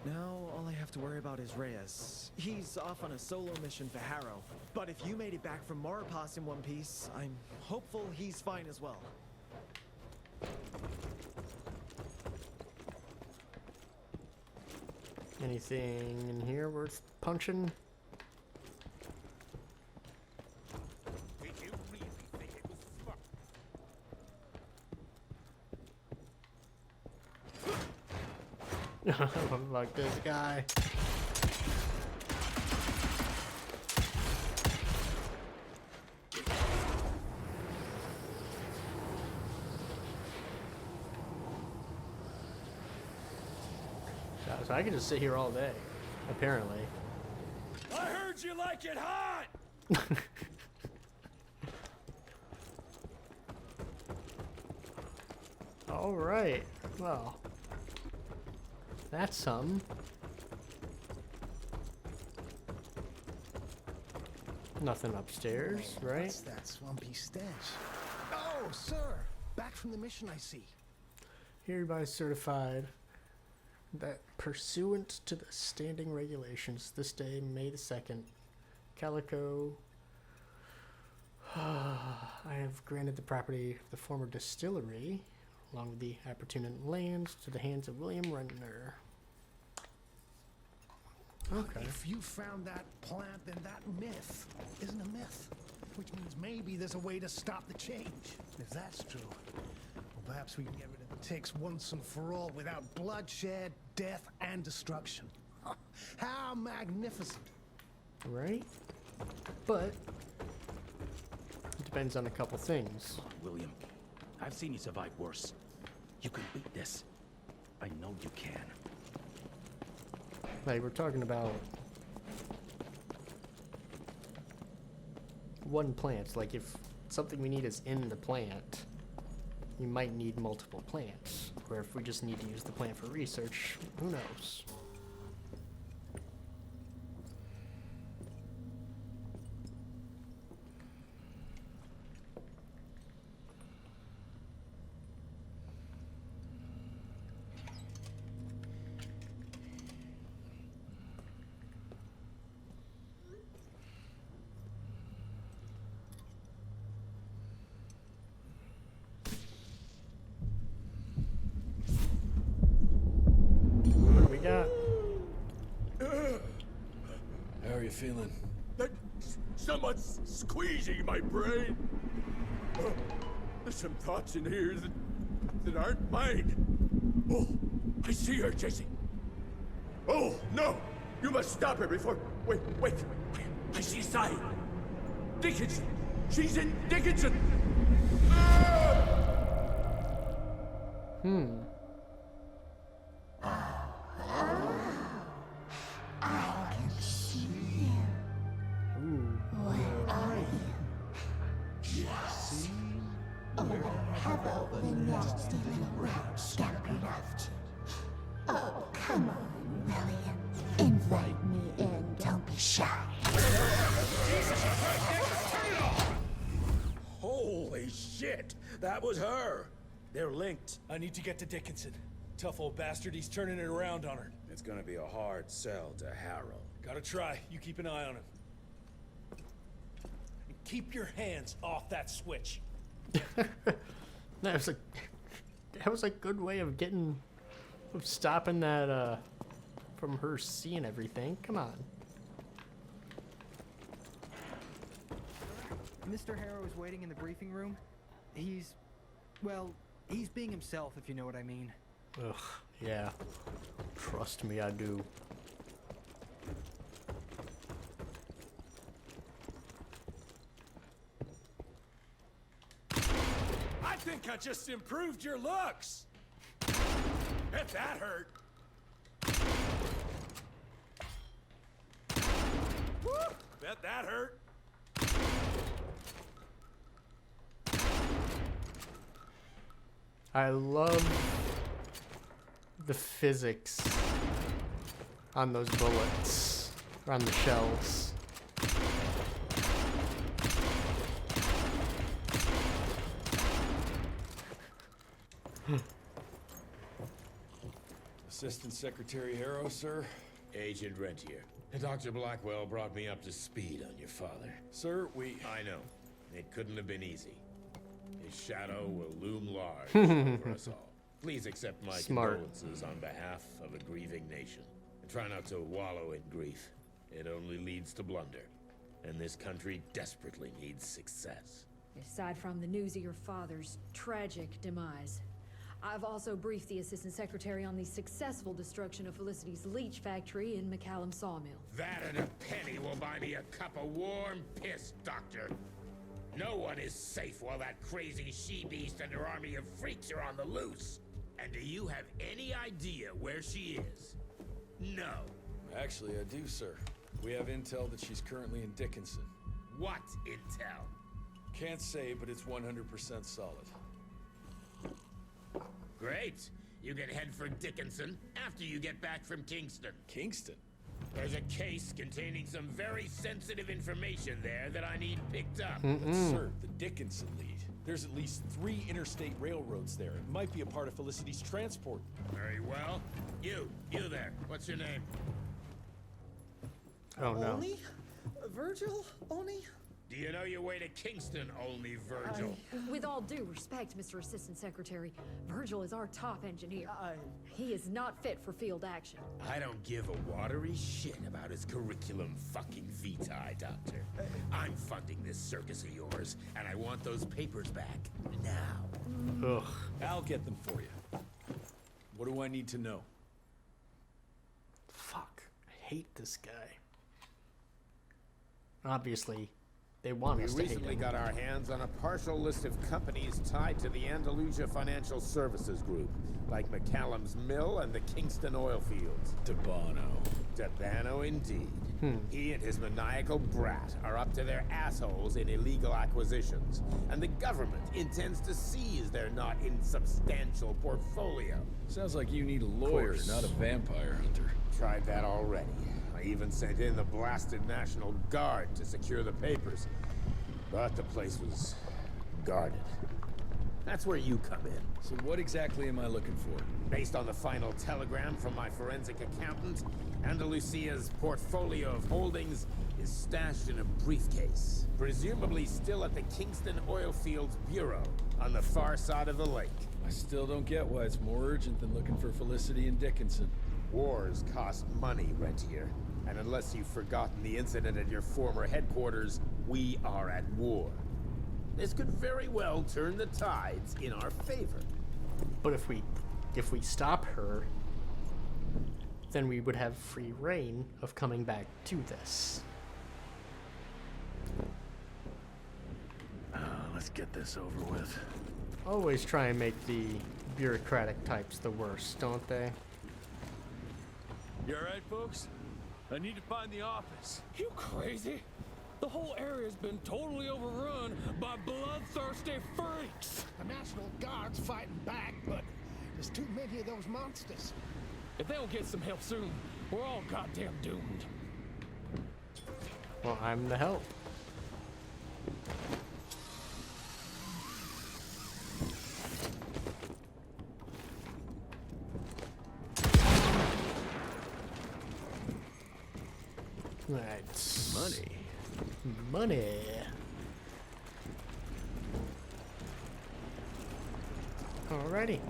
Now all I have have to worry about Reyes. He's off on a solo mission for Harrow. But if you made it back from Marapas in one piece, I'm hopeful he's fine as well. Anything in here worth punching? Did you really think it was smart? Like this guy. So I can just sit here all day, apparently. I heard you like it hot! All right. Well, that's some. Nothing upstairs, right? What's that swampy stench? Oh, sir! Back from the mission, I see. Hereby certified that pursuant to the standing regulations, this day, May the 2nd, Calico, I have granted the property of the former distillery, along with the appurtenant lands, to the hands of William Rentier. Okay. If you found that plant, then that myth isn't a myth. Which means maybe there's a way to stop the change. If that's true, well, perhaps we can get rid of the ticks once and for all without bloodshed, death, and destruction. How magnificent. Right? But it depends on a couple things. William, I've seen you survive worse. You can beat this. I know you can. Like, we're talking about one plant. Like, if something we need is in the plant, you might need multiple plants. Where if we just need to use the plant for research, who knows? How are you feeling? Someone's squeezing my brain. There's some thoughts in here that aren't mine. Oh, I see her, Jesse. Oh, no! You must stop her before... Wait. I see Sai. Dickinson. She's in Dickinson. I can see you. Where are you? Jesse? Oh, have all the nasty little rats scampered off to? Oh, come on, William. Invite me in, don't be shy. Holy shit! That was her! They're linked. I need to get to Dickinson. Tough old bastard, he's turning it around on her. It's gonna be a hard sell to Harrow. Gotta try. You keep an eye on him. And keep your hands off that switch. That was a good way of stopping that from her seeing everything. Come on. Mr. Harrow is waiting in the briefing room. He's being himself, if you know what I mean. Ugh, yeah. Trust me, I do. I think I just improved your looks. Bet that hurt. Woo! Bet that hurt. I love the physics on those bullets, or on the shells. Assistant Secretary Harrow, sir. Agent Rentier. Dr. Blackwell brought me up to speed on your father. Sir, I know. It couldn't have been easy. His shadow will loom large over us all. Please accept my condolences on behalf of a grieving nation. And try not to wallow in grief. It only leads to blunder. And this country desperately needs success. Aside from the news of your father's tragic demise, I've also briefed the Assistant Secretary on the successful destruction of Felicity's leech factory in McCallum Sawmill. That and a penny will buy me a cup of warm piss, Doctor. No one is safe while that crazy she-beast and her army of freaks are on the loose. And do you have any idea where she is? No. Actually, I do, sir. We have intel that she's currently in Dickinson. What intel? Can't say, but it's 100% solid. Great. You can head for Dickinson after you get back from Kingston. Kingston? There's a case containing some very sensitive information there that I need picked up. But sir, the Dickinson lead. There's at least 3 interstate railroads there. It might be a part of Felicity's transport. Very well. You there. What's your name? Oh no. Oni? Virgil? Oni? Do you know your way to Kingston, only Virgil? With all due respect, Mr. Assistant Secretary, Virgil is our top engineer. He is not fit for field action. I don't give a watery shit about his curriculum fucking vitae, Doctor. I'm funding this circus of yours, and I want those papers back now. Ugh. I'll get them for you. What do I need to know? Fuck. I hate this guy. Obviously, they want us to hate him. We recently got our hands on a partial list of companies tied to the Andalusia Financial Services Group, like McCallum's Mill and the Kingston oil fields. Debano indeed. He and his maniacal brat are up to their assholes in illegal acquisitions, and the government intends to seize their not insubstantial portfolio. Sounds like you need a lawyer, not a vampire hunter. Tried that already. I even sent in the blasted National Guard to secure the papers. But the place was guarded. That's where you come in. So what exactly am I looking for? Based on the final telegram from my forensic accountant, Andalusia's portfolio of holdings is stashed in a briefcase, presumably still at the Kingston Oilfields Bureau on the far side of the lake. I still don't get why it's more urgent than looking for Felicity and Dickinson. Wars cost money, Rentier. And unless you've forgotten the incident at your former headquarters, we are at war. This could very well turn the tides in our favor. But if we stop her, then we would have free reign of coming back to this. Let's get this over with. Always try and make the bureaucratic types the worst, don't they? You alright, folks? I need to find the office. You crazy? The whole area's been totally overrun by bloodthirsty freaks. The National Guard's fighting back, but there's too many of those monsters. If they don't get some help soon, we're all goddamn doomed. Well, I'm the help. Right. Money. Alrighty.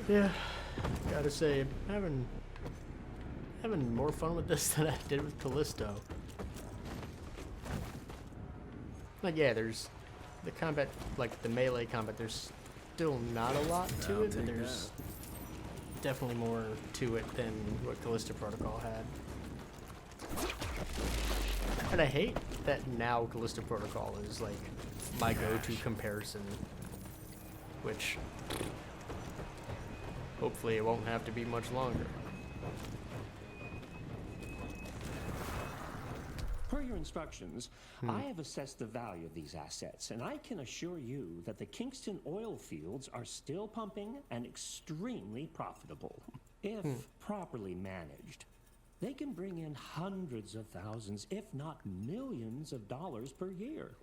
Yeah, gotta say, I'm having more fun with this than I did with Callisto. Like, yeah, there's the combat, like the melee combat, there's still not a lot to it, but there's definitely more to it than what Callisto Protocol had. And I hate that now Callisto Protocol is like my go-to comparison, which hopefully it won't have to be much longer. Per your instructions, I have assessed the value of these assets, and I can assure you that the Kingston oil fields are still pumping and extremely profitable. If properly managed, they can bring in hundreds of thousands, if not millions of dollars per year.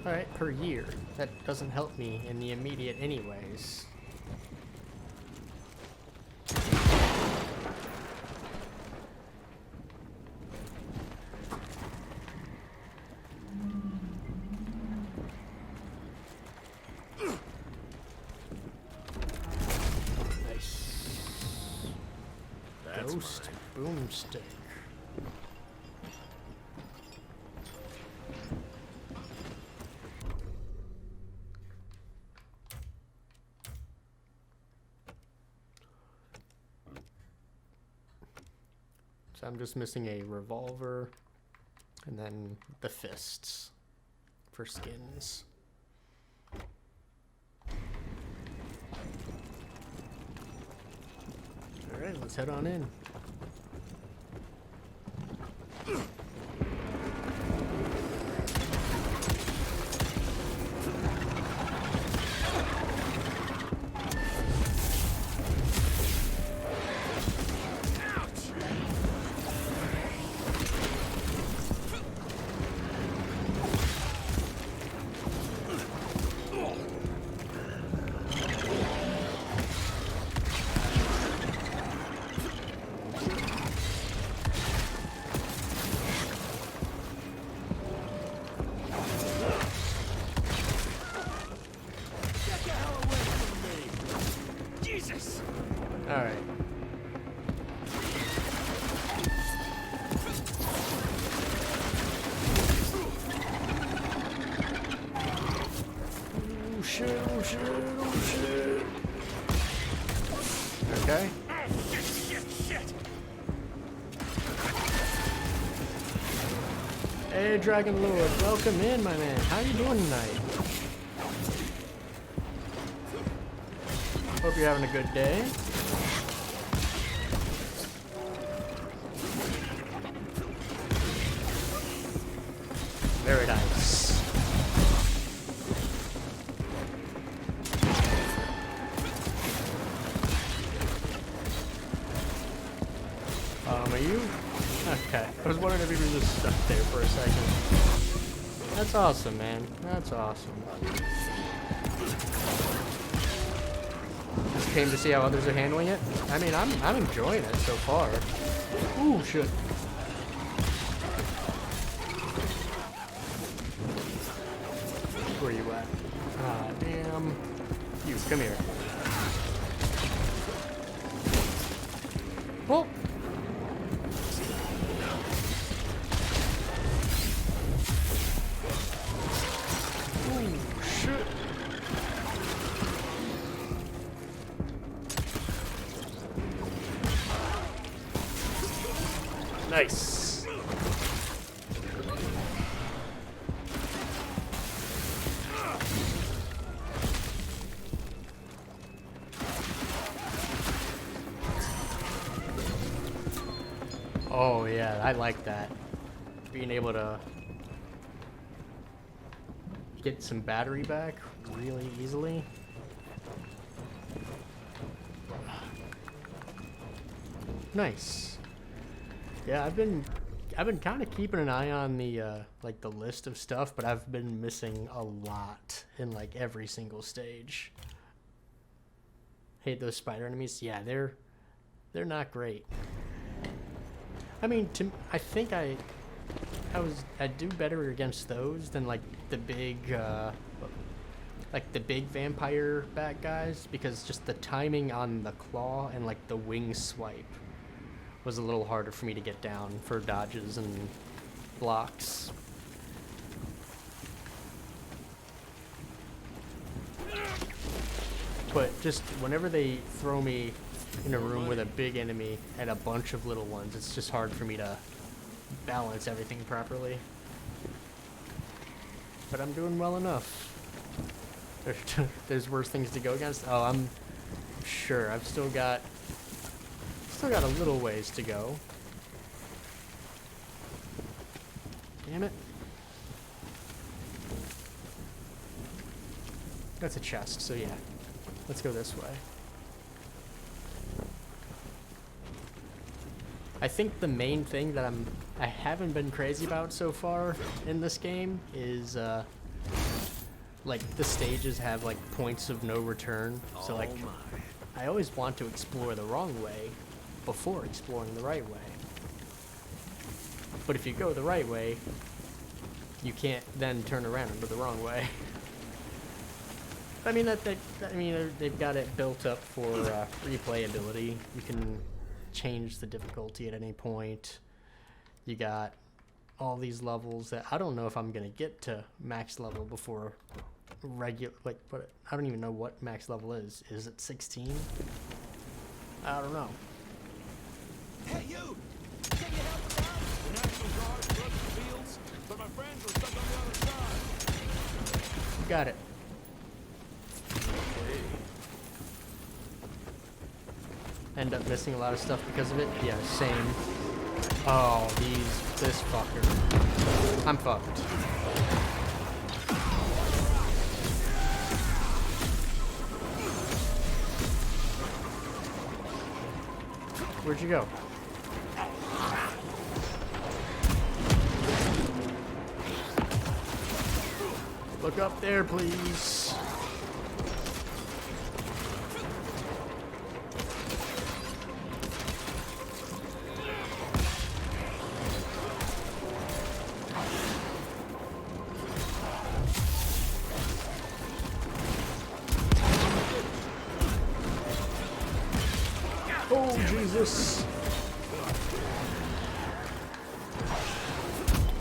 Alright, per year. That doesn't help me in the immediate anyways. Ghost boomstick. So I'm just missing a revolver and then the fists for skins. Alright, let's head on in. Alright. Oh shit, oh shit, oh shit. Okay. Hey Dragon Lord, welcome in my man. How you doing tonight? Hope you're having a good day. Very nice. Are you? Okay. I was wondering if you were just stuck there for a second. That's awesome, man. That's awesome. Just came to see how others are handling it. I mean, I'm enjoying it so far. Ooh, shit. Where you at? Ah, damn. You, come here. Oh! Ooh, shit. Nice. Oh yeah, I like that. Being able to get some battery back really easily. Nice. Yeah, I've been kind of keeping an eye on the like the list of stuff, but I've been missing a lot in like every single stage. Hate those spider enemies. Yeah, they're not great. I mean, I think I do better against those than like the big vampire bad guys, because just the timing on the claw and like the wing swipe was a little harder for me to get down for dodges and blocks. But just whenever they throw me in a room with a big enemy and a bunch of little ones, it's just hard for me to balance everything properly. But I'm doing well enough. There's worse things to go against. Oh, I'm sure I've still got a little ways to go. Damn it. That's a chest, so yeah. Let's go this way. I think the main thing that I haven't been crazy about so far in this game is like the stages have like points of no return. So like I always want to explore the wrong way before exploring the right way. But if you go the right way, you can't then turn around and go the wrong way. I mean they've got it built up for replayability. You can change the difficulty at any point. You got all these levels that I don't know if I'm gonna get to max level before regular, like, what, I don't even know what max level is. Is it 16? I don't know. Hey, you! Can you help us out? The National Guard broke the fields, but my friends were stuck on the other side. You got it. End up missing a lot of stuff because of it? Yeah, same. Oh, this fucker. I'm fucked. Where'd you go? Look up there, please. Oh, Jesus.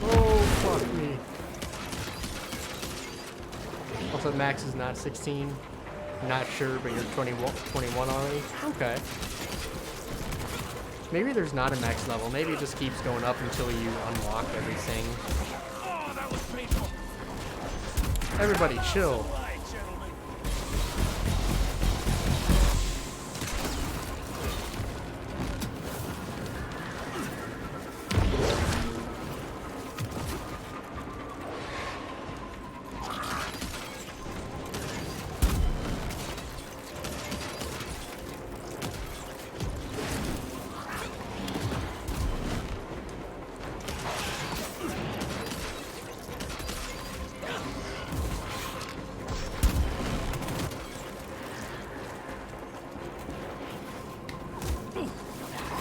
Oh, fuck me. Also, max is not 16. Not sure, but you're 21 already? Okay. Maybe there's not a max level. Maybe it just keeps going up until you unlock everything. Oh, that was painful. Everybody chill.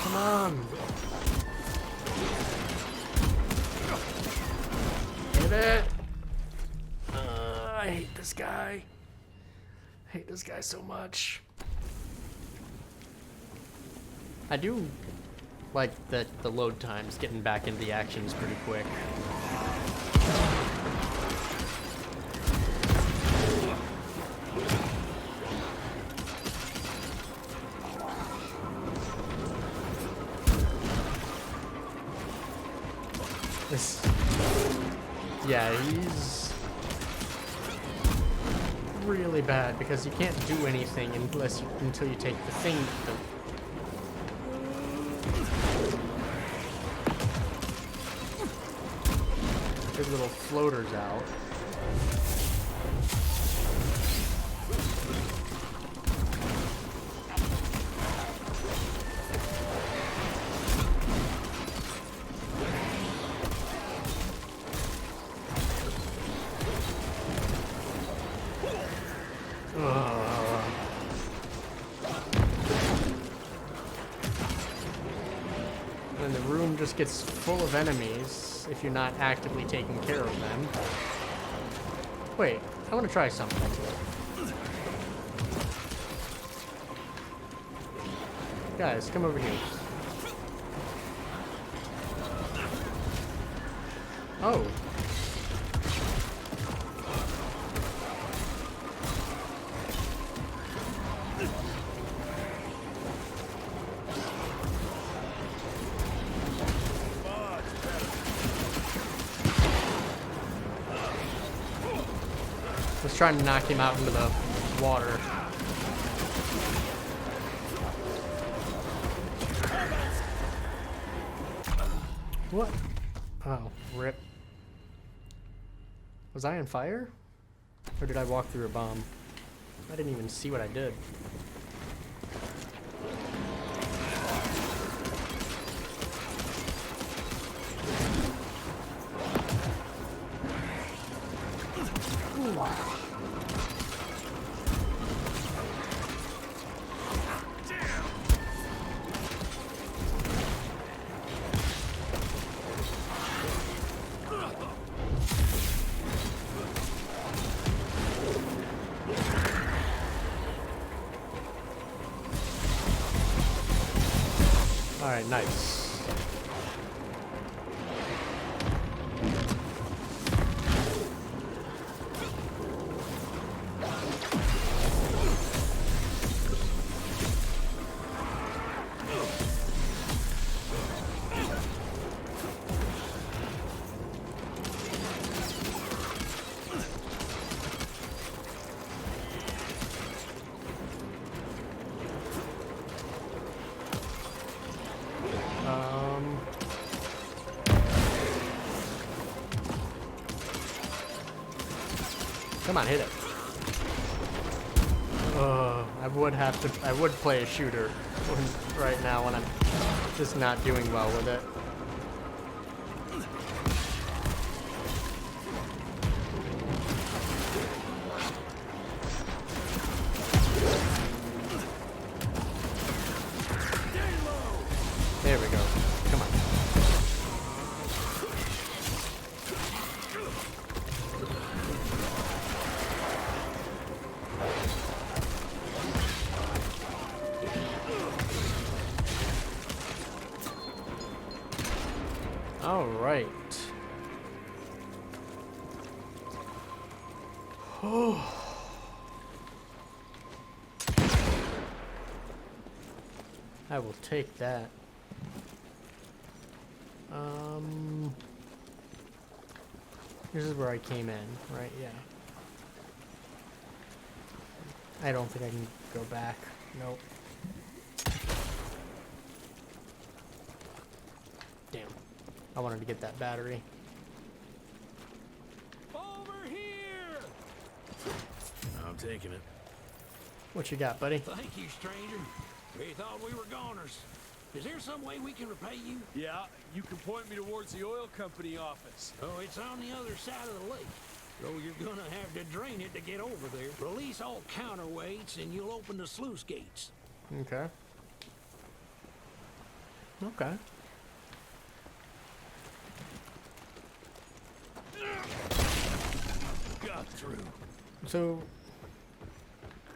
Come on. Get it. I hate this guy. I hate this guy so much. I do like that the load times, getting back into the action is pretty quick. Yeah, he's really bad because you can't do anything until you take the thing. His little floaters out. And the room just gets full of enemies if you're not actively taking care of them. Wait, I want to try something. Guys, come over here. Oh. I was trying to knock him out into the water. What? Oh, rip. Was I on fire? Or did I walk through a bomb? I didn't even see what I did. Alright, nice. Come on, hit it. I would play a shooter right now when I'm just not doing well with it. There we go. Come on. All right. Oh. I will take that. This is where I came in, right? Yeah. I don't think I can go back. Nope. Damn. I wanted to get that battery. Over here! I'm taking it. What you got, buddy? Thank you, stranger. We thought we were goners. Is there some way we can repay you? Yeah, you can point me towards the oil company office. Oh, it's on the other side of the lake. So you're gonna have to drain it to get over there. Release all counterweights and you'll open the sluice gates. Okay. Okay. Got through. So,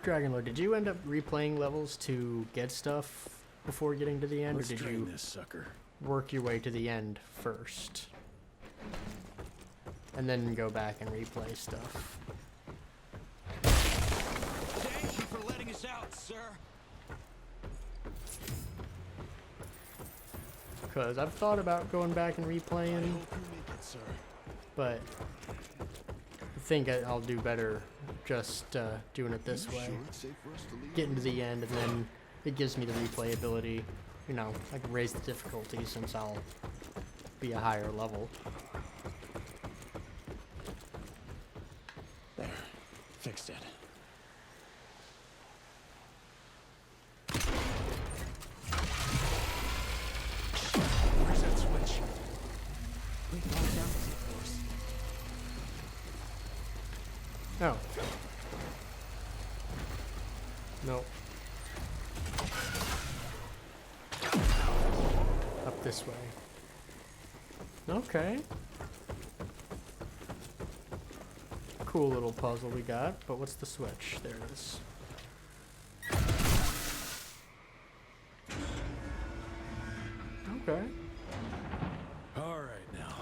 Dragonlord, did you end up replaying levels to get stuff before getting to the end, Let's or did drain you this sucker. work your way to the end first? And then go back and replay stuff? Thank you for letting us out, sir. Because I've thought about going back and replaying, but I think I'll do better just doing it this way. Getting to the end, and then it gives me the replayability. You know, I can raise the difficulty since I'll be a higher level. There. Fixed it. Where's that switch? We found down the force. Oh. Nope. Up this way. Okay. Cool little puzzle we got, but what's the switch? There it is. Okay. All right now.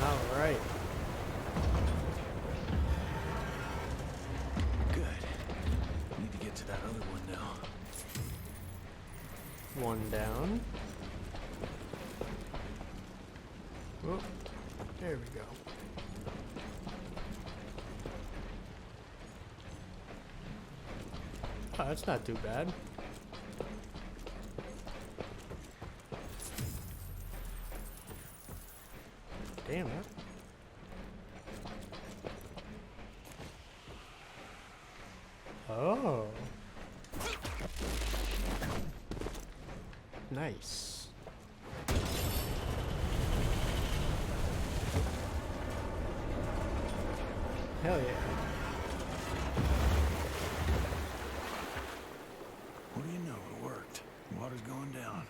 All right. Good. Need to get to that other one now. One down. Oh, there we go. Oh, that's not too bad. Damn it. Oh. Nice. Hell yeah. What do you know? It worked. Water's going down.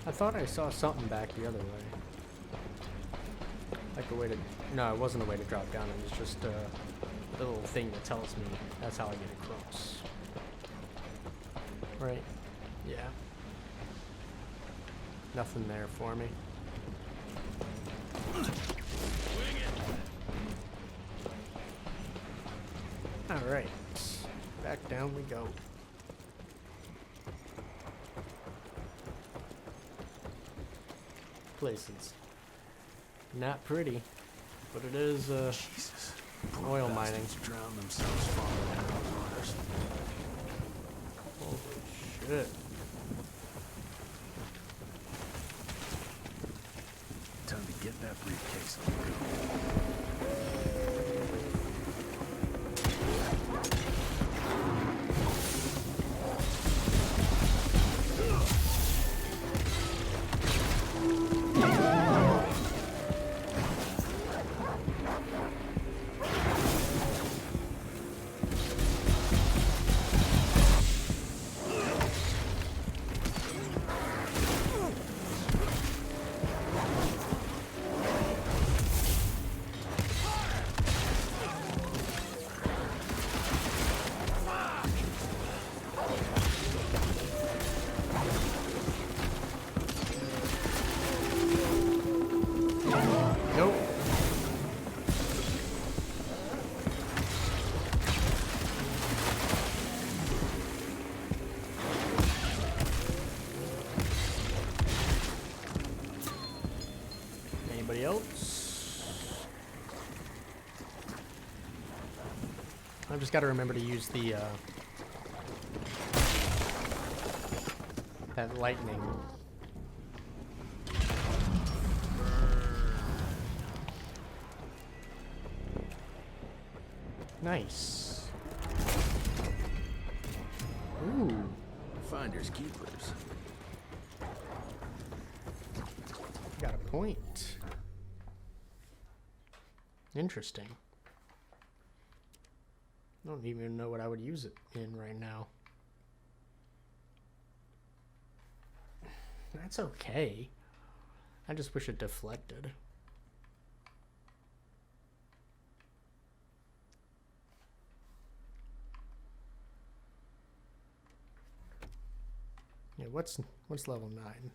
I thought I saw something back the other way. Like a way to... No, it wasn't a way to drop down. It was just a little thing that tells me that's how I get across. Right? Yeah. Nothing there for me. Alright. Back down we go. Places. Not pretty, but it is oil mining. Drown themselves falling into the waters. Holy shit. Time to get that briefcase on the go. Anybody else? I've just got to remember to use the that lightning. Nice. Ooh. Finders keepers. Got a point. Interesting. I don't even know what I would use it in right now. That's okay. I just wish it deflected. Yeah, what's level 9?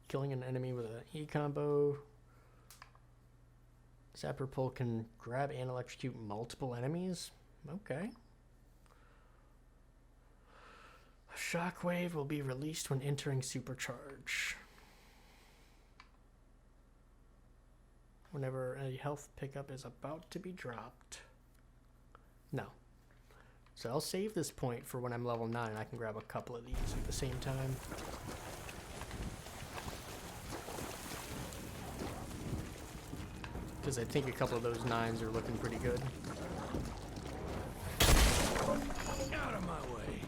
Killing an enemy with an E combo. Zapper Pull can grab and electrocute multiple enemies. Okay. A shockwave will be released when entering supercharge. Whenever a health pickup is about to be dropped. No. So I'll save this point for when I'm level 9. I can grab a couple of these at the same time. Because I think a couple of those 9s are looking pretty good. Out of my way.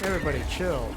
Everybody chill.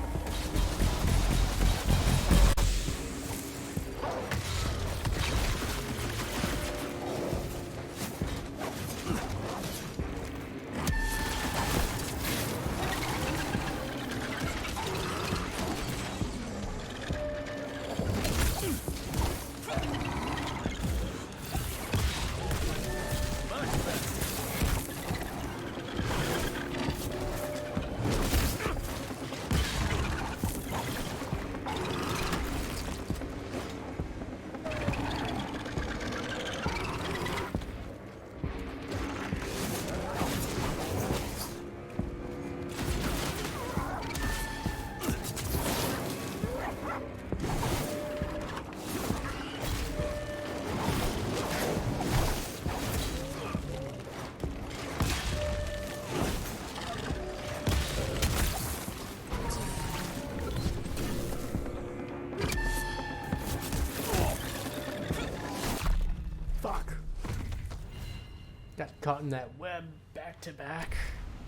Got caught in that web back to back.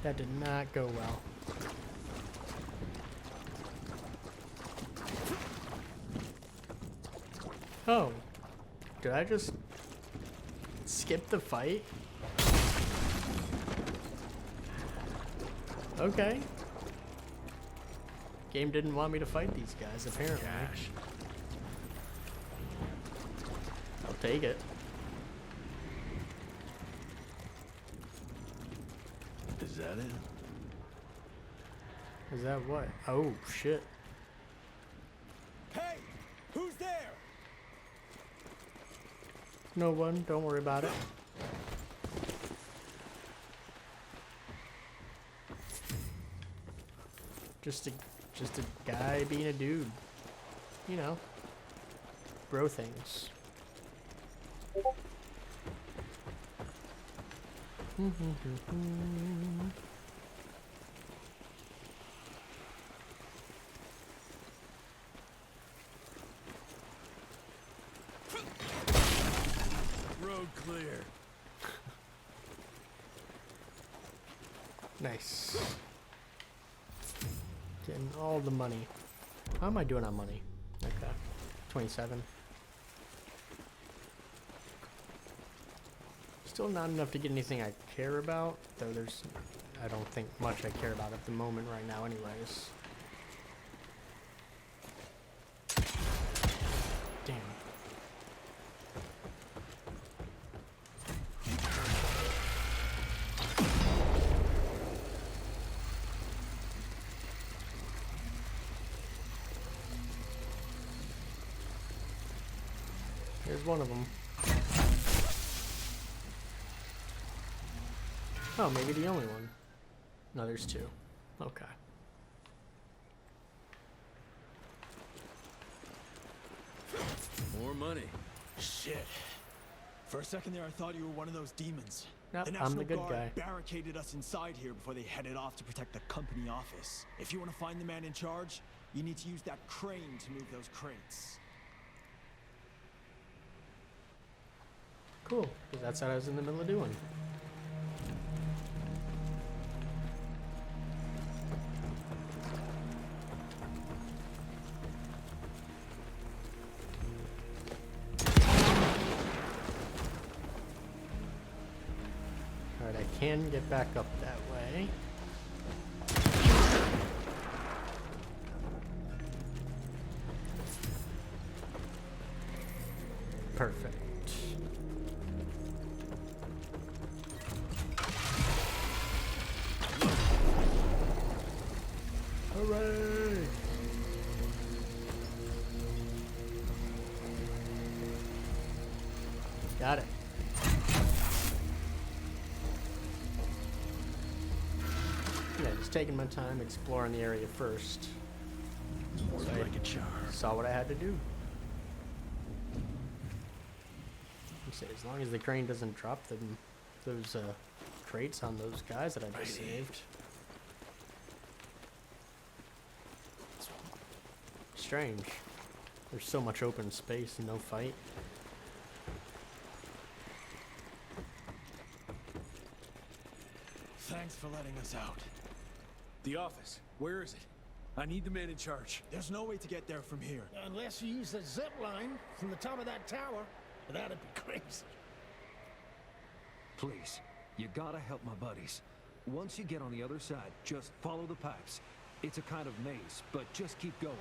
That did not go well. Oh, did I just skip the fight? Okay. Game didn't want me to fight these guys, apparently. Cash. I'll take it. Is that it? Is that what? Oh, shit. Hey! Who's there? No one, don't worry about it. Just a guy being a dude. You know. Bro things. Road clear. Nice. Getting all the money. How am I doing on money? Okay. 27. Still not enough to get anything I care about, though there's, I don't think much I care about at the moment right now anyways. Damn. Here's one of them. Oh, maybe the only one. No, there's two. Okay. More money. Shit. For a second there, I thought you were one of those demons. Nope, the I'm National the good Guard guy. barricaded us inside here before they headed off to protect the company office. If you want to find the man in charge, you need to use that crane to move those crates. Cool, because that's what I was in the middle of doing. Alright, I can get back up that way. Perfect. Hooray! Got it. Yeah, just taking my time exploring the area first. Works So I like a charm. saw what I had to do. As long as the crane doesn't drop them, those crates on those guys that I just saved. Strange. There's so much open space and no fight. Thanks for letting us out. The office. Where is it? I need the man in charge. There's no way to get there from here. Unless you use the zip line from the top of that tower. That'd be crazy. Please, you gotta help my buddies. Once you get on the other side, just follow the pipes. It's a kind of maze, but just keep going.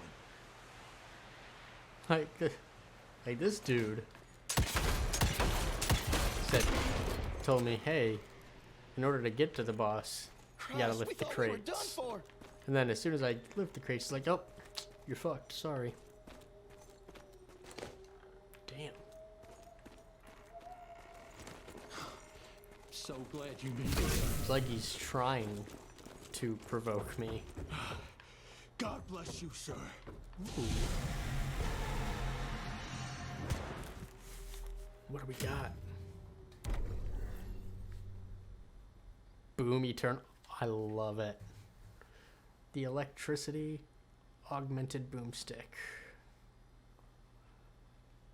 Like this dude told me, hey, in order to get to the boss, you gotta lift the crates. And then as soon as I lift the crates, it's like, oh, you're fucked. Sorry. Damn. So glad you made it. It's like he's trying to provoke me. God bless you, sir. Ooh. What do we got? Boom Eternal. I love it. The electricity augmented boomstick.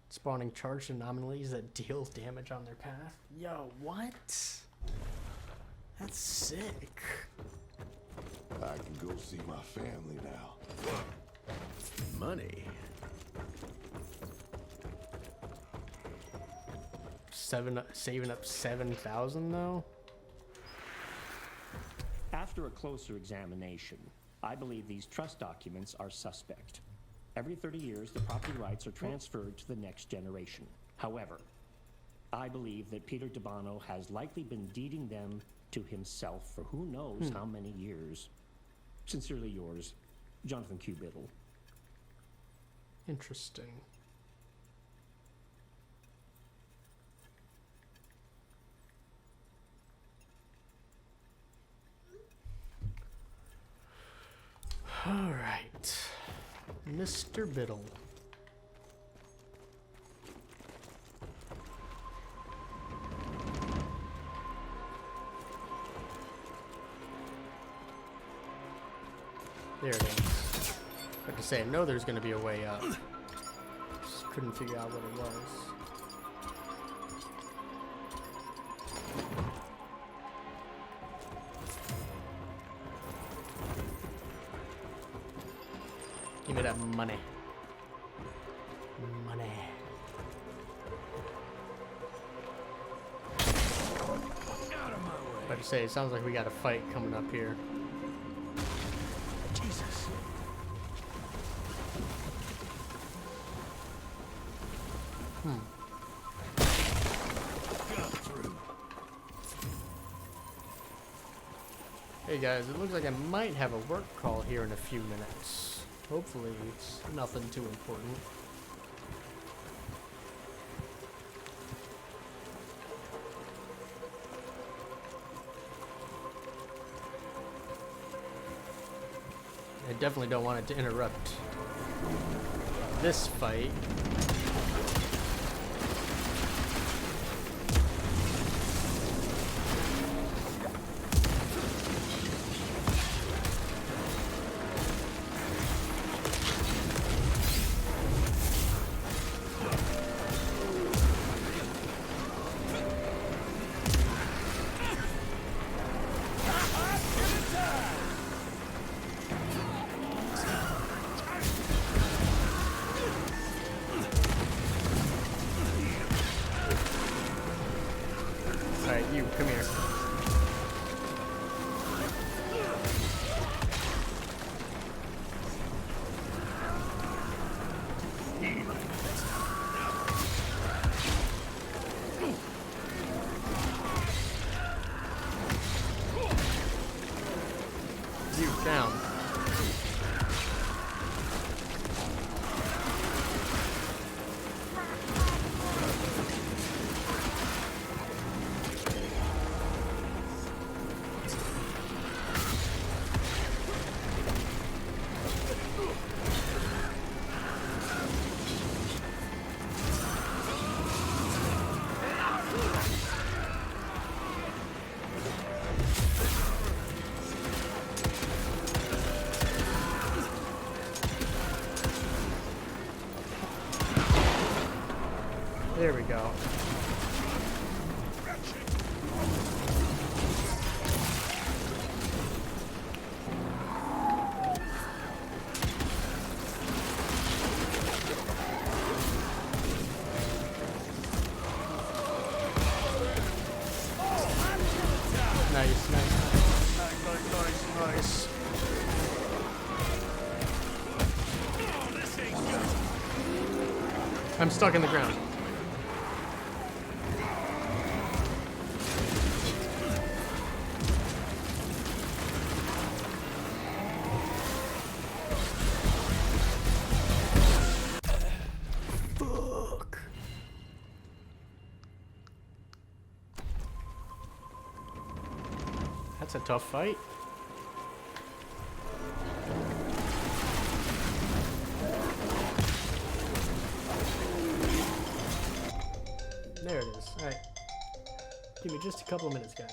Spawning charged anomalies that deal damage on their path. Yo, what? That's sick. I can go see my family now. Money. Saving up 7,000 though. After a closer examination, I believe these trust documents are suspect. Every 30 years, the property rights are transferred to the next generation. However, I believe that Peter DeBano has likely been deeding them to himself for who knows how many years. Sincerely yours, Jonathan Q. Biddle. Interesting. All right, Mr. Biddle. There it is. I have to say, I know there's going to be a way up. Just couldn't figure out what it was. Give me that money. Money. I have to say, it sounds like we got a fight coming up here. Jesus. Hey guys, it looks like I might have a work call here in a few minutes. Hopefully it's nothing too important. I definitely don't want it to interrupt this fight. Alright, you, come here. You, down. There we go. Nice, nice. I'm stuck in the ground. Fuck. That's a tough fight. There it is. Alright. Give me just a couple of minutes, guys.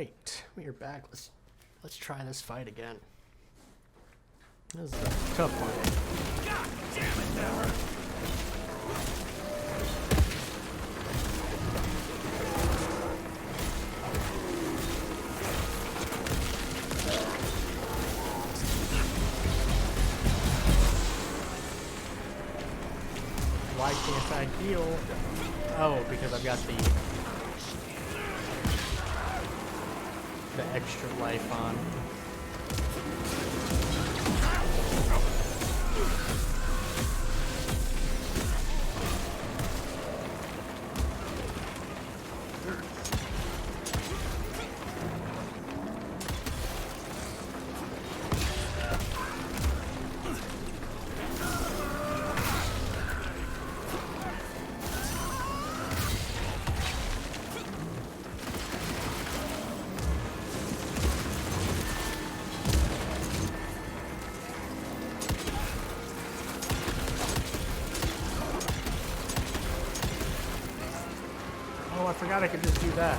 right, we are back. Let's try this fight again. This is a tough one. God damn it, Deborah! Why can't I heal? Oh, because I've got the extra life on. Oh, I forgot I could just do that.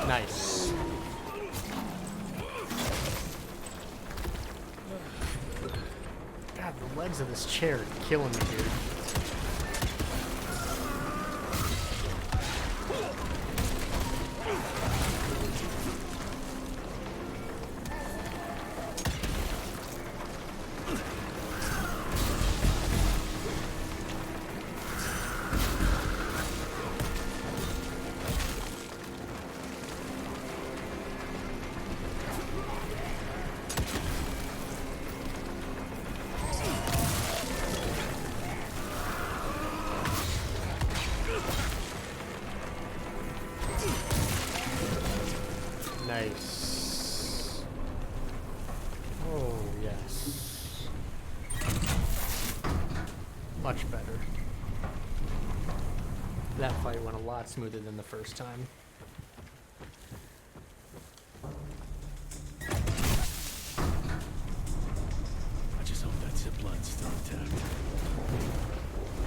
Nice. God, the legs of this chair are killing me, dude. Nice. Oh, yes. Much better. That fight went a lot smoother than the first time. I just hope that zip line's still intact.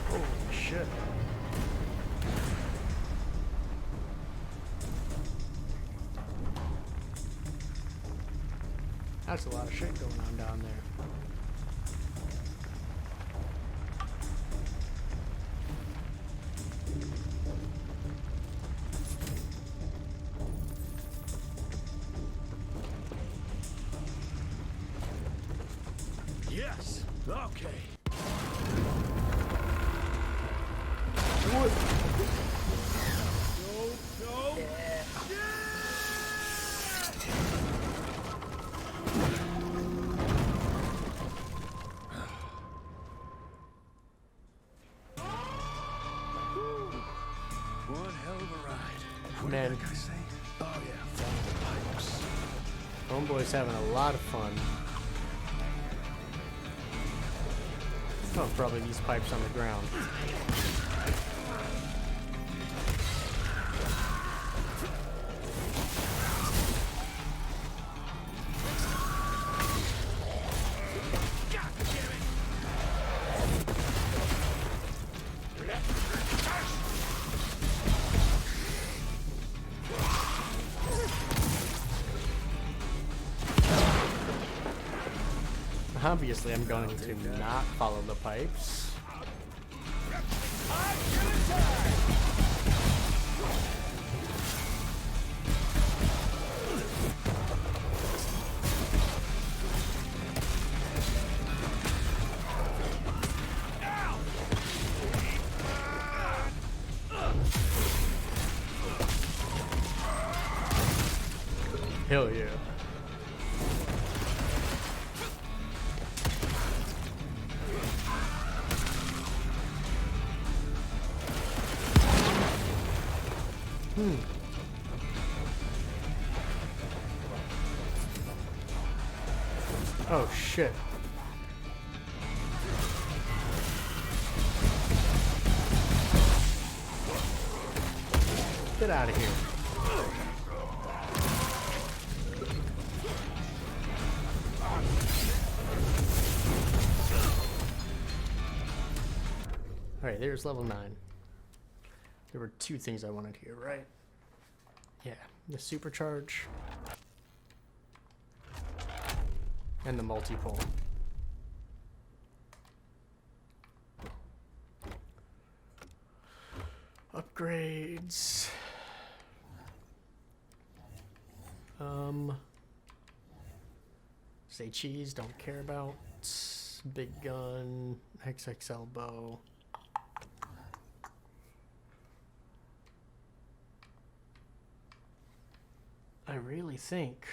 Holy shit. That's a lot of shit going on down there. Yes! Okay. Go! One hell of a ride. What Man. did that guy say? Oh yeah, follow the pipes. Homeboy's having a lot of fun. Oh, probably these pipes on the ground. Obviously, I'm going to not follow the pipes. Hell yeah. Oh shit. Get out of here. Alright, there's level 9. There were 2 things I wanted here, right? Yeah, the supercharge and the multi-pole. Upgrades. Say cheese, don't care about. Big gun, XXL bow. I really think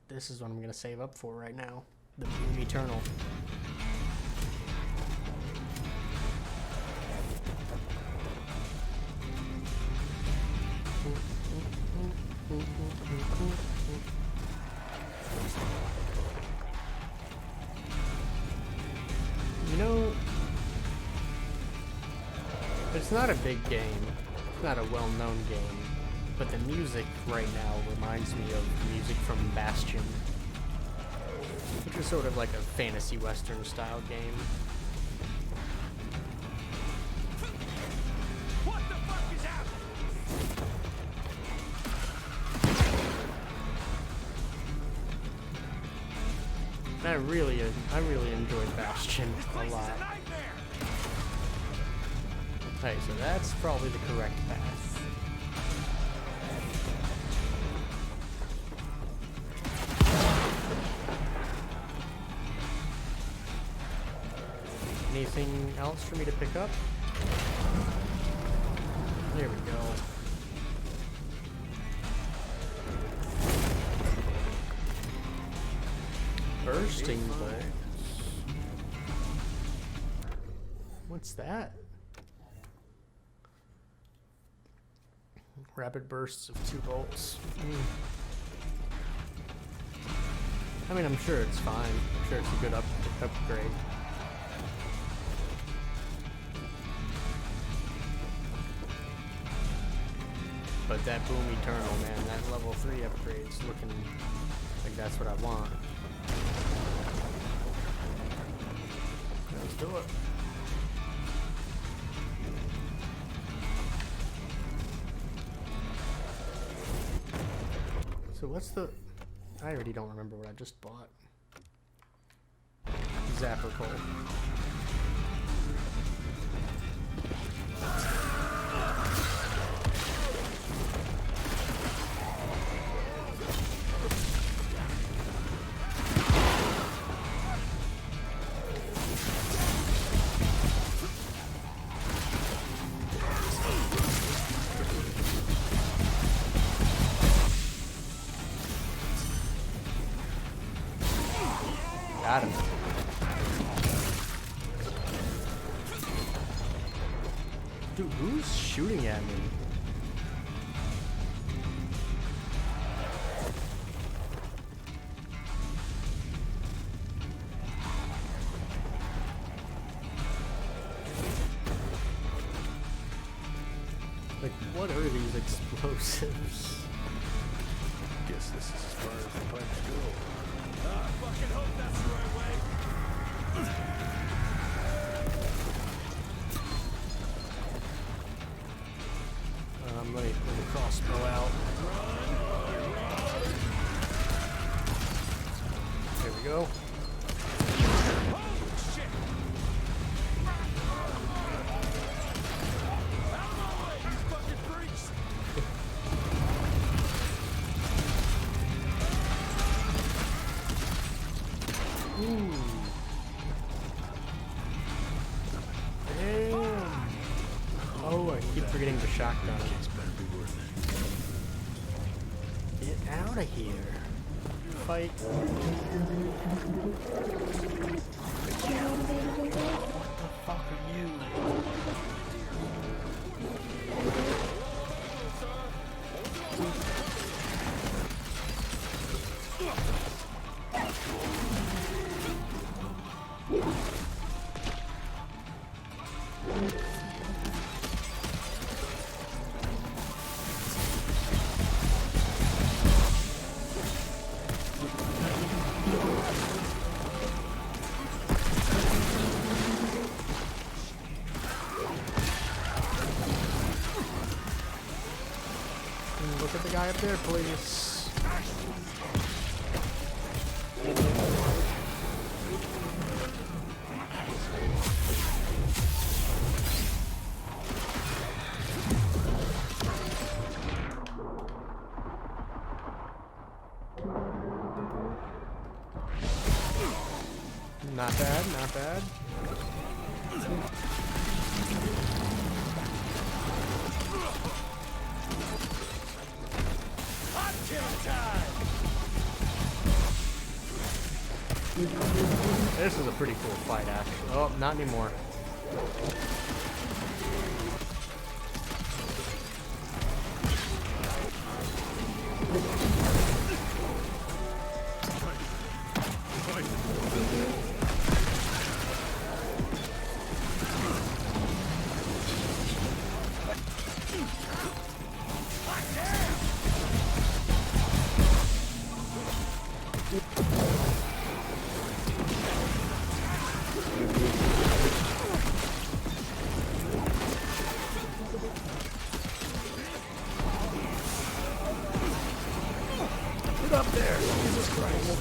this is what I'm gonna save up for right now. The Boom Eternal. You know, it's not a big game. It's not a well-known game. But the music right now reminds me of music from Bastion, which is sort of like a fantasy western style game. What the fuck is happening? I really enjoyed Bastion a lot. Okay, so that's probably the correct path. Anything else for me to pick up? There we go. Bursting bullets. What's that? Rapid bursts of 2 bolts. I mean, I'm sure it's fine. I'm sure it's a good upgrade. But that Boom Eternal, man, that level 3 upgrade's looking like that's what I want. Let's do it. So what's the... I already don't remember what I just bought. Zapper coal. Got him. Dude, who's shooting at me? Like, what are these explosives? Guess this is as far as the pipes go. I fucking hope that's the right way. Let me pull the crossbow out. There we go. Holy shit! Out of my way, you fucking freaks! Ooh. Damn. Oh, I keep forgetting the shotgun. It's better be worth it. Get out of here. Fight. What the fuck are you? Look at the guy up there, please. Not bad, not bad. Hot kill time! This is a pretty cool fight, actually. Oh, not anymore. Get up there, Jesus Christ.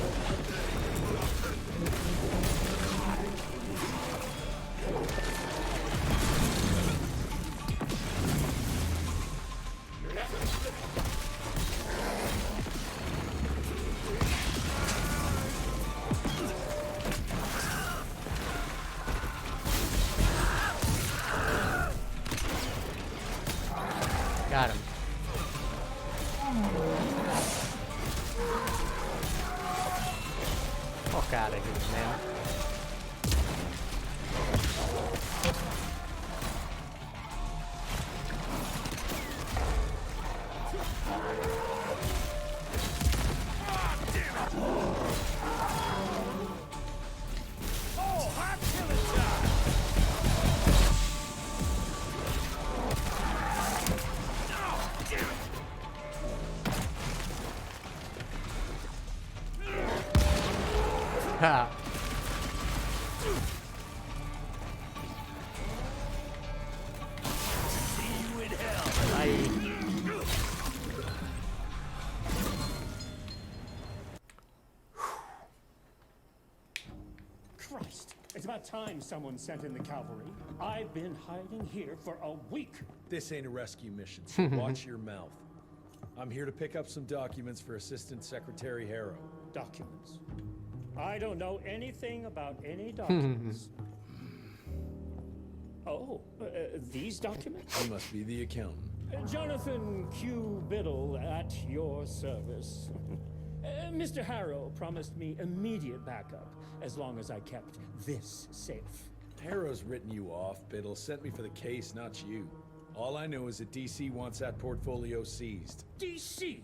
Got him. Fuck out of here, man. Oh, hot killing time! Oh, damn it! Ha. See you in hell. Christ, it's about time someone sent in the cavalry. I've been hiding here for a week. This ain't a rescue mission, so watch your mouth. I'm here to pick up some documents for Assistant Secretary Harrow. Documents? I don't know anything about any documents. Oh, these documents? He must be the accountant. Jonathan Q. Biddle at your service. Mr. Harrow promised me immediate backup as long as I kept this safe. Harrow's written you off, Biddle. Sent me for the case, not you. All I know is that DC wants that portfolio seized. DC?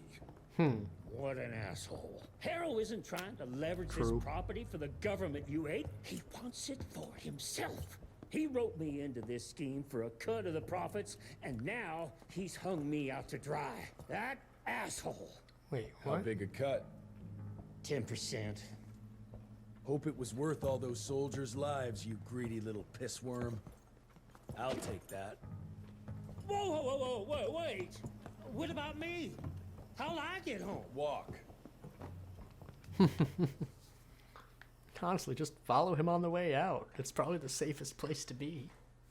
What an asshole. Harrow isn't trying to leverage True. this property for the government you hate. He wants it for himself. He wrote me into this scheme for a cut of the profits, and now he's hung me out to dry. That asshole. Wait, How what? big a cut? 10%. Hope it was worth all those soldiers' lives, you greedy little pissworm. I'll take that. Whoa, wait. What about me? How'll I get home? Walk. Honestly, just follow him on the way out. It's probably the safest place to be.